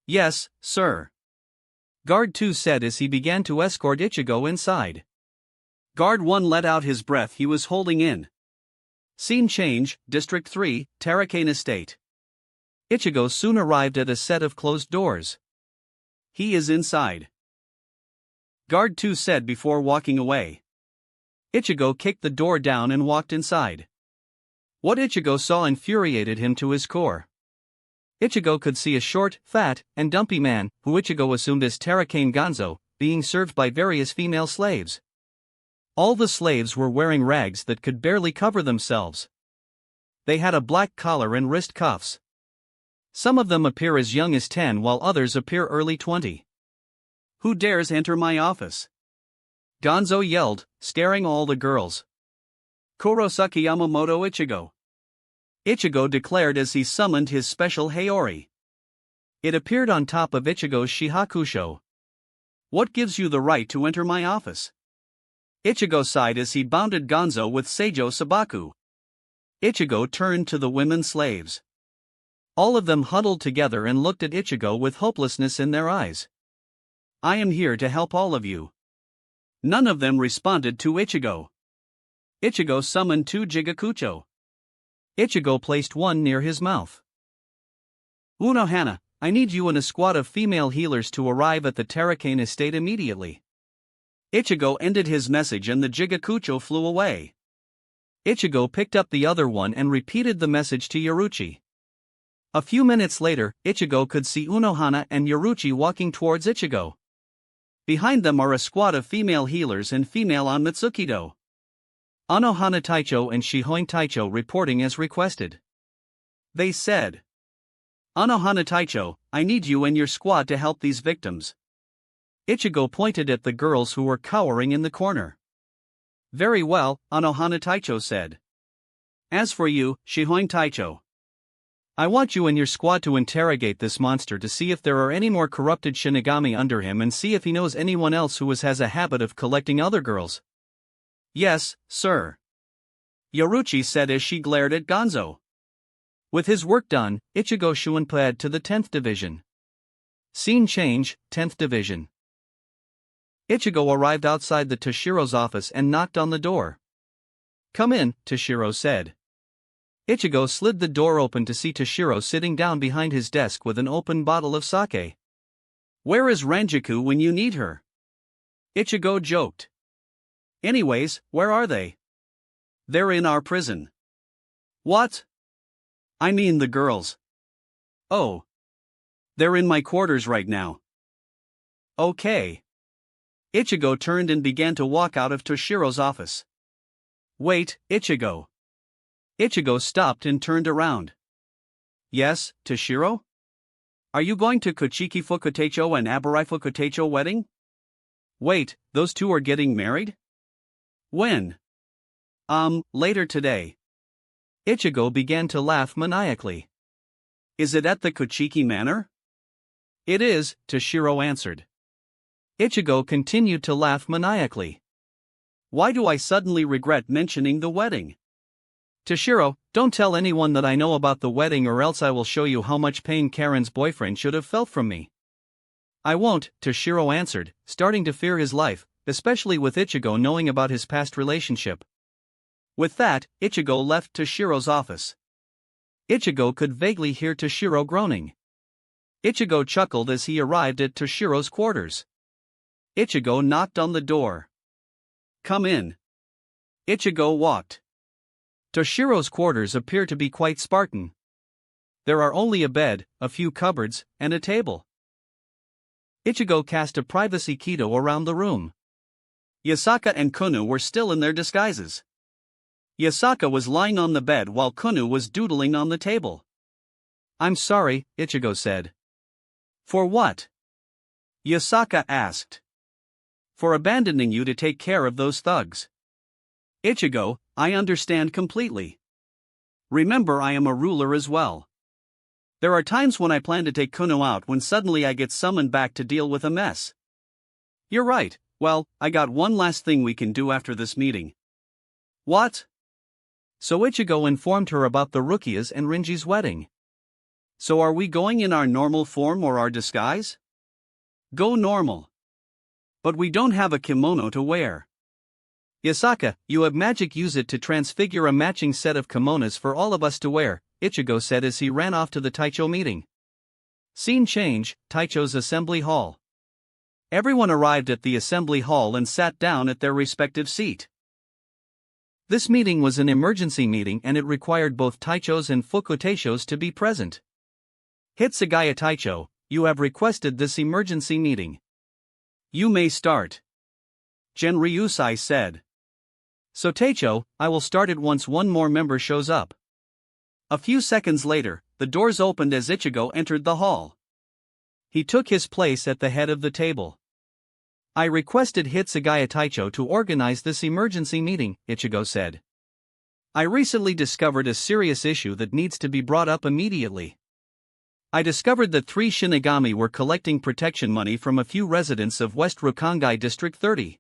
Yes, sir. Guard 2 said as he began to escort Ichigo inside. Guard 1 let out his breath he was holding in. Scene change, District 3, Terracane Estate. Ichigo soon arrived at a set of closed doors. He is inside. Guard 2 said before walking away. Ichigo kicked the door down and walked inside. What Ichigo saw infuriated him to his core. Ichigo could see a short, fat, and dumpy man, who Ichigo assumed as Terracane Gonzo, being served by various female slaves. All the slaves were wearing rags that could barely cover themselves. They had a black collar and wrist cuffs. Some of them appear as young as 10 while others appear early 20. Who dares enter my office? Gonzo yelled, scaring all the girls. Kurosaki Yamamoto Ichigo. Ichigo declared as he summoned his special Haori. It appeared on top of Ichigo's Shihakusho. What gives you the right to enter my office? Ichigo sighed as he bounded Gonzo with Seijo Sabaku. Ichigo turned to the women slaves. All of them huddled together and looked at Ichigo with hopelessness in their eyes. I am here to help all of you. None of them responded to Ichigo. Ichigo summoned 2 Jigakucho. Ichigo placed one near his mouth. Unohana, I need you and a squad of female healers to arrive at the Terracane estate immediately. Ichigo ended his message and the Jigakucho flew away. Ichigo picked up the other one and repeated the message to Yoruchi. A few minutes later, Ichigo could see Unohana and Yoruchi walking towards Ichigo. Behind them are a squad of female healers and female on Mitsukido. Unohana Taicho and Shihoin Taicho reporting as requested. They said, Unohana Taicho, I need you and your squad to help these victims. Ichigo pointed at the girls who were cowering in the corner. Very well, Unohana Taicho said. As for you, Shihoin Taicho. I want you and your squad to interrogate this monster to see if there are any more corrupted Shinigami under him and see if he knows anyone else who has a habit of collecting other girls. Yes, sir. Yoruchi said as she glared at Gonzo. With his work done, Ichigo shuanpaed to the 10th Division. Scene change, 10th Division. Ichigo arrived outside the Toshiro's office and knocked on the door. Come in, Toshiro said. Ichigo slid the door open to see Toshiro sitting down behind his desk with an open bottle of sake. Where is Ranjaku when you need her? Ichigo joked. Anyways, where are they? They're in our prison. What? I mean the girls. Oh. They're in my quarters right now. Okay. Ichigo turned and began to walk out of Toshiro's office. Wait, Ichigo. Ichigo stopped and turned around. Yes, Toshiro? Are you going to Kochiki Fukutecho and Abarai Fukutecho wedding? Wait, those two are getting married? When? Later today. Ichigo began to laugh maniacally. Is it at the Kochiki Manor? It is, Toshiro answered. Ichigo continued to laugh maniacally. Why do I suddenly regret mentioning the wedding? Toshiro, don't tell anyone that I know about the wedding or else I will show you how much pain Karen's boyfriend should have felt from me. I won't, Toshiro answered, starting to fear his life, especially with Ichigo knowing about his past relationship. With that, Ichigo left Toshiro's office. Ichigo could vaguely hear Toshiro groaning. Ichigo chuckled as he arrived at Toshiro's quarters. Ichigo knocked on the door. Come in. Ichigo walked. Toshiro's quarters appear to be quite Spartan. There are only a bed, a few cupboards, and a table. Ichigo cast a privacy Kido around the room. Yasaka and Kunu were still in their disguises. Yasaka was lying on the bed while Kunu was doodling on the table. I'm sorry, Ichigo said. For what? Yasaka asked. For abandoning you to take care of those thugs. Ichigo, I understand completely. Remember, I am a ruler as well. There are times when I plan to take Kuno out when suddenly I get summoned back to deal with a mess. You're right, well, I got one last thing we can do after this meeting. What? So Ichigo informed her about the Rukia's and Rinji's wedding. So are we going in our normal form or our disguise? Go normal. But we don't have a kimono to wear. Yasaka, you have magic, use it to transfigure a matching set of kimonos for all of us to wear, Ichigo said as he ran off to the Taicho meeting. Scene change, Taicho's assembly hall. Everyone arrived at the assembly hall and sat down at their respective seat. This meeting was an emergency meeting and it required both Taichos and Fukutechos to be present. Hitsugaya Taicho, you have requested this emergency meeting. You may start. Genryusai said. So Taicho, I will start it once one more member shows up. A few seconds later, the doors opened as Ichigo entered the hall. He took his place at the head of the table. I requested Hitsugaya Taicho to organize this emergency meeting, Ichigo said. I recently discovered a serious issue that needs to be brought up immediately. I discovered that 3 Shinigami were collecting protection money from a few residents of West Rukangai District 30.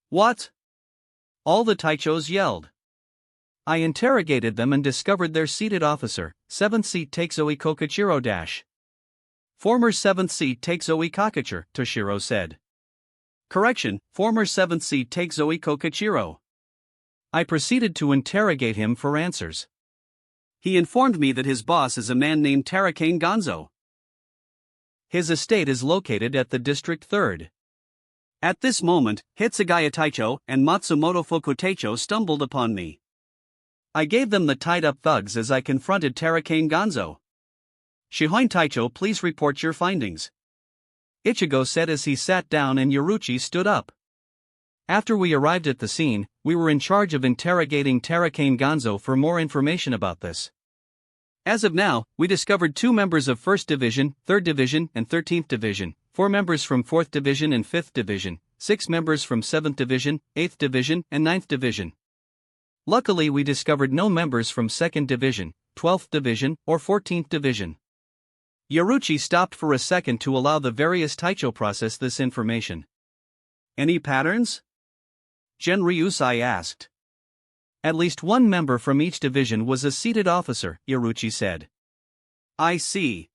What? All the Taichos yelled. I interrogated them and discovered their seated officer, 7th seat Takezoi Kokachiro dash. Former 7th seat Takezoi Kakachir, Toshiro said. Correction, former 7th seat Takezoi Kokachiro. I proceeded to interrogate him for answers. He informed me that his boss is a man named Tarakane Gonzo. His estate is located at the District 3rd. At this moment, Hitsugaya Taicho and Matsumoto Fukuteicho stumbled upon me. I gave them the tied-up thugs as I confronted Tarakane Gonzo. Shihoin Taicho, please report your findings. Ichigo said as he sat down and Yoruchi stood up. After we arrived at the scene, we were in charge of interrogating Tarakane Gonzo for more information about this. As of now, we discovered 2 members of 1st Division, 3rd Division, and 13th Division, 4 members from 4th Division and 5th Division, 6 members from 7th Division, 8th Division, and 9th Division. Luckily, we discovered no members from 2nd Division, 12th Division, or 14th Division? Yaruchi stopped for a second to allow the various Taicho process this information. Any patterns? Genryusai asked. At least one member from each division was a seated officer, Yaruchi said. I see.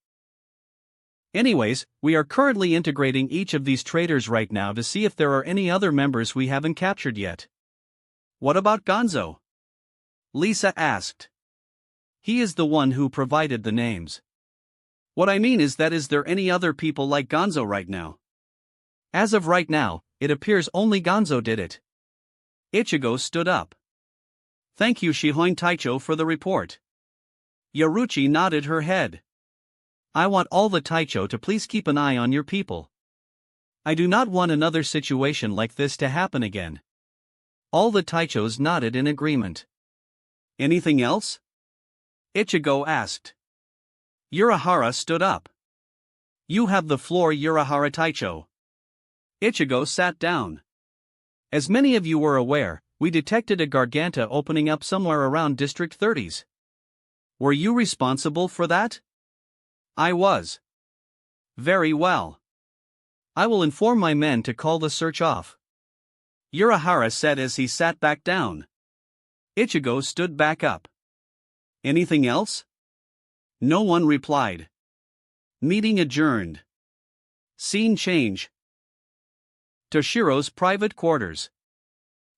Anyways, we are currently integrating each of these traders right now to see if there are any other members we haven't captured yet. What about Gonzo? Lisa asked. He is the one who provided the names. What I mean is that is there any other people like Gonzo right now? As of right now, it appears only Gonzo did it. Ichigo stood up. Thank you Shihoin Taicho for the report. Yaruchi nodded her head. I want all the Taicho to please keep an eye on your people. I do not want another situation like this to happen again. All the Taichos nodded in agreement. Anything else? Ichigo asked. Urahara stood up. You have the floor Urahara Taicho. Ichigo sat down. As many of you were aware, we detected a Garganta opening up somewhere around District 30s. Were you responsible for that? I was. Very well. I will inform my men to call the search off. Urahara said as he sat back down. Ichigo stood back up. Anything else? No one replied. Meeting adjourned. Scene change. Toshiro's private quarters.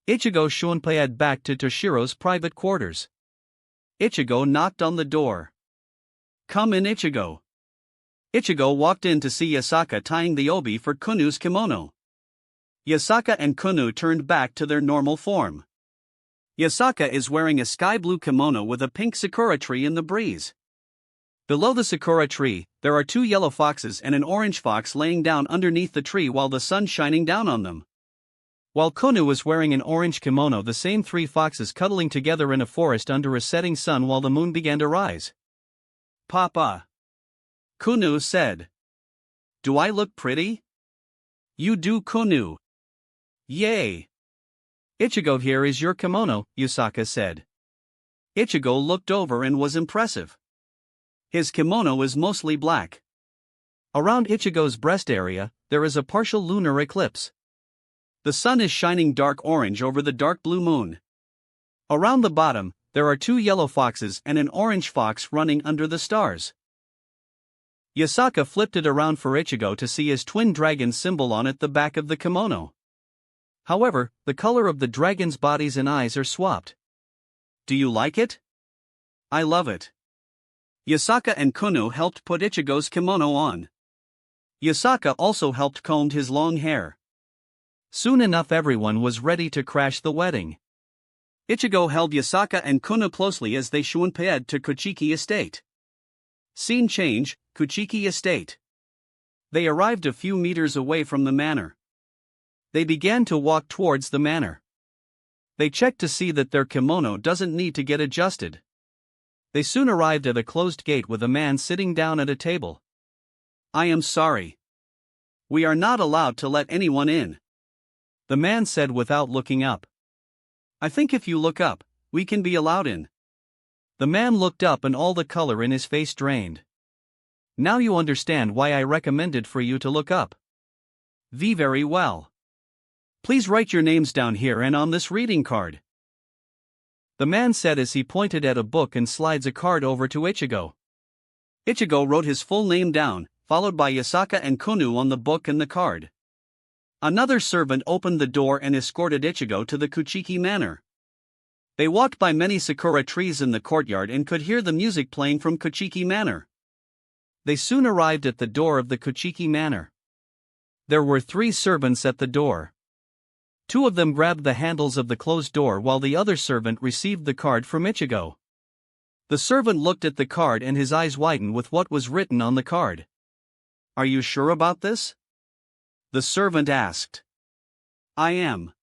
Ichigo Shunpei'd back to Toshiro's private quarters. Ichigo knocked on the door. Come in Ichigo. Ichigo walked in to see Yasaka tying the obi for Kunu's kimono. Yasaka and Kunu turned back to their normal form. Yasaka is wearing a sky blue kimono with a pink sakura tree in the breeze. Below the sakura tree, there are two yellow foxes and an orange fox laying down underneath the tree while the sun shining down on them. While Kunu was wearing an orange kimono, the same three foxes cuddling together in a forest under a setting sun while the moon began to rise. Papa. Kunu said. Do I look pretty? You do Kunu. Yay. Ichigo, here is your kimono, Yasaka said. Ichigo looked over and was impressive. His kimono is mostly black. Around Ichigo's breast area, there is a partial lunar eclipse. The sun is shining dark orange over the dark blue moon. Around the bottom, there are two yellow foxes and an orange fox running under the stars. Yasaka flipped it around for Ichigo to see his twin dragon symbol on it, the back of the kimono. However, the color of the dragon's bodies and eyes are swapped. Do you like it? I love it. Yasaka and Kunu helped put Ichigo's kimono on. Yasaka also helped comb his long hair. Soon enough everyone was ready to crash the wedding. Ichigo held Yasaka and Kunu closely as they shunpei'd to Kuchiki Estate. Scene change, Kuchiki Estate. They arrived a few meters away from the manor. They began to walk towards the manor. They checked to see that their kimono doesn't need to get adjusted. They soon arrived at a closed gate with a man sitting down at a table. I am sorry. We are not allowed to let anyone in. The man said without looking up. I think if you look up, we can be allowed in. The man looked up and all the color in his face drained. Now you understand why I recommended for you to look up. Very well. Please write your names down here and on this reading card. The man said as he pointed at a book and slides a card over to Ichigo. Ichigo wrote his full name down, followed by Yasaka and Kunu on the book and the card. Another servant opened the door and escorted Ichigo to the Kuchiki Manor. They walked by many sakura trees in the courtyard and could hear the music playing from Kuchiki Manor. They soon arrived at the door of the Kuchiki Manor. There were 3 servants at the door. 2 of them grabbed the handles of the closed door while the other servant received the card from Ichigo. The servant looked at the card and his eyes widened with what was written on the card. Are you sure about this? The servant asked. I am.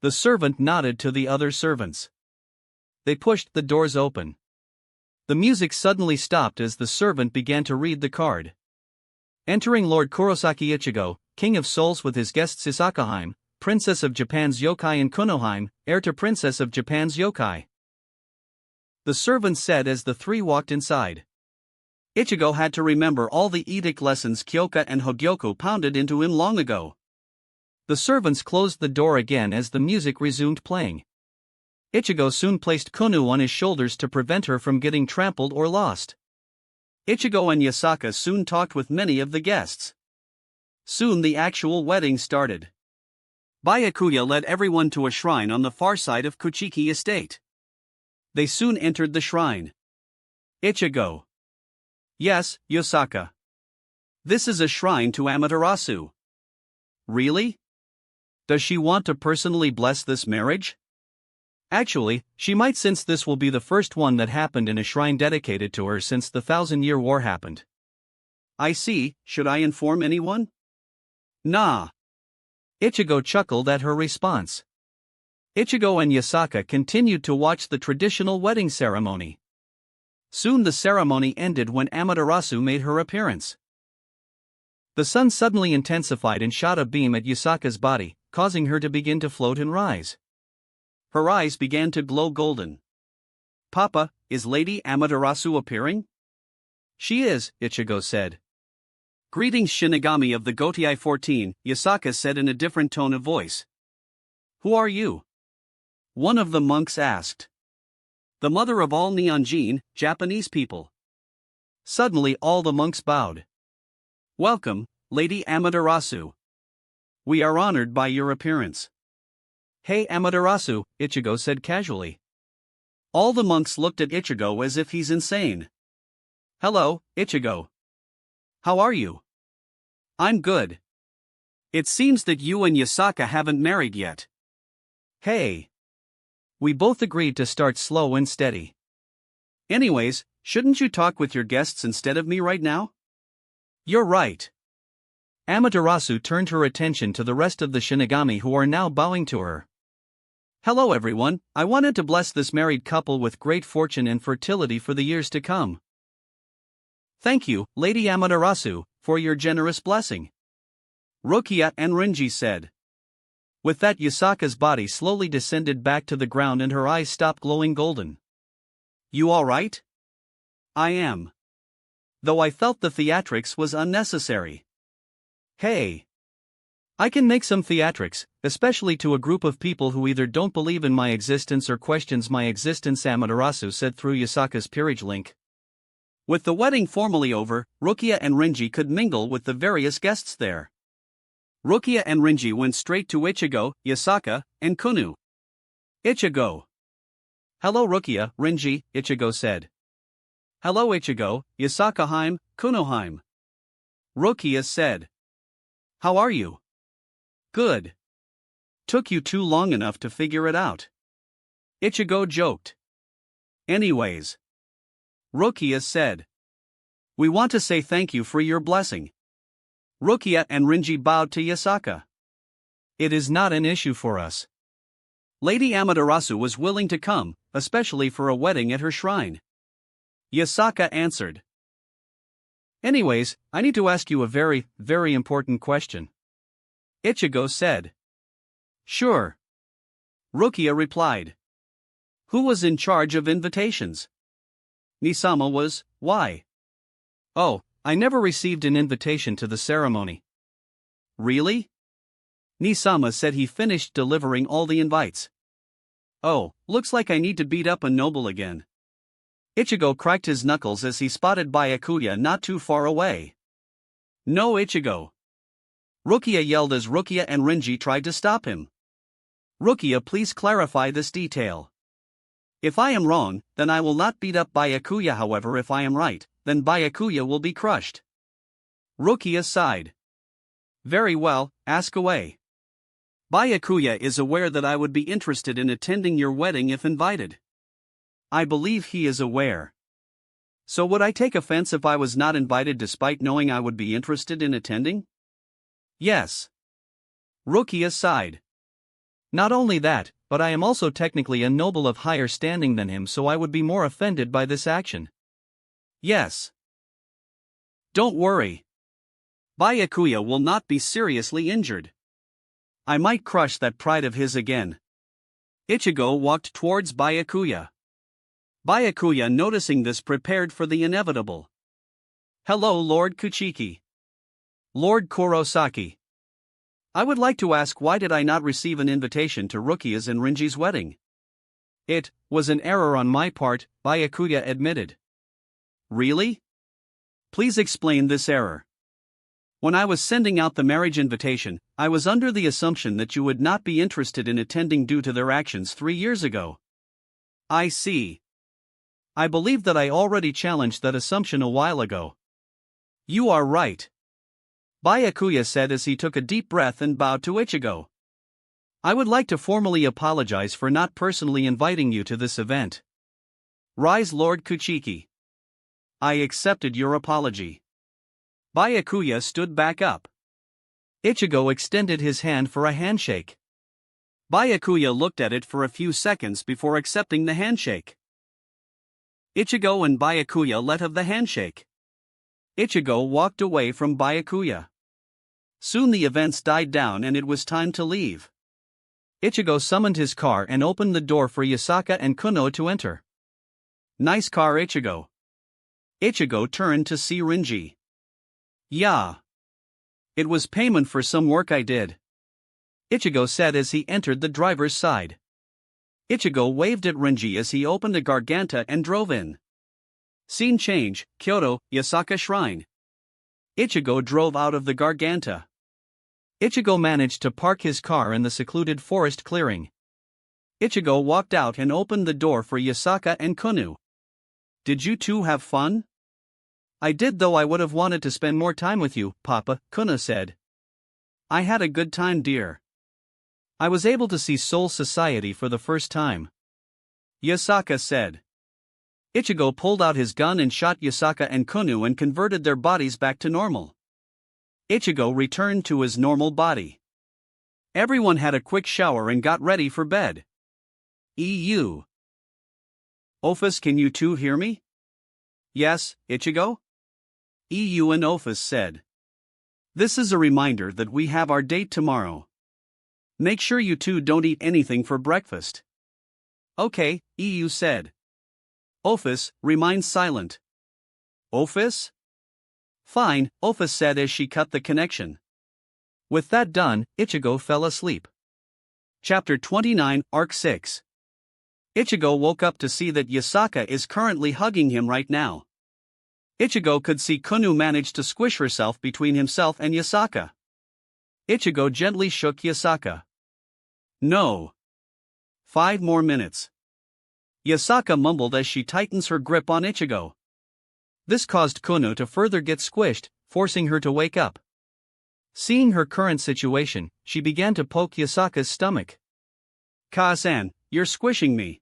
The servant nodded to the other servants. They pushed the doors open. The music suddenly stopped as the servant began to read the card. Entering Lord Kurosaki Ichigo, King of Souls with his guest Sisakaheim, Princess of Japan's yokai and Kunoheim, heir to Princess of Japan's yokai. the servant said as the three walked inside. Ichigo had to remember all the edict lessons Kyoka and Hogyoku pounded into him long ago. The servants closed the door again as the music resumed playing. Ichigo soon placed Kunu on his shoulders to prevent her from getting trampled or lost. Ichigo and Yasaka soon talked with many of the guests. Soon the actual wedding started. Byakuya led everyone to a shrine on the far side of Kuchiki Estate. They soon entered the shrine. Ichigo. Yes, Yasaka. This is a shrine to Amaterasu. Really? Does she want to personally bless this marriage? Actually, she might, since this will be the first one that happened in a shrine dedicated to her since the 1,000-year war happened. I see. Should I inform anyone? Nah. Ichigo chuckled at her response. Ichigo and Yasaka continued to watch the traditional wedding ceremony. Soon the ceremony ended when Amaterasu made her appearance. The sun suddenly intensified and shot a beam at Yasaka's body, causing her to begin to float and rise. Her eyes began to glow golden. Papa, is Lady Amaterasu appearing? She is, Ichigo said. Greetings, Shinigami of the Gotei 14, Yasaka said in a different tone of voice. Who are you? One of the monks asked. The mother of all Nihonjin, Japanese people. Suddenly all the monks bowed. Welcome, Lady Amaterasu. We are honored by your appearance. Hey Amaterasu, Ichigo said casually. All the monks looked at Ichigo as if he's insane. Hello, Ichigo. How are you? I'm good. It seems that you and Yasaka haven't married yet. Hey. We both agreed to start slow and steady. Anyways, shouldn't you talk with your guests instead of me right now? You're right. Amaterasu turned her attention to the rest of the Shinigami who are now bowing to her. Hello everyone, I wanted to bless this married couple with great fortune and fertility for the years to come. Thank you, Lady Amaterasu, for your generous blessing. Rukia and Renji said. With that, Yasaka's body slowly descended back to the ground and her eyes stopped glowing golden. You alright? I am. Though I felt the theatrics was unnecessary. Hey. I can make some theatrics, especially to a group of people who either don't believe in my existence or questions my existence, Amaterasu said through Yasaka's peerage link. With the wedding formally over, Rukia and Renji could mingle with the various guests there. Rukia and Renji went straight to Ichigo, Yasaka, and Kunu. Ichigo. Hello Rukia, Renji, Ichigo said. Hello Ichigo, Yasaka-heim, Kuno-heim. Rukia said. How are you? Good. Took you too long enough to figure it out. Ichigo joked. Anyways. Rukia said. We want to say thank you for your blessing. Rukia and Renji bowed to Yasaka. It is not an issue for us. Lady Amaterasu was willing to come, especially for a wedding at her shrine. Yasaka answered. Anyways, I need to ask you a very, very important question. Ichigo said. Sure. Rukia replied. Who was in charge of invitations? Nisama was. Why? Oh, I never received an invitation to the ceremony. Really? Nisama said he finished delivering all the invites. Oh, looks like I need to beat up a noble again. Ichigo cracked his knuckles as he spotted Byakuya not too far away. No Ichigo. Rukia yelled as Rukia and Renji tried to stop him. Rukia, please clarify this detail. If I am wrong, then I will not beat up Byakuya, however if I am right, then Byakuya will be crushed. Rukia sighed. Very well, ask away. Byakuya is aware that I would be interested in attending your wedding if invited. I believe he is aware. So would I take offense if I was not invited despite knowing I would be interested in attending? Yes. Rukia sighed. Not only that, but I am also technically a noble of higher standing than him, so I would be more offended by this action. Yes. Don't worry. Byakuya will not be seriously injured. I might crush that pride of his again. Ichigo walked towards Byakuya. Byakuya, noticing this, prepared for the inevitable. Hello, Lord Kuchiki. Lord Kurosaki. I would like to ask, why did I not receive an invitation to Rukia's and Rinji's wedding? It was an error on my part, Byakuya admitted. Really? Please explain this error. When I was sending out the marriage invitation, I was under the assumption that you would not be interested in attending due to their actions 3 years ago. I see. I believe that I already challenged that assumption a while ago. You are right. Byakuya said as he took a deep breath and bowed to Ichigo. I would like to formally apologize for not personally inviting you to this event. Rise, Lord Kuchiki. I accepted your apology. Byakuya stood back up. Ichigo extended his hand for a handshake. Byakuya looked at it for a few seconds before accepting the handshake. Ichigo and Byakuya let have the handshake. Ichigo walked away from Byakuya. Soon the events died down and it was time to leave. Ichigo summoned his car and opened the door for Yasaka and Kuno to enter. Nice car, Ichigo. Ichigo turned to see Rinji. Yeah. It was payment for some work I did. Ichigo said as he entered the driver's side. Ichigo waved at Rinji as he opened a Garganta and drove in. Scene change, Kyoto, Yasaka Shrine. Ichigo drove out of the Garganta. Ichigo managed to park his car in the secluded forest clearing. Ichigo walked out and opened the door for Yasaka and Kunu. Did you two have fun? I did, though I would have wanted to spend more time with you, Papa, Kuna said. I had a good time, dear. I was able to see Soul Society for the first time. Yasaka said. Ichigo pulled out his gun and shot Yasaka and Kunu and converted their bodies back to normal. Ichigo returned to his normal body. Everyone had a quick shower and got ready for bed. EU. Office, can you two hear me? Yes, Ichigo? EU and Office said. This is a reminder that we have our date tomorrow. Make sure you two don't eat anything for breakfast. Okay, EU said. Office remained silent. Office? Fine, Office said as she cut the connection. With that done, Ichigo fell asleep. Chapter 29, Arc 6. Ichigo woke up to see that Yasaka is currently hugging him right now. Ichigo could see Kunu manage to squish herself between himself and Yasaka. Ichigo gently shook Yasaka. No. 5 more minutes. Yasaka mumbled as she tightens her grip on Ichigo. This caused Kunu to further get squished, forcing her to wake up. Seeing her current situation, she began to poke Yasaka's stomach. Ka-san, you're squishing me.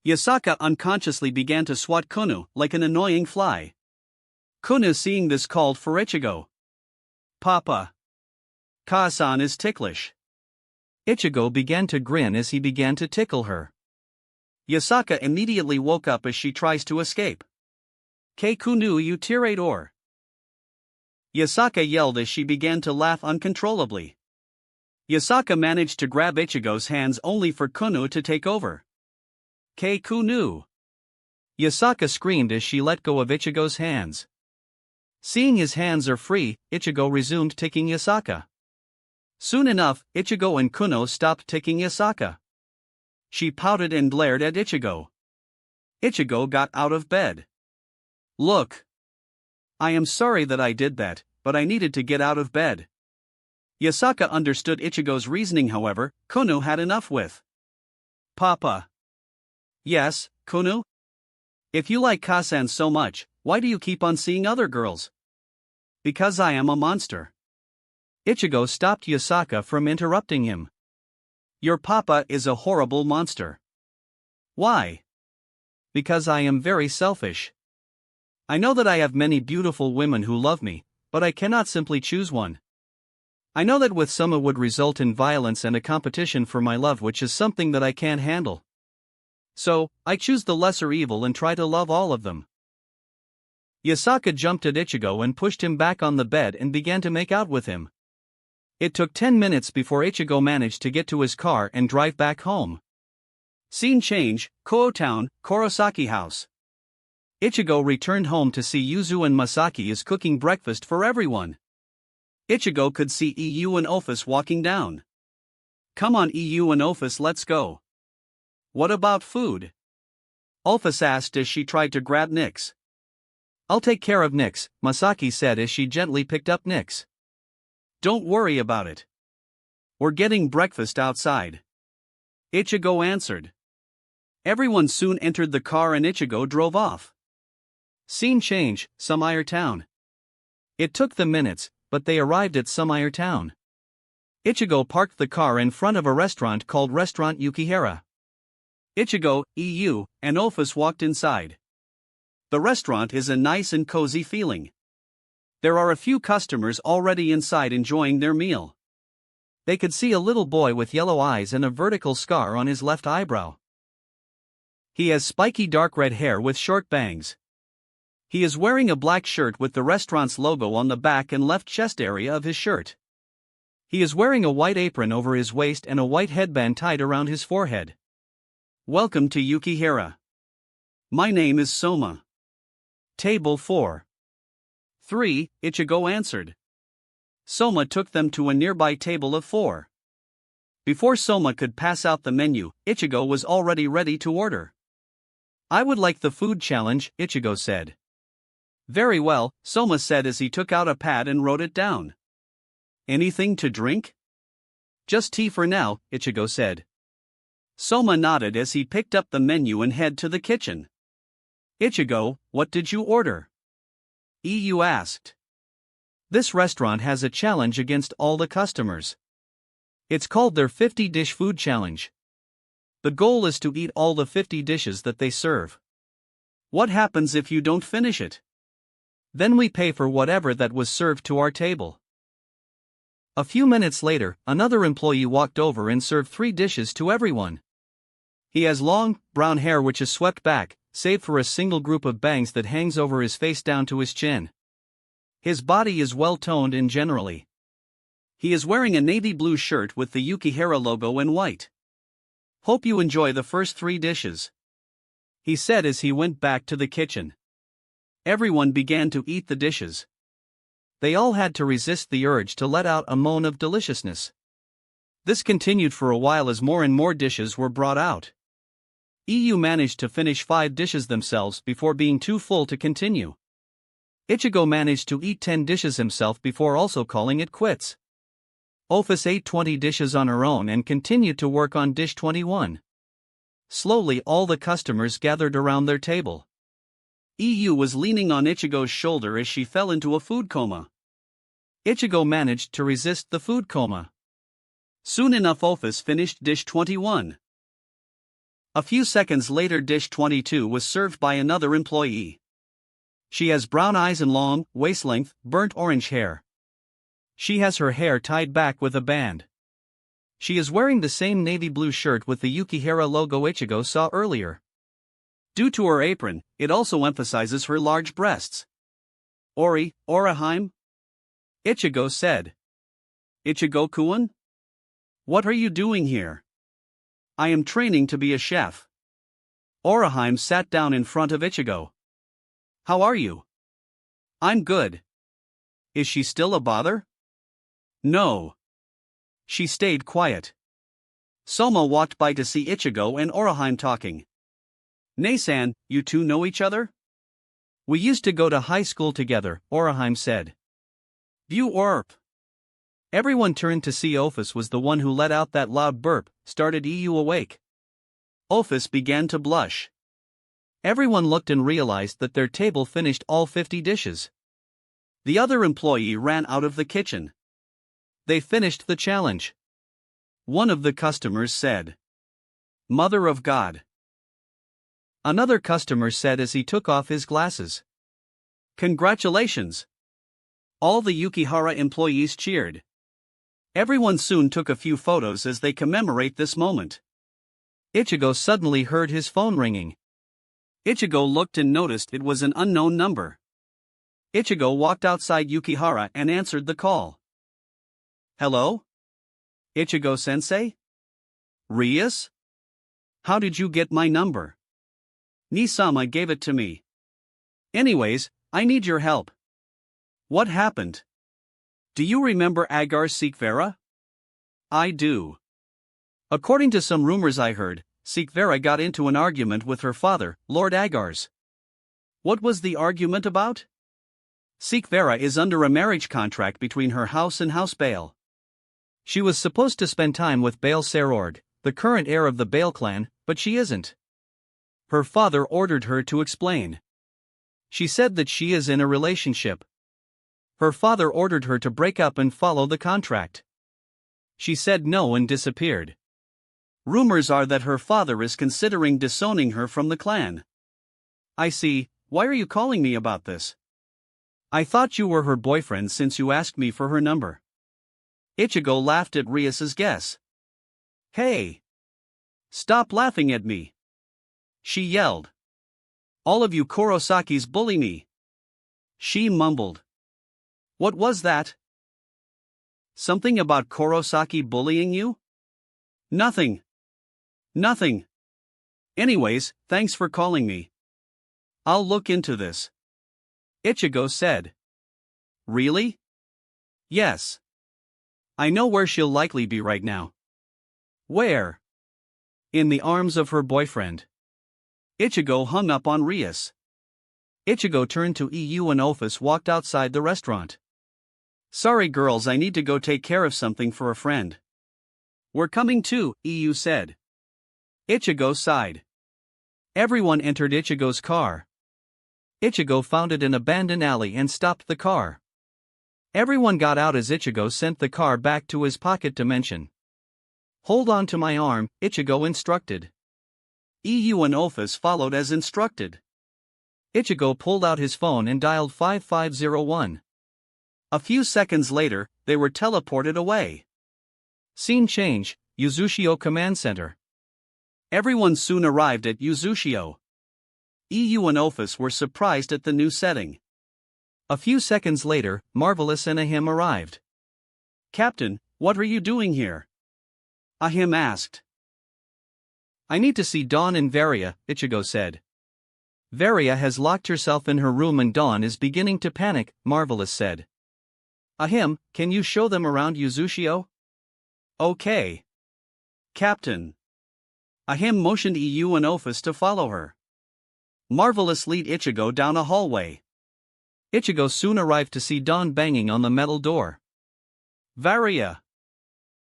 Yasaka unconsciously began to swat Kunu like an annoying fly. Kunu, seeing this, called for Ichigo. Papa. Ka-san is ticklish. Ichigo began to grin as he began to tickle her. Yasaka immediately woke up as she tries to escape. Ke Kunu you tirade or. Yasaka yelled as she began to laugh uncontrollably. Yasaka managed to grab Ichigo's hands only for Kunu to take over. Ke Kunu. Yasaka screamed as she let go of Ichigo's hands. Seeing his hands are free, Ichigo resumed ticking Yasaka. Soon enough, Ichigo and Kuno stopped ticking Yasaka. She pouted and glared at Ichigo. Ichigo got out of bed. Look. I am sorry that I did that, but I needed to get out of bed. Yasaka understood Ichigo's reasoning, however. Kunu had enough with. Papa. Yes, Kunu? If you like Ka-san so much, why do you keep on seeing other girls? Because I am a monster. Ichigo stopped Yasaka from interrupting him. Your papa is a horrible monster. Why? Because I am very selfish. I know that I have many beautiful women who love me, but I cannot simply choose one. I know that with some it would result in violence and a competition for my love, which is something that I can't handle. So, I choose the lesser evil and try to love all of them. Yasaka jumped at Ichigo and pushed him back on the bed and began to make out with him. It took 10 minutes before Ichigo managed to get to his car and drive back home. Scene change, Koo Town, Kurosaki House. Ichigo returned home to see Yuzu and Masaki is cooking breakfast for everyone. Ichigo could see EU and Office walking down. Come on EU and Office, let's go. What about food? Office asked as she tried to grab Nyx. I'll take care of Nyx, Masaki said as she gently picked up Nyx. Don't worry about it. We're getting breakfast outside. Ichigo answered. Everyone soon entered the car and Ichigo drove off. Scene change, Sumire Town. It took them minutes, but they arrived at Sumire Town. Ichigo parked the car in front of a restaurant called Restaurant Yukihira. Ichigo, EU, and Office walked inside. The restaurant is a nice and cozy feeling. There are a few customers already inside enjoying their meal. They could see a little boy with yellow eyes and a vertical scar on his left eyebrow. He has spiky dark red hair with short bangs. He is wearing a black shirt with the restaurant's logo on the back and left chest area of his shirt. He is wearing a white apron over his waist and a white headband tied around his forehead. Welcome to Yukihira. My name is Soma. Table 4. 3, Ichigo answered. Soma took them to a nearby table of 4. Before Soma could pass out the menu, Ichigo was already ready to order. I would like the food challenge, Ichigo said. Very well, Soma said as he took out a pad and wrote it down. Anything to drink? Just tea for now, Ichigo said. Soma nodded as he picked up the menu and headed to the kitchen. Ichigo, what did you order? EU asked. This restaurant has a challenge against all the customers. It's called their 50-dish food challenge. The goal is to eat all the 50 dishes that they serve. What happens if you don't finish it? Then we pay for whatever that was served to our table. A few minutes later, another employee walked over and served 3 dishes to everyone. He has long, brown hair which is swept back, save for a single group of bangs that hangs over his face down to his chin. His body is well-toned and generally. He is wearing a navy blue shirt with the Yukihira logo in white. Hope you enjoy the first 3 dishes, he said as he went back to the kitchen. Everyone began to eat the dishes. They all had to resist the urge to let out a moan of deliciousness. This continued for a while as more and more dishes were brought out. EU managed to finish 5 dishes themselves before being too full to continue. Ichigo managed to eat 10 dishes himself before also calling it quits. Office ate 20 dishes on her own and continued to work on dish 21. Slowly all the customers gathered around their table. EU was leaning on Ichigo's shoulder as she fell into a food coma. Ichigo managed to resist the food coma. Soon enough Office finished dish 21. A few seconds later dish 22 was served by another employee. She has brown eyes and long, waist-length, burnt orange hair. She has her hair tied back with a band. She is wearing the same navy blue shirt with the Yukihira logo Ichigo saw earlier. Due to her apron, it also emphasizes her large breasts. Oraheim? Ichigo said. Ichigo-kun? What are you doing here? I am training to be a chef. Oraheim sat down in front of Ichigo. How are you? I'm good. Is she still a bother? No. She stayed quiet. Soma walked by to see Ichigo and Oraheim talking. Nasan, you two know each other? We used to go to high school together, Oraheim said. You orp. Everyone turned to see Office was the one who let out that loud burp, started EU awake. Office began to blush. Everyone looked and realized that their table finished all 50 dishes. The other employee ran out of the kitchen. They finished the challenge. One of the customers said, Mother of God. Another customer said as he took off his glasses. Congratulations! All the Yukihira employees cheered. Everyone soon took a few photos as they commemorate this moment. Ichigo suddenly heard his phone ringing. Ichigo looked and noticed it was an unknown number. Ichigo walked outside Yukihira and answered the call. Hello? Ichigo-sensei? Rias? How did you get my number? Nisama gave it to me. Anyways, I need your help. What happened? Do you remember Agar Sikvera? I do. According to some rumors I heard, Sikvera got into an argument with her father, Lord Agars. What was the argument about? Sikvera is under a marriage contract between her house and House Bale. She was supposed to spend time with Bale Serorg, the current heir of the Bale clan, but she isn't. Her father ordered her to explain. She said that she is in a relationship. Her father ordered her to break up and follow the contract. She said no and disappeared. Rumors are that her father is considering disowning her from the clan. I see. Why are you calling me about this? I thought you were her boyfriend since you asked me for her number. Ichigo laughed at Rias's guess. Hey! Stop laughing at me! She yelled. All of you Kurosakis bully me! She mumbled. What was that? Something about Kurosaki bullying you? Nothing. Nothing. Anyways, thanks for calling me. I'll look into this. Ichigo said. Really? Yes. I know where she'll likely be right now. Where? In the arms of her boyfriend. Ichigo hung up on Rias. Ichigo turned to EU and Ofus walked outside the restaurant. Sorry girls, I need to go take care of something for a friend. We're coming too, EU said. Ichigo sighed. Everyone entered Ichigo's car. Ichigo found it in an abandoned alley and stopped the car. Everyone got out as Ichigo sent the car back to his pocket dimension. Hold on to my arm, Ichigo instructed. EU and Ofus followed as instructed. Ichigo pulled out his phone and dialed 5501. A few seconds later, they were teleported away. Scene change, Yuzushio Command Center. Everyone soon arrived at Yuzushio. EU and Ofus were surprised at the new setting. A few seconds later, Marvelous and Ahim arrived. Captain, what are you doing here? Ahim asked. I need to see Dawn and Varia, Ichigo said. Varia has locked herself in her room and Dawn is beginning to panic, Marvelous said. Ahim, can you show them around Yuzushio? Okay. Captain. Ahim motioned EU and Ofus to follow her. Marvelous lead Ichigo down a hallway. Ichigo soon arrived to see Dawn banging on the metal door. Varia.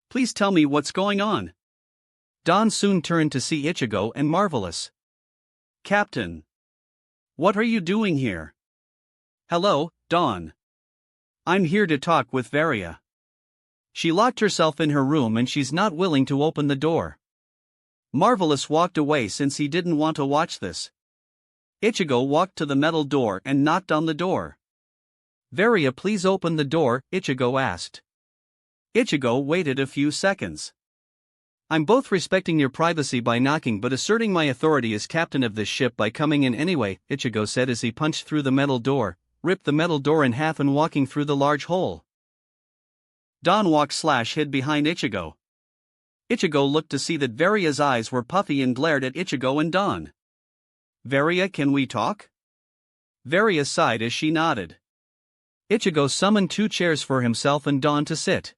Please tell me what's going on. Dawn soon turned to see Ichigo and Marvelous. Captain. What are you doing here? Hello, Dawn. I'm here to talk with Varia. She locked herself in her room and she's not willing to open the door. Marvelous walked away since he didn't want to watch this. Ichigo walked to the metal door and knocked on the door. Varia, please open the door, Ichigo asked. Ichigo waited a few seconds. I'm both respecting your privacy by knocking but asserting my authority as captain of this ship by coming in anyway, Ichigo said as he punched through the metal door, ripped the metal door in half and walking through the large hole. Dawn walked/hid behind Ichigo. Ichigo looked to see that Varia's eyes were puffy and glared at Ichigo and Dawn. Varia, can we talk? Varia sighed as she nodded. Ichigo summoned 2 chairs for himself and Dawn to sit.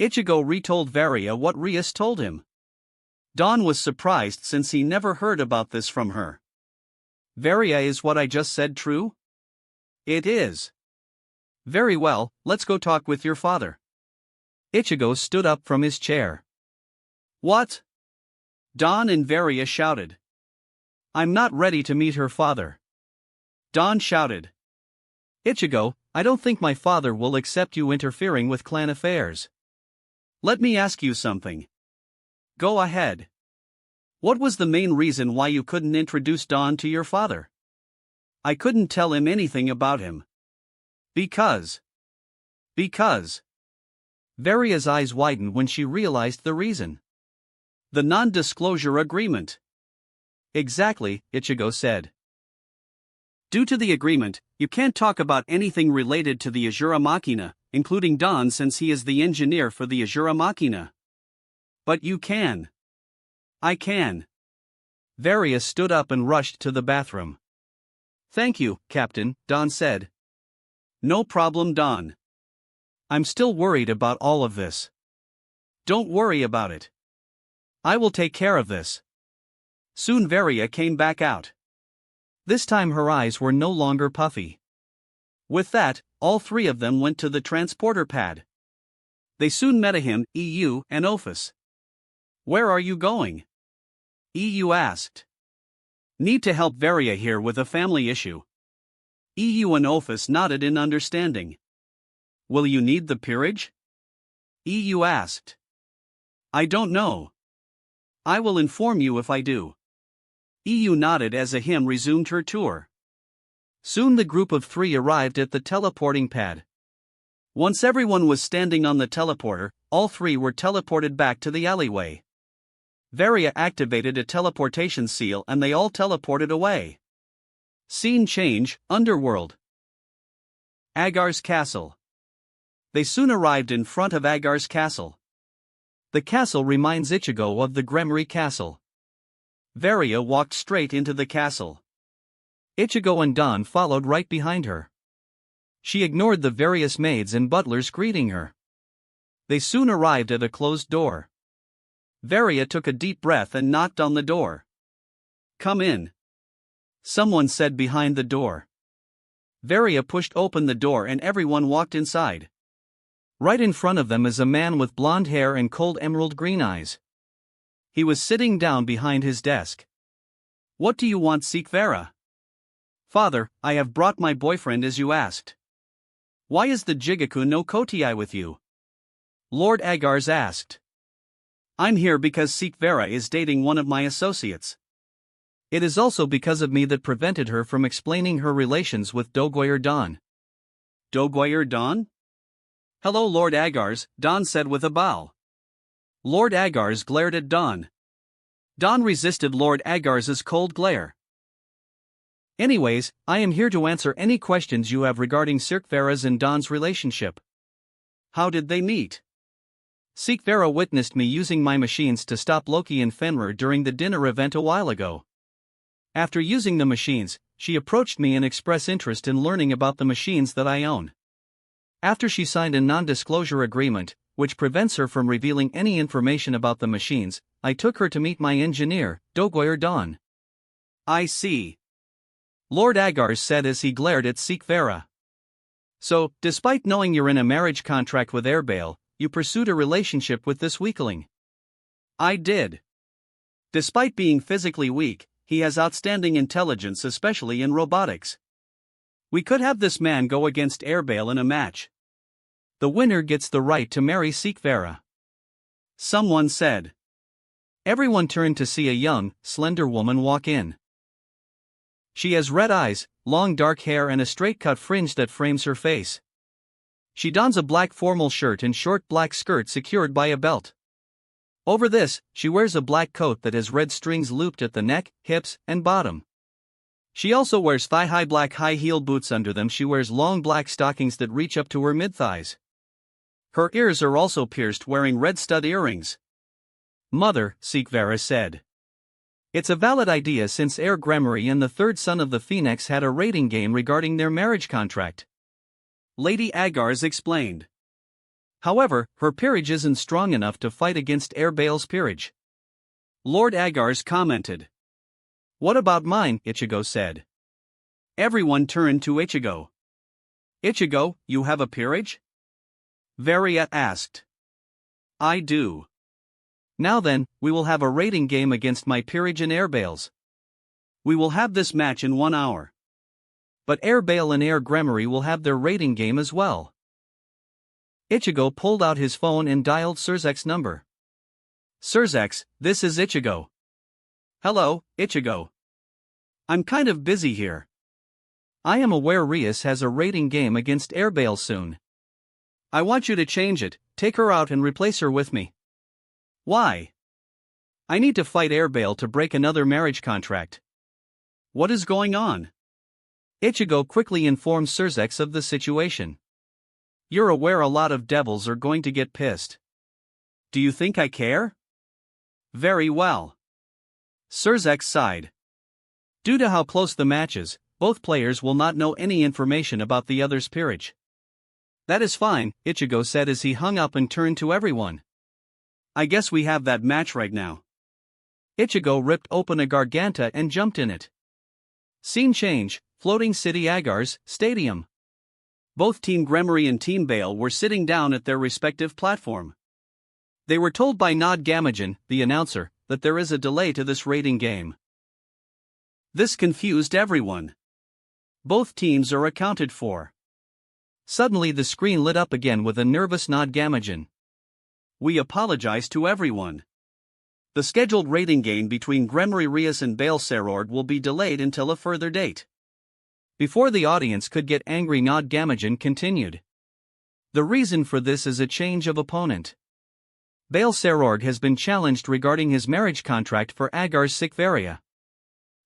Ichigo retold Varia what Rias told him. Dawn was surprised since he never heard about this from her. Varia, is what I just said true? It is. Very well, let's go talk with your father. Ichigo stood up from his chair. What? Dawn and Varia shouted. I'm not ready to meet her father. Dawn shouted. Ichigo, I don't think my father will accept you interfering with clan affairs. Let me ask you something. Go ahead. What was the main reason why you couldn't introduce Dawn to your father? I couldn't tell him anything about him. Because. Varia's eyes widened when she realized the reason. The non-disclosure agreement. Exactly, Ichigo said. Due to the agreement, you can't talk about anything related to the Azura Machina, including Dawn since he is the engineer for the Azura Machina. But you can. I can. Varia stood up and rushed to the bathroom. "Thank you, Captain," Don said. "No problem, Don. I'm still worried about all of this." "Don't worry about it. I will take care of this." Soon Varia came back out. This time her eyes were no longer puffy. With that, all three of them went to the transporter pad. They soon met him, EU, and Ophis. "Where are you going?" EU asked. "Need to help Varia here with a family issue." EU and Ophis nodded in understanding. "Will you need the peerage?" EU asked. "I don't know. I will inform you if I do." EU nodded as a him resumed her tour. Soon the group of three arrived at the teleporting pad. Once everyone was standing on the teleporter, all three were teleported back to the alleyway. Varia activated a teleportation seal and they all teleported away. Scene change, Underworld. Agar's castle. They soon arrived in front of Agar's castle. The castle reminds Ichigo of the Gremory castle. Varia walked straight into the castle. Ichigo and Don followed right behind her. She ignored the various maids and butlers greeting her. They soon arrived at a closed door. Varia took a deep breath and knocked on the door. "Come in," someone said behind the door. Varia pushed open the door and everyone walked inside. Right in front of them is a man with blonde hair and cold emerald green eyes. He was sitting down behind his desk. "What do you want, Sikvera?" "Father, I have brought my boyfriend as you asked." "Why is the Jigaku no Kotai with you?" Lord Agars asked. "I'm here because Sikvera is dating one of my associates. It is also because of me that prevented her from explaining her relations with Dogoyer Don." "Dogoyer Don?" "Hello, Lord Agars," Don said with a bow. Lord Agars glared at Don. Don resisted Lord Agars's cold glare. "Anyways, I am here to answer any questions you have regarding Sikvera's and Don's relationship." "How did they meet?" "Sikvera witnessed me using my machines to stop Loki and Fenrir during the dinner event a while ago. After using the machines, she approached me and expressed interest in learning about the machines that I own. After she signed a non-disclosure agreement, which prevents her from revealing any information about the machines, I took her to meet my engineer, Dogoyer Don." "I see," Lord Agars said as he glared at Sikvera. "So, despite knowing you're in a marriage contract with Airbale, you pursued a relationship with this weakling?" "I did. Despite being physically weak, he has outstanding intelligence, especially in robotics. We could have this man go against Airbale in a match. The winner gets the right to marry Sikvera," someone said. Everyone turned to see a young, slender woman walk in. She has red eyes, long dark hair and a straight-cut fringe that frames her face. She dons a black formal shirt and short black skirt secured by a belt. Over this, she wears a black coat that has red strings looped at the neck, hips, and bottom. She also wears thigh-high black high-heel boots. Under them she wears long black stockings that reach up to her mid-thighs. Her ears are also pierced, wearing red stud earrings. "Mother," Sikvera said. "It's a valid idea since Air Gremory and the third son of the Phoenix had a rating game regarding their marriage contract." Lady Agars explained. "However, her peerage isn't strong enough to fight against Airbale's peerage." Lord Agars commented. "What about mine?" Ichigo said. Everyone turned to Ichigo. "Ichigo, you have a peerage?" Varia asked. "I do." "Now then, we will have a rating game against my peerage and Airbale's. We will have this match in 1 hour. But Airbale and Air Gremory will have their rating game as well." Ichigo pulled out his phone and dialed Surzek's number. "Surzek, this is Ichigo." "Hello, Ichigo. I'm kind of busy here. I am aware Rias has a rating game against Airbale soon. I want you to change it, take her out and replace her with me." "Why?" "I need to fight Airbale to break another marriage contract." "What is going on?" Ichigo quickly informed Surzek of the situation. "You're aware a lot of devils are going to get pissed. Do you think I care?" "Very well. Surzek sighed. Due to how close the match is, both players will not know any information about the other's peerage. That is fine, Ichigo said as he hung up and turned to everyone. I guess we have that match right now. Ichigo ripped open a garganta and jumped in it. Scene change, Floating City Agar's Stadium. Both Team Gremory and Team Bale were sitting down at their respective platform. They were told by Nod Gamagen, the announcer, that there is a delay to this rating game. This confused everyone. Both teams are accounted for. Suddenly the screen lit up again with a nervous Nod Gamagen. We apologize to everyone. The scheduled rating game between Gremory Rias and Bale Serord will be delayed until a further date. Before the audience could get angry, Nod Gamagen continued. The reason for this is a change of opponent. Bale Serord has been challenged regarding his marriage contract for Agar's Sikvaria.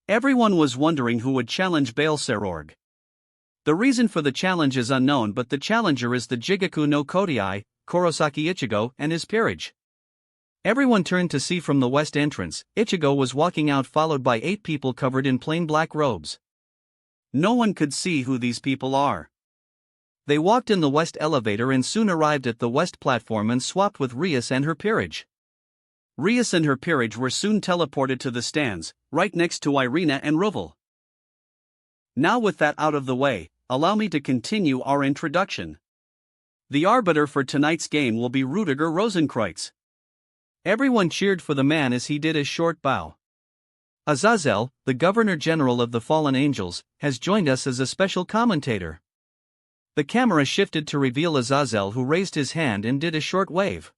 Everyone was wondering who would challenge Bale Serord. The reason for the challenge is unknown, but the challenger is the Jigaku no Kodai, Kurosaki Ichigo, and his peerage. Everyone turned to see from the west entrance. Ichigo was walking out followed by 8 people covered in plain black robes. No one could see who these people are. They walked in the west elevator and soon arrived at the west platform and swapped with Rias and her peerage. Rias and her peerage were soon teleported to the stands, right next to Irina and Ruvel. Now with that out of the way, allow me to continue our introduction. The arbiter for tonight's game will be Rudiger Rosenkreutz. Everyone cheered for the man as he did a short bow. Azazel, the Governor General of the Fallen Angels, has joined us as a special commentator. The camera shifted to reveal Azazel, who raised his hand and did a short wave.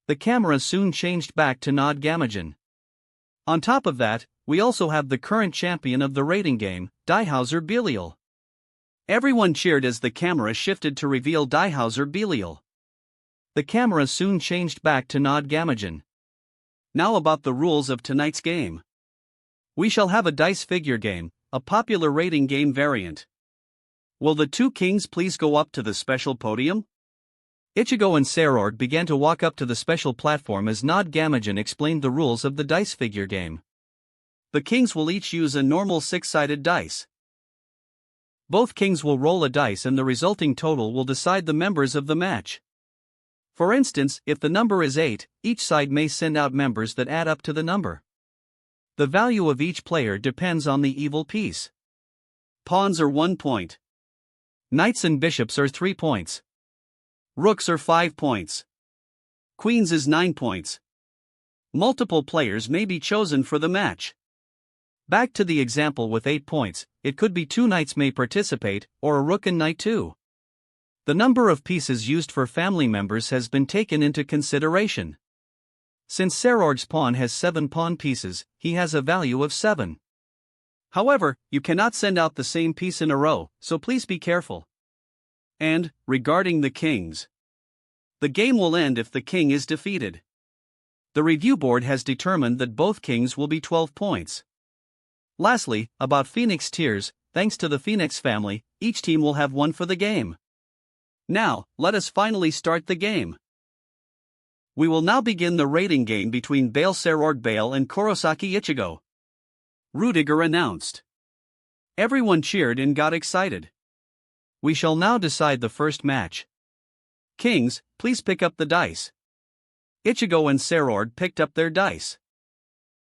The camera soon changed back to Nod Gamagen. On top of that, we also have the current champion of the rating game, Daihauser Belial. Everyone cheered as the camera shifted to reveal Daihauser Belial. The camera soon changed back to Nod Gamagen. Now about the rules of tonight's game. We shall have a dice figure game, a popular rating game variant. Will the 2 kings please go up to the special podium? Ichigo and Serord began to walk up to the special platform as Nod Gamagen explained the rules of the dice figure game. The kings will each use a normal 6-sided dice. Both kings will roll a dice and the resulting total will decide the members of the match. For instance, if the number is 8, each side may send out members that add up to the number. The value of each player depends on the evil piece. Pawns are 1 point. Knights and bishops are 3 points. Rooks are 5 points. Queens is 9 points. Multiple players may be chosen for the match. Back to the example with 8 points, it could be 2 knights may participate, or a rook and knight too. The number of pieces used for family members has been taken into consideration. Since Serord's pawn has 7 pawn pieces, he has a value of 7. However, you cannot send out the same piece in a row, so please be careful. And, regarding the kings, the game will end if the king is defeated. The review board has determined that both kings will be 12 points. Lastly, about Phoenix tiers, thanks to the Phoenix family, each team will have 1 for the game. Now, let us finally start the game. We will now begin the rating game between Bale Serord Bale and Kurosaki Ichigo. Rudiger announced. Everyone cheered and got excited. We shall now decide the first match. Kings, please pick up the dice. Ichigo and Serord picked up their dice.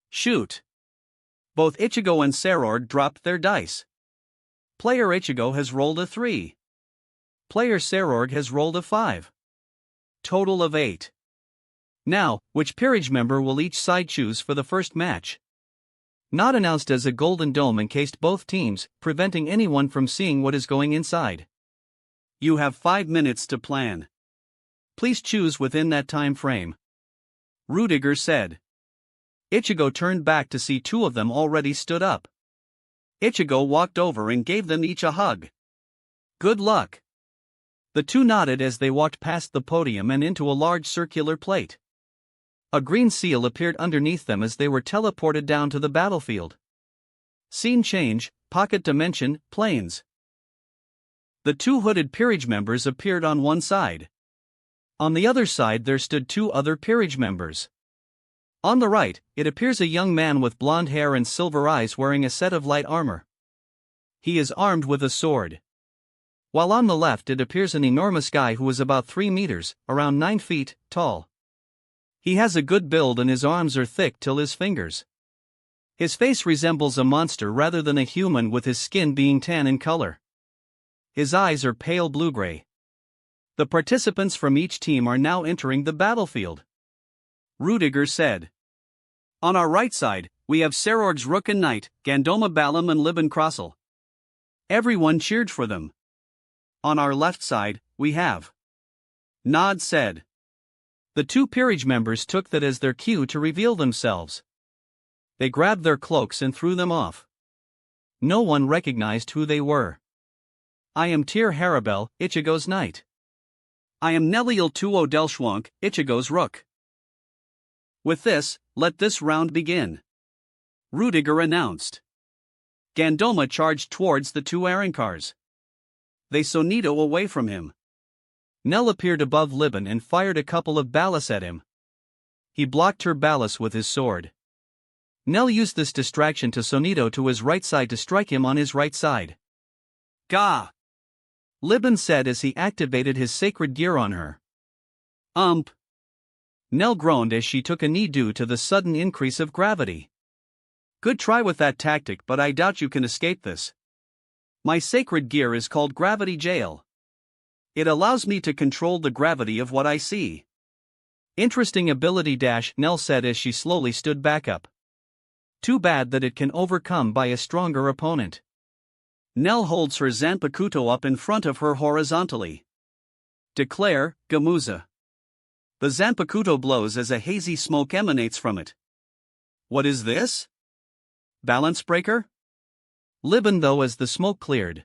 Shoot. Both Ichigo and Serord dropped their dice. Player Ichigo has rolled a 3. Player Serord has rolled a 5. Total of 8. Now, which peerage member will each side choose for the first match? Not announced as a golden dome encased both teams, preventing anyone from seeing what is going inside. You have 5 minutes to plan. Please choose within that time frame. Rudiger said. Ichigo turned back to see 2 of them already stood up. Ichigo walked over and gave them each a hug. Good luck. The 2 nodded as they walked past the podium and into a large circular plate. A green seal appeared underneath them as they were teleported down to the battlefield. Scene change, Pocket Dimension, Plains. The 2 hooded peerage members appeared on one side. On the other side there stood 2 other peerage members. On the right, it appears a young man with blonde hair and silver eyes wearing a set of light armor. He is armed with a sword. While on the left it appears an enormous guy who is about 3 meters, around 9 feet, tall. He has a good build and his arms are thick till his fingers. His face resembles a monster rather than a human, with his skin being tan in color. His eyes are pale blue-gray. The participants from each team are now entering the battlefield. Rudiger said. On our right side, we have Serorg's Rook and Knight, Gandoma Balam and Liban Crossel. Everyone cheered for them. On our left side, we have. Nod said. The 2 peerage members took that as their cue to reveal themselves. They grabbed their cloaks and threw them off. No one recognized who they were. I am Tyr Harabel, Ichigo's knight. I am Neliel Tuo Delschwank, Ichigo's rook. With this, let this round begin. Rudiger announced. Gandoma charged towards the 2 Arankars. They Sonito away from him. Nell appeared above Liban and fired a couple of ballas at him. He blocked her ballas with his sword. Nell used this distraction to Sonito to his right side to strike him on his right side. Gah! Liban said as he activated his sacred gear on her. Nell groaned as she took a knee due to the sudden increase of gravity. Good try with that tactic, but I doubt you can escape this. My sacred gear is called Gravity Jail. It allows me to control the gravity of what I see. Interesting ability dash, Nell said as she slowly stood back up. Too bad that it can overcome by a stronger opponent. Nell holds her Zanpakuto up in front of her horizontally. Declare, Gamuza. The Zanpakuto blows as a hazy smoke emanates from it. What is this? Balance breaker? Liban though as the smoke cleared.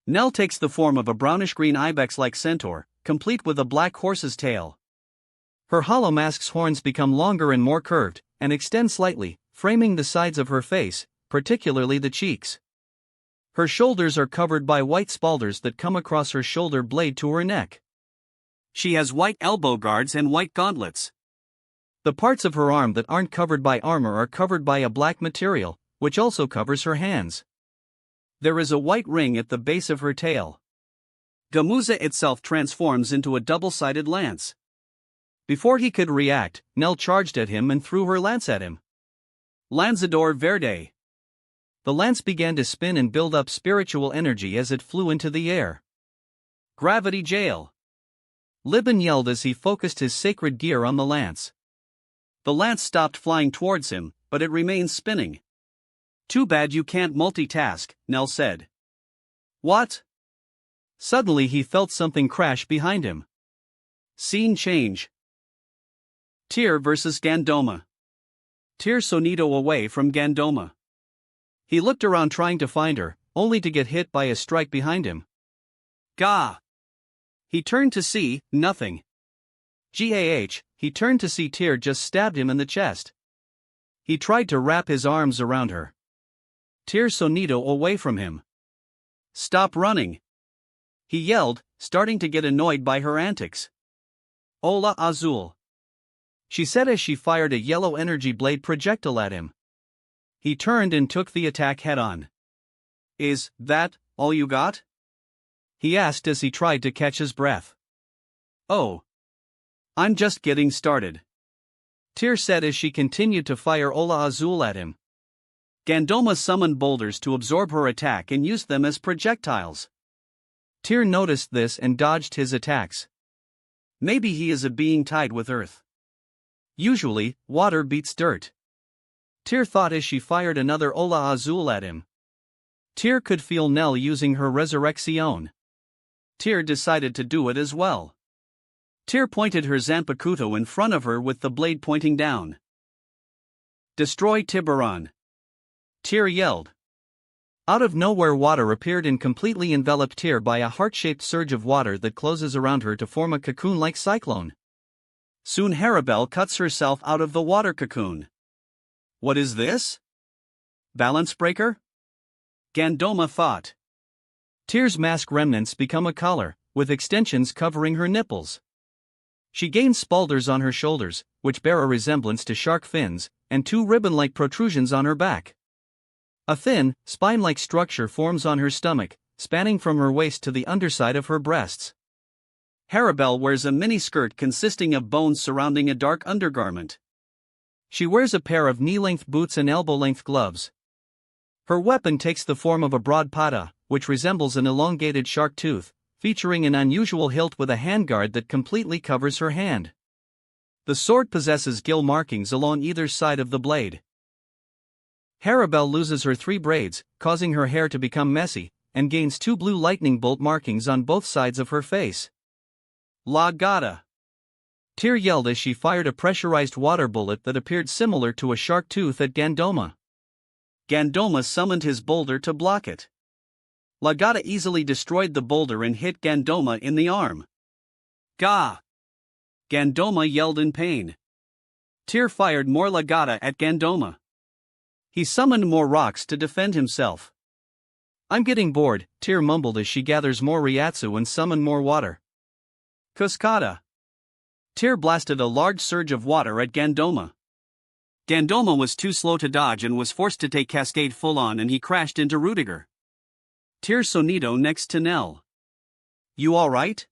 Nell takes the form of a brownish-green ibex-like centaur, complete with a black horse's tail. Her hollow mask's horns become longer and more curved, and extend slightly, framing the sides of her face, particularly the cheeks. Her shoulders are covered by white spalders that come across her shoulder blade to her neck. She has white elbow guards and white gauntlets. The parts of her arm that aren't covered by armor are covered by a black material, which also covers her hands. There is a white ring at the base of her tail. Gamuza itself transforms into a double-sided lance. Before he could react, Nell charged at him and threw her lance at him. Lanzador Verde. The lance began to spin and build up spiritual energy as it flew into the air. Gravity Jail. Liban yelled as he focused his sacred gear on the lance. The lance stopped flying towards him, but it remained spinning. Too bad you can't multitask, Nell said. What? Suddenly he felt something crash behind him. Scene change. Tyr versus Gandoma. Tyr Sonito away from Gandoma. He looked around trying to find her, only to get hit by a strike behind him. Gah! He turned to see, nothing. GAH, he turned to see Tyr just stabbed him in the chest. He tried to wrap his arms around her. Tyr Sonito away from him. Stop running! He yelled, starting to get annoyed by her antics. Hola Azul. She said as she fired a yellow energy blade projectile at him. He turned and took the attack head-on. Is that all you got? He asked as he tried to catch his breath. Oh. I'm just getting started. Tyr said as she continued to fire Hola Azul at him. Gandoma summoned boulders to absorb her attack and used them as projectiles. Tyr noticed this and dodged his attacks. Maybe he is a being tied with earth. Usually, water beats dirt. Tyr thought as she fired another Hola Azul at him. Tyr could feel Nell using her Resurrection. Tyr decided to do it as well. Tyr pointed her Zanpakuto in front of her with the blade pointing down. Destroy Tiburon! Tyr yelled. Out of nowhere water appeared and completely enveloped Tyr by a heart-shaped surge of water that closes around her to form a cocoon-like cyclone. Soon Harabel cuts herself out of the water cocoon. What is this? Balance breaker? Gandoma thought. Tyr's mask remnants become a collar, with extensions covering her nipples. She gains spalders on her shoulders, which bear a resemblance to shark fins, and 2 ribbon-like protrusions on her back. A thin, spine-like structure forms on her stomach, spanning from her waist to the underside of her breasts. Harabelle wears a mini-skirt consisting of bones surrounding a dark undergarment. She wears a pair of knee-length boots and elbow-length gloves. Her weapon takes the form of a broad pata, which resembles an elongated shark tooth, featuring an unusual hilt with a handguard that completely covers her hand. The sword possesses gill markings along either side of the blade. Harabelle loses her 3 braids, causing her hair to become messy, and gains 2 blue lightning bolt markings on both sides of her face. La Gata! Tyr yelled as she fired a pressurized water bullet that appeared similar to a shark tooth at Gandoma. Gandoma summoned his boulder to block it. La Gata easily destroyed the boulder and hit Gandoma in the arm. Gah! Gandoma yelled in pain. Tyr fired more La Gata at Gandoma. He summoned more rocks to defend himself. I'm getting bored, Tyr mumbled as she gathers more Ryatsu and summoned more water. Cascada! Tyr blasted a large surge of water at Gandoma. Gandoma was too slow to dodge and was forced to take Cascade full-on, and he crashed into Rudiger. Tyr sonido next to Nell. You alright?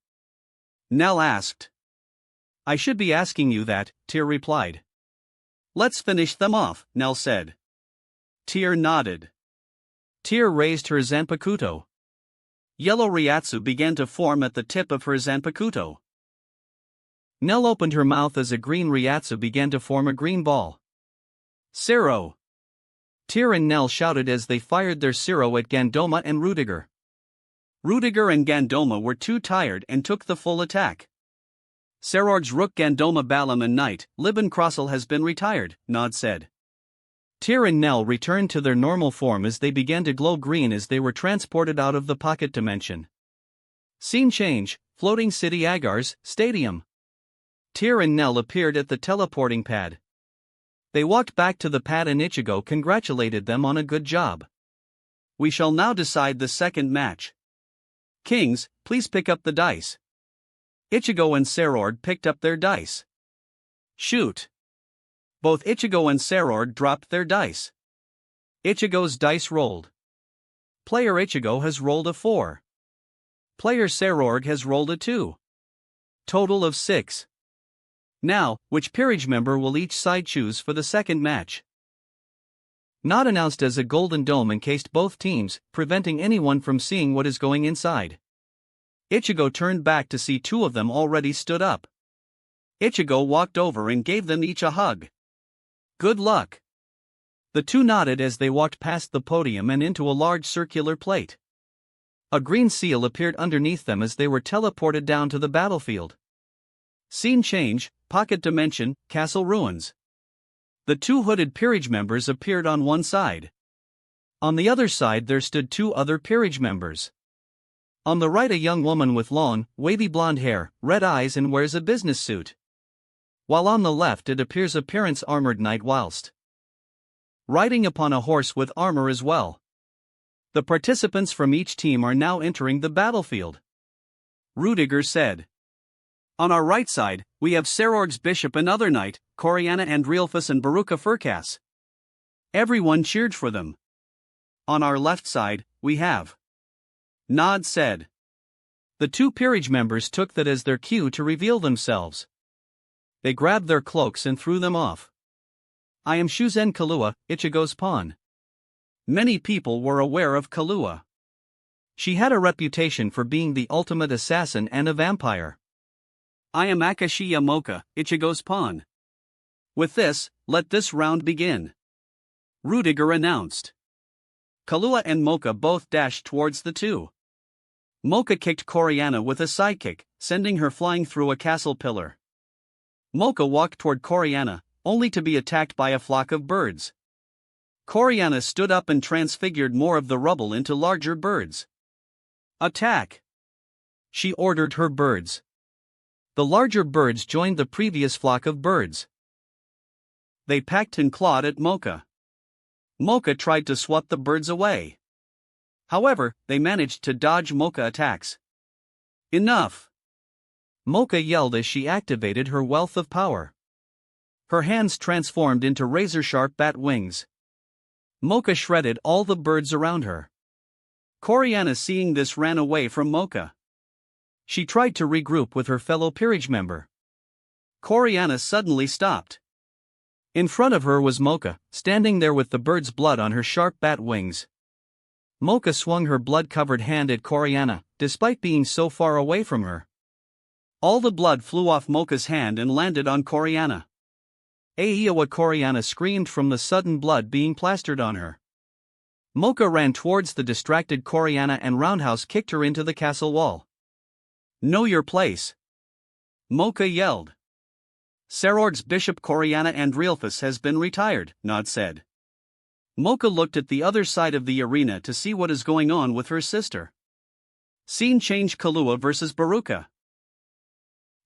Nell asked. I should be asking you that, Tyr replied. Let's finish them off, Nell said. Tyr nodded. Tyr raised her Zanpakuto. Yellow Ryatsu began to form at the tip of her Zanpakuto. Nell opened her mouth as a green Ryatsu began to form a green ball. Siro! Tyr and Nell shouted as they fired their Siro at Gandoma and Rudiger. Rudiger and Gandoma were too tired and took the full attack. Serorg's Rook Gandoma Balam and Knight, Libin Crossel has been retired, Nod said. Tyr and Nell returned to their normal form as they began to glow green as they were transported out of the pocket dimension. Scene change, Floating City Agar's Stadium. Tyr and Nell appeared at the teleporting pad. They walked back to the pad and Ichigo congratulated them on a good job. We shall now decide the second match. Kings, please pick up the dice. Ichigo and Serord picked up their dice. Shoot. Both Ichigo and Serord dropped their dice. Ichigo's dice rolled. Player Ichigo has rolled a 4. Player Serord has rolled a 2. Total of 6. Now, which peerage member will each side choose for the second match? Not announced as a golden dome encased both teams, preventing anyone from seeing what is going inside. Ichigo turned back to see 2 of them already stood up. Ichigo walked over and gave them each a hug. Good luck. The 2 nodded as they walked past the podium and into a large circular plate. A green seal appeared underneath them as they were teleported down to the battlefield. Scene change, Pocket Dimension, Castle Ruins. The 2 hooded peerage members appeared on one side. On the other side there stood 2 other peerage members. On the right a young woman with long, wavy blonde hair, red eyes and wears a business suit. While on the left it appears a Prince armored knight whilst riding upon a horse with armor as well. The participants from each team are now entering the battlefield. Rudiger said. On our right side, we have Serorg's bishop and other knight, Coriana and Realfus and Baruka Furkas. Everyone cheered for them. On our left side, we have. Nod said. The 2 peerage members took that as their cue to reveal themselves. They grabbed their cloaks and threw them off. I am Shuzen Kahlua, Ichigo's pawn. Many people were aware of Kahlua. She had a reputation for being the ultimate assassin and a vampire. I am Akashi Yamoka, Ichigo's pawn. With this, let this round begin. Rudiger announced. Kahlua and Mocha both dashed towards the 2. Mocha kicked Coriana with a sidekick, sending her flying through a castle pillar. Mocha walked toward Coriana, only to be attacked by a flock of birds. Coriana stood up and transfigured more of the rubble into larger birds. Attack! She ordered her birds. The larger birds joined the previous flock of birds. They pecked and clawed at Mocha. Mocha tried to swat the birds away. However, they managed to dodge Mocha attacks. Enough! Mocha yelled as she activated her wealth of power. Her hands transformed into razor-sharp bat wings. Mocha shredded all the birds around her. Coriana, seeing this, ran away from Mocha. She tried to regroup with her fellow peerage member. Coriana suddenly stopped. In front of her was Mocha, standing there with the bird's blood on her sharp bat wings. Mocha swung her blood-covered hand at Coriana, despite being so far away from her. All the blood flew off Mocha's hand and landed on Coriana. Aiawa! Coriana screamed from the sudden blood being plastered on her. Mocha ran towards the distracted Coriana and roundhouse kicked her into the castle wall. Know your place! Mocha yelled. Sarorg's Bishop Coriana Andrealphus has been retired, Nod said. Mocha looked at the other side of the arena to see what is going on with her sister. Scene change: Kahlua versus Baruka.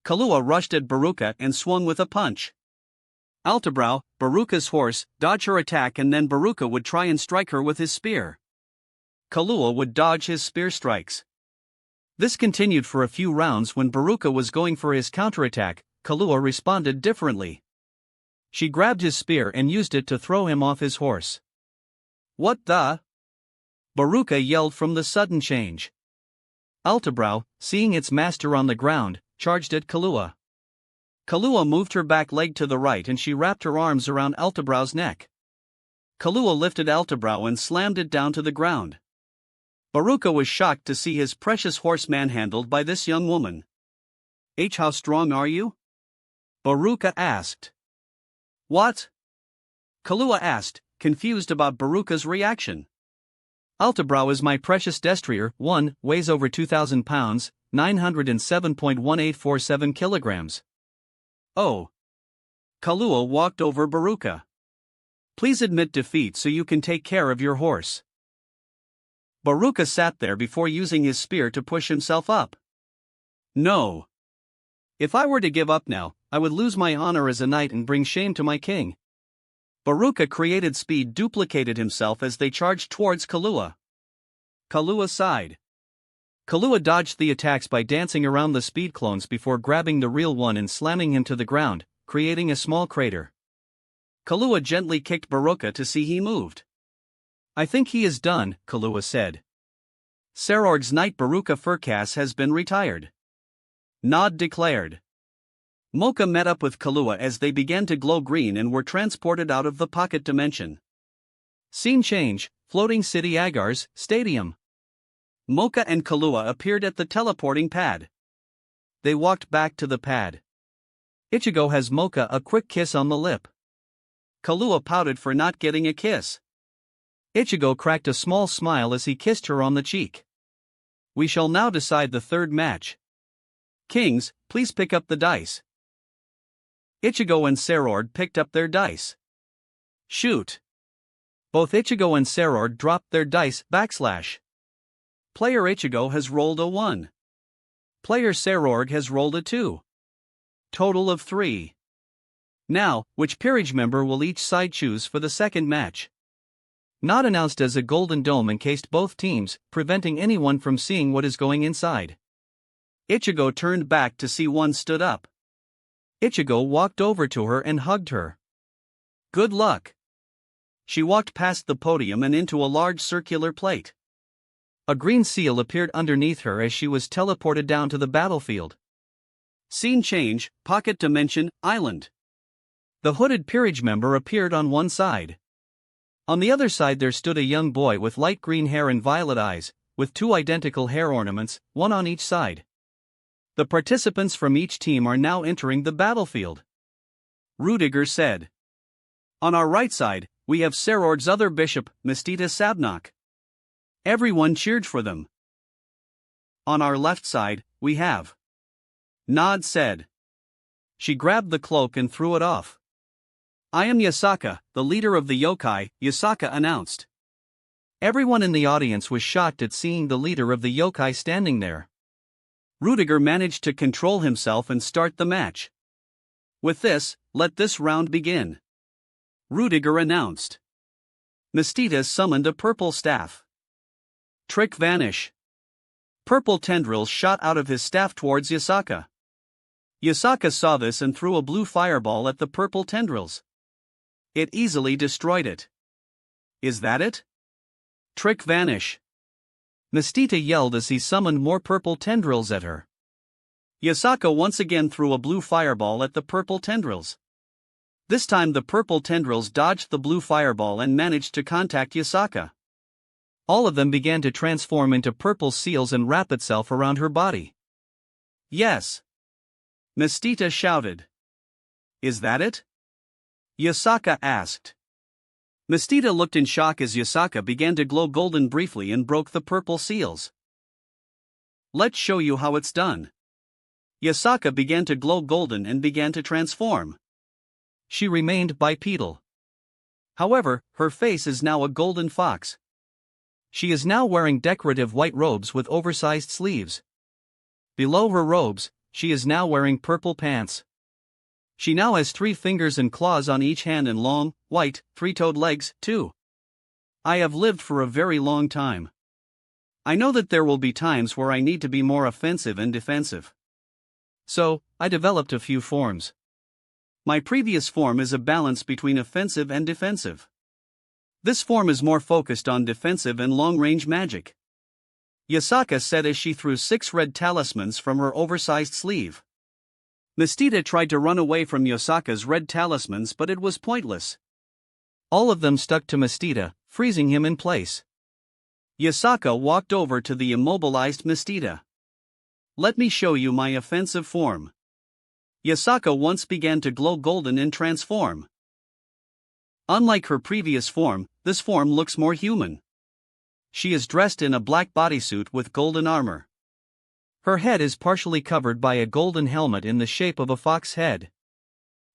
Kahlua rushed at Baruka and swung with a punch. Altabrow, Baruka's horse, dodged her attack and then Baruka would try and strike her with his spear. Kahlua would dodge his spear strikes. This continued for a few rounds. When Baruka was going for his counterattack, Kahlua responded differently. She grabbed his spear and used it to throw him off his horse. What the? Baruka yelled from the sudden change. Altabrow, seeing its master on the ground, charged at Kahlua. Kahlua moved her back leg to the right and she wrapped her arms around Altabrow's neck. Kahlua lifted Altabrow and slammed it down to the ground. Baruka was shocked to see his precious horse manhandled by this young woman. How strong are you? Baruka asked. What? Kahlua asked, confused about Baruka's reaction. Altabrow is my precious destrier, weighs over 2,000 pounds, 907.1847 kilograms. Oh. Kahlua walked over Baruka. Please admit defeat so you can take care of your horse. Baruka sat there before using his spear to push himself up. No. If I were to give up now, I would lose my honor as a knight and bring shame to my king. Baruka created speed, duplicated himself as they charged towards Kahlua. Kahlua sighed. Kahlua dodged the attacks by dancing around the speed clones before grabbing the real one and slamming him to the ground, creating a small crater. Kahlua gently kicked Baruka to see he moved. I think he is done, Kahlua said. Sarorg's knight Baruka Furcas has been retired. Nod declared. Mocha met up with Kahlua as they began to glow green and were transported out of the pocket dimension. Scene change: Floating City Agar's Stadium. Mocha and Kahlua appeared at the teleporting pad. They walked back to the pad. Ichigo has Mocha a quick kiss on the lip. Kahlua pouted for not getting a kiss. Ichigo cracked a small smile as he kissed her on the cheek. We shall now decide the third match. Kings, please pick up the dice. Ichigo and Sarord picked up their dice. Shoot. Both Ichigo and Sarord dropped their dice. Player Ichigo has rolled a 1. Player Sarord has rolled a 2. Total of 3. Now, which peerage member will each side choose for the second match? Not announced as a golden dome encased both teams, preventing anyone from seeing what is going inside. Ichigo turned back to see one stood up. Ichigo walked over to her and hugged her. Good luck. She walked past the podium and into a large circular plate. A green seal appeared underneath her as she was teleported down to the battlefield. Scene change: Pocket Dimension, Island. The hooded peerage member appeared on one side. On the other side there stood a young boy with light green hair and violet eyes, with 2 identical hair ornaments, one on each side. The participants from each team are now entering the battlefield. Rudiger said. On our right side, we have Sarord's other bishop, Mistita Sabnok. Everyone cheered for them. On our left side, we have. Nod said. She grabbed the cloak and threw it off. I am Yasaka, the leader of the yokai, Yasaka announced. Everyone in the audience was shocked at seeing the leader of the yokai standing there. Rudiger managed to control himself and start the match. With this, let this round begin. Rudiger announced. Mistita summoned a purple staff. Trick vanish. Purple tendrils shot out of his staff towards Yasaka. Yasaka saw this and threw a blue fireball at the purple tendrils. It easily destroyed it. Is that it? Trick vanish. Mistita yelled as he summoned more purple tendrils at her. Yasaka once again threw a blue fireball at the purple tendrils. This time the purple tendrils dodged the blue fireball and managed to contact Yasaka. All of them began to transform into purple seals and wrap itself around her body. Yes! Mistita shouted. Is that it? Yasaka asked. Mistita looked in shock as Yasaka began to glow golden briefly and broke the purple seals. Let's show you how it's done. Yasaka began to glow golden and began to transform. She remained bipedal. However, her face is now a golden fox. She is now wearing decorative white robes with oversized sleeves. Below her robes, she is now wearing purple pants. She now has 3 fingers and claws on each hand and long, white, 3-toed legs, too. I have lived for a very long time. I know that there will be times where I need to be more offensive and defensive. So, I developed a few forms. My previous form is a balance between offensive and defensive. This form is more focused on defensive and long-range magic. Yasaka said as she threw 6 red talismans from her oversized sleeve. Mistita tried to run away from Yasaka's red talismans, but it was pointless. All of them stuck to Mistita, freezing him in place. Yasaka walked over to the immobilized Mistita. Let me show you my offensive form. Yasaka once began to glow golden and transform. Unlike her previous form, this form looks more human. She is dressed in a black bodysuit with golden armor. Her head is partially covered by a golden helmet in the shape of a fox head.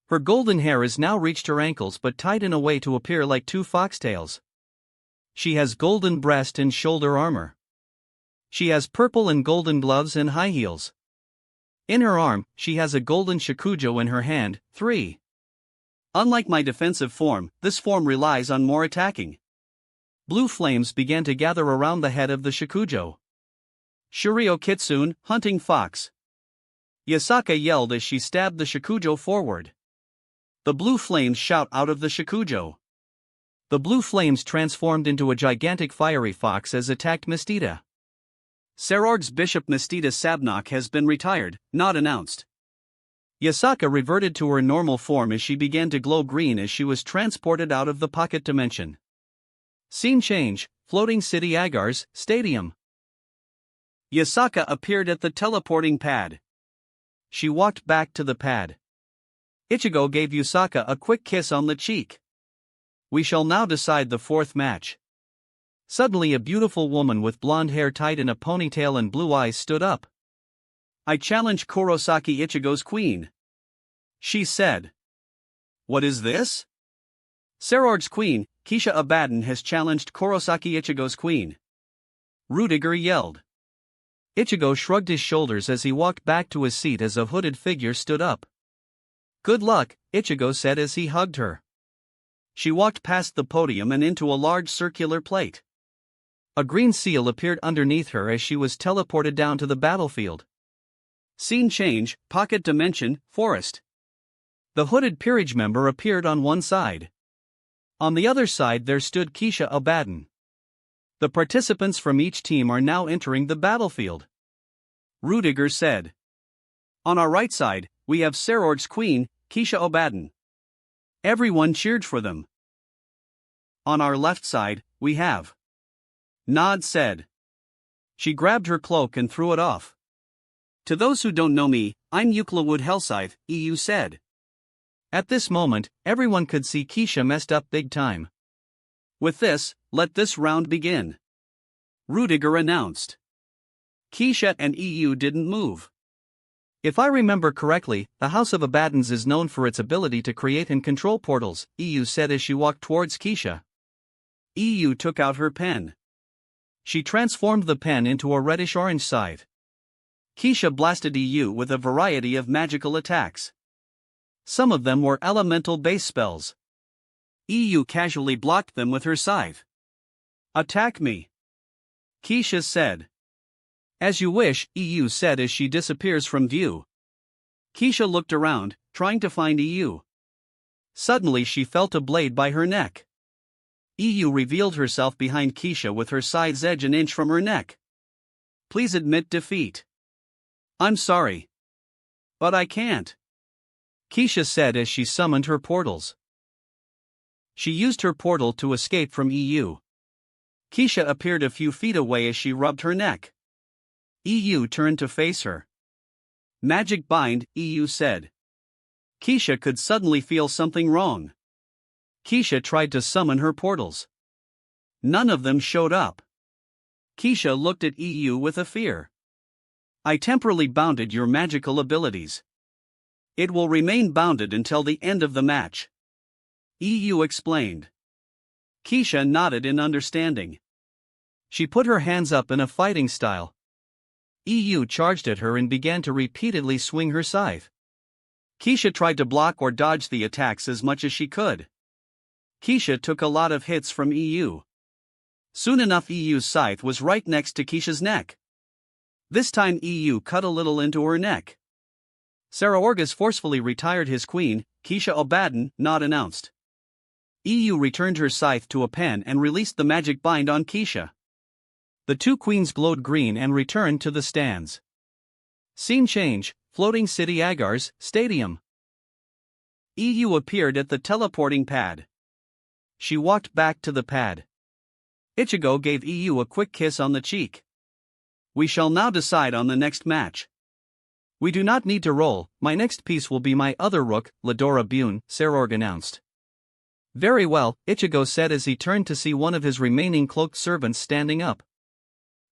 Her golden hair is now reached her ankles but tied in a way to appear like 2 foxtails. She has golden breast and shoulder armor. She has purple and golden gloves and high heels. In her arm, she has a golden shakujo in her hand. 3. Unlike my defensive form, this form relies on more attacking. Blue flames began to gather around the head of the shakujo. Shuryo Kitsune, hunting fox. Yasaka yelled as she stabbed the shakujo forward. The blue flames shot out of the shakujo. The blue flames transformed into a gigantic fiery fox as attacked Mistita. Sarorg's Bishop Mistita Sabnok has been retired, not announced. Yasaka reverted to her normal form as she began to glow green as she was transported out of the pocket dimension. Scene change, Floating City Agar's Stadium. Yasaka appeared at the teleporting pad. She walked back to the pad. Ichigo gave Yasaka a quick kiss on the cheek. We shall now decide the 4th match. Suddenly a beautiful woman with blonde hair tied in a ponytail and blue eyes stood up. I challenge Kurosaki Ichigo's queen. She said. What is this? Sarorg's queen, Kisha Abaddon, has challenged Kurosaki Ichigo's queen. Rudiger yelled. Ichigo shrugged his shoulders as he walked back to his seat as a hooded figure stood up. Good luck, Ichigo said as he hugged her. She walked past the podium and into a large circular plate. A green seal appeared underneath her as she was teleported down to the battlefield. Scene change, Pocket Dimension, Forest. The hooded peerage member appeared on one side. On the other side there stood Kisha Abaddon. The participants from each team are now entering the battlefield. Rudiger said. On our right side, we have Sarorg's queen, Kisha Abaddon. Everyone cheered for them. On our left side, we have. Nod said. She grabbed her cloak and threw it off. To those who don't know me, I'm Euclawood Hellscythe, EU said. At this moment, everyone could see Kisha messed up big time. With this, let this round begin. Rudiger announced. Kisha and EU didn't move. If I remember correctly, the House of Abaddons is known for its ability to create and control portals, EU said as she walked towards Kisha. EU took out her pen. She transformed the pen into a reddish-orange scythe. Kisha blasted EU with a variety of magical attacks. Some of them were elemental base spells. EU casually blocked them with her scythe. Attack me, Kisha said. As you wish, EU said as she disappears from view. Keisha looked around, trying to find EU. Suddenly she felt a blade by her neck. EU revealed herself behind Keisha with her side's edge an inch from her neck. Please admit defeat. I'm sorry. But I can't. Keisha said as she summoned her portals. She used her portal to escape from EU. Keisha appeared a few feet away as she rubbed her neck. EU turned to face her. Magic bind, EU said. Keisha could suddenly feel something wrong. Keisha tried to summon her portals. None of them showed up. Keisha looked at EU with a fear. I temporarily bounded your magical abilities. It will remain bounded until the end of the match. EU explained. Keisha nodded in understanding. She put her hands up in a fighting style. EU charged at her and began to repeatedly swing her scythe. Keisha tried to block or dodge the attacks as much as she could. Keisha took a lot of hits from EU. Soon enough EU's scythe was right next to Keisha's neck. This time EU cut a little into her neck. Saraorgus forcefully retired his queen, Keisha Obadan, not announced. EU returned her scythe to a pen and released the magic bind on Keisha. The two queens glowed green and returned to the stands. Scene change, Floating City Agar's Stadium. EU appeared at the teleporting pad. She walked back to the pad. Ichigo gave EU a quick kiss on the cheek. We shall now decide on the next match. We do not need to roll, my next piece will be my other rook, Ladora Bune, Saraorg announced. Very well, Ichigo said as he turned to see one of his remaining cloaked servants standing up.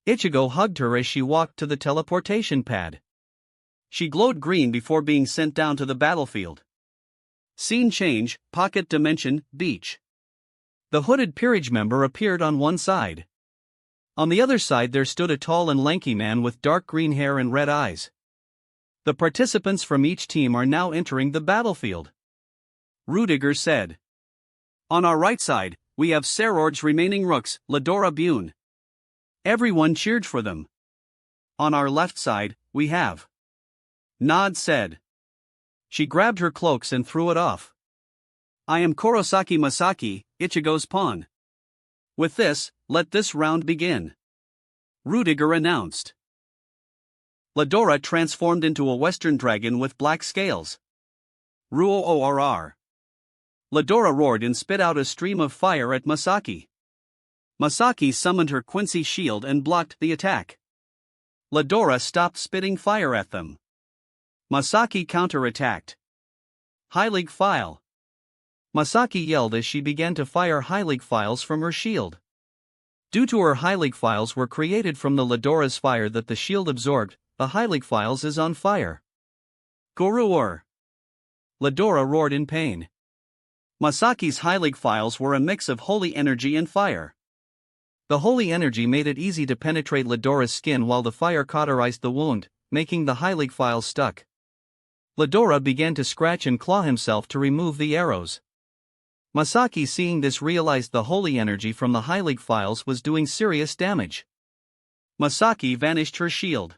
Ichigo hugged her as she walked to the teleportation pad. She glowed green before being sent down to the battlefield. Scene change, Pocket Dimension, Beach. The hooded peerage member appeared on one side. On the other side there stood a tall and lanky man with dark green hair and red eyes. The participants from each team are now entering the battlefield. Rudiger said. On our right side, we have Saraorg's remaining rooks, Ladora Bune. Everyone cheered for them. On our left side, we have. Nod said. She grabbed her cloaks and threw it off. I am Kurosaki Masaki, Ichigo's pawn. With this, let this round begin. Rudiger announced. Ladora transformed into a western dragon with black scales. Ruorr. Ladora roared and spit out a stream of fire at Masaki. Masaki summoned her Quincy shield and blocked the attack. Ladora stopped spitting fire at them. Masaki counterattacked. High-League File. Masaki yelled as she began to fire High-League Files from her shield. Due to her High-League Files were created from the Ladora's fire that the shield absorbed, the High-League Files is on fire. Guruor. Ladora roared in pain. Masaki's High-League Files were a mix of holy energy and fire. The holy energy made it easy to penetrate Ladora's skin while the fire cauterized the wound, making the High-League Files stuck. Ladora began to scratch and claw himself to remove the arrows. Masaki, seeing this, realized the holy energy from the High-League Files was doing serious damage. Masaki vanished her shield.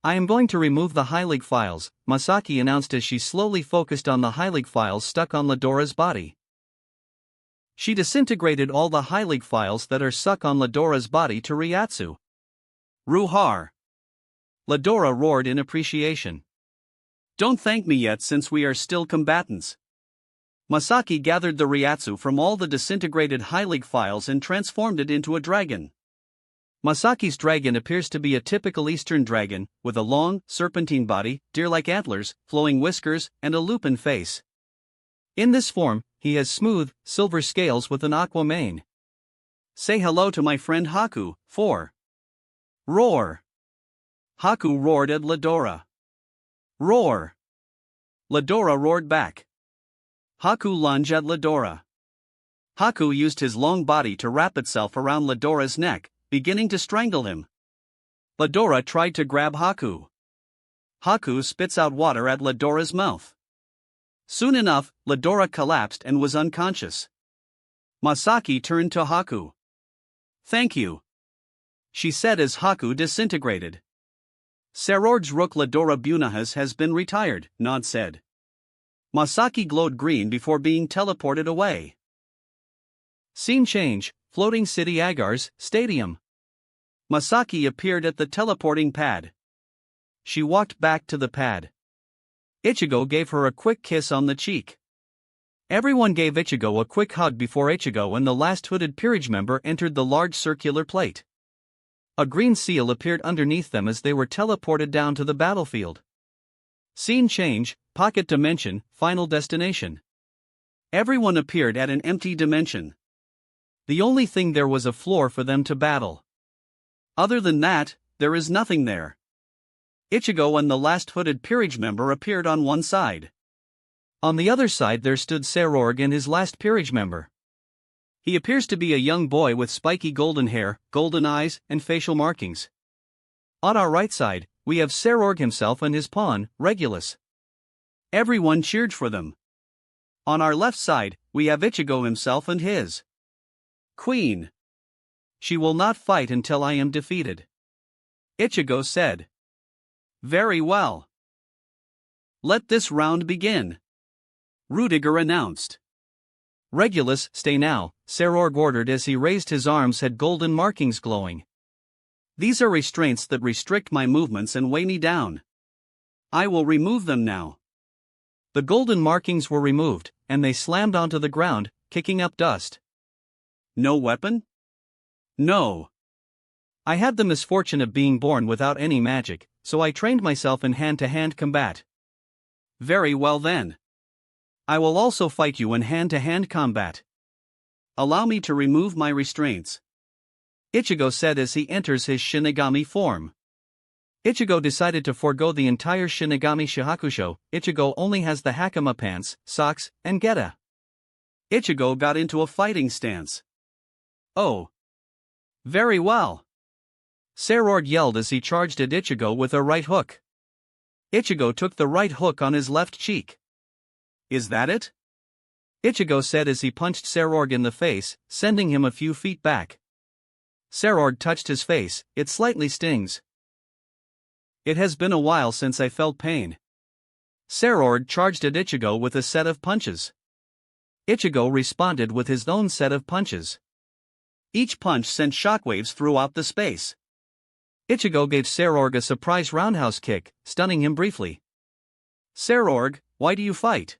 I am going to remove the High-League Files, Masaki announced as she slowly focused on the High-League Files stuck on Ladora's body. She disintegrated all the High-League Files that are stuck on Ladora's body to Ryatsu. Ruhar. Ladora roared in appreciation. Don't thank me yet since we are still combatants. Masaki gathered the Ryatsu from all the disintegrated High-League Files and transformed it into a dragon. Masaki's dragon appears to be a typical Eastern dragon, with a long, serpentine body, deer-like antlers, flowing whiskers, and a lupin face. In this form, he has smooth, silver scales with an aqua mane. Say hello to my friend Haku, 4. Roar. Haku roared at Ladora. Roar. Ladora roared back. Haku lunged at Ladora. Haku used his long body to wrap itself around Ladora's neck, beginning to strangle him. Ladora tried to grab Haku. Haku spits out water at Ladora's mouth. Soon enough, Ladora collapsed and was unconscious. Masaki turned to Haku. Thank you, she said as Haku disintegrated. Serorg's Rook Ladora Bunahas has been retired, Nod said. Masaki glowed green before being teleported away. Scene change, Floating City Agar's Stadium. Masaki appeared at the teleporting pad. She walked back to the pad. Ichigo gave her a quick kiss on the cheek. Everyone gave Ichigo a quick hug before Ichigo and the last hooded peerage member entered the large circular plate. A green seal appeared underneath them as they were teleported down to the battlefield. Scene change, Pocket Dimension, Final Destination. Everyone appeared at an empty dimension. The only thing there was a floor for them to battle. Other than that, there is nothing there. Ichigo and the last hooded peerage member appeared on one side. On the other side there stood Serorg and his last peerage member. He appears to be a young boy with spiky golden hair, golden eyes, and facial markings. On our right side, we have Serorg himself and his pawn, Regulus. Everyone cheered for them. On our left side, we have Ichigo himself and his queen. She will not fight until I am defeated. Ichigo said. Very well. Let this round begin. Rudiger announced. Regulus, stay now, Serorg ordered as he raised his arms had golden markings glowing. These are restraints that restrict my movements and weigh me down. I will remove them now. The golden markings were removed, and they slammed onto the ground, kicking up dust. No weapon? No. I had the misfortune of being born without any magic, so I trained myself in hand-to-hand combat. Very well then. I will also fight you in hand-to-hand combat. Allow me to remove my restraints. Ichigo said as he enters his Shinigami form. Ichigo decided to forego the entire Shinigami Shihakusho. Ichigo only has the Hakama pants, socks, and geta. Ichigo got into a fighting stance. Oh. Very well. Serorg yelled as he charged at Ichigo with a right hook. Ichigo took the right hook on his left cheek. Is that it? Ichigo said as he punched Serorg in the face, sending him a few feet back. Serorg touched his face, it slightly stings. It has been a while since I felt pain. Serorg charged at Ichigo with a set of punches. Ichigo responded with his own set of punches. Each punch sent shockwaves throughout the space. Ichigo gave Serorg a surprise roundhouse kick, stunning him briefly. Serorg, why do you fight?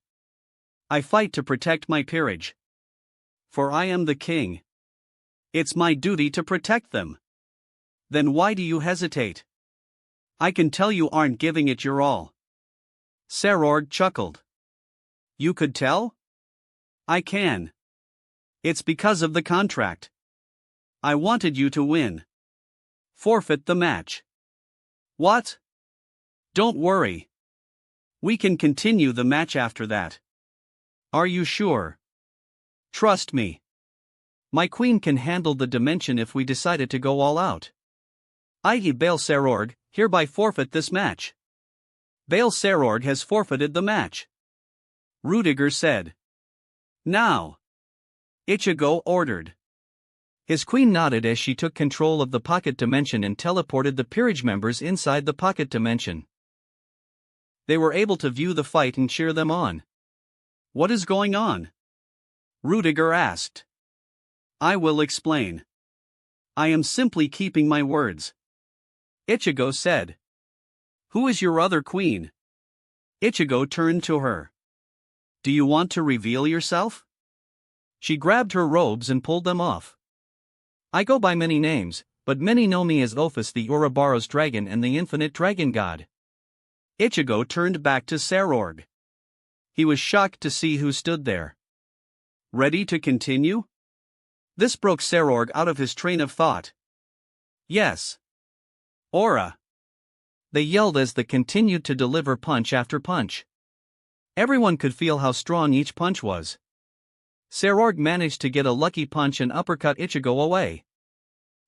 I fight to protect my peerage. For I am the king. It's my duty to protect them. Then why do you hesitate? I can tell you aren't giving it your all. Serorg chuckled. You could tell? I can. It's because of the contract. I wanted you to win. Forfeit the match. What? Don't worry. We can continue the match after that. Are you sure? Trust me. My queen can handle the dimension if we decided to go all out. I, Bail Serorg, hereby forfeit this match. Bail Serorg has forfeited the match. Rudiger said. Now. Ichigo ordered. His queen nodded as she took control of the pocket dimension and teleported the peerage members inside the pocket dimension. They were able to view the fight and cheer them on. What is going on? Rudiger asked. I will explain. I am simply keeping my words. Ichigo said. Who is your other queen? Ichigo turned to her. Do you want to reveal yourself? She grabbed her robes and pulled them off. I go by many names, but many know me as Ophis the Ouroboros dragon and the infinite dragon god. Ichigo turned back to Serorg. He was shocked to see who stood there. Ready to continue? This broke Serorg out of his train of thought. Yes. Aura. They yelled as they continued to deliver punch after punch. Everyone could feel how strong each punch was. Serorg managed to get a lucky punch and uppercut Ichigo away.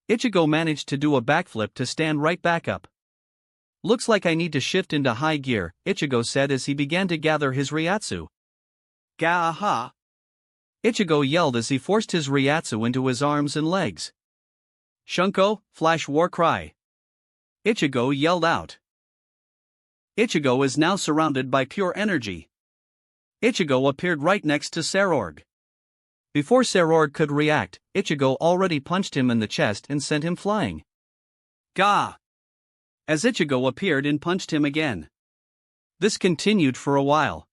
Ichigo managed to do a backflip to stand right back up. Looks like I need to shift into high gear, Ichigo said as he began to gather his Ryatsu. Ga-aha! Ichigo yelled as he forced his Ryatsu into his arms and legs. Shunko, flash war cry! Ichigo yelled out. Ichigo is now surrounded by pure energy. Ichigo appeared right next to Sarorg. Before Sarorg could react, Ichigo already punched him in the chest and sent him flying. Gah! As Ichigo appeared and punched him again. This continued for a while.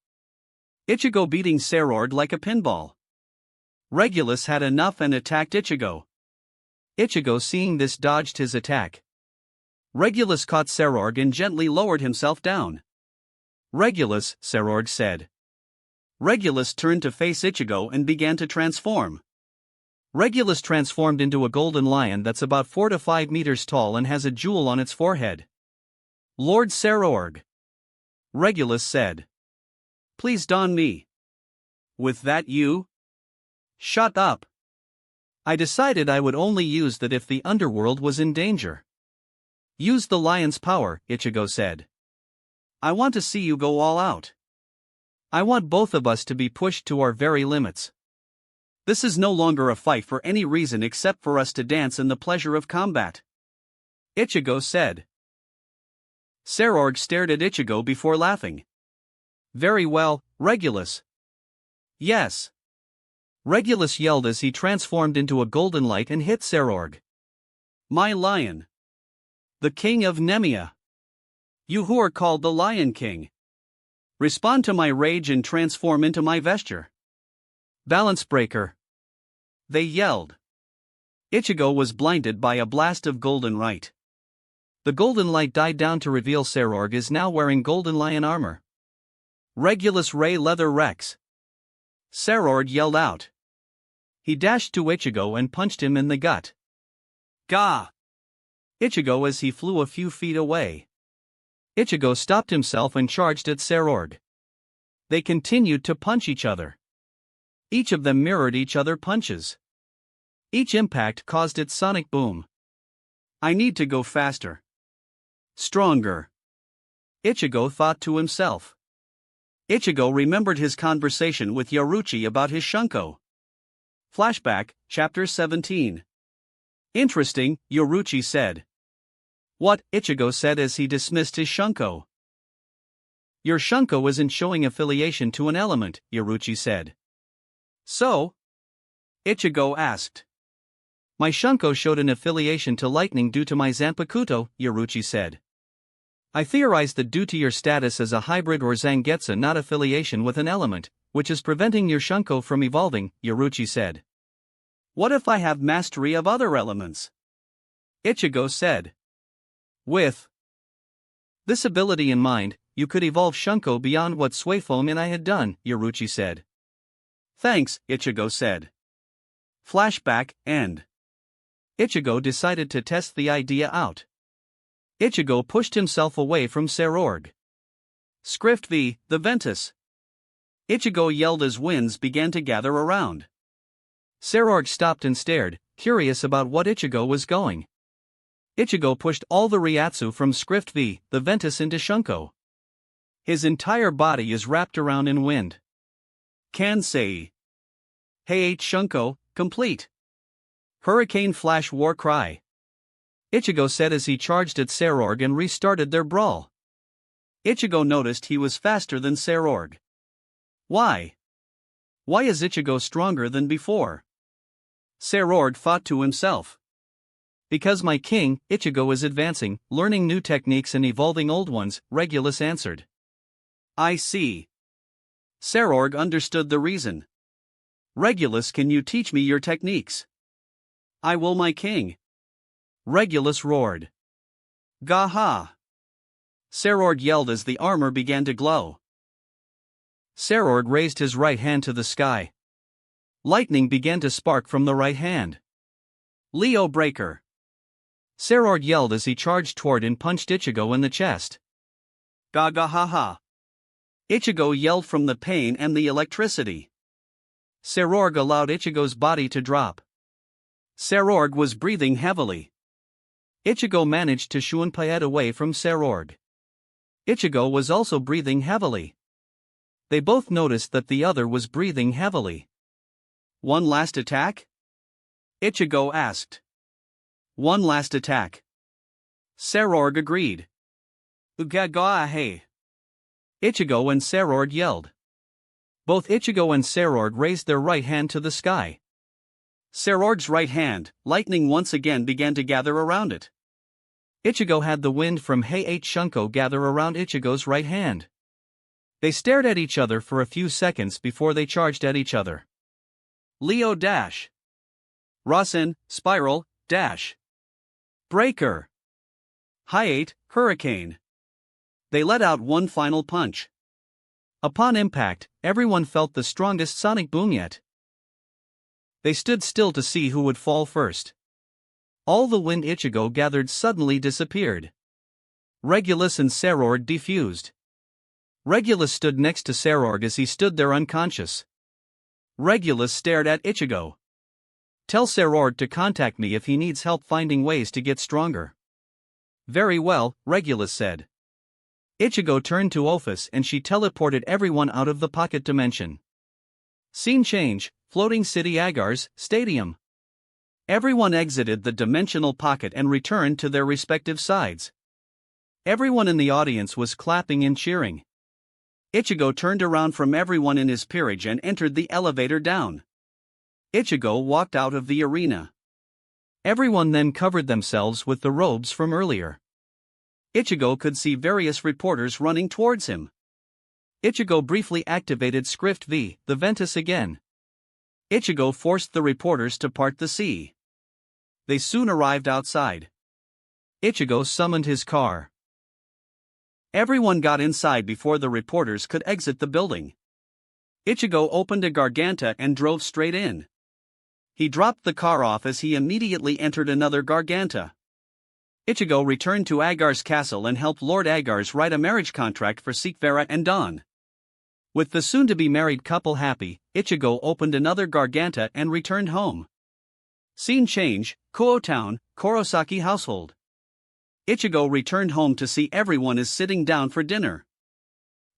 Ichigo beating Sarorg like a pinball. Regulus had enough and attacked Ichigo. Ichigo, seeing this, dodged his attack. Regulus caught Sarorg and gently lowered himself down. Regulus, Sarorg said. Regulus turned to face Ichigo and began to transform. Regulus transformed into a golden lion that's about 4 to 5 meters tall and has a jewel on its forehead. Lord Sarorg, Regulus said. Please don me. With that you? Shut up. I decided I would only use that if the underworld was in danger. Use the lion's power, Ichigo said. I want to see you go all out. I want both of us to be pushed to our very limits. This is no longer a fight for any reason except for us to dance in the pleasure of combat. Ichigo said. Sarorg stared at Ichigo before laughing. Very well, Regulus. Yes. Regulus yelled as he transformed into a golden light and hit Sarorg. My lion. The king of Nemea. You who are called the Lion King. Respond to my rage and transform into my vesture. Balance breaker. They yelled. Ichigo was blinded by a blast of golden light. The golden light died down to reveal Sarorg is now wearing golden lion armor. Regulus Ray Leather Rex. Sarorg yelled out. He dashed to Ichigo and punched him in the gut. Gah! Ichigo as he flew a few feet away. Ichigo stopped himself and charged at Sarorg. They continued to punch each other. Each of them mirrored each other punches. Each impact caused its sonic boom. I need to go faster. Stronger. Ichigo thought to himself. Ichigo remembered his conversation with Yaruchi about his shunko. Flashback, Chapter 17. Interesting, Yaruchi said. What? Ichigo said as he dismissed his shunko. Your shunko isn't showing affiliation to an element, Yaruchi said. So? Ichigo asked. My shunko showed an affiliation to lightning due to my Zanpakuto, Yaruchi said. I theorized that due to your status as a hybrid or Zangetsu, not affiliation with an element, which is preventing your shunko from evolving, Yaruchi said. What if I have mastery of other elements? Ichigo said. With this ability in mind, you could evolve shunko beyond what Suifoam and I had done, Yaruchi said. Thanks, Ichigo said. Flashback, end. Ichigo decided to test the idea out. Ichigo pushed himself away from Sarorg. Script V, the Ventus. Ichigo yelled as winds began to gather around. Sarorg stopped and stared, curious about what Ichigo was going. Ichigo pushed all the Ryatsu from Script V, the Ventus, into shunko. His entire body is wrapped around in wind. Kansei. Hey shunko, complete. Hurricane Flash War Cry. Ichigo said as he charged at Sarorg and restarted their brawl. Ichigo noticed he was faster than Sarorg. Why? Why is Ichigo stronger than before? Sarorg thought to himself. Because my king, Ichigo, is advancing, learning new techniques and evolving old ones, Regulus answered. I see. Sarorg understood the reason. Regulus, can you teach me your techniques? I will, my king. Regulus roared. Gaha! Sarorg yelled as the armor began to glow. Sarorg raised his right hand to the sky. Lightning began to spark from the right hand. Leo Breaker! Sarorg yelled as he charged toward and punched Ichigo in the chest. Gagahaha! Ichigo yelled from the pain and the electricity. Sarorg allowed Ichigo's body to drop. Sarorg was breathing heavily. Ichigo managed to shunpayet away from Sarorg. Ichigo was also breathing heavily. They both noticed that the other was breathing heavily. One last attack? Ichigo asked. One last attack. Sarorg agreed. Ugagahe! Ichigo and Sarord yelled. Both Ichigo and Sarord raised their right hand to the sky. Sarord's right hand, lightning once again began to gather around it. Ichigo had the wind from Heiei Shunko gather around Ichigo's right hand. They stared at each other for a few seconds before they charged at each other. Leo dash. Rasen, spiral, dash. Breaker. Heiei, hurricane. They let out one final punch. Upon impact, everyone felt the strongest sonic boom yet. They stood still to see who would fall first. All the wind Ichigo gathered suddenly disappeared. Regulus and Sarord defused. Regulus stood next to Sarord as he stood there unconscious. Regulus stared at Ichigo. Tell Sarord to contact me if he needs help finding ways to get stronger. Very well, Regulus said. Ichigo turned to Ophis and she teleported everyone out of the pocket dimension. Scene change, Floating City Agar's Stadium. Everyone exited the dimensional pocket and returned to their respective sides. Everyone in the audience was clapping and cheering. Ichigo turned around from everyone in his peerage and entered the elevator down. Ichigo walked out of the arena. Everyone then covered themselves with the robes from earlier. Ichigo could see various reporters running towards him. Ichigo briefly activated Script V, the Ventus again. Ichigo forced the reporters to part the sea. They soon arrived outside. Ichigo summoned his car. Everyone got inside before the reporters could exit the building. Ichigo opened a Garganta and drove straight in. He dropped the car off as he immediately entered another Garganta. Ichigo returned to Agar's castle and helped Lord Agar's write a marriage contract for Sekvera and Dawn. With the soon-to-be-married couple happy, Ichigo opened another Garganta and returned home. Scene change, Kuo Town, Kurosaki household. Ichigo returned home to see everyone is sitting down for dinner.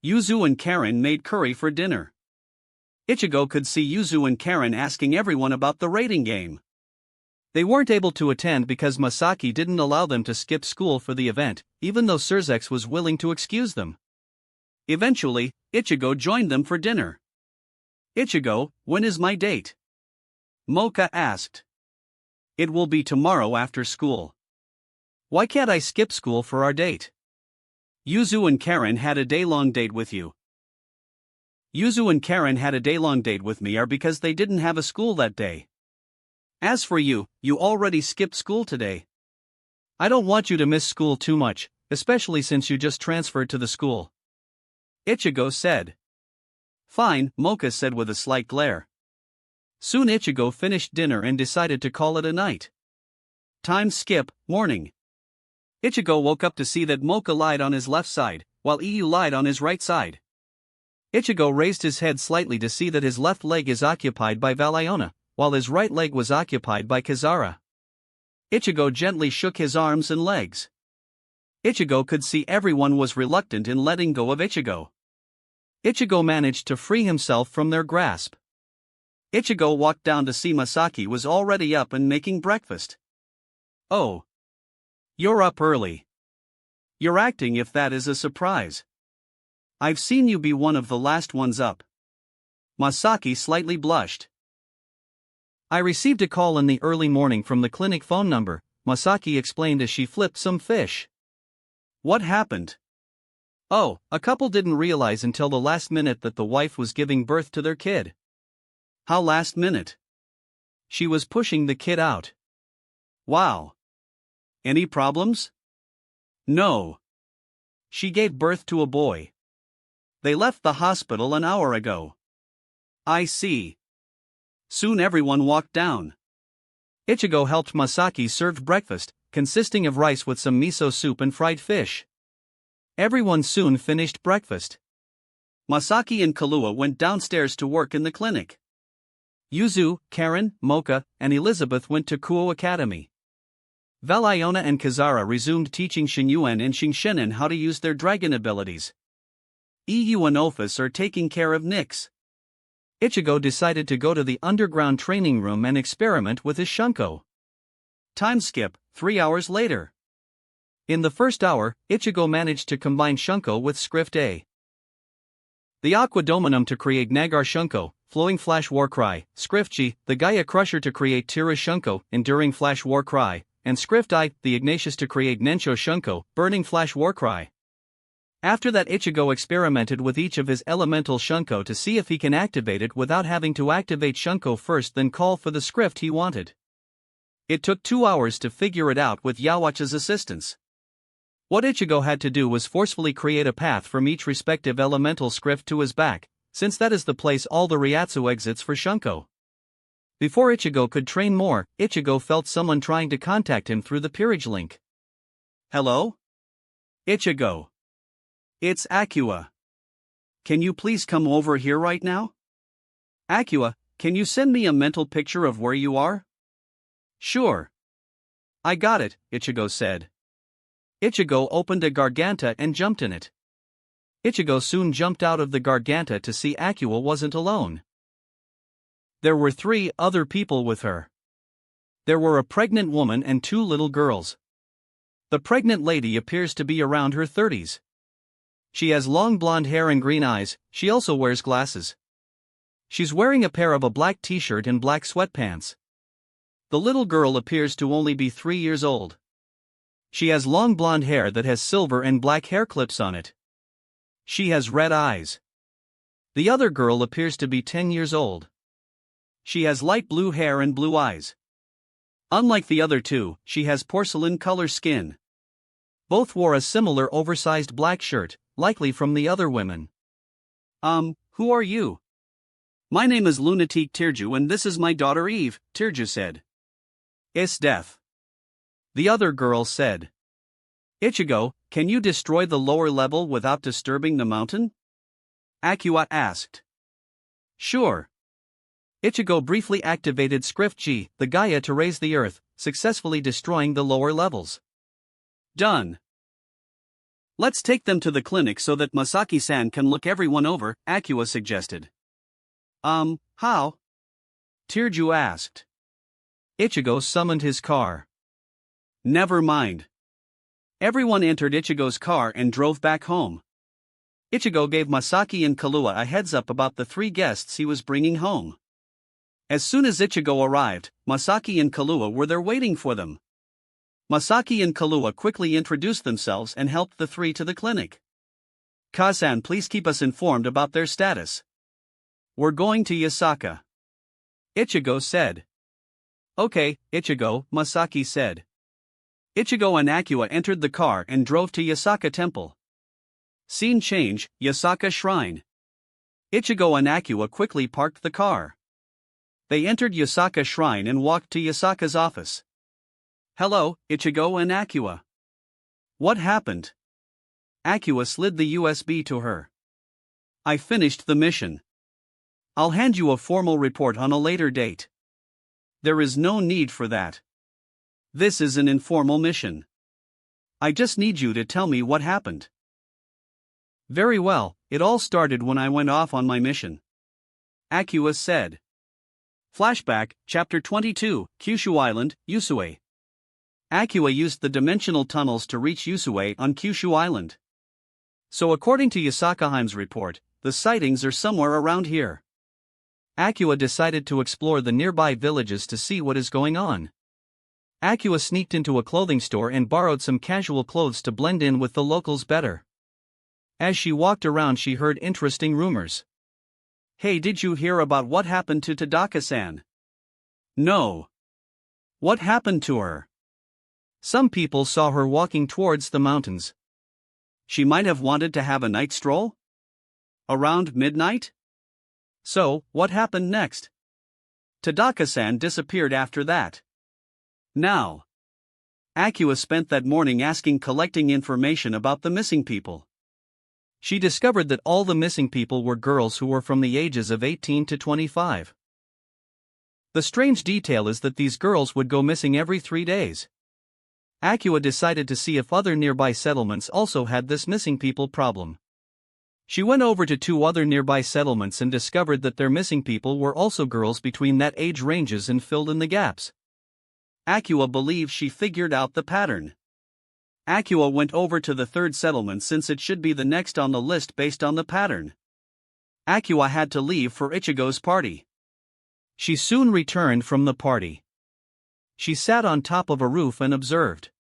Yuzu and Karen made curry for dinner. Ichigo could see Yuzu and Karen asking everyone about the rating game. They weren't able to attend because Masaki didn't allow them to skip school for the event, even though Surzex was willing to excuse them. Eventually, Ichigo joined them for dinner. Ichigo, when is my date? Mocha asked. It will be tomorrow after school. Why can't I skip school for our date? Yuzu and Karen had a day-long date with you. Yuzu and Karen had a day-long date with me because they didn't have a school that day. As for you, you already skipped school today. I don't want you to miss school too much, especially since you just transferred to the school. Ichigo said. Fine, Mocha said with a slight glare. Soon Ichigo finished dinner and decided to call it a night. Time skip, morning. Ichigo woke up to see that Mocha lied on his left side, while Iyu lied on his right side. Ichigo raised his head slightly to see that his left leg is occupied by Valiona, while his right leg was occupied by Kizara. Ichigo gently shook his arms and legs. Ichigo could see everyone was reluctant in letting go of Ichigo. Ichigo managed to free himself from their grasp. Ichigo walked down to see Masaki was already up and making breakfast. Oh. You're up early. You're acting if that is a surprise. I've seen you be one of the last ones up. Masaki slightly blushed. I received a call in the early morning from the clinic phone number, Masaki explained as she flipped some fish. What happened? Oh, a couple didn't realize until the last minute that the wife was giving birth to their kid. How last minute? She was pushing the kid out. Wow. Any problems? No. She gave birth to a boy. They left the hospital an hour ago. I see. Soon everyone walked down. Ichigo helped Masaki serve breakfast, consisting of rice with some miso soup and fried fish. Everyone soon finished breakfast. Masaki and Kahlua went downstairs to work in the clinic. Yuzu, Karen, Mocha, and Elizabeth went to Kuo Academy. Valiona and Kizara resumed teaching Xinyuan and Xingshenen how to use their dragon abilities. Iyu and Ophis are taking care of Nyx. Ichigo decided to go to the underground training room and experiment with his Shunko. Time skip, 3 hours later. In the first hour, Ichigo managed to combine Shunko with Script A. The Aqua Dominum to create Nagar Shunko, Flowing Flash War Cry, Script G, the Gaia Crusher to create Tira Shunko, Enduring Flash War Cry, and Script I, the Ignatius to create Nensho Shunko, Burning Flash War Cry. After that, Ichigo experimented with each of his elemental Shunko to see if he can activate it without having to activate Shunko first, then call for the script he wanted. It took 2 hours to figure it out with Yawacha's assistance. What Ichigo had to do was forcefully create a path from each respective elemental script to his back, since that is the place all the Ryatsu exits for Shunko. Before Ichigo could train more, Ichigo felt someone trying to contact him through the peerage link. Hello? Ichigo. It's Aqua. Can you please come over here right now? Aqua, can you send me a mental picture of where you are? Sure. I got it, Ichigo said. Ichigo opened a Garganta and jumped in it. Ichigo soon jumped out of the Garganta to see Aqua wasn't alone. There were 3 other people with her. There were a pregnant woman and 2 little girls. The pregnant lady appears to be around her 30s. She has long blonde hair and green eyes. She also wears glasses. She's wearing a pair of a black t-shirt and black sweatpants. The little girl appears to only be 3 years old. She has long blonde hair that has silver and black hair clips on it. She has red eyes. The other girl appears to be 10 years old. She has light blue hair and blue eyes. Unlike the other 2, she has porcelain color skin. Both wore a similar oversized black shirt, likely from the other women. Who are you? My name is Lunatique Tirju and this is my daughter Eve, Tirju said. It's death. The other girl said. Ichigo, can you destroy the lower level without disturbing the mountain? Aqua asked. Sure. Ichigo briefly activated Script G, the Gaia to raise the earth, successfully destroying the lower levels. Done. Let's take them to the clinic so that Masaki-san can look everyone over, Aqua suggested. How? Tirju asked. Ichigo summoned his car. Never mind. Everyone entered Ichigo's car and drove back home. Ichigo gave Masaki and Kahlua a heads up about the 3 guests he was bringing home. As soon as Ichigo arrived, Masaki and Kahlua were there waiting for them. Masaki and Kahlua quickly introduced themselves and helped the 3 to the clinic. Kazan, please keep us informed about their status. We're going to Yasaka. Ichigo said. Okay, Ichigo, Masaki said. Ichigo and Aqua entered the car and drove to Yasaka Temple. Scene change, Yasaka Shrine. Ichigo and Aqua quickly parked the car. They entered Yasaka Shrine and walked to Yasaka's office. Hello, Ichigo and Aqua. What happened? Aqua slid the USB to her. I finished the mission. I'll hand you a formal report on a later date. There is no need for that. This is an informal mission. I just need you to tell me what happened. Very well, it all started when I went off on my mission. Aqua said. Flashback, Chapter 22, Kyushu Island, Usue. Aqua used the dimensional tunnels to reach Usue on Kyushu Island. So according to Yasakaheim's report, the sightings are somewhere around here. Aqua decided to explore the nearby villages to see what is going on. Aqua sneaked into a clothing store and borrowed some casual clothes to blend in with the locals better. As she walked around, she heard interesting rumors. Hey, did you hear about what happened to Tadaka-san? No. What happened to her? Some people saw her walking towards the mountains. She might have wanted to have a night stroll? Around midnight? So, what happened next? Tadaka-san disappeared after that. Now. Aqua spent that morning collecting information about the missing people. She discovered that all the missing people were girls who were from the ages of 18 to 25. The strange detail is that these girls would go missing every 3 days. Aqua decided to see if other nearby settlements also had this missing people problem. She went over to 2 other nearby settlements and discovered that their missing people were also girls between that age ranges and filled in the gaps. Aqua believes she figured out the pattern. Akua went over to the third settlement since it should be the next on the list based on the pattern. Akua had to leave for Ichigo's party. She soon returned from the party. She sat on top of a roof and observed.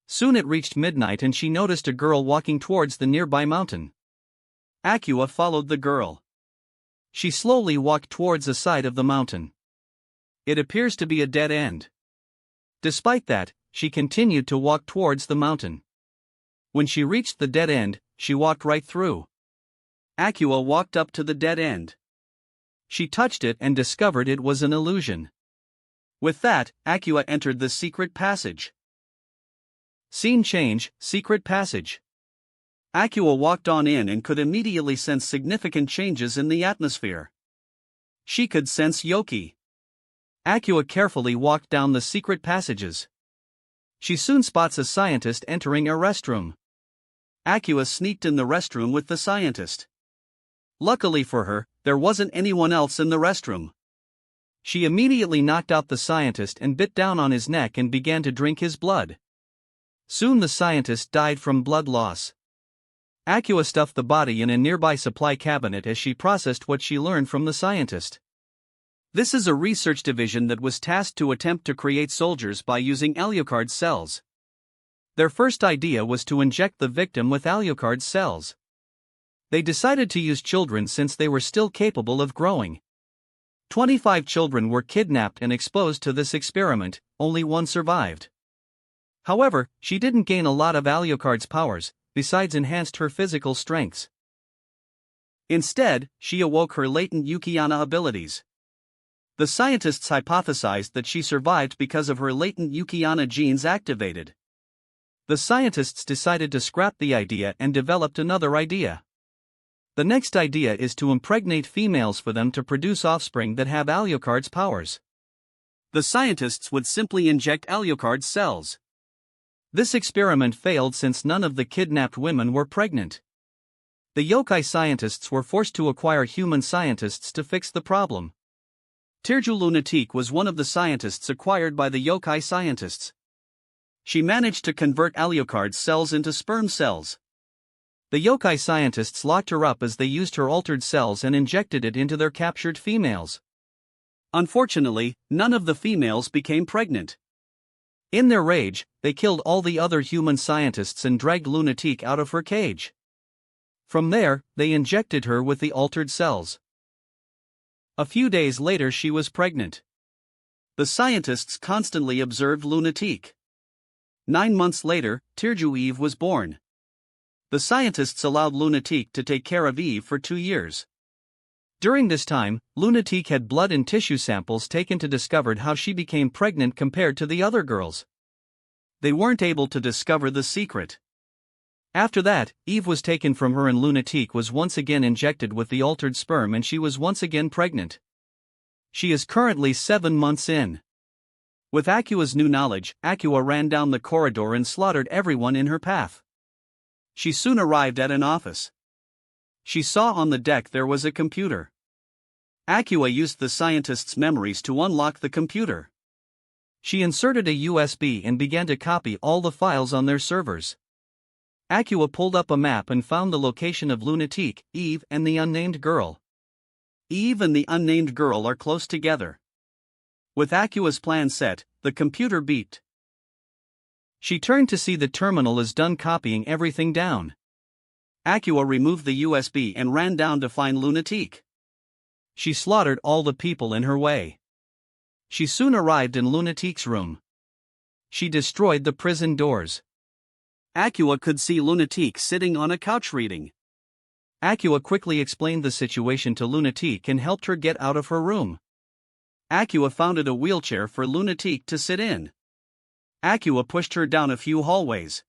Soon it reached midnight and she noticed a girl walking towards the nearby mountain. Akua followed the girl. She slowly walked towards the side of the mountain. It appears to be a dead end. Despite that, she continued to walk towards the mountain. When she reached the dead end, she walked right through. Akua walked up to the dead end. She touched it and discovered it was an illusion. With that, Akua entered the secret passage. Scene change, secret passage. Akua walked on in and could immediately sense significant changes in the atmosphere. She could sense yoki. Akua carefully walked down the secret passages. She soon spots a scientist entering a restroom. Akua sneaked in the restroom with the scientist. Luckily for her, there wasn't anyone else in the restroom. She immediately knocked out the scientist and bit down on his neck and began to drink his blood. Soon the scientist died from blood loss. Akua stuffed the body in a nearby supply cabinet as she processed what she learned from the scientist. This is a research division that was tasked to attempt to create soldiers by using Alucard cells. Their first idea was to inject the victim with Alucard cells. They decided to use children since they were still capable of growing. 25 children were kidnapped and exposed to this experiment, only one survived. However, she didn't gain a lot of Alucard's powers, besides enhanced her physical strengths. Instead, she awoke her latent Yukiana abilities. The scientists hypothesized that she survived because of her latent Yukiana genes activated. The scientists decided to scrap the idea and developed another idea. The next idea is to impregnate females for them to produce offspring that have Alucard's powers. The scientists would simply inject Alucard's cells. This experiment failed since none of the kidnapped women were pregnant. The yokai scientists were forced to acquire human scientists to fix the problem. Tirju Lunatique was one of the scientists acquired by the yokai scientists. She managed to convert Alucard's cells into sperm cells. The yokai scientists locked her up as they used her altered cells and injected it into their captured females. Unfortunately, none of the females became pregnant. In their rage, they killed all the other human scientists and dragged Lunatique out of her cage. From there, they injected her with the altered cells. A few days later she was pregnant. The scientists constantly observed Lunatique. 9 months later, Tirju Eve was born. The scientists allowed Lunatique to take care of Eve for 2 years. During this time, Lunatique had blood and tissue samples taken to discover how she became pregnant compared to the other girls. They weren't able to discover the secret. After that, Eve was taken from her and Lunatique was once again injected with the altered sperm and she was once again pregnant. She is currently 7 months in. With Akua's new knowledge, Akua ran down the corridor and slaughtered everyone in her path. She soon arrived at an office. She saw on the deck there was a computer. Akua used the scientist's memories to unlock the computer. She inserted a USB and began to copy all the files on their servers. Akua pulled up a map and found the location of Lunatique, Eve, and the unnamed girl. Eve and the unnamed girl are close together. With Akua's plan set, the computer beeped. She turned to see the terminal is done copying everything down. Akua removed the USB and ran down to find Lunatique. She slaughtered all the people in her way. She soon arrived in Lunatique's room. She destroyed the prison doors. Akua could see Lunatique sitting on a couch reading. Akua quickly explained the situation to Lunatique and helped her get out of her room. Akua found a wheelchair for Lunatique to sit in. Akua pushed her down a few hallways.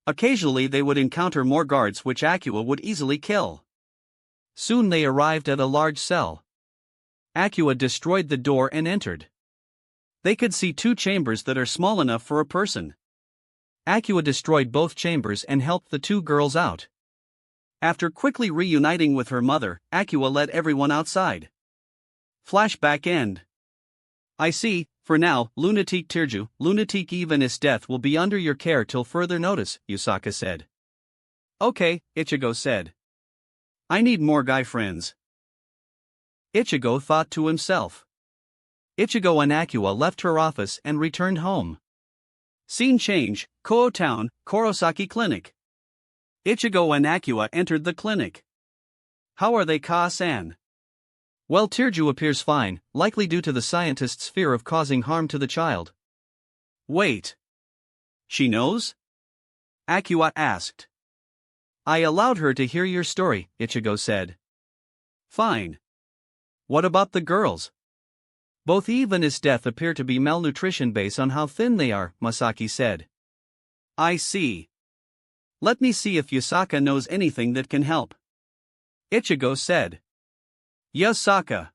Occasionally they would encounter more guards which Akua would easily kill. Soon they arrived at a large cell. Akua destroyed the door and entered. They could see 2 chambers that are small enough for a person. Akua destroyed both chambers and helped the 2 girls out. After quickly reuniting with her mother, Akua led everyone outside. Flashback end. I see, For now, Lunatic Tirju, Lunatic even is death will be under your care till further notice, Yusaka said. Okay, Ichigo said. I need more guy friends. Ichigo thought to himself. Ichigo and Akua left her office and returned home. Scene change, Koho Town, Kurosaki Clinic. Ichigo and Akua entered the clinic. How are they, Ka-san? Well, Tirju appears fine, likely due to the scientist's fear of causing harm to the child. Wait. She knows? Akua asked. I allowed her to hear your story, Ichigo said. Fine. What about the girls? Both Eve and his death appear to be malnutrition based on how thin they are, Masaki said. I see. Let me see if Yusaka knows anything that can help. Ichigo said. Yusaka.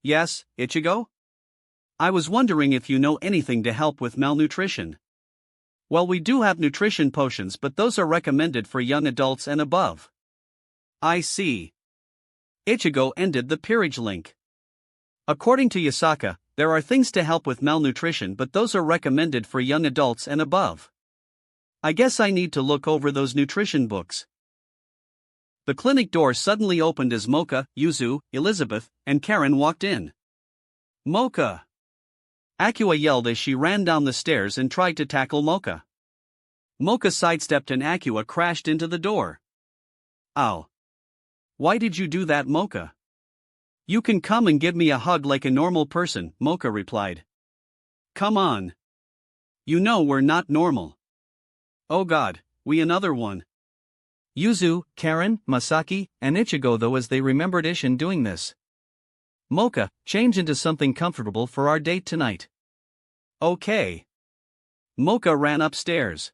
Yes, Ichigo? I was wondering if you know anything to help with malnutrition. Well, we do have nutrition potions, but those are recommended for young adults and above. I see. Ichigo ended the peerage link. According to Yusaka, there are things to help with malnutrition, but those are recommended for young adults and above. I guess I need to look over those nutrition books. The clinic door suddenly opened as Mocha, Yuzu, Elizabeth, and Karen walked in. Mocha! Akua yelled as she ran down the stairs and tried to tackle Mocha. Mocha sidestepped and Akua crashed into the door. Ow! Why did you do that, Mocha? You can come and give me a hug like a normal person, Mocha replied. Come on. You know we're not normal. Oh God, we another one. Yuzu, Karen, Masaki, and Ichigo though as they remembered Ishin doing this. Mocha, change into something comfortable for our date tonight. Okay. Mocha ran upstairs.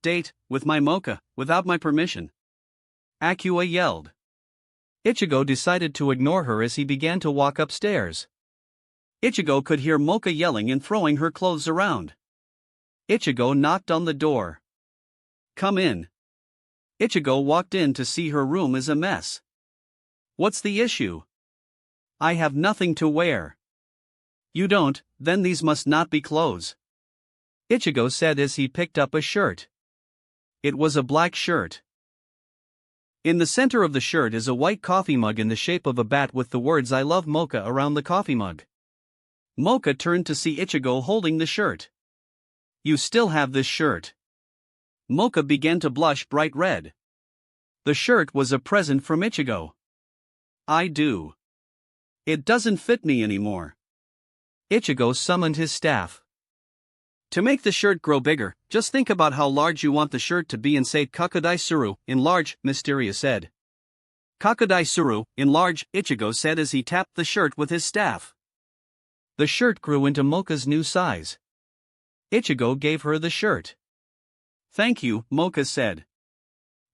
Date, with my Mocha, without my permission. Akua yelled. Ichigo decided to ignore her as he began to walk upstairs. Ichigo could hear Mocha yelling and throwing her clothes around. Ichigo knocked on the door. Come in. Ichigo walked in to see her room is a mess. What's the issue? I have nothing to wear. You don't, then these must not be clothes. Ichigo said as he picked up a shirt. It was a black shirt. In the center of the shirt is a white coffee mug in the shape of a bat with the words I love Mocha around the coffee mug. Mocha turned to see Ichigo holding the shirt. You still have this shirt. Mocha began to blush bright red. The shirt was a present from Ichigo. I do. It doesn't fit me anymore. Ichigo summoned his staff. To make the shirt grow bigger, just think about how large you want the shirt to be and say Kakudai Suru, enlarge, Mysteria said. Kakudai Suru, enlarge, Ichigo said as he tapped the shirt with his staff. The shirt grew into Mocha's new size. Ichigo gave her the shirt. Thank you, Mocha said.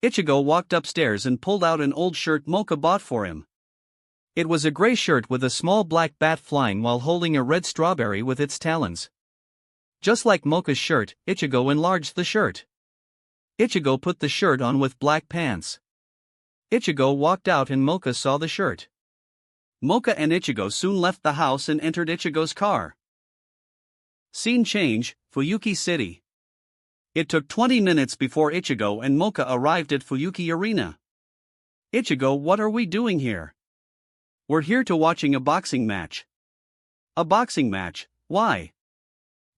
Ichigo walked upstairs and pulled out an old shirt Mocha bought for him. It was a gray shirt with a small black bat flying while holding a red strawberry with its talons. Just like Mocha's shirt, Ichigo enlarged the shirt. Ichigo put the shirt on with black pants. Ichigo walked out and Mocha saw the shirt. Mocha and Ichigo soon left the house and entered Ichigo's car. Scene change, Fuyuki City. It took 20 minutes before Ichigo and Mocha arrived at Fuyuki Arena. Ichigo, what are we doing here? We're here to watching a boxing match. A boxing match, why?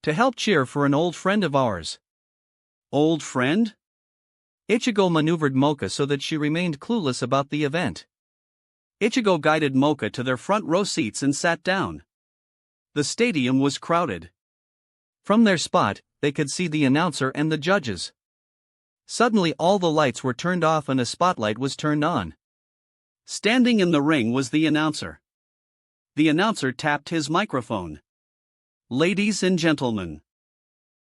To help cheer for an old friend of ours. Old friend? Ichigo maneuvered Mocha so that she remained clueless about the event. Ichigo guided Mocha to their front row seats and sat down. The stadium was crowded. From their spot, they could see the announcer and the judges. Suddenly all the lights were turned off and a spotlight was turned on. Standing in the ring was the announcer. The announcer tapped his microphone. Ladies and gentlemen,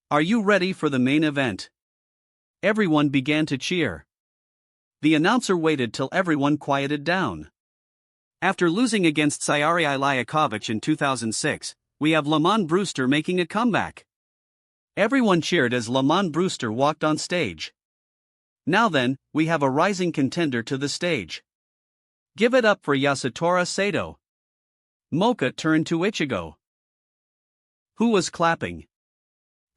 are you ready for the main event? Everyone began to cheer. The announcer waited till everyone quieted down. After losing against Sayari Ilyakovich in 2006, we have Lamont Brewster making a comeback. Everyone cheered as Lamont Brewster walked on stage. Now then, we have a rising contender to the stage. Give it up for Yasutora Sato. Mocha turned to Ichigo. Who was clapping?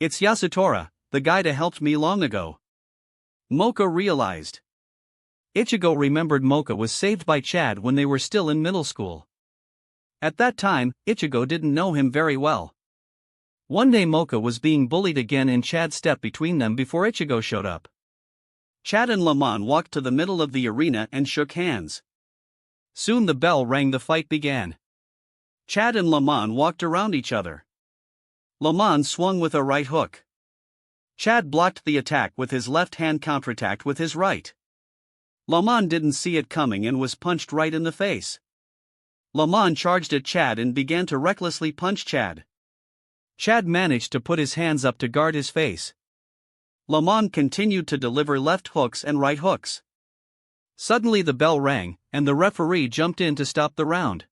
It's Yasutora, the guy that helped me long ago. Mocha realized. Ichigo remembered Mocha was saved by Chad when they were still in middle school. At that time, Ichigo didn't know him very well. One day Mocha was being bullied again and Chad stepped between them before Ichigo showed up. Chad and Lamon walked to the middle of the arena and shook hands. Soon the bell rang. The fight began. Chad and Lamon walked around each other. Lamon swung with a right hook. Chad blocked the attack with his left hand, counterattacked with his right. Lamon didn't see it coming and was punched right in the face. Lamon charged at Chad and began to recklessly punch Chad. Chad managed to put his hands up to guard his face. Lamon continued to deliver left hooks and right hooks. Suddenly the bell rang, and the referee jumped in to stop the round.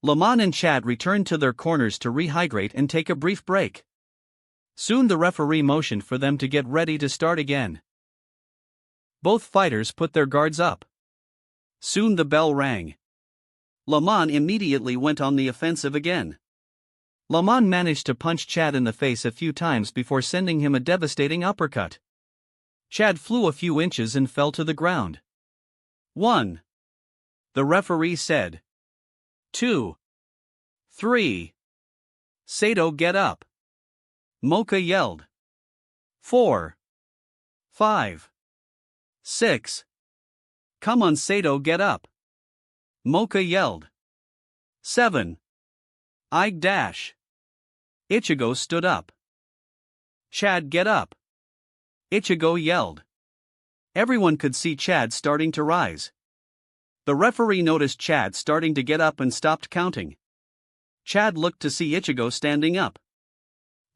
Lamon and Chad returned to their corners to rehydrate and take a brief break. Soon the referee motioned for them to get ready to start again. Both fighters put their guards up. Soon the bell rang. Lamon immediately went on the offensive again. Lamon managed to punch Chad in the face a few times before sending him a devastating uppercut. Chad flew a few inches and fell to the ground. 1. The referee said. 2. 3. Sato, get up. Mocha yelled. 4. 5. 6. Come on Sato, get up. Mocha yelled. 7. Dash. Ichigo stood up. Chad, get up. Ichigo yelled. Everyone could see Chad starting to rise. The referee noticed Chad starting to get up and stopped counting. Chad looked to see Ichigo standing up.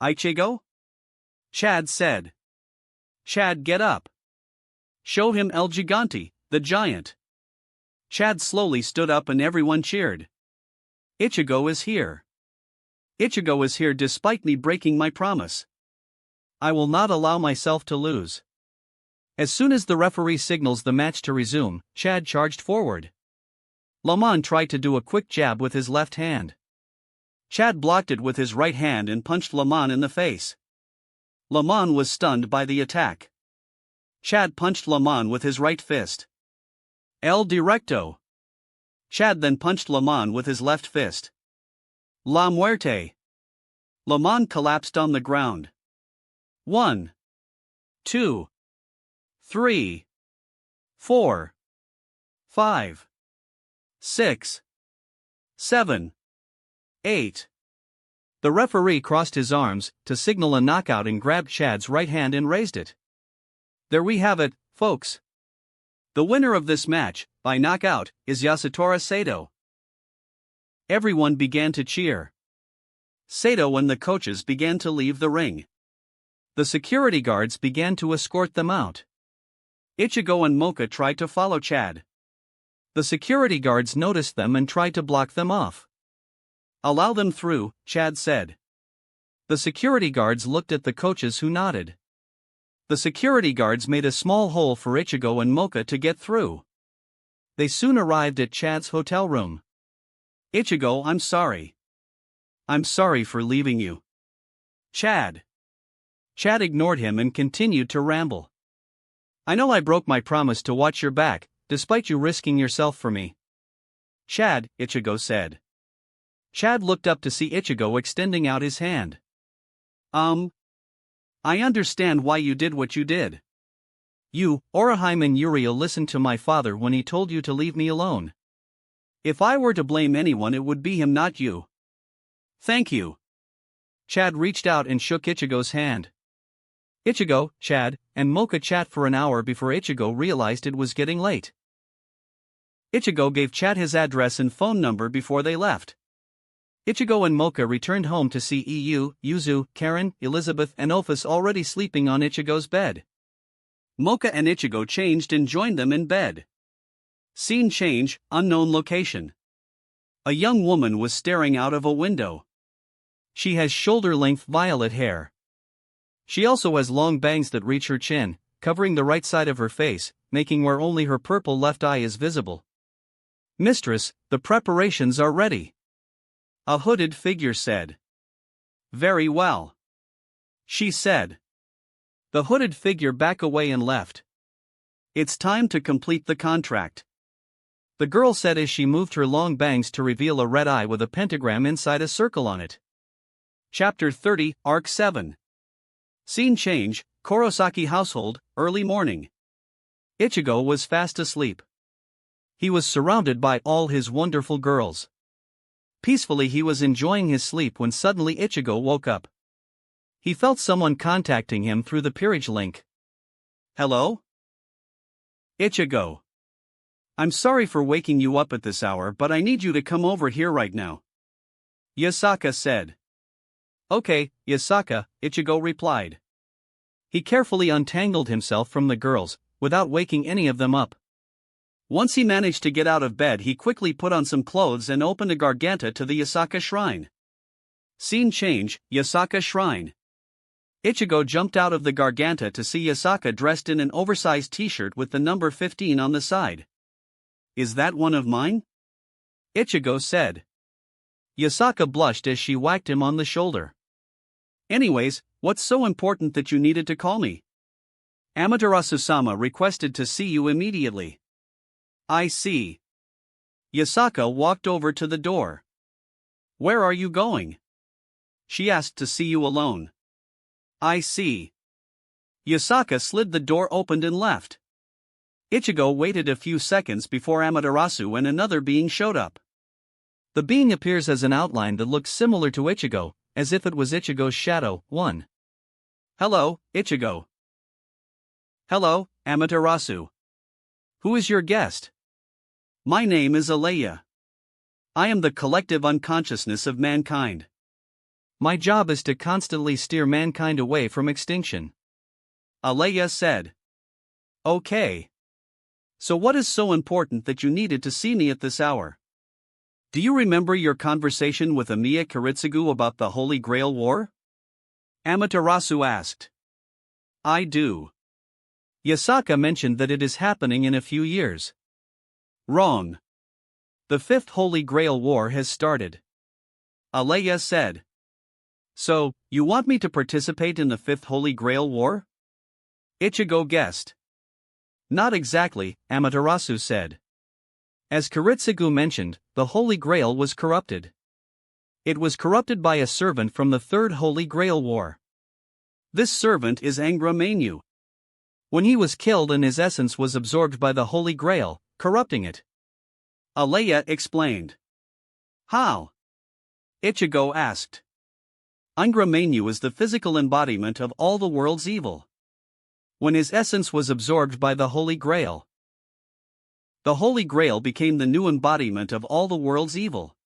Ichigo? Chad said. Chad, get up. Show him El Gigante, the giant. Chad slowly stood up and everyone cheered. Ichigo is here. Ichigo is here despite me breaking my promise. I will not allow myself to lose. As soon as the referee signals the match to resume, Chad charged forward. Lamon tried to do a quick jab with his left hand. Chad blocked it with his right hand and punched Lamon in the face. Lamon was stunned by the attack. Chad punched Lamon with his right fist. El Directo. Chad then punched Lamon with his left fist. La Muerte. Lamon collapsed on the ground. 1. 2. 3. 4. 5. 6. 7. 8. The referee crossed his arms to signal a knockout and grabbed Chad's right hand and raised it. There we have it, folks. The winner of this match, by knockout, is Yasutora Sato. Everyone began to cheer. Sato and the coaches began to leave the ring. The security guards began to escort them out. Ichigo and Mocha tried to follow Chad. The security guards noticed them and tried to block them off. Allow them through, Chad said. The security guards looked at the coaches who nodded. The security guards made a small hole for Ichigo and Mocha to get through. They soon arrived at Chad's hotel room. Ichigo, I'm sorry. I'm sorry for leaving you. Chad. Chad ignored him and continued to ramble. I know I broke my promise to watch your back, despite you risking yourself for me. Chad, Ichigo said. Chad looked up to see Ichigo extending out his hand. I understand why you did what you did. You, Orihime and Uriel listened to my father when he told you to leave me alone. If I were to blame anyone, it would be him, not you. Thank you. Chad reached out and shook Ichigo's hand. Ichigo, Chad, and Mocha chat for an hour before Ichigo realized it was getting late. Ichigo gave Chad his address and phone number before they left. Ichigo and Mocha returned home to see Iu, Yuzu, Karen, Elizabeth and Ophis already sleeping on Ichigo's bed. Mocha and Ichigo changed and joined them in bed. Scene change, unknown location. A young woman was staring out of a window. She has shoulder-length violet hair. She also has long bangs that reach her chin, covering the right side of her face, making where only her purple left eye is visible. Mistress, the preparations are ready. A hooded figure said. Very well, she said. The hooded figure backed away and left. It's time to complete the contract, the girl said as she moved her long bangs to reveal a red eye with a pentagram inside a circle on it. Chapter 30, Arc 7. Scene change, Kurosaki household, early morning. Ichigo was fast asleep. He was surrounded by all his wonderful girls. Peacefully he was enjoying his sleep when suddenly Ichigo woke up. He felt someone contacting him through the peerage link. Hello? Ichigo. I'm sorry for waking you up at this hour, but I need you to come over here right now, Yasaka said. Okay, Yasaka, Ichigo replied. He carefully untangled himself from the girls, without waking any of them up. Once he managed to get out of bed, he quickly put on some clothes and opened a garganta to the Yasaka shrine. Scene change, Yasaka shrine. Ichigo jumped out of the garganta to see Yasaka dressed in an oversized t-shirt with the number 15 on the side. Is that one of mine? Ichigo said. Yasaka blushed as she whacked him on the shoulder. Anyways, what's so important that you needed to call me? Amaterasu-sama requested to see you immediately. I see. Yasaka walked over to the door. Where are you going? She asked to see you alone. I see. Yasaka slid the door open and left. Ichigo waited a few seconds before Amaterasu and another being showed up. The being appears as an outline that looks similar to Ichigo, as if it was Ichigo's shadow. 1. Hello, Ichigo. Hello, Amaterasu. Who is your guest? My name is Alea. I am the collective unconsciousness of mankind. My job is to constantly steer mankind away from extinction, Alea said. Okay. So what is so important that you needed to see me at this hour? Do you remember your conversation with Amiya Kiritsugu about the Holy Grail War? Amaterasu asked. I do. Yasaka mentioned that it is happening in a few years. Wrong. The Fifth Holy Grail War has started, Alea said. So, you want me to participate in the Fifth Holy Grail War? Ichigo guessed. Not exactly, Amaterasu said. As Kiritsugu mentioned, the Holy Grail was corrupted. It was corrupted by a servant from the Third Holy Grail War. This servant is Angra Mainyu. When he was killed and his essence was absorbed by the Holy Grail, corrupting it. Alea explained. How? Ichigo asked. Angra Mainyu is the physical embodiment of all the world's evil. When his essence was absorbed by the Holy Grail, the Holy Grail became the new embodiment of all the world's evil.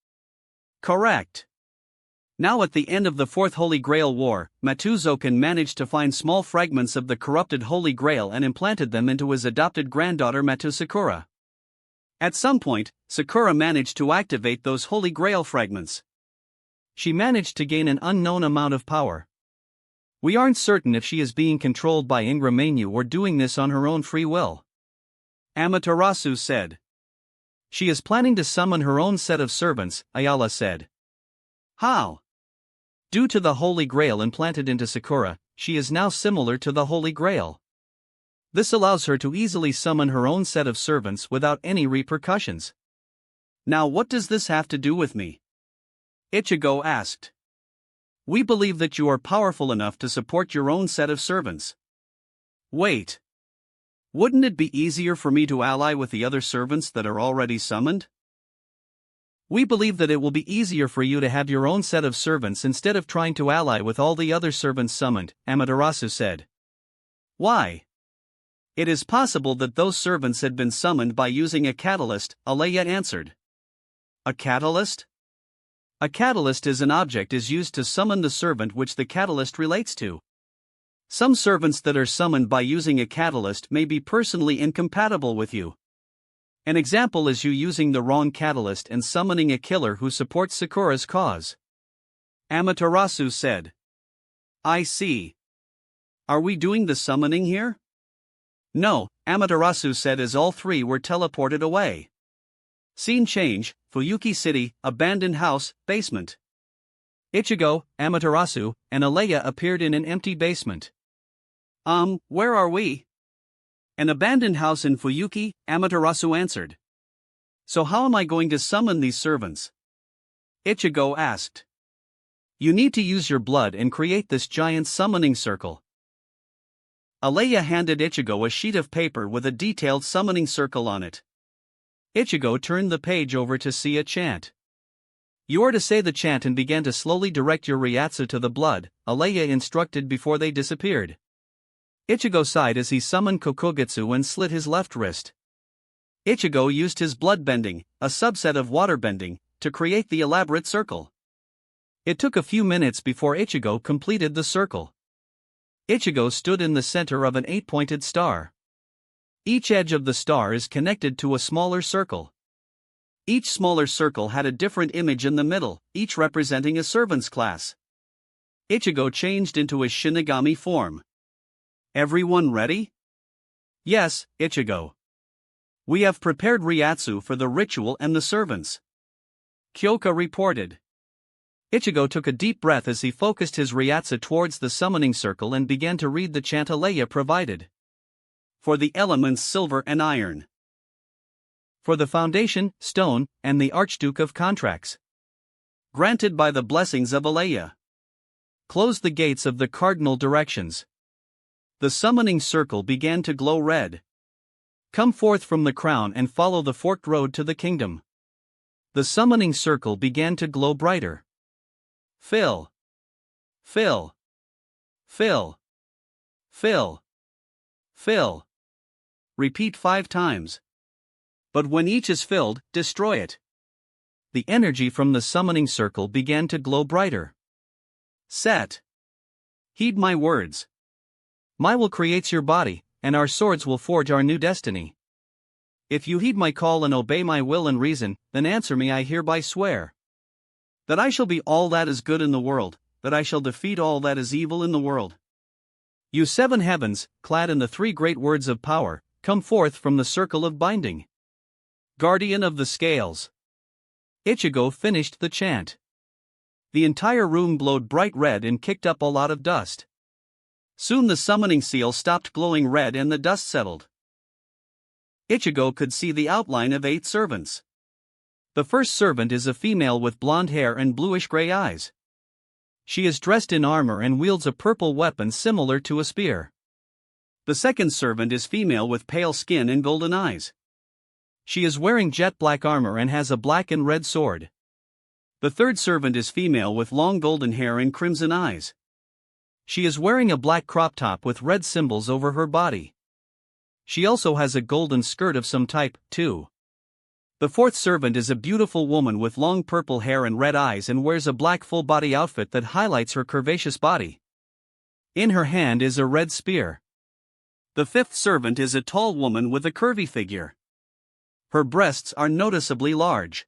Correct. Now at the end of the Fourth Holy Grail War, Matuzokan managed to find small fragments of the corrupted Holy Grail and implanted them into his adopted granddaughter Matu Sakura. At some point, Sakura managed to activate those Holy Grail fragments. She managed to gain an unknown amount of power. We aren't certain if she is being controlled by Angra Mainyu or doing this on her own free will, Amaterasu said. She is planning to summon her own set of servants, Ayala said. How? Due to the Holy Grail implanted into Sakura, she is now similar to the Holy Grail. This allows her to easily summon her own set of servants without any repercussions. Now what does this have to do with me? Ichigo asked. We believe that you are powerful enough to support your own set of servants. Wait. Wouldn't it be easier for me to ally with the other servants that are already summoned? We believe that it will be easier for you to have your own set of servants instead of trying to ally with all the other servants summoned, Amaterasu said. Why? It is possible that those servants had been summoned by using a catalyst, Alea answered. A catalyst? A catalyst is an object is used to summon the servant which the catalyst relates to. Some servants that are summoned by using a catalyst may be personally incompatible with you. An example is you using the wrong catalyst and summoning a killer who supports Sakura's cause, Amaterasu said. I see. Are we doing the summoning here? No, Amaterasu said as all three were teleported away. Scene change, Fuyuki City, abandoned house, basement. Ichigo, Amaterasu, and Alea appeared in an empty basement. Where are we? An abandoned house in Fuyuki, Amaterasu answered. So how am I going to summon these servants? Ichigo asked. You need to use your blood and create this giant summoning circle. Alea handed Ichigo a sheet of paper with a detailed summoning circle on it. Ichigo turned the page over to see a chant. You are to say the chant and began to slowly direct your Ryatsu to the blood, Alea instructed before they disappeared. Ichigo sighed as he summoned Kokugitsu and slit his left wrist. Ichigo used his blood bending, a subset of water bending, to create the elaborate circle. It took a few minutes before Ichigo completed the circle. Ichigo stood in the center of an 8-pointed star. Each edge of the star is connected to a smaller circle. Each smaller circle had a different image in the middle, each representing a servant's class. Ichigo changed into his Shinigami form. Everyone ready? Yes, Ichigo. We have prepared Ryatsu for the ritual and the servants. Kyoka reported. Ichigo took a deep breath as he focused his Ryatsu towards the summoning circle and began to read the chant Alea provided. For the elements silver and iron. For the foundation, stone, and the Archduke of Contracts. Granted by the blessings of Alea. Close the gates of the cardinal directions. The summoning circle began to glow red. Come forth from the crown and follow the forked road to the kingdom. The summoning circle began to glow brighter. Fill. Fill. Fill. Fill. Fill. Repeat 5 times. But when each is filled, destroy it. The energy from the summoning circle began to glow brighter. Set. Heed my words. My will creates your body, and our swords will forge our new destiny. If you heed my call and obey my will and reason, then answer me I hereby swear. That I shall be all that is good in the world, that I shall defeat all that is evil in the world. You 7 heavens, clad in the 3 great words of power, come forth from the circle of binding. Guardian of the scales. Ichigo finished the chant. The entire room glowed bright red and kicked up a lot of dust. Soon the summoning seal stopped glowing red and the dust settled. Ichigo could see the outline of 8 servants. The first servant is a female with blonde hair and bluish-gray eyes. She is dressed in armor and wields a purple weapon similar to a spear. The second servant is female with pale skin and golden eyes. She is wearing jet black armor and has a black and red sword. The third servant is female with long golden hair and crimson eyes. She is wearing a black crop top with red symbols over her body. She also has a golden skirt of some type, too. The fourth servant is a beautiful woman with long purple hair and red eyes and wears a black full-body outfit that highlights her curvaceous body. In her hand is a red spear. The fifth servant is a tall woman with a curvy figure. Her breasts are noticeably large.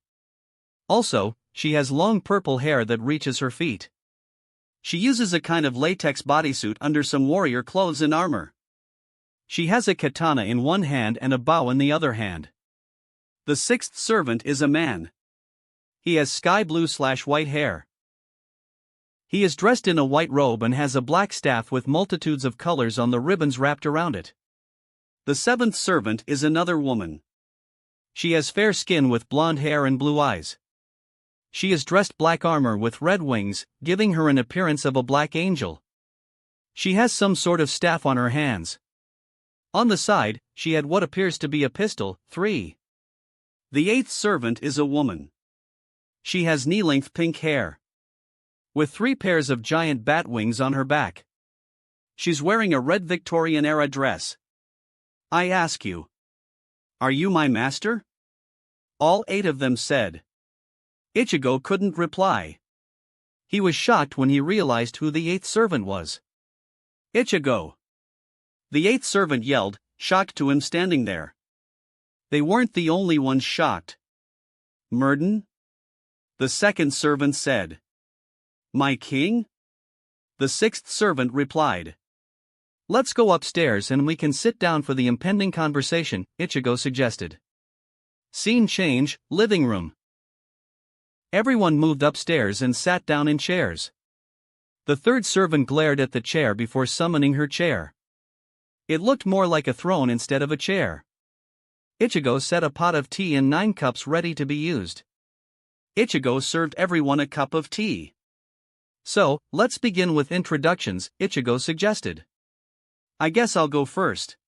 Also, she has long purple hair that reaches her feet. She uses a kind of latex bodysuit under some warrior clothes and armor. She has a katana in one hand and a bow in the other hand. The sixth servant is a man. He has sky blue/white hair. He is dressed in a white robe and has a black staff with multitudes of colors on the ribbons wrapped around it. The seventh servant is another woman. She has fair skin with blonde hair and blue eyes. She is dressed black armor with red wings, giving her an appearance of a black angel. She has some sort of staff on her hands. On the side, she had what appears to be a pistol. 3. The eighth servant is a woman. She has knee-length pink hair. With 3 pairs of giant bat wings on her back. She's wearing a red Victorian-era dress. I ask you. Are you my master? All 8 of them said. Ichigo couldn't reply. He was shocked when he realized who the 8th servant was. Ichigo! The 8th servant yelled, shocked to him standing there. They weren't the only ones shocked. Murden? The second servant said. My king? The 6th servant replied. Let's go upstairs and we can sit down for the impending conversation, Ichigo suggested. Scene change, living room. Everyone moved upstairs and sat down in chairs. The third servant glared at the chair before summoning her chair. It looked more like a throne instead of a chair. Ichigo set a pot of tea and 9 cups ready to be used. Ichigo served everyone a cup of tea. So, let's begin with introductions, Ichigo suggested. I guess I'll go first.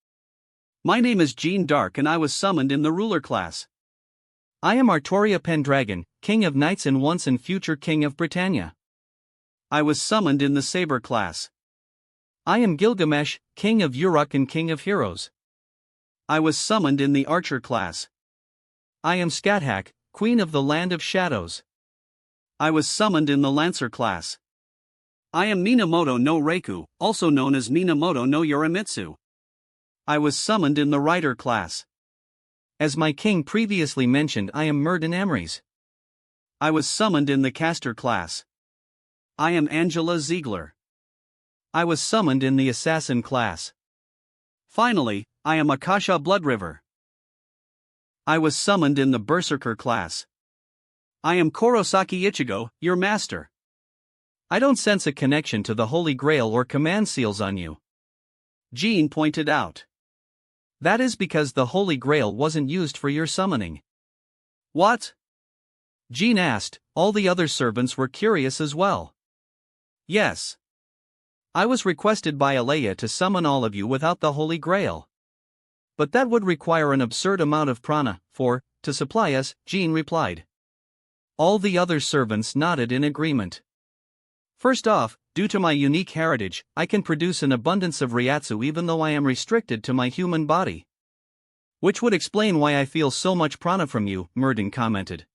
My name is Jean Dark and I was summoned in the ruler class. I am Artoria Pendragon, King of Knights and once and future King of Britannia. I was summoned in the Saber class. I am Gilgamesh, King of Uruk and King of Heroes. I was summoned in the Archer class. I am Scathach, Queen of the Land of Shadows. I was summoned in the Lancer class. I am Minamoto no Reiku, also known as Minamoto no Yorimitsu. I was summoned in the Rider class. As my king previously mentioned, I am Murden Amries. I was summoned in the Caster class. I am Angela Ziegler. I was summoned in the Assassin class. Finally, I am Akasha Bloodriver. I was summoned in the Berserker class. I am Kurosaki Ichigo, your master. I don't sense a connection to the Holy Grail or command seals on you. Jean pointed out. That is because the Holy Grail wasn't used for your summoning. What? Jean asked. All the other servants were curious as well. Yes. I was requested by Alea to summon all of you without the Holy Grail. But that would require an absurd amount of prana, to supply us, Jean replied. All the other servants nodded in agreement. First off, due to my unique heritage, I can produce an abundance of Ryatsu even though I am restricted to my human body. Which would explain why I feel so much prana from you, Murden commented.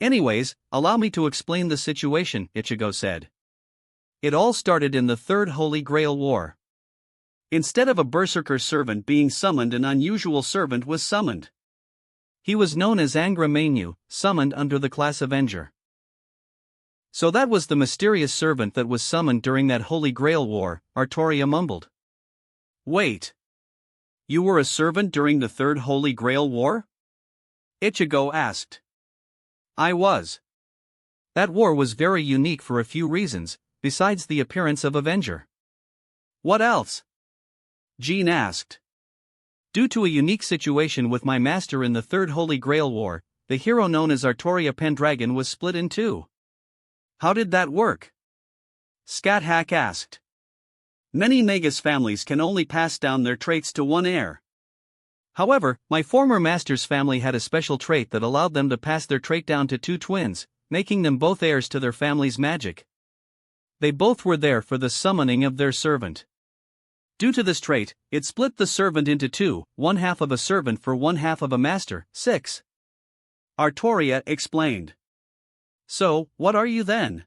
Anyways, allow me to explain the situation, Ichigo said. It all started in the Third Holy Grail War. Instead of a berserker servant being summoned, an unusual servant was summoned. He was known as Angra Mainyu, summoned under the class Avenger. So that was the mysterious servant that was summoned during that Holy Grail War, Artoria mumbled. Wait. You were a servant during the Third Holy Grail War? Ichigo asked. I was. That war was very unique for a few reasons, besides the appearance of Avenger. What else? Jean asked. Due to a unique situation with my master in the Third Holy Grail War, the hero known as Artoria Pendragon was split in two. How did that work? Scathach asked. Many Magus families can only pass down their traits to one heir. However, my former master's family had a special trait that allowed them to pass their trait down to 2 twins, making them both heirs to their family's magic. They both were there for the summoning of their servant. Due to this trait, it split the servant into 2, 1/2 of a servant for 1/2 of a master, 6. Artoria explained. So, what are you then?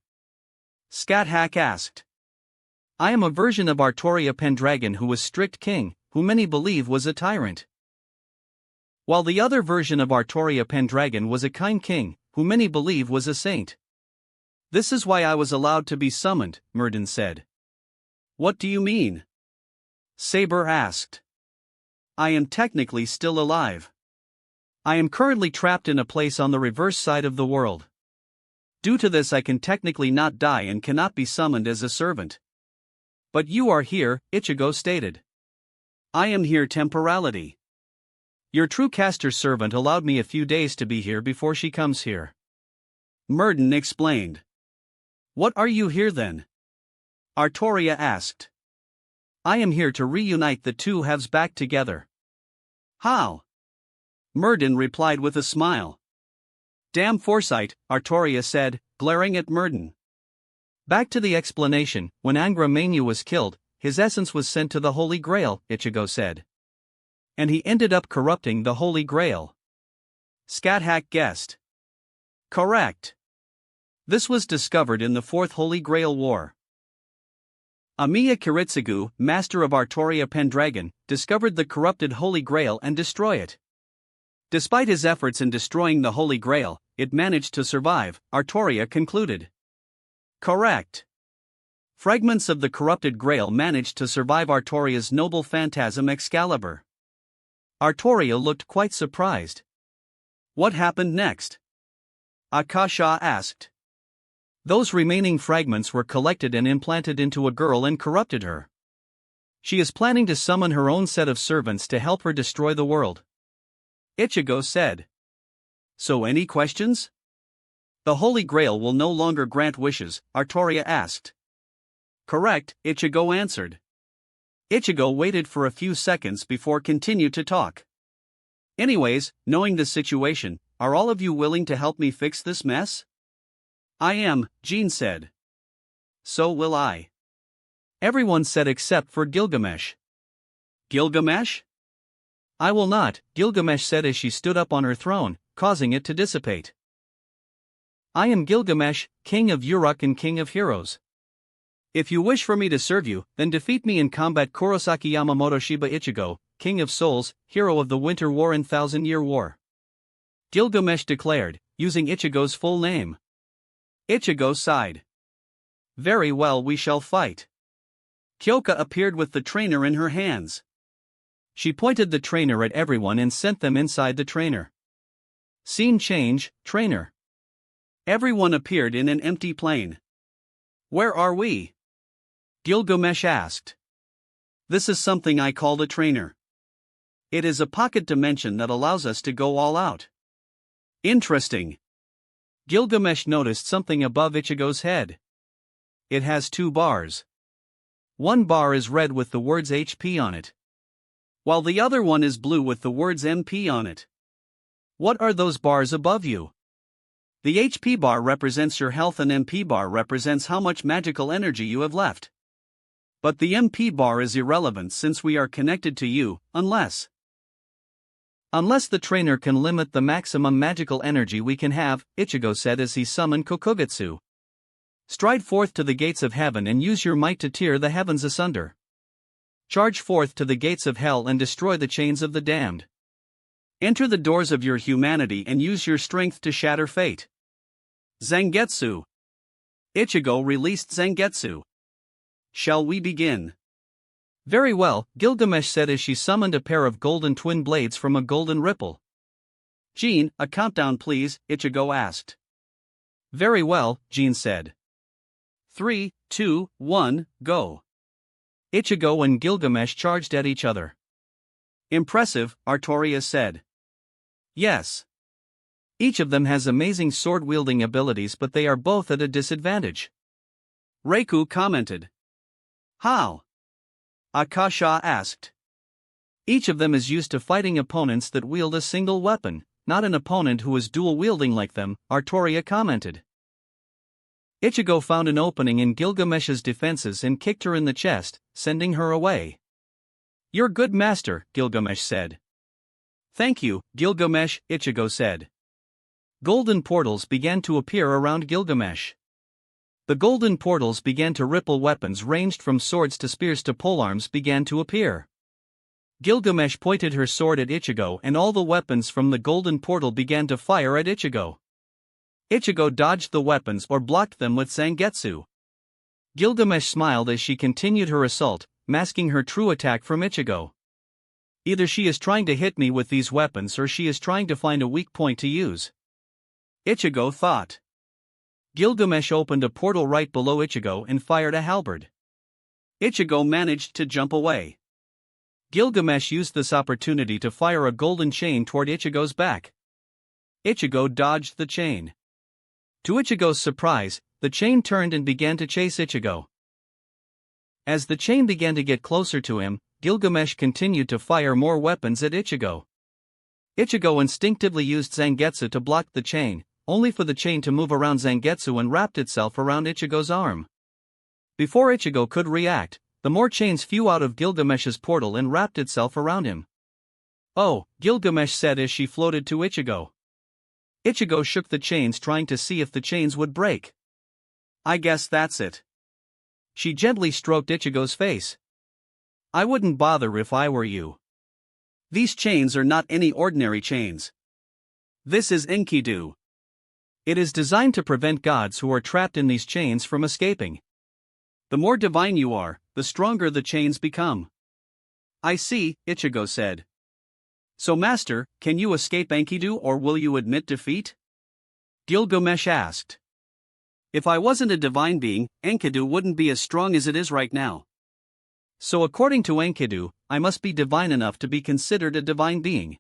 Scathach asked. I am a version of Artoria Pendragon who was strict king, who many believe was a tyrant. While the other version of Artoria Pendragon was a kind king, who many believe was a saint. This is why I was allowed to be summoned, Murden said. What do you mean? Saber asked. I am technically still alive. I am currently trapped in a place on the reverse side of the world. Due to this I can technically not die and cannot be summoned as a servant. But you are here, Ichigo stated. I am here temporality. Your true caster servant allowed me a few days to be here before she comes here. Murden explained. What are you here then? Artoria asked. I am here to reunite the two halves back together. How? Murden replied with a smile. Damn foresight, Artoria said, glaring at Murden. Back to the explanation, when Angra Mainyu was killed, his essence was sent to the Holy Grail, Ichigo said. And he ended up corrupting the Holy Grail. Scathach guessed. Correct. This was discovered in the Fourth Holy Grail War. Amiya Kiritsugu, master of Artoria Pendragon, discovered the corrupted Holy Grail and destroyed it. Despite his efforts in destroying the Holy Grail, it managed to survive, Artoria concluded. Correct. Fragments of the corrupted Grail managed to survive Artoria's noble phantasm Excalibur. Artoria looked quite surprised. What happened next? Akasha asked. Those remaining fragments were collected and implanted into a girl and corrupted her. She is planning to summon her own set of servants to help her destroy the world. Ichigo said. So any questions? The Holy Grail will no longer grant wishes, Artoria asked. Correct, Ichigo answered. Ichigo waited for a few seconds before continued to talk. Anyways, knowing the situation, are all of you willing to help me fix this mess? I am, Jean said. So will I. Everyone said except for Gilgamesh. Gilgamesh? I will not, Gilgamesh said as she stood up on her throne, causing it to dissipate. I am Gilgamesh, king of Uruk and king of heroes. If you wish for me to serve you, then defeat me in combat Kurosaki Yamamoto Shiba Ichigo, king of souls, hero of the Winter War and Thousand-Year War. Gilgamesh declared, using Ichigo's full name. Ichigo sighed. Very well, we shall fight. Kyoka appeared with the trainer in her hands. She pointed the trainer at everyone and sent them inside the trainer. Scene change, trainer. Everyone appeared in an empty plane. Where are we? Gilgamesh asked. This is something I call a trainer. It is a pocket dimension that allows us to go all out. Interesting. Gilgamesh noticed something above Ichigo's head. It has 2 bars. One bar is red with the words HP on it, while the other one is blue with the words MP on it. What are those bars above you? The HP bar represents your health and MP bar represents how much magical energy you have left. But the MP bar is irrelevant since we are connected to you, unless the trainer can limit the maximum magical energy we can have, Ichigo said as he summoned Kokugetsu. Stride forth to the gates of heaven and use your might to tear the heavens asunder. Charge forth to the gates of hell and destroy the chains of the damned. Enter the doors of your humanity and use your strength to shatter fate. Zangetsu. Ichigo released Zangetsu. Shall we begin? Very well, Gilgamesh said as she summoned a pair of golden twin blades from a golden ripple. Jean, a countdown please, Ichigo asked. Very well, Jean said. 3, 2, 1, go. Ichigo and Gilgamesh charged at each other. Impressive, Artoria said. Yes. Each of them has amazing sword-wielding abilities, but they are both at a disadvantage. Reiku commented. How? Akasha asked. Each of them is used to fighting opponents that wield a single weapon, not an opponent who is dual-wielding like them, Artoria commented. Ichigo found an opening in Gilgamesh's defenses and kicked her in the chest, sending her away. You're good master, Gilgamesh said. Thank you, Gilgamesh, Ichigo said. Golden portals began to appear around Gilgamesh. The golden portals began to ripple, weapons ranged from swords to spears to polearms began to appear. Gilgamesh pointed her sword at Ichigo and all the weapons from the golden portal began to fire at Ichigo. Ichigo dodged the weapons or blocked them with Zangetsu. Gilgamesh smiled as she continued her assault, masking her true attack from Ichigo. Either she is trying to hit me with these weapons or she is trying to find a weak point to use. Ichigo thought. Gilgamesh opened a portal right below Ichigo and fired a halberd. Ichigo managed to jump away. Gilgamesh used this opportunity to fire a golden chain toward Ichigo's back. Ichigo dodged the chain. To Ichigo's surprise, the chain turned and began to chase Ichigo. As the chain began to get closer to him, Gilgamesh continued to fire more weapons at Ichigo. Ichigo instinctively used Zangetsu to block the chain, only for the chain to move around Zangetsu and wrapped itself around Ichigo's arm. Before Ichigo could react, the more chains flew out of Gilgamesh's portal and wrapped itself around him. Oh, Gilgamesh said as she floated to Ichigo. Ichigo shook the chains trying to see if the chains would break. I guess that's it. She gently stroked Ichigo's face. I wouldn't bother if I were you. These chains are not any ordinary chains. This is Enkidu. It is designed to prevent gods who are trapped in these chains from escaping. The more divine you are, the stronger the chains become. I see, Ichigo said. So master, can you escape Enkidu or will you admit defeat? Gilgamesh asked. If I wasn't a divine being, Enkidu wouldn't be as strong as it is right now. So according to Enkidu, I must be divine enough to be considered a divine being.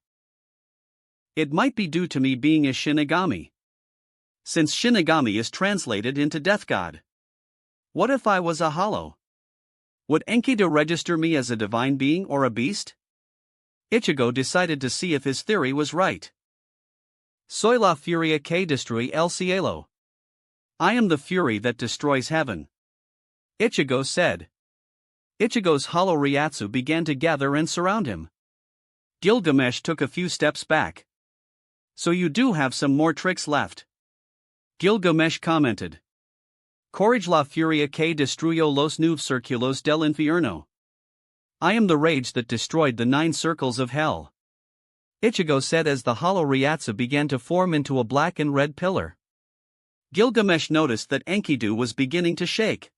It might be due to me being a Shinigami. Since Shinigami is translated into death god. What if I was a hollow? Would Enkidu register me as a divine being or a beast? Ichigo decided to see if his theory was right. Soy la furia que destruye el cielo. I am the fury that destroys heaven. Ichigo said. Ichigo's hollow Ryatsu began to gather and surround him. Gilgamesh took a few steps back. So you do have some more tricks left. Gilgamesh commented. Courage la furia que destruyó los 9 círculos del infierno. I am the rage that destroyed the 9 circles of hell. Ichigo said as the hollow Ryatsu began to form into a black and red pillar. Gilgamesh noticed that Enkidu was beginning to shake.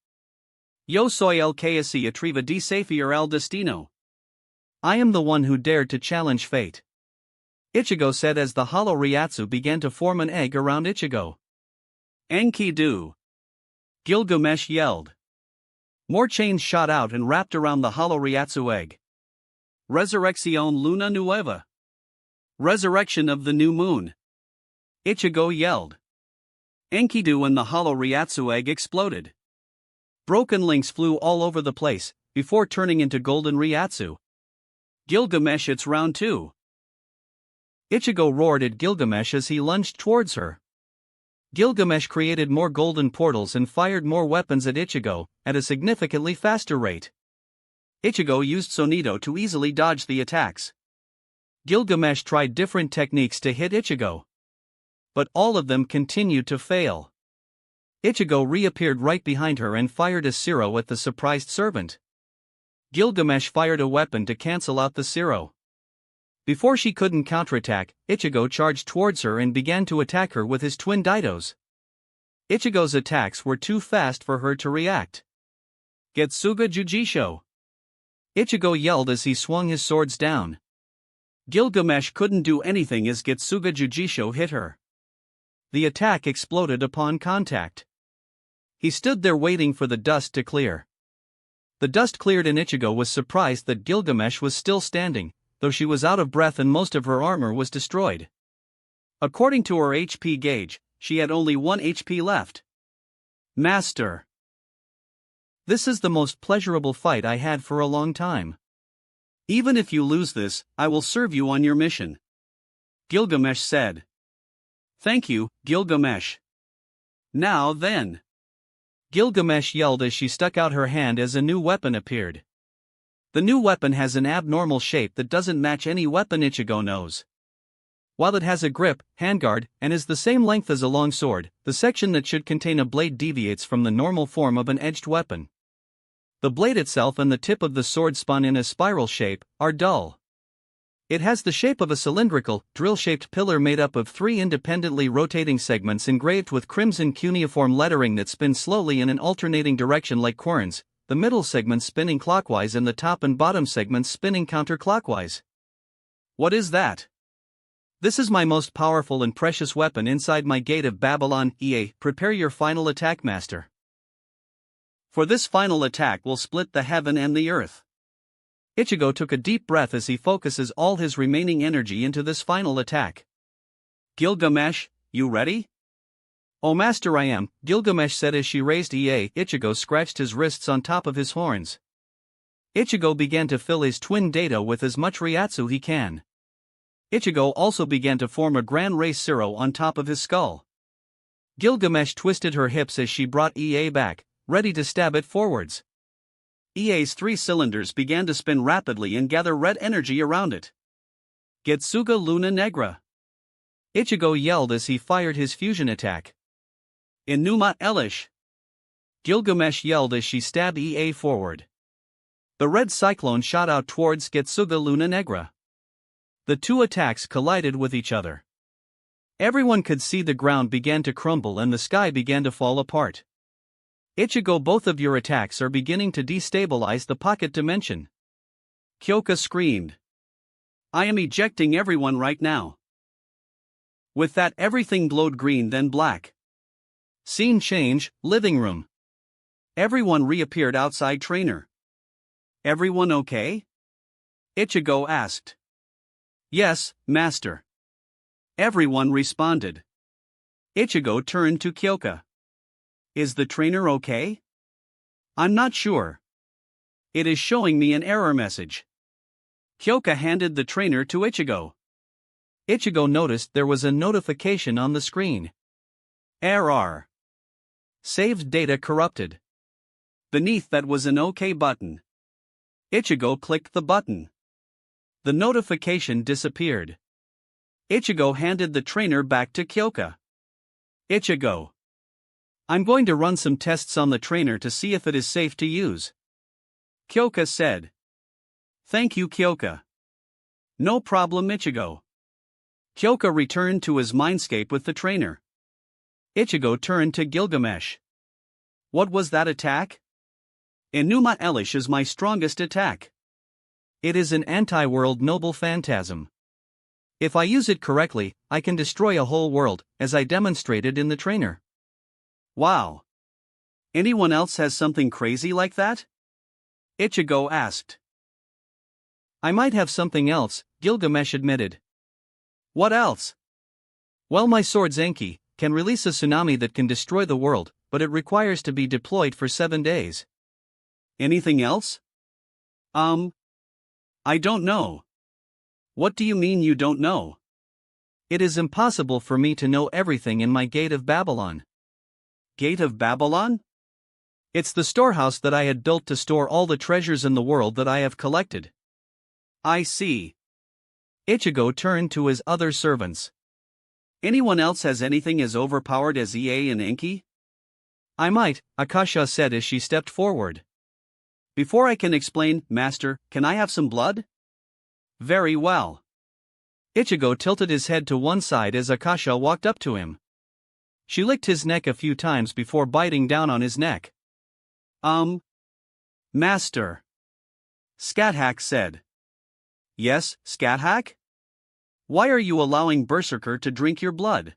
Yo soy el que se atreva de desafiar el destino. I am the one who dared to challenge fate. Ichigo said as the hollow Ryatsu began to form an egg around Ichigo. Enkidu! Gilgamesh yelled. More chains shot out and wrapped around the hollow Ryatsu egg. Resurrección Luna Nueva. Resurrection of the new moon. Ichigo yelled. Enkidu and the hollow Ryatsu egg exploded. Broken links flew all over the place, before turning into golden Ryatsu. Gilgamesh, it's round 2. Ichigo roared at Gilgamesh as he lunged towards her. Gilgamesh created more golden portals and fired more weapons at Ichigo, at a significantly faster rate. Ichigo used Sonido to easily dodge the attacks. Gilgamesh tried different techniques to hit Ichigo. But all of them continued to fail. Ichigo reappeared right behind her and fired a Zero at the surprised servant. Gilgamesh fired a weapon to cancel out the Zero. Before she couldn't counterattack, Ichigo charged towards her and began to attack her with his twin Daidos. Ichigo's attacks were too fast for her to react. Getsuga Jujisho! Ichigo yelled as he swung his swords down. Gilgamesh couldn't do anything as Getsuga Jujisho hit her. The attack exploded upon contact. He stood there waiting for the dust to clear. The dust cleared and Ichigo was surprised that Gilgamesh was still standing, though she was out of breath and most of her armor was destroyed. According to her HP gauge, she had only 1 HP left. Master! This is the most pleasurable fight I had for a long time. Even if you lose this, I will serve you on your mission. Gilgamesh said. Thank you, Gilgamesh. Now then. Gilgamesh yelled as she stuck out her hand as a new weapon appeared. The new weapon has an abnormal shape that doesn't match any weapon Ichigo knows. While it has a grip, handguard, and is the same length as a long sword, the section that should contain a blade deviates from the normal form of an edged weapon. The blade itself and the tip of the sword spun in a spiral shape are dull. It has the shape of a cylindrical, drill-shaped pillar made up of 3 independently rotating segments engraved with crimson cuneiform lettering that spin slowly in an alternating direction like querns, the middle segments spinning clockwise and the top and bottom segments spinning counterclockwise. What is that? This is my most powerful and precious weapon inside my gate of Babylon. Prepare your final attack, master. For this final attack will split the heaven and the earth. Ichigo took a deep breath as he focuses all his remaining energy into this final attack. Gilgamesh, you ready? Oh master, I am, Gilgamesh said as she raised Ie. Ichigo scratched his wrists on top of his horns. Ichigo began to fill his twin data with as much Ryatsu he can. Ichigo also began to form a grand race Zero on top of his skull. Gilgamesh twisted her hips as she brought Ie back, ready to stab it forwards. Ie's 3 cylinders began to spin rapidly and gather red energy around it. Getsuga Luna Negra! Ichigo yelled as he fired his fusion attack. Inuma Elish! Gilgamesh yelled as she stabbed Ie forward. The red cyclone shot out towards Getsuga Luna Negra. The 2 attacks collided with each other. Everyone could see the ground began to crumble and the sky began to fall apart. Ichigo, both of your attacks are beginning to destabilize the pocket dimension. Kyoka screamed. I am ejecting everyone right now. With that, everything glowed green then black. Scene change, living room. Everyone reappeared outside trainer. Everyone okay? Ichigo asked. Yes, master. Everyone responded. Ichigo turned to Kyoka. Is the trainer okay? I'm not sure. It is showing me an error message. Kyoka handed the trainer to Ichigo. Ichigo noticed there was a notification on the screen. Error. Saved data corrupted. Beneath that was an OK button. Ichigo clicked the button. The notification disappeared. Ichigo handed the trainer back to Kyoka. Ichigo. I'm going to run some tests on the trainer to see if it is safe to use. Kyoka said. Thank you, Kyoka. No problem, Ichigo. Kyoka returned to his mindscape with the trainer. Ichigo turned to Gilgamesh. What was that attack? Enuma Elish is my strongest attack. It is an anti-world noble phantasm. If I use it correctly, I can destroy a whole world, as I demonstrated in the trainer. Wow. Anyone else has something crazy like that? Ichigo asked. I might have something else, Gilgamesh admitted. What else? Well, my sword Zenki can release a tsunami that can destroy the world, but it requires to be deployed for 7 days. Anything else? I don't know. What do you mean you don't know? It is impossible for me to know everything in my Gate of Babylon. Gate of Babylon? It's the storehouse that I had built to store all the treasures in the world that I have collected. I see. Ichigo turned to his other servants. Anyone else has anything as overpowered as EA and Enki? I might, Akasha said as she stepped forward. Before I can explain, Master, can I have some blood? Very well. Ichigo tilted his head to one side as Akasha walked up to him. She licked his neck a few times before biting down on his neck. Master. Scathach said. Yes, Scathach? Why are you allowing Berserker to drink your blood?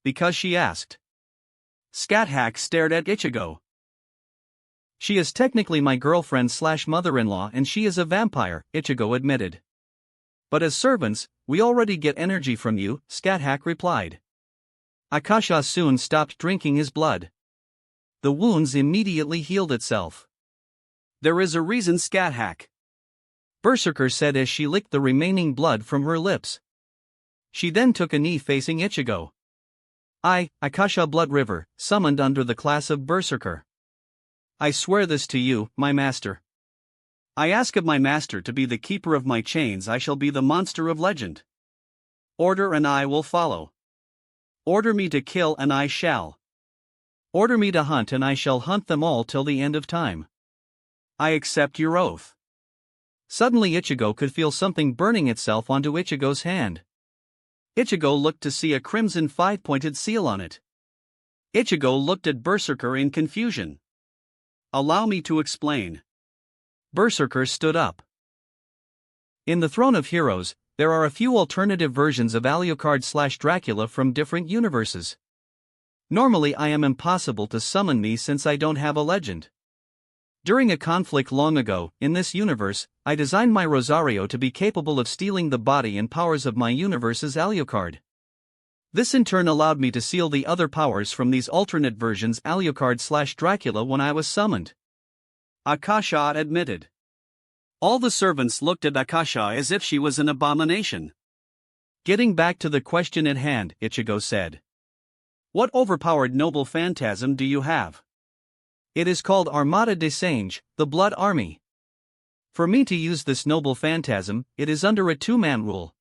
Because she asked. Scathach stared at Ichigo. She is technically my girlfriend/mother-in-law and she is a vampire, Ichigo admitted. But as servants, we already get energy from you, Scathach replied. Akasha soon stopped drinking his blood. The wounds immediately healed itself. There is a reason, Scathach. Berserker said as she licked the remaining blood from her lips. She then took a knee facing Ichigo. I, Akasha Blood River, summoned under the class of Berserker. I swear this to you, my master. I ask of my master to be the keeper of my chains. I shall be the monster of legend. Order and I will follow. Order me to kill and I shall. Order me to hunt and I shall hunt them all till the end of time. I accept your oath. Suddenly Ichigo could feel something burning itself onto Ichigo's hand. Ichigo looked to see a crimson 5-pointed seal on it. Ichigo looked at Berserker in confusion. Allow me to explain. Berserker stood up. In the Throne of Heroes, there are a few alternative versions of Alucard/Dracula from different universes. Normally I am impossible to summon me since I don't have a legend. During a conflict long ago, in this universe, I designed my Rosario to be capable of stealing the body and powers of my universe's Alucard. This in turn allowed me to seal the other powers from these alternate versions Alucard/Dracula when I was summoned. Akasha admitted. All the servants looked at Akasha as if she was an abomination. Getting back to the question at hand, Ichigo said. What overpowered noble phantasm do you have? It is called Armada de Sange, the Blood Army. For me to use this noble phantasm, it is under a 2-man rule.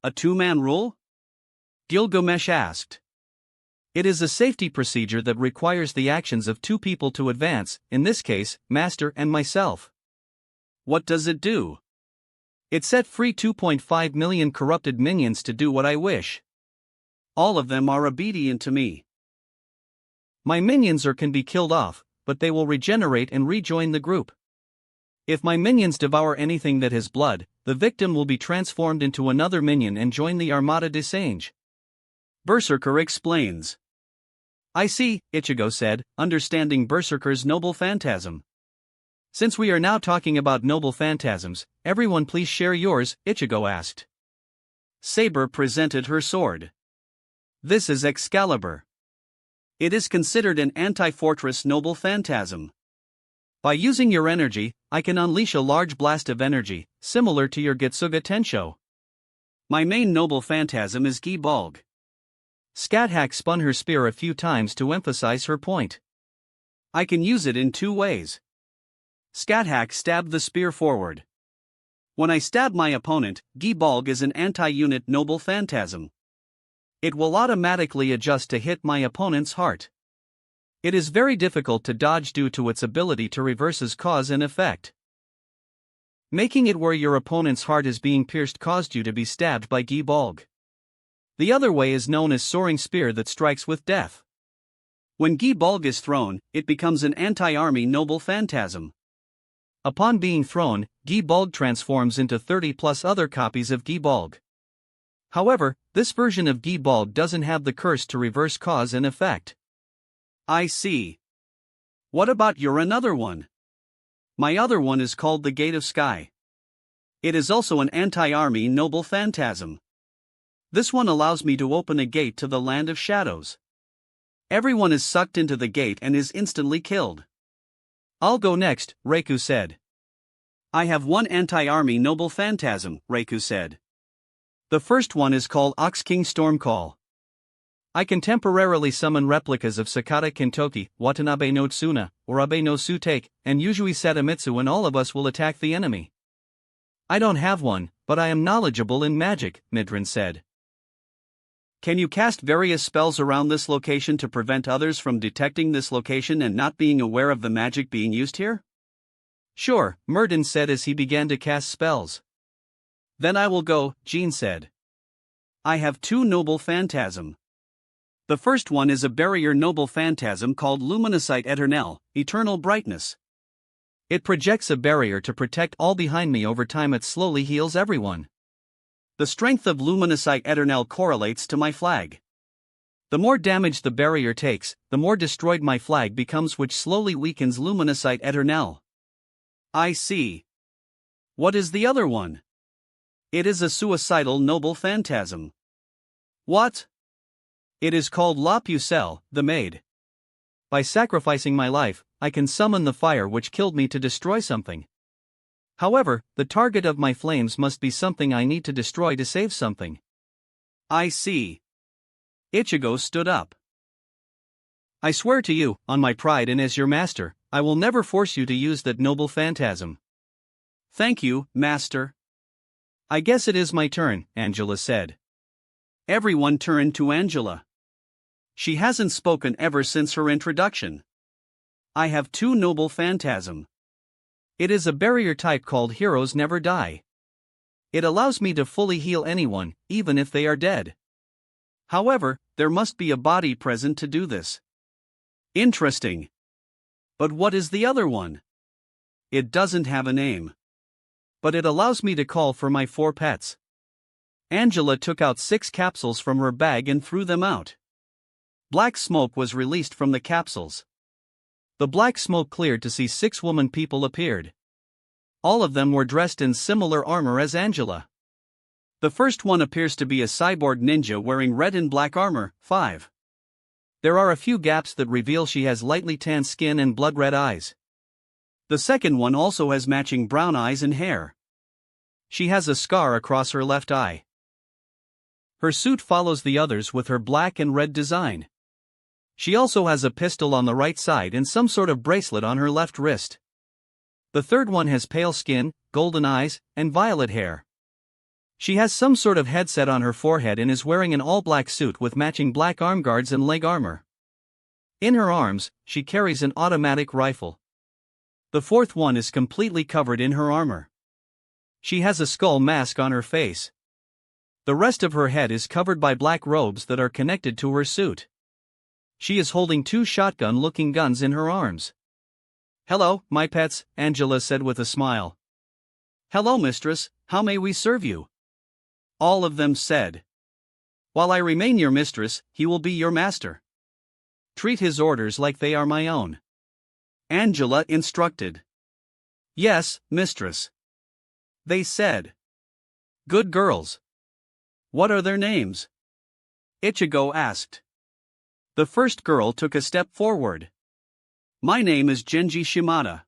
A 2-man rule? Gilgamesh asked. It is a safety procedure that requires the actions of 2 people to advance, in this case, Master and myself. What does it do? It set free 2.5 million corrupted minions to do what I wish. All of them are obedient to me. My minions can be killed off, but they will regenerate and rejoin the group. If my minions devour anything that has blood, the victim will be transformed into another minion and join the Armada de Sange. Berserker explains. I see, Ichigo said, understanding Berserker's noble phantasm. Since we are now talking about noble phantasms, everyone please share yours, Ichigo asked. Saber presented her sword. This is Excalibur. It is considered an anti-fortress noble phantasm. By using your energy, I can unleash a large blast of energy, similar to your Getsuga Tensho. My main noble phantasm is Gibalg. Scathach spun her spear a few times to emphasize her point. I can use it in two ways. Scathach stabbed the spear forward. When I stab my opponent, Gibalg is an anti-unit noble phantasm. It will automatically adjust to hit my opponent's heart. It is very difficult to dodge due to its ability to reverse cause and effect. Making it where your opponent's heart is being pierced caused you to be stabbed by Gibalg. The other way is known as soaring spear that strikes with death. When Gibalg is thrown, it becomes an anti-army noble phantasm. Upon being thrown, Gibalg transforms into 30 plus other copies of Gibalg. However, this version of Gibalg doesn't have the curse to reverse cause and effect. I see. What about your another one? My other one is called the Gate of Sky. It is also an anti-army noble phantasm. This one allows me to open a gate to the land of shadows. Everyone is sucked into the gate and is instantly killed. I'll go next, Reiku said. I have one anti-army noble phantasm, Reiku said. The first one is called Ox King Stormcall. I can temporarily summon replicas of Sakata Kintoki, Watanabe no Tsuna, or Abe no Sutake, and Yuzui Sadamitsu, and all of us will attack the enemy. I don't have one, but I am knowledgeable in magic, Midrin said. Can you cast various spells around this location to prevent others from detecting this location and not being aware of the magic being used here? Sure, Murden said as he began to cast spells. Then I will go, Jean said. I have two noble phantasm. The first one is a barrier noble phantasm called Luminosite Eternelle, Eternal Brightness. It projects a barrier to protect all behind me. Over time it slowly heals everyone. The strength of Luminosite Eternelle correlates to my flag. The more damage the barrier takes, the more destroyed my flag becomes, which slowly weakens Luminosite Eternelle. I see. What is the other one? It is a suicidal noble phantasm. What? It is called La Pucelle, the Maid. By sacrificing my life, I can summon the fire which killed me to destroy something. However, the target of my flames must be something I need to destroy to save something. I see. Ichigo stood up. I swear to you, on my pride and as your master, I will never force you to use that noble phantasm. Thank you, master. I guess it is my turn, Angela said. Everyone turned to Angela. She hasn't spoken ever since her introduction. I have two noble phantasm. It is a barrier type called Heroes Never Die. It allows me to fully heal anyone, even if they are dead. However, there must be a body present to do this. Interesting. But what is the other one? It doesn't have a name. But it allows me to call for my 4 pets. Angela took out 6 capsules from her bag and threw them out. Black smoke was released from the capsules. The black smoke cleared to see 6 woman people appeared. All of them were dressed in similar armor as Angela. The first one appears to be a cyborg ninja wearing red and black armor. 5. There are a few gaps that reveal she has lightly tanned skin and blood red eyes. The second one also has matching brown eyes and hair. She has a scar across her left eye. Her suit follows the others with her black and red design. She also has a pistol on the right side and some sort of bracelet on her left wrist. The third one has pale skin, golden eyes, and violet hair. She has some sort of headset on her forehead and is wearing an all-black suit with matching black arm guards and leg armor. In her arms, she carries an automatic rifle. The fourth one is completely covered in her armor. She has a skull mask on her face. The rest of her head is covered by black robes that are connected to her suit. She is holding 2 shotgun-looking guns in her arms. Hello, my pets, Angela said with a smile. Hello, mistress, how may we serve you? All of them said. While I remain your mistress, he will be your master. Treat his orders like they are my own. Angela instructed. Yes, mistress. They said. Good girls. What are their names? Ichigo asked. The first girl took a step forward. My name is Genji Shimada.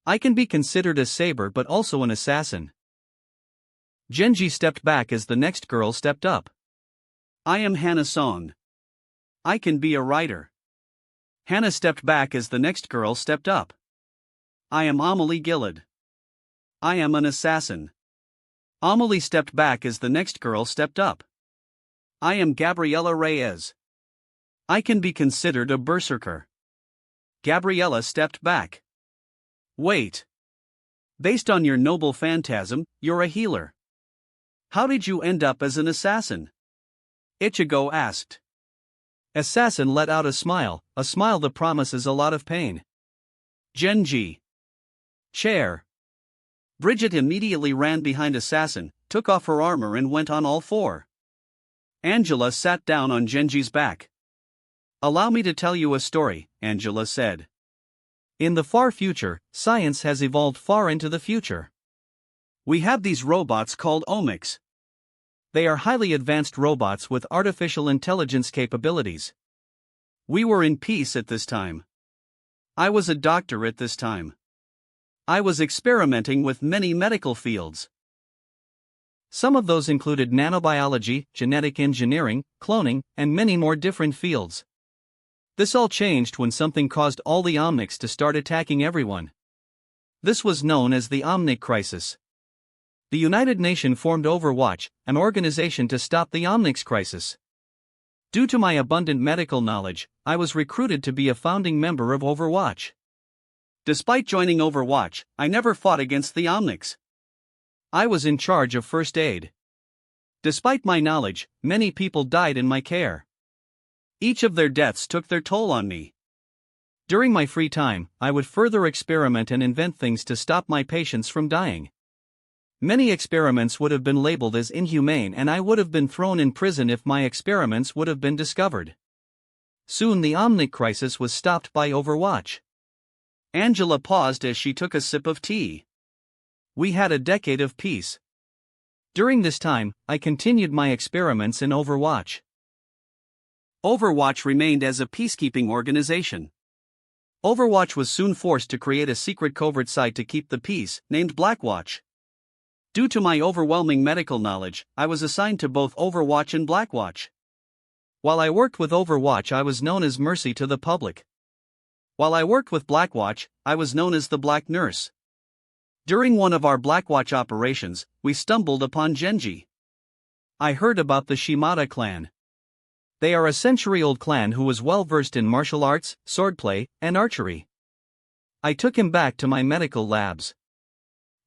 I can be considered a saber but also an assassin. Genji stepped back as the next girl stepped up. I am Hana Song. I can be a writer. Hana stepped back as the next girl stepped up. I am Amelie Gillard. I am an assassin. Amelie stepped back as the next girl stepped up. I am Gabriela Reyes. I can be considered a berserker. Gabriela stepped back. Wait. Based on your noble phantasm, you're a healer. How did you end up as an assassin? Ichigo asked. Assassin let out a smile that promises a lot of pain. Genji. Chair. Bridget immediately ran behind Assassin, took off her armor and went on all four. Angela sat down on Genji's back. Allow me to tell you a story, Angela said. In the far future, science has evolved far into the future. We have these robots called omics. They are highly advanced robots with artificial intelligence capabilities. We were in peace at this time. I was a doctor at this time. I was experimenting with many medical fields. Some of those included nanobiology, genetic engineering, cloning, and many more different fields. This all changed when something caused all the Omnics to start attacking everyone. This was known as the Omnic Crisis. The United Nations formed Overwatch, an organization to stop the Omnics crisis. Due to my abundant medical knowledge, I was recruited to be a founding member of Overwatch. Despite joining Overwatch, I never fought against the Omnics. I was in charge of first aid. Despite my knowledge, many people died in my care. Each of their deaths took their toll on me. During my free time, I would further experiment and invent things to stop my patients from dying. Many experiments would have been labeled as inhumane and I would have been thrown in prison if my experiments would have been discovered. Soon the Omnic crisis was stopped by Overwatch. Angela paused as she took a sip of tea. We had a decade of peace. During this time, I continued my experiments in Overwatch. Overwatch remained as a peacekeeping organization. Overwatch was soon forced to create a secret covert site to keep the peace, named Blackwatch. Due to my overwhelming medical knowledge, I was assigned to both Overwatch and Blackwatch. While I worked with Overwatch, I was known as Mercy to the public. While I worked with Blackwatch, I was known as the Black Nurse. During one of our Blackwatch operations, we stumbled upon Genji. I heard about the Shimada clan. They are a century-old clan who was well versed in martial arts, swordplay, and archery. I took him back to my medical labs.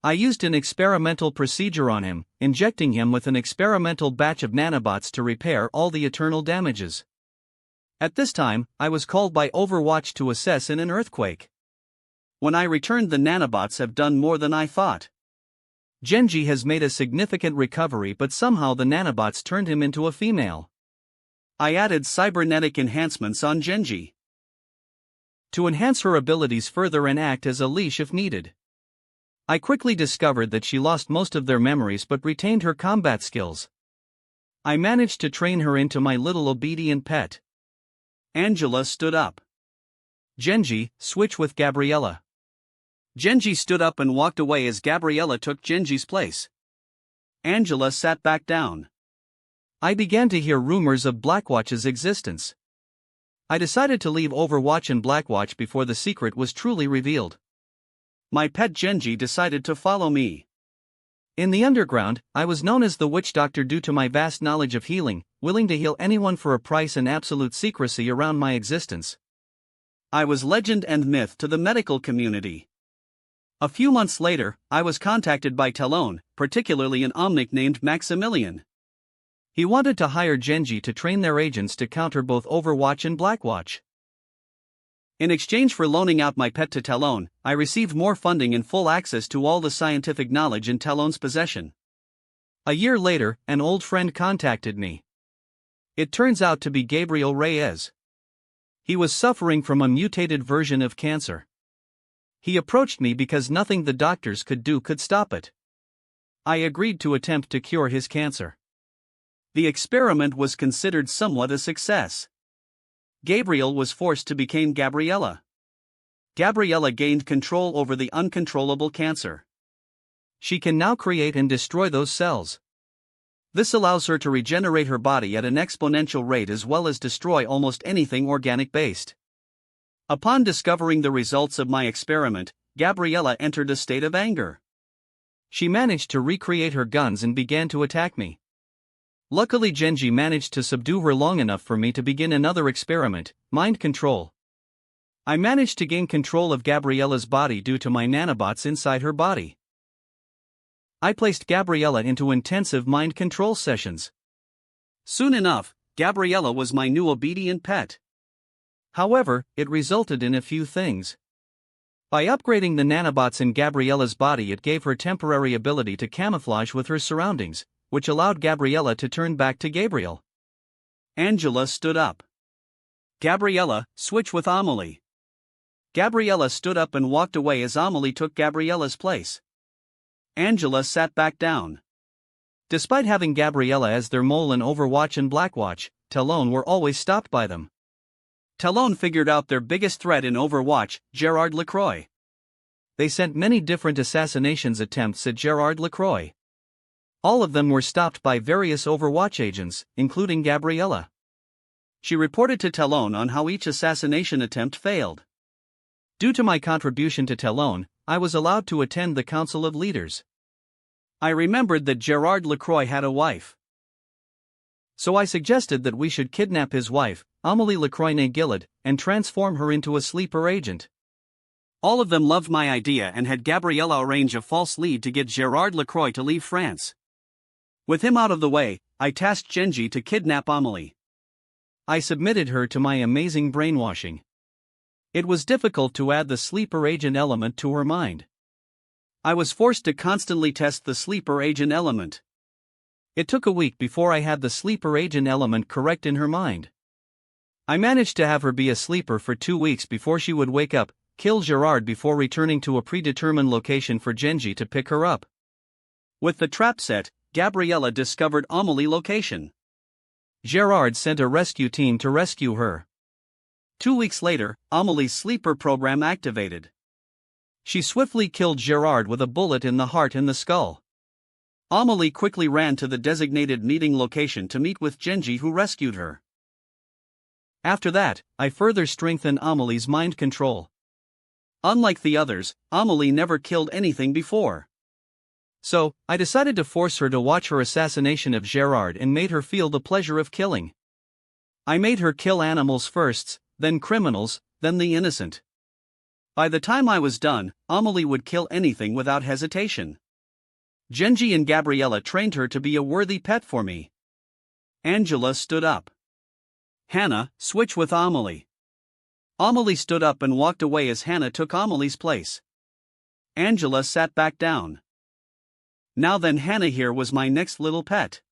I used an experimental procedure on him, injecting him with an experimental batch of nanobots to repair all the eternal damages. At this time, I was called by Overwatch to assess in an earthquake. When I returned, the nanobots have done more than I thought. Genji has made a significant recovery, but somehow the nanobots turned him into a female. I added cybernetic enhancements on Genji to enhance her abilities further and act as a leash if needed. I quickly discovered that she lost most of their memories but retained her combat skills. I managed to train her into my little obedient pet. Angela stood up. Genji, switch with Gabriela. Genji stood up and walked away as Gabriela took Genji's place. Angela sat back down. I began to hear rumors of Blackwatch's existence. I decided to leave Overwatch and Blackwatch before the secret was truly revealed. My pet Genji decided to follow me. In the underground, I was known as the Witch Doctor due to my vast knowledge of healing, willing to heal anyone for a price and absolute secrecy around my existence. I was legend and myth to the medical community. A few months later, I was contacted by Talon, particularly an Omnic named Maximilian. He wanted to hire Genji to train their agents to counter both Overwatch and Blackwatch. In exchange for loaning out my pet to Talon, I received more funding and full access to all the scientific knowledge in Talon's possession. A year later, an old friend contacted me. It turns out to be Gabriel Reyes. He was suffering from a mutated version of cancer. He approached me because nothing the doctors could do could stop it. I agreed to attempt to cure his cancer. The experiment was considered somewhat a success. Gabriel was forced to become Gabriella. Gabriella gained control over the uncontrollable cancer. She can now create and destroy those cells. This allows her to regenerate her body at an exponential rate as well as destroy almost anything organic-based. Upon discovering the results of my experiment, Gabriella entered a state of anger. She managed to recreate her guns and began to attack me. Luckily, Genji managed to subdue her long enough for me to begin another experiment, mind control. I managed to gain control of Gabriella's body due to my nanobots inside her body. I placed Gabriella into intensive mind control sessions. Soon enough, Gabriella was my new obedient pet. However, it resulted in a few things. By upgrading the nanobots in Gabriella's body, it gave her temporary ability to camouflage with her surroundings, which allowed Gabriella to turn back to Gabriel. Angela stood up. Gabriella, switch with Amelie. Gabriella stood up and walked away as Amelie took Gabriella's place. Angela sat back down. Despite having Gabriella as their mole in Overwatch and Blackwatch, Talon were always stopped by them. Talon figured out their biggest threat in Overwatch, Gerard Lacroix. They sent many different assassinations attempts at Gerard Lacroix. All of them were stopped by various Overwatch agents, including Gabriella. She reported to Talon on how each assassination attempt failed. Due to my contribution to Talon, I was allowed to attend the Council of Leaders. I remembered that Gerard Lacroix had a wife. So I suggested that we should kidnap his wife, Amélie Lacroix-Gillard, and transform her into a sleeper agent. All of them loved my idea and had Gabriella arrange a false lead to get Gerard Lacroix to leave France. With him out of the way, I tasked Genji to kidnap Amélie. I submitted her to my amazing brainwashing. It was difficult to add the sleeper agent element to her mind. I was forced to constantly test the sleeper agent element. It took a week before I had the sleeper agent element correct in her mind. I managed to have her be a sleeper for 2 weeks before she would wake up, kill Gerard before returning to a predetermined location for Genji to pick her up. With the trap set, Gabriella discovered Amelie's location. Gerard sent a rescue team to rescue her. 2 weeks later, Amelie's sleeper program activated. She swiftly killed Gerard with a bullet in the heart and the skull. Amélie quickly ran to the designated meeting location to meet with Genji, who rescued her. After that, I further strengthened Amélie's mind control. Unlike the others, Amélie never killed anything before. So, I decided to force her to watch her assassination of Gerard and made her feel the pleasure of killing. I made her kill animals first, then criminals, then the innocent. By the time I was done, Amélie would kill anything without hesitation. Genji and Gabriella trained her to be a worthy pet for me. Angela stood up. Hannah, switch with Amélie. Amélie stood up and walked away as Hannah took Amélie's place. Angela sat back down. Now then, Hannah here was my next little pet.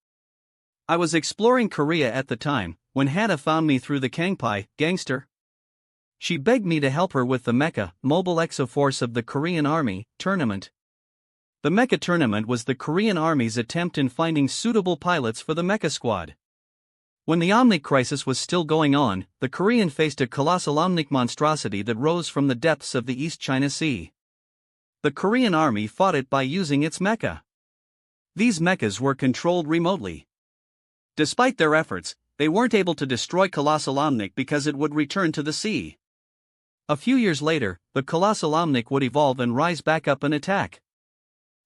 I was exploring Korea at the time, when Hannah found me through the Kangpai gangster. She begged me to help her with the Mecha Mobile Exoforce of the Korean Army tournament. The Mecha tournament was the Korean Army's attempt in finding suitable pilots for the Mecha squad. When the Omnic crisis was still going on, the Korean faced a colossal Omnic monstrosity that rose from the depths of the East China Sea. The Korean Army fought it by using its mecha. These mechas were controlled remotely. Despite their efforts, they weren't able to destroy Colossal Omnic because it would return to the sea. A few years later, the Colossal Omnic would evolve and rise back up and attack.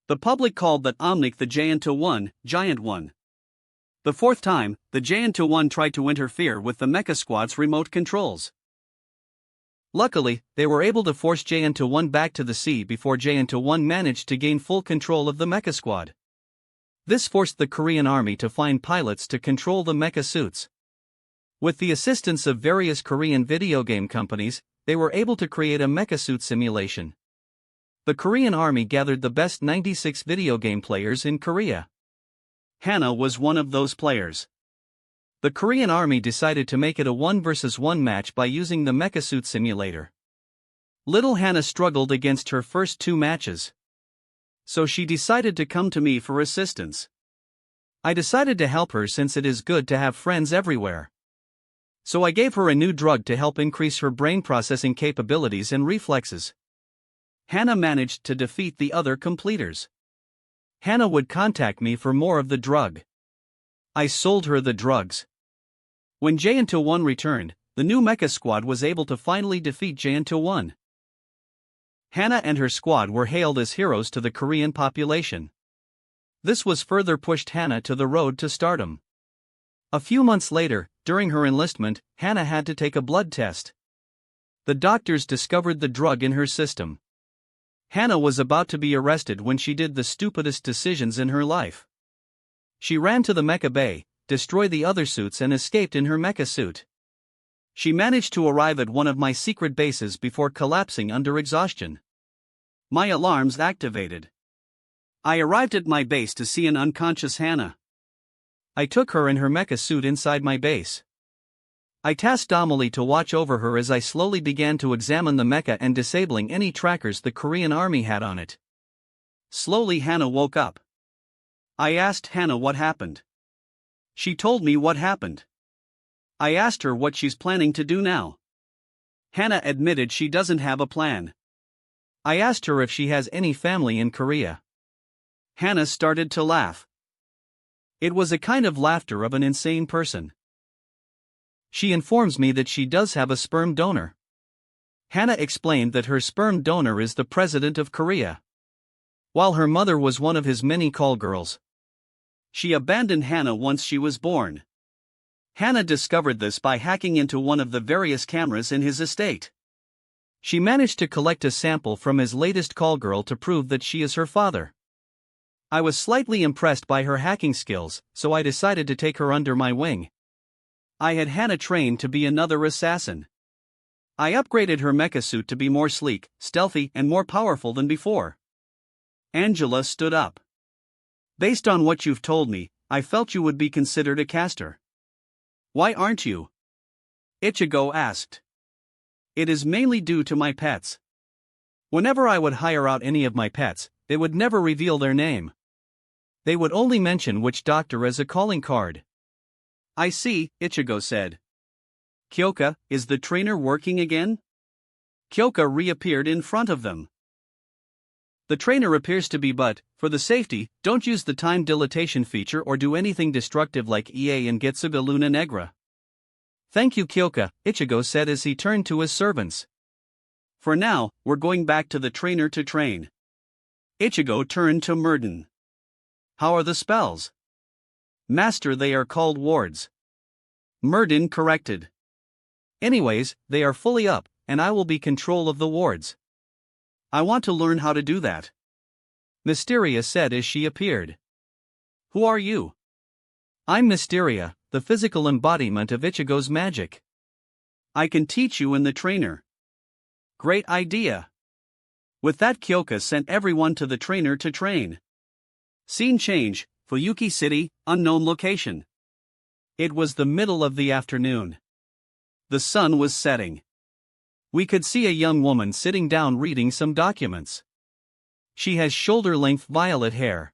The public called that Omnic the Giant One. The fourth time, the Giant One tried to interfere with the Mecha Squad's remote controls. Luckily, they were able to force Giant One back to the sea before Giant One managed to gain full control of the Mecha Squad. This forced the Korean Army to find pilots to control the mecha suits. With the assistance of various Korean video game companies, they were able to create a mecha suit simulation. The Korean Army gathered the best 96 video game players in Korea. Hannah was one of those players. The Korean army decided to make it a 1 versus 1 match by using the mecha suit simulator. Little Hannah struggled against her first 2 matches. So she decided to come to me for assistance. I decided to help her since it is good to have friends everywhere. So I gave her a new drug to help increase her brain processing capabilities and reflexes. Hannah managed to defeat the other completers. Hannah would contact me for more of the drug. I sold her the drugs. When J-1 returned, the new mecha squad was able to finally defeat J-1. Hannah and her squad were hailed as heroes to the Korean population. This was further pushed Hannah to the road to stardom. A few months later, during her enlistment, Hannah had to take a blood test. The doctors discovered the drug in her system. Hannah was about to be arrested when she did the stupidest decisions in her life. She ran to the mecha bay, destroyed the other suits and escaped in her mecha suit. She managed to arrive at one of my secret bases before collapsing under exhaustion. My alarms activated. I arrived at my base to see an unconscious Hannah. I took her in her mecha suit inside my base. I tasked Amelie to watch over her as I slowly began to examine the mecha and disabling any trackers the Korean army had on it. Slowly Hannah woke up. I asked Hannah what happened. She told me what happened. I asked her what she's planning to do now. Hannah admitted she doesn't have a plan. I asked her if she has any family in Korea. Hannah started to laugh. It was a kind of laughter of an insane person. She informs me that she does have a sperm donor. Hannah explained that her sperm donor is the president of Korea, while her mother was one of his many call girls. She abandoned Hannah once she was born. Hannah discovered this by hacking into one of the various cameras in his estate. She managed to collect a sample from his latest call girl to prove that she is her father. I was slightly impressed by her hacking skills, so I decided to take her under my wing. I had Hannah trained to be another assassin. I upgraded her mecha suit to be more sleek, stealthy, and more powerful than before. Angela stood up. Based on what you've told me, I felt you would be considered a caster. Why aren't you? Ichigo asked. It is mainly due to my pets. Whenever I would hire out any of my pets, they would never reveal their name. They would only mention which doctor as a calling card. I see, Ichigo said. Kyoka, is the trainer working again? Kyoka reappeared in front of them. The trainer appears to be, but, for the safety, don't use the time dilatation feature or do anything destructive like EA and Getsuga Luna Negra. Thank you Kyoka, Ichigo said as he turned to his servants. For now, we're going back to the trainer to train. Ichigo turned to Murden. How are the spells? Master, they are called wards. Murden corrected. Anyways, they are fully up, and I will be control of the wards. I want to learn how to do that. Mysteria said as she appeared. Who are you? I'm Mysteria, the physical embodiment of Ichigo's magic. I can teach you in the trainer. Great idea. With that Kyoka sent everyone to the trainer to train. Scene change, Fuyuki City, unknown location. It was the middle of the afternoon. The sun was setting. We could see a young woman sitting down reading some documents. She has shoulder-length violet hair.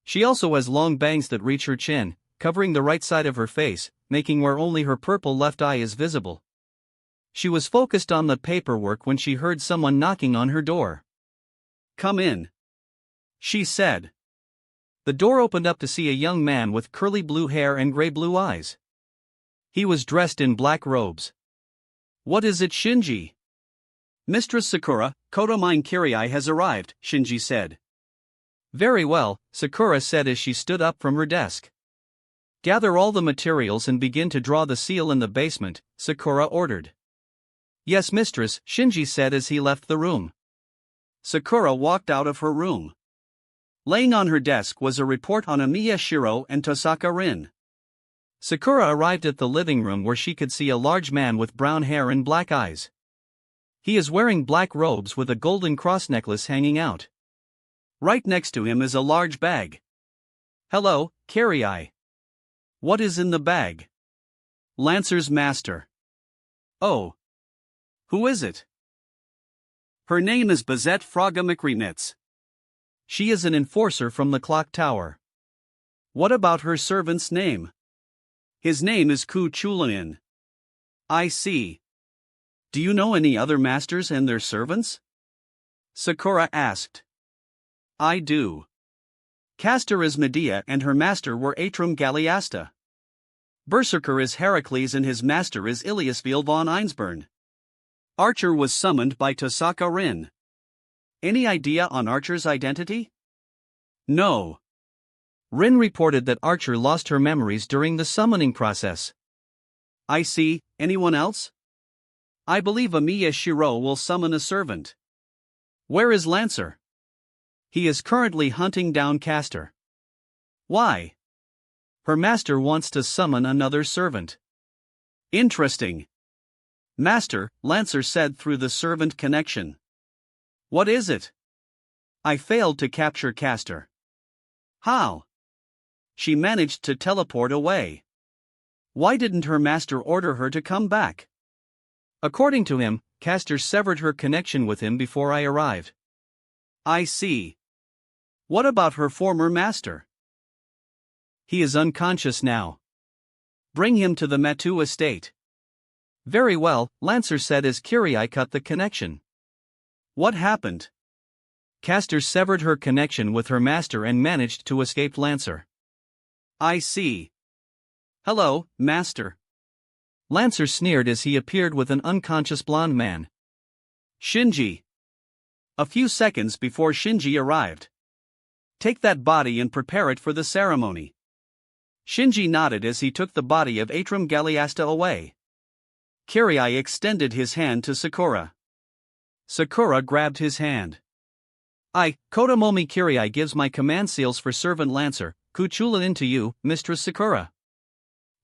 She also has long bangs that reach her chin, covering the right side of her face, making where only her purple left eye is visible. She was focused on the paperwork when she heard someone knocking on her door. Come in, she said. The door opened up to see a young man with curly blue hair and gray-blue eyes. He was dressed in black robes. What is it, Shinji? Mistress Sakura, Kodomine Kirai has arrived, Shinji said. Very well, Sakura said as she stood up from her desk. Gather all the materials and begin to draw the seal in the basement, Sakura ordered. Yes, mistress, Shinji said as he left the room. Sakura walked out of her room. Laying on her desk was a report on Amiya Shiro and Tosaka Rin. Sakura arrived at the living room where she could see a large man with brown hair and black eyes. He is wearing black robes with a golden cross necklace hanging out. Right next to him is a large bag. Hello, Kirai. What is in the bag? Lancer's master. Oh. Who is it? Her name is Bazette Fraga McRenitz. She is an enforcer from the clock tower. What about her servant's name? His name is Ku Chulain. I see. Do you know any other masters and their servants? Sakura asked. I do. Castor is Medea and her master were Atrum Galliasta. Berserker is Heracles and his master is Iliasville von Einsburn. Archer was summoned by Tosaka Rin. Any idea on Archer's identity? No. Rin reported that Archer lost her memories during the summoning process. I see. Anyone else? I believe Amiya Shiro will summon a servant. Where is Lancer? He is currently hunting down Castor. Why? Her master wants to summon another servant. Interesting. Master, Lancer said through the servant connection. What is it? I failed to capture Castor. How? She managed to teleport away. Why didn't her master order her to come back? According to him, Castor severed her connection with him before I arrived. I see. What about her former master? He is unconscious now. Bring him to the Matu estate. Very well, Lancer said as Kyrie cut the connection. What happened? Castor severed her connection with her master and managed to escape Lancer. I see. Hello, master. Lancer sneered as he appeared with an unconscious blonde man. Shinji. A few seconds before Shinji arrived. Take that body and prepare it for the ceremony. Shinji nodded as he took the body of Atrum Galliasta away. Kyrie extended his hand to Sakura. Sakura grabbed his hand. Kotomomi Kyrie gives my command seals for servant Lancer, Kuchulain to you, Mistress Sakura.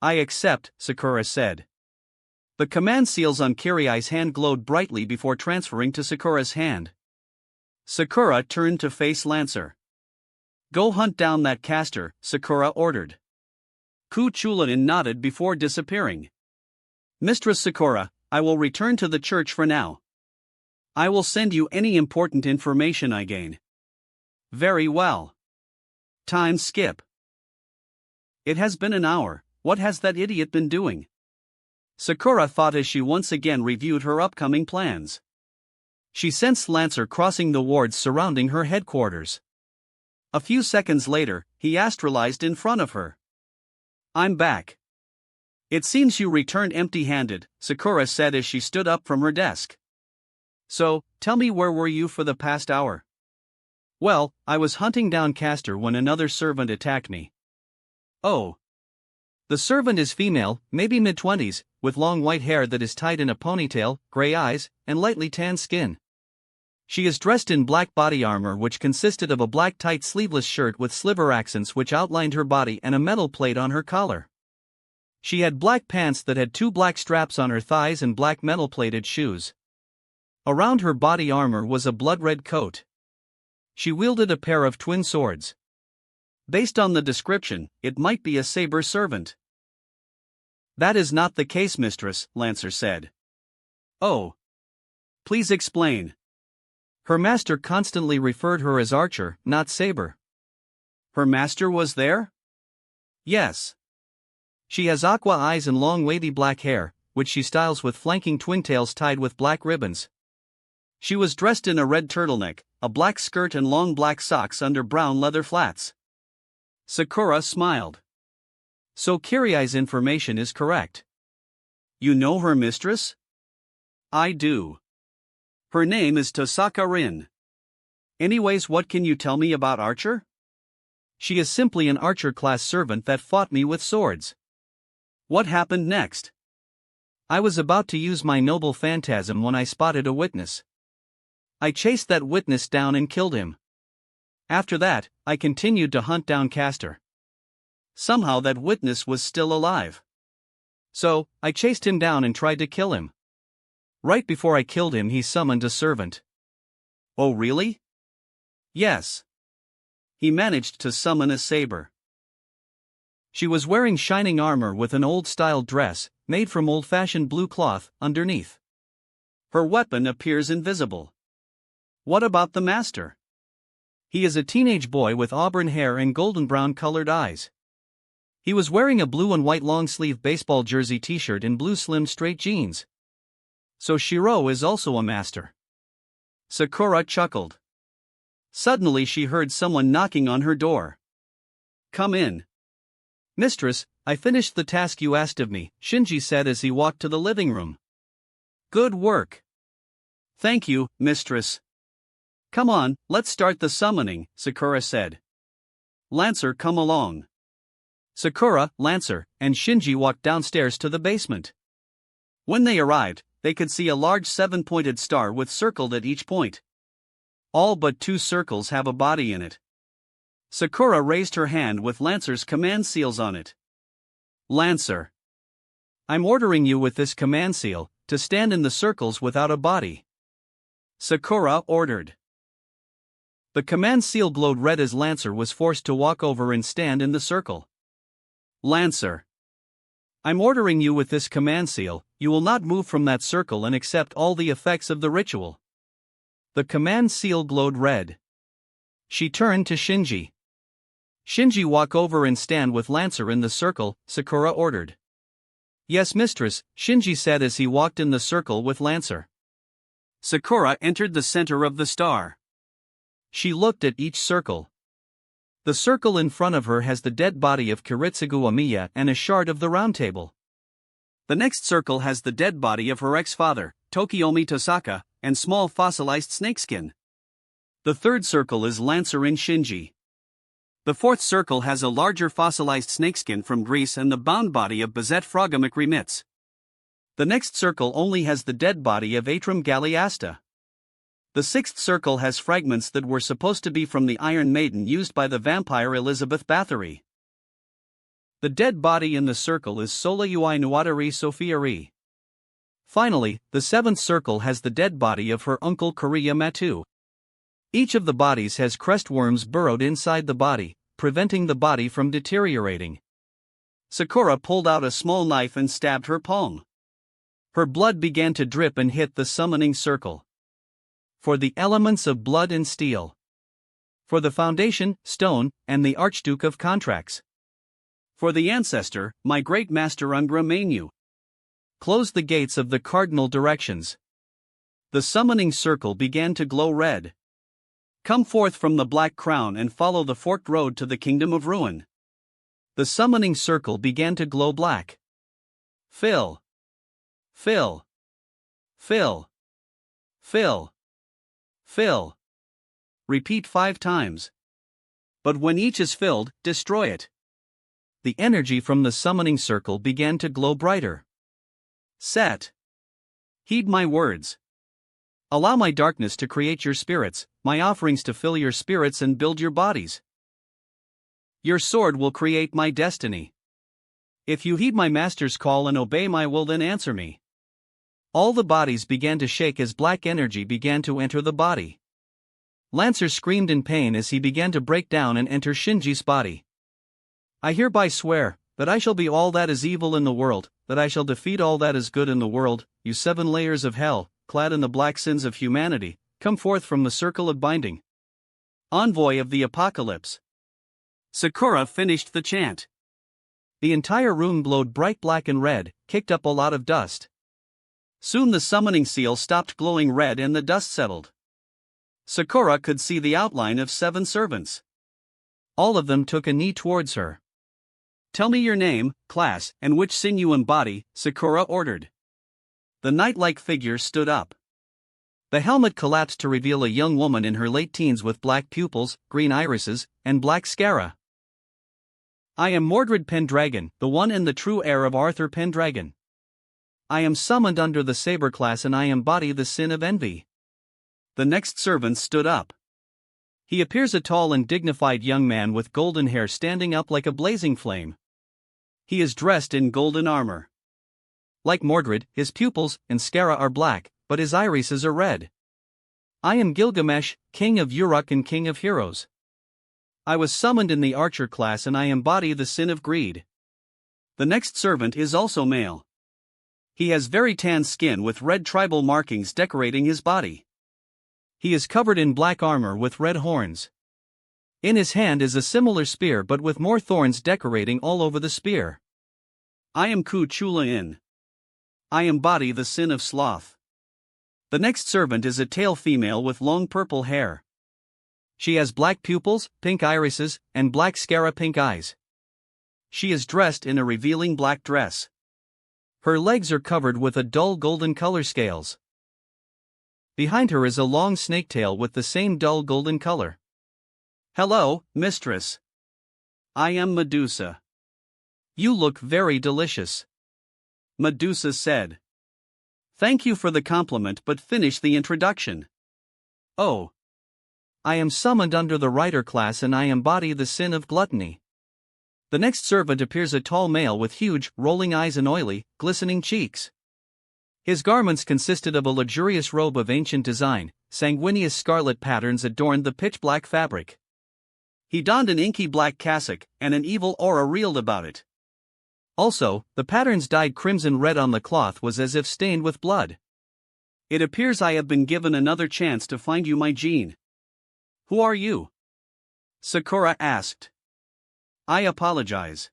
I accept, Sakura said. The command seals on Kyrie's hand glowed brightly before transferring to Sakura's hand. Sakura turned to face Lancer. Go hunt down that Castor, Sakura ordered. Kuchulain nodded before disappearing. Mistress Sakura, I will return to the church for now. I will send you any important information I gain. Very well. Time skip. It has been an hour. What has that idiot been doing? Sakura thought as she once again reviewed her upcoming plans. She sensed Lancer crossing the wards surrounding her headquarters. A few seconds later, he astralized in front of her. I'm back. It seems you returned empty-handed, Sakura said as she stood up from her desk. So, tell me, where were you for the past hour? Well, I was hunting down Castor when another servant attacked me. Oh. The servant is female, maybe mid-20s, with long white hair that is tied in a ponytail, gray eyes, and lightly tanned skin. She is dressed in black body armor which consisted of a black tight sleeveless shirt with sliver accents which outlined her body and a metal plate on her collar. She had black pants that had 2 black straps on her thighs and black metal-plated shoes. Around her body armor was a blood-red coat. She wielded a pair of twin swords. Based on the description, it might be a saber servant. That is not the case, mistress, Lancer said. Oh. Please explain. Her master constantly referred her as Archer, not Saber. Her master was there? Yes. She has aqua eyes and long wavy black hair, which she styles with flanking twin tails tied with black ribbons. She was dressed in a red turtleneck, a black skirt and long black socks under brown leather flats. Sakura smiled. So Kyrie's information is correct. You know her mistress? I do. Her name is Tosaka Rin. Anyways, what can you tell me about Archer? She is simply an Archer-class servant that fought me with swords. What happened next? I was about to use my noble phantasm when I spotted a witness. I chased that witness down and killed him. After that, I continued to hunt down Castor. Somehow that witness was still alive. So, I chased him down and tried to kill him. Right before I killed him, he summoned a servant. Oh, really? Yes. He managed to summon a saber. She was wearing shining armor with an old-style dress, made from old-fashioned blue cloth, underneath. Her weapon appears invisible. What about the master? He is a teenage boy with auburn hair and golden brown colored eyes. He was wearing a blue and white long-sleeve baseball jersey t-shirt and blue slim straight jeans. So Shiro is also a master. Sakura chuckled. Suddenly she heard someone knocking on her door. Come in. Mistress, I finished the task you asked of me, Shinji said as he walked to the living room. Good work. Thank you, mistress. Come on, let's start the summoning, Sakura said. Lancer, come along. Sakura, Lancer, and Shinji walked downstairs to the basement. When they arrived, they could see a large 7-pointed star with circled at each point. All but 2 circles have a body in it. Sakura raised her hand with Lancer's command seals on it. Lancer. I'm ordering you with this command seal to stand in the circles without a body. Sakura ordered. The command seal glowed red as Lancer was forced to walk over and stand in the circle. Lancer. I'm ordering you with this command seal, you will not move from that circle and accept all the effects of the ritual. The command seal glowed red. She turned to Shinji. Shinji, walk over and stand with Lancer in the circle, Sakura ordered. Yes, mistress, Shinji said as he walked in the circle with Lancer. Sakura entered the center of the star. She looked at each circle. The circle in front of her has the dead body of Kiritsugu Amiya and a shard of the round table. The next circle has the dead body of her ex-father, Tokiomi Tosaka, and small fossilized snakeskin. The third circle is Lancer in Shinji. The fourth circle has a larger fossilized snakeskin from Greece and the bound body of Bazette Frogamic Remitz. The next circle only has the dead body of Atrum Galliasta. The sixth circle has fragments that were supposed to be from the Iron Maiden used by the vampire Elizabeth Bathory. The dead body in the circle is Sola Ui Nuatari Sophiari. Finally, the seventh circle has the dead body of her uncle Korea Matu. Each of the bodies has crest worms burrowed inside the body, preventing the body from deteriorating. Sakura pulled out a small knife and stabbed her palm. Her blood began to drip and hit the summoning circle. For the elements of blood and steel. For the foundation, stone, and the Archduke of Contracts. For the ancestor, my great master Ungra Mainyu. Close the gates of the cardinal directions. The summoning circle began to glow red. Come forth from the Black Crown and follow the forked road to the Kingdom of Ruin. The summoning circle began to glow black. Fill. Fill. Fill. Fill. Fill. Repeat 5 times. But when each is filled, destroy it. The energy from the summoning circle began to glow brighter. Set. Heed my words. Allow my darkness to create your spirits, my offerings to fill your spirits and build your bodies. Your sword will create my destiny. If you heed my master's call and obey my will, then answer me. All the bodies began to shake as black energy began to enter the body. Lancer screamed in pain as he began to break down and enter Shinji's body. I hereby swear that I shall be all that is evil in the world, that I shall defeat all that is good in the world, you 7 layers of hell, clad in the black sins of humanity, come forth from the circle of binding. Envoy of the Apocalypse. Sakura finished the chant. The entire room glowed bright black and red, kicked up a lot of dust. Soon the summoning seal stopped glowing red and the dust settled. Sakura could see the outline of 7 servants. All of them took a knee towards her. Tell me your name, class, and which sin you embody, Sakura ordered. The knight-like figure stood up. The helmet collapsed to reveal a young woman in her late teens with black pupils, green irises, and black scara. I am Mordred Pendragon, the one and the true heir of Arthur Pendragon. I am summoned under the saber class and I embody the sin of envy. The next servant stood up. He appears a tall and dignified young man with golden hair standing up like a blazing flame. He is dressed in golden armor. Like Mordred, his pupils and scara are black, but his irises are red. I am Gilgamesh, king of Uruk and king of heroes. I was summoned in the archer class and I embody the sin of greed. The next servant is also male. He has very tan skin with red tribal markings decorating his body. He is covered in black armor with red horns. In his hand is a similar spear but with more thorns decorating all over the spear. I am Ku Chula In. I embody the sin of sloth. The next servant is a tail female with long purple hair. She has black pupils, pink irises, and black scara pink eyes. She is dressed in a revealing black dress. Her legs are covered with a dull golden color scales. Behind her is a long snake tail with the same dull golden color. Hello, mistress. I am Medusa. You look very delicious. Medusa said. Thank you for the compliment, but finish the introduction. Oh. I am summoned under the writer class and I embody the sin of gluttony. The next servant appears a tall male with huge, rolling eyes and oily, glistening cheeks. His garments consisted of a luxurious robe of ancient design, sanguineous scarlet patterns adorned the pitch-black fabric. He donned an inky black cassock, and an evil aura reeled about it. Also, the patterns dyed crimson red on the cloth was as if stained with blood. It appears I have been given another chance to find you my Jean. Who are you? Sakura asked. I apologize.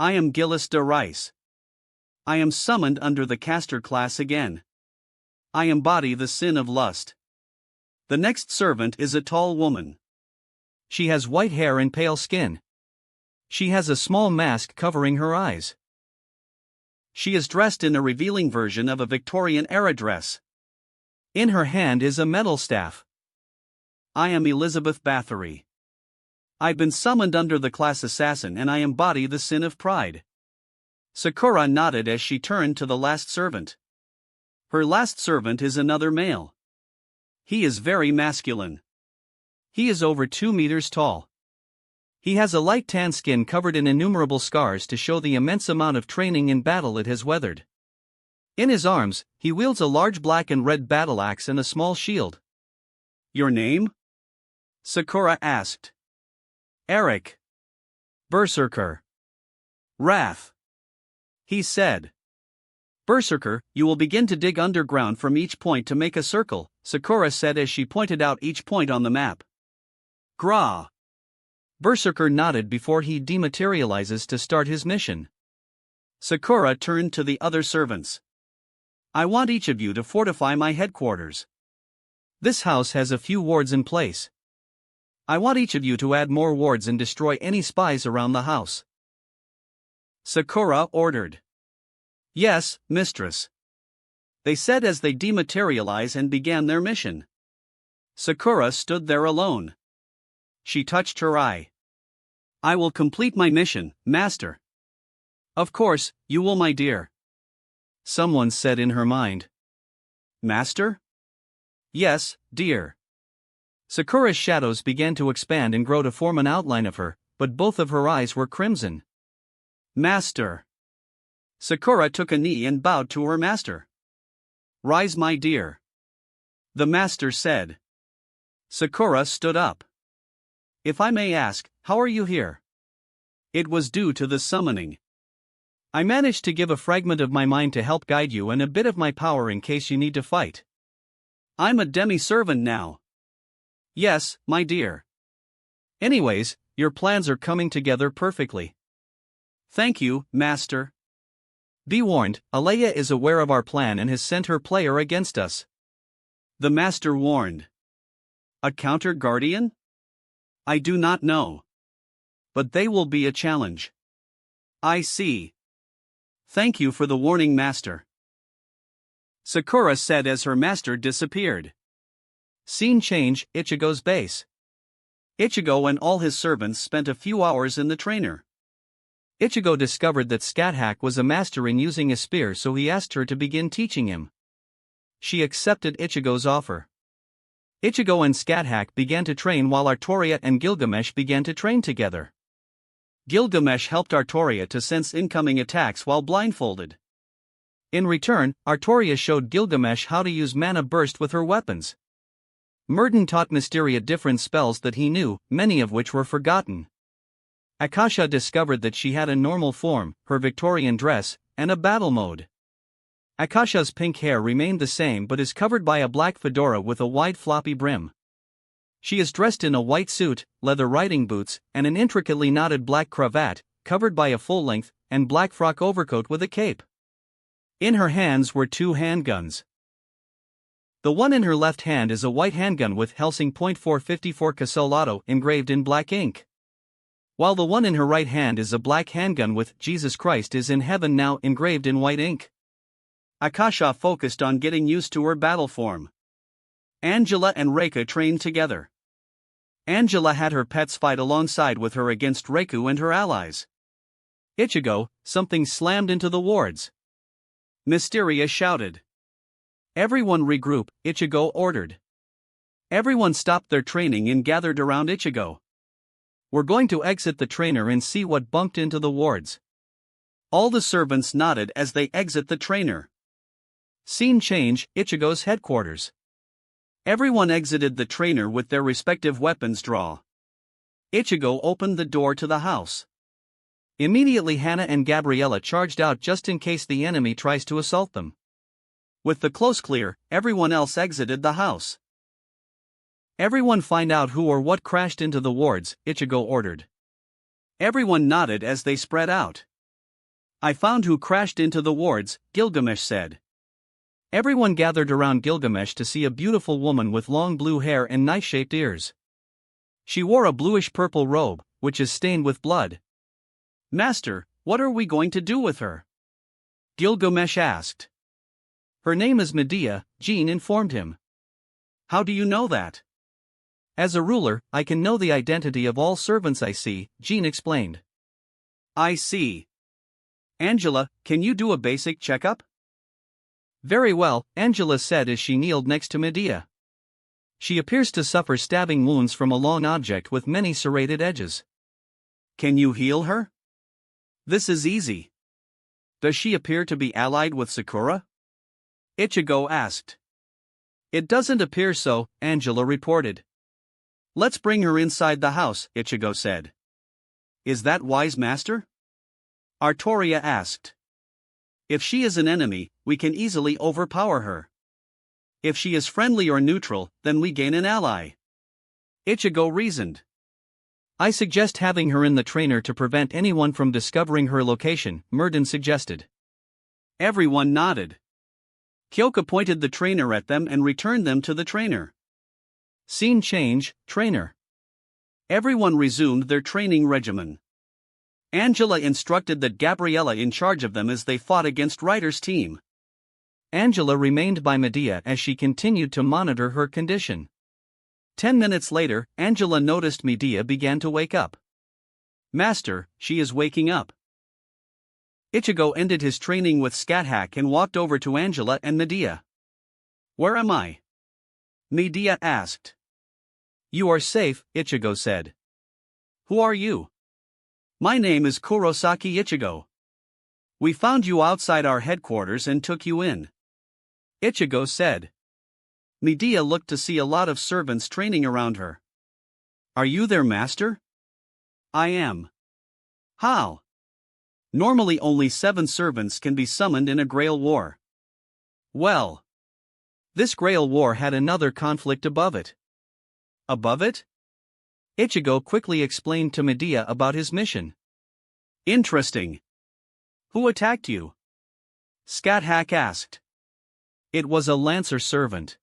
I am Gillis de Rice. I am summoned under the caster class again. I embody the sin of lust. The next servant is a tall woman. She has white hair and pale skin. She has a small mask covering her eyes. She is dressed in a revealing version of a Victorian-era dress. In her hand is a metal staff. I am Elizabeth Bathory. I've been summoned under the class assassin and I embody the sin of pride. Sakura nodded as she turned to the last servant. Her last servant is another male. He is very masculine. He is over 2 meters tall. He has a light tan skin covered in innumerable scars to show the immense amount of training in battle it has weathered. In his arms, he wields a large black and red battle axe and a small shield. Your name? Sakura asked. Eric. Berserker. Wrath. He said. Berserker, you will begin to dig underground from each point to make a circle, Sakura said as she pointed out each point on the map. Gra. Berserker nodded before he dematerializes to start his mission. Sakura turned to the other servants. I want each of you to fortify my headquarters. This house has a few wards in place. I want each of you to add more wards and destroy any spies around the house. Sakura ordered. Yes, mistress. They said as they dematerialized and began their mission. Sakura stood there alone. She touched her eye. I will complete my mission, master. Of course, you will, my dear. Someone said in her mind. Master? Yes, dear. Sakura's shadows began to expand and grow to form an outline of her, but both of her eyes were crimson. Master. Sakura took a knee and bowed to her master. Rise, my dear. The master said. Sakura stood up. If I may ask, how are you here? It was due to the summoning. I managed to give a fragment of my mind to help guide you and a bit of my power in case you need to fight. I'm a demi-servant now. Yes, my dear. Anyways, your plans are coming together perfectly. Thank you, master. Be warned, Alea is aware of our plan and has sent her player against us. The master warned. A counter-guardian? I do not know. But they will be a challenge. I see. Thank you for the warning, master. Sakura said as her master disappeared. Scene change, Ichigo's base. Ichigo and all his servants spent a few hours in the trainer. Ichigo discovered that Scathach was a master in using a spear, so he asked her to begin teaching him. She accepted Ichigo's offer. Ichigo and Scathach began to train while Artoria and Gilgamesh began to train together. Gilgamesh helped Artoria to sense incoming attacks while blindfolded. In return, Artoria showed Gilgamesh how to use Mana Burst with her weapons. Murden taught Mysteria different spells that he knew, many of which were forgotten. Akasha discovered that she had a normal form, her Victorian dress, and a battle mode. Akasha's pink hair remained the same but is covered by a black fedora with a wide floppy brim. She is dressed in a white suit, leather riding boots, and an intricately knotted black cravat, covered by a full-length and black frock overcoat with a cape. In her hands were 2 handguns. The one in her left hand is a white handgun with Helsing .454 Casolotto engraved in black ink, while the one in her right hand is a black handgun with Jesus Christ is in Heaven Now engraved in white ink. Akasha focused on getting used to her battle form. Angela and Reika trained together. Angela had her pets fight alongside with her against Reiku and her allies. Ichigo, something slammed into the wards. Mysteria shouted. Everyone regroup, Ichigo ordered. Everyone stopped their training and gathered around Ichigo. We're going to exit the trainer and see what bumped into the wards. All the servants nodded as they exit the trainer. Scene change, Ichigo's headquarters. Everyone exited the trainer with their respective weapons drawn. Ichigo opened the door to the house. Immediately Hana and Gabriella charged out just in case the enemy tries to assault them. With the close clear, everyone else exited the house. Everyone find out who or what crashed into the wards, Ichigo ordered. Everyone nodded as they spread out. I found who crashed into the wards, Gilgamesh said. Everyone gathered around Gilgamesh to see a beautiful woman with long blue hair and nice-shaped ears. She wore a bluish-purple robe, which is stained with blood. Master, what are we going to do with her? Gilgamesh asked. Her name is Medea, Jean informed him. How do you know that? As a ruler, I can know the identity of all servants I see, Jean explained. I see. Angela, can you do a basic checkup? Very well, Angela said as she kneeled next to Medea. She appears to suffer stabbing wounds from a long object with many serrated edges. Can you heal her? This is easy. Does she appear to be allied with Sakura? Ichigo asked. It doesn't appear so, Angela reported. Let's bring her inside the house, Ichigo said. Is that wise, Master? Artoria asked. If she is an enemy, we can easily overpower her. If she is friendly or neutral, then we gain an ally. Ichigo reasoned. I suggest having her in the trainer to prevent anyone from discovering her location, Murden suggested. Everyone nodded. Kyoka pointed the trainer at them and returned them to the trainer. Scene change, trainer. Everyone resumed their training regimen. Angela instructed that Gabriella in charge of them as they fought against Ryder's team. Angela remained by Medea as she continued to monitor her condition. 10 minutes later, Angela noticed Medea began to wake up. Master, she is waking up. Ichigo ended his training with Scat Hack and walked over to Angela and Medea. Where am I? Medea asked. You are safe, Ichigo said. Who are you? My name is Kurosaki Ichigo. We found you outside our headquarters and took you in. Ichigo said. Medea looked to see a lot of servants training around her. Are you their master? I am. How? Normally only 7 servants can be summoned in a Grail War. Well. This Grail War had another conflict above it. Above it? Ichigo quickly explained to Medea about his mission. Interesting. Who attacked you? Scat Hack asked. It was a Lancer servant.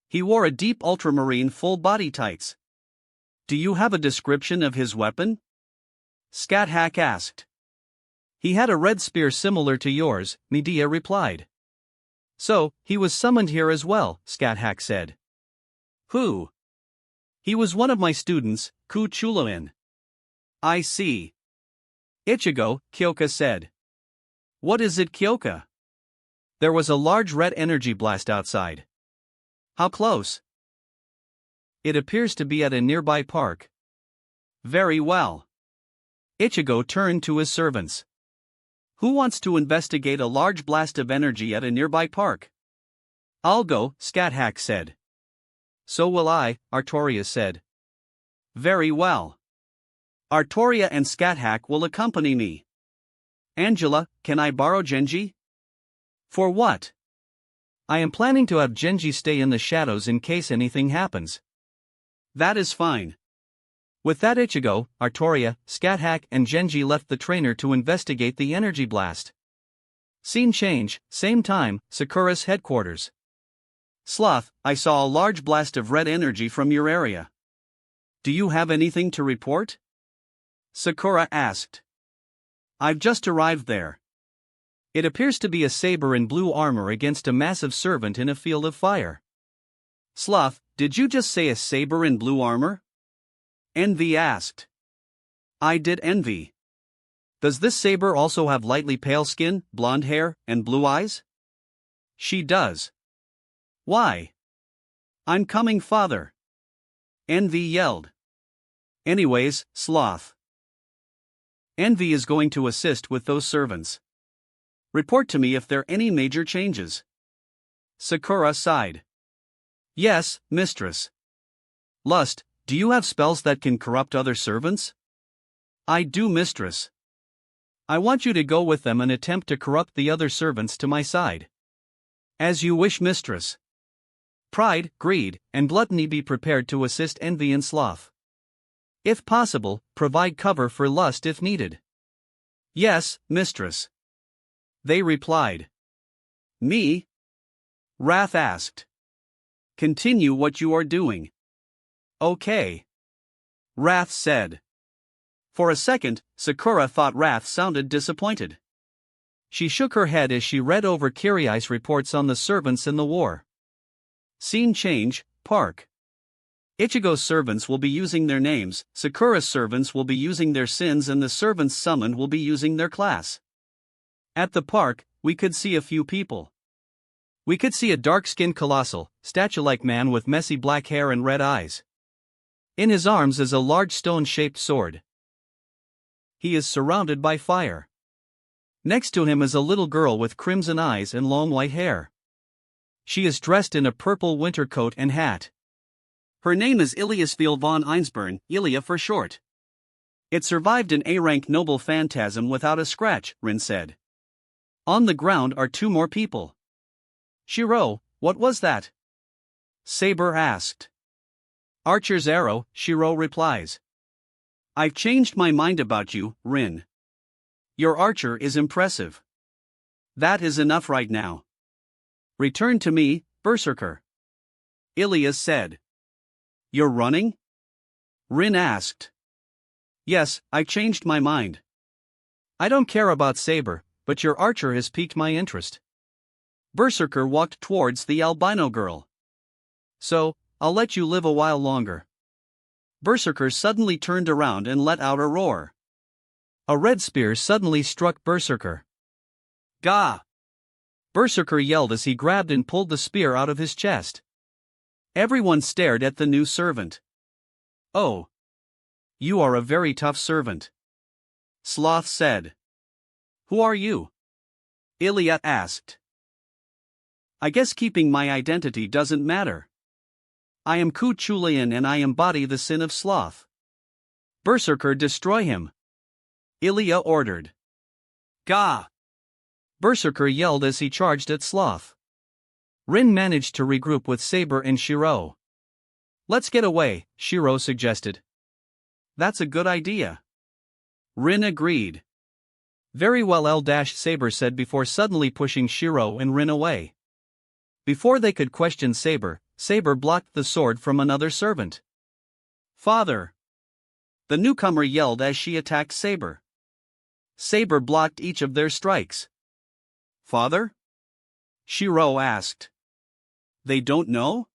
He wore a deep ultramarine full-body tights. Do you have a description of his weapon? Scat Hack asked. He had a red spear similar to yours, Medea replied. So, he was summoned here as well, Scat Hack said. Who? He was one of my students, Ku Chulain. I see. Ichigo, Kyoka said. What is it, Kyoka? There was a large red energy blast outside. How close? It appears to be at a nearby park. Very well. Ichigo turned to his servants. Who wants to investigate a large blast of energy at a nearby park? I'll go, Scat Hack said. So will I, Artoria said. Very well. Artoria and Scathach will accompany me. Angela, can I borrow Genji? For what? I am planning to have Genji stay in the shadows in case anything happens. That is fine. With that, Ichigo, Artoria, Scathach and Genji left the trainer to investigate the energy blast. Scene change, same time, Sakura's headquarters. Sloth, I saw a large blast of red energy from your area. Do you have anything to report? Sakura asked. I've just arrived there. It appears to be a saber in blue armor against a massive servant in a field of fire. Sloth, did you just say a saber in blue armor? Envy asked. I did, Envy. Does this saber also have lightly pale skin, blonde hair, and blue eyes? She does. Why? I'm coming, father. Envy yelled. Anyways, Sloth. Envy is going to assist with those servants. Report to me if there are any major changes. Sakura sighed. Yes, mistress. Lust, do you have spells that can corrupt other servants? I do, mistress. I want you to go with them and attempt to corrupt the other servants to my side. As you wish, mistress. Pride, greed, and gluttony be prepared to assist envy and sloth. If possible, provide cover for lust if needed. Yes, mistress. They replied. Me? Wrath asked. Continue what you are doing. Okay. Wrath said. For a second, Sakura thought Wrath sounded disappointed. She shook her head as she read over Kirai's reports on the servants in the war. Scene change, park. Ichigo's servants will be using their names, Sakura's servants will be using their sins, and the servants summoned will be using their class. At the park, we could see a few people. We could see a dark-skinned colossal, statue-like man with messy black hair and red eyes. In his arms is a large stone-shaped sword. He is surrounded by fire. Next to him is a little girl with crimson eyes and long white hair. She is dressed in a purple winter coat and hat. Her name is Iliasfiel von Einsborn, Ilia for short. It survived an A-rank noble phantasm without a scratch, Rin said. On the ground are two more people. Shiro, what was that? Saber asked. Archer's arrow, Shiro replies. I've changed my mind about you, Rin. Your archer is impressive. That is enough right now. Return to me, Berserker. Ilias said. You're running? Rin asked. Yes, I changed my mind. I don't care about Saber, but your archer has piqued my interest. Berserker walked towards the albino girl. So, I'll let you live a while longer. Berserker suddenly turned around and let out a roar. A red spear suddenly struck Berserker. Gah! Berserker yelled as he grabbed and pulled the spear out of his chest. Everyone stared at the new servant. Oh. You are a very tough servant. Sloth said. Who are you? Ilia asked. I guess keeping my identity doesn't matter. I am Ku Chulian and I embody the sin of sloth. Berserker, destroy him. Ilia ordered. Gah! Berserker yelled as he charged at Sloth. Rin managed to regroup with Saber and Shiro. Let's get away, Shiro suggested. That's a good idea. Rin agreed. Very well, Saber said before suddenly pushing Shiro and Rin away. Before they could question Saber, Saber blocked the sword from another servant. Father! The newcomer yelled as she attacked Saber. Saber blocked each of their strikes. Father? Shiro asked. They don't know?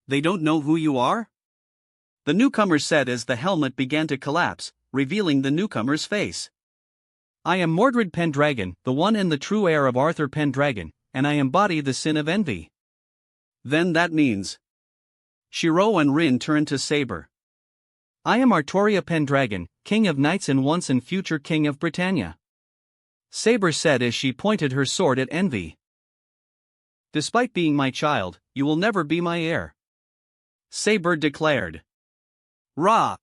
They don't know who you are? The newcomer said as the helmet began to collapse, revealing the newcomer's face. I am Mordred Pendragon, the one and the true heir of Arthur Pendragon, and I embody the sin of envy. Then that means... Shiro and Rin turned to Saber. I am Artoria Pendragon, king of knights and once and future king of Britannia. Saber said as she pointed her sword at Envy. Despite being my child, you will never be my heir. Saber declared. Rah!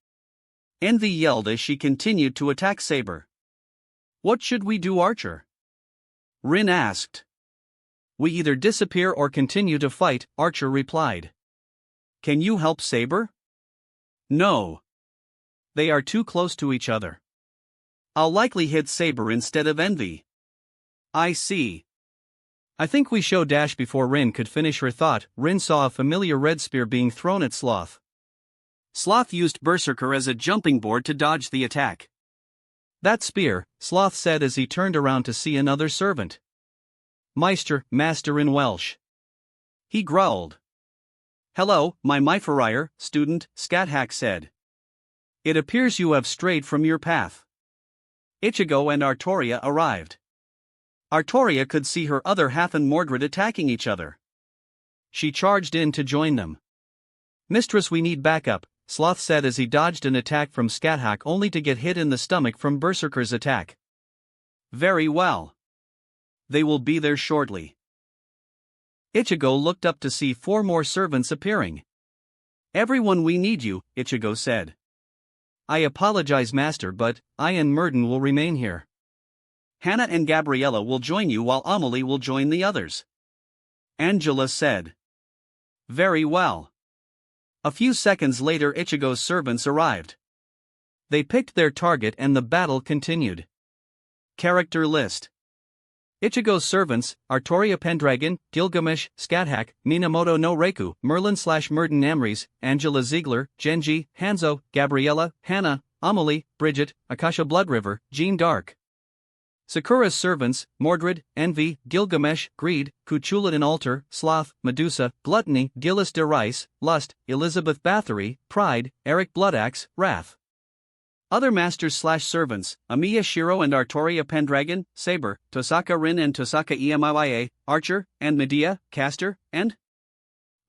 Envy yelled as she continued to attack Saber. What should we do, Archer? Rin asked. We either disappear or continue to fight, Archer replied. Can you help Saber? No. They are too close to each other. I'll likely hit Saber instead of Envy. I see. I think we show dash. Before Rin could finish her thought, Rin saw a familiar red spear being thrown at Sloth. Sloth used Berserker as a jumping board to dodge the attack. That spear, Sloth said as he turned around to see another servant. Master in Welsh. He growled. Hello, my Myfarier, student, Scathack said. It appears you have strayed from your path. Ichigo and Artoria arrived. Artoria could see her other half and Mordred attacking each other. She charged in to join them. Mistress, we need backup, Sloth said as he dodged an attack from Scathack only to get hit in the stomach from Berserker's attack. Very well. They will be there shortly. Ichigo looked up to see 4 more servants appearing. Everyone, we need you, Ichigo said. I apologize, Master, but I and Murden will remain here. Hannah and Gabriella will join you while Amelie will join the others. Angela said. Very well. A few seconds later, Ichigo's servants arrived. They picked their target and the battle continued. Character list. Ichigo's servants: Artoria Pendragon, Gilgamesh, Scathack, Minamoto no Reiku, Merlin/Murden Amries, Angela Ziegler, Genji, Hanzo, Gabriella, Hannah, Amelie, Bridget, Akasha Bloodriver, Jean Dark. Sakura's servants: Mordred, Envy, Gilgamesh, Greed, Cuchulain Altar, Sloth, Medusa, Gluttony, Gillis de Rice, Lust, Elizabeth Bathory, Pride, Eric Bloodaxe, Wrath. Other masters/servants: Amiya Shiro and Artoria Pendragon, Saber, Tosaka Rin and Tosaka Emiya, Archer, and Medea, Caster, and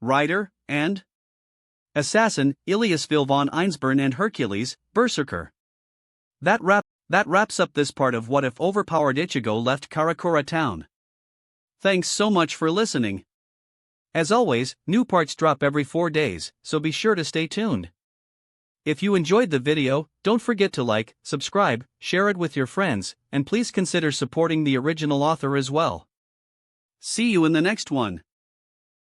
Rider, and Assassin, Ilias Vilvon Einsburn and Hercules, Berserker. That wraps up this part of What If Overpowered Ichigo Left Karakura Town. Thanks so much for listening. As always, new parts drop every 4 days, so be sure to stay tuned. If you enjoyed the video, don't forget to like, subscribe, share it with your friends, and please consider supporting the original author as well. See you in the next one.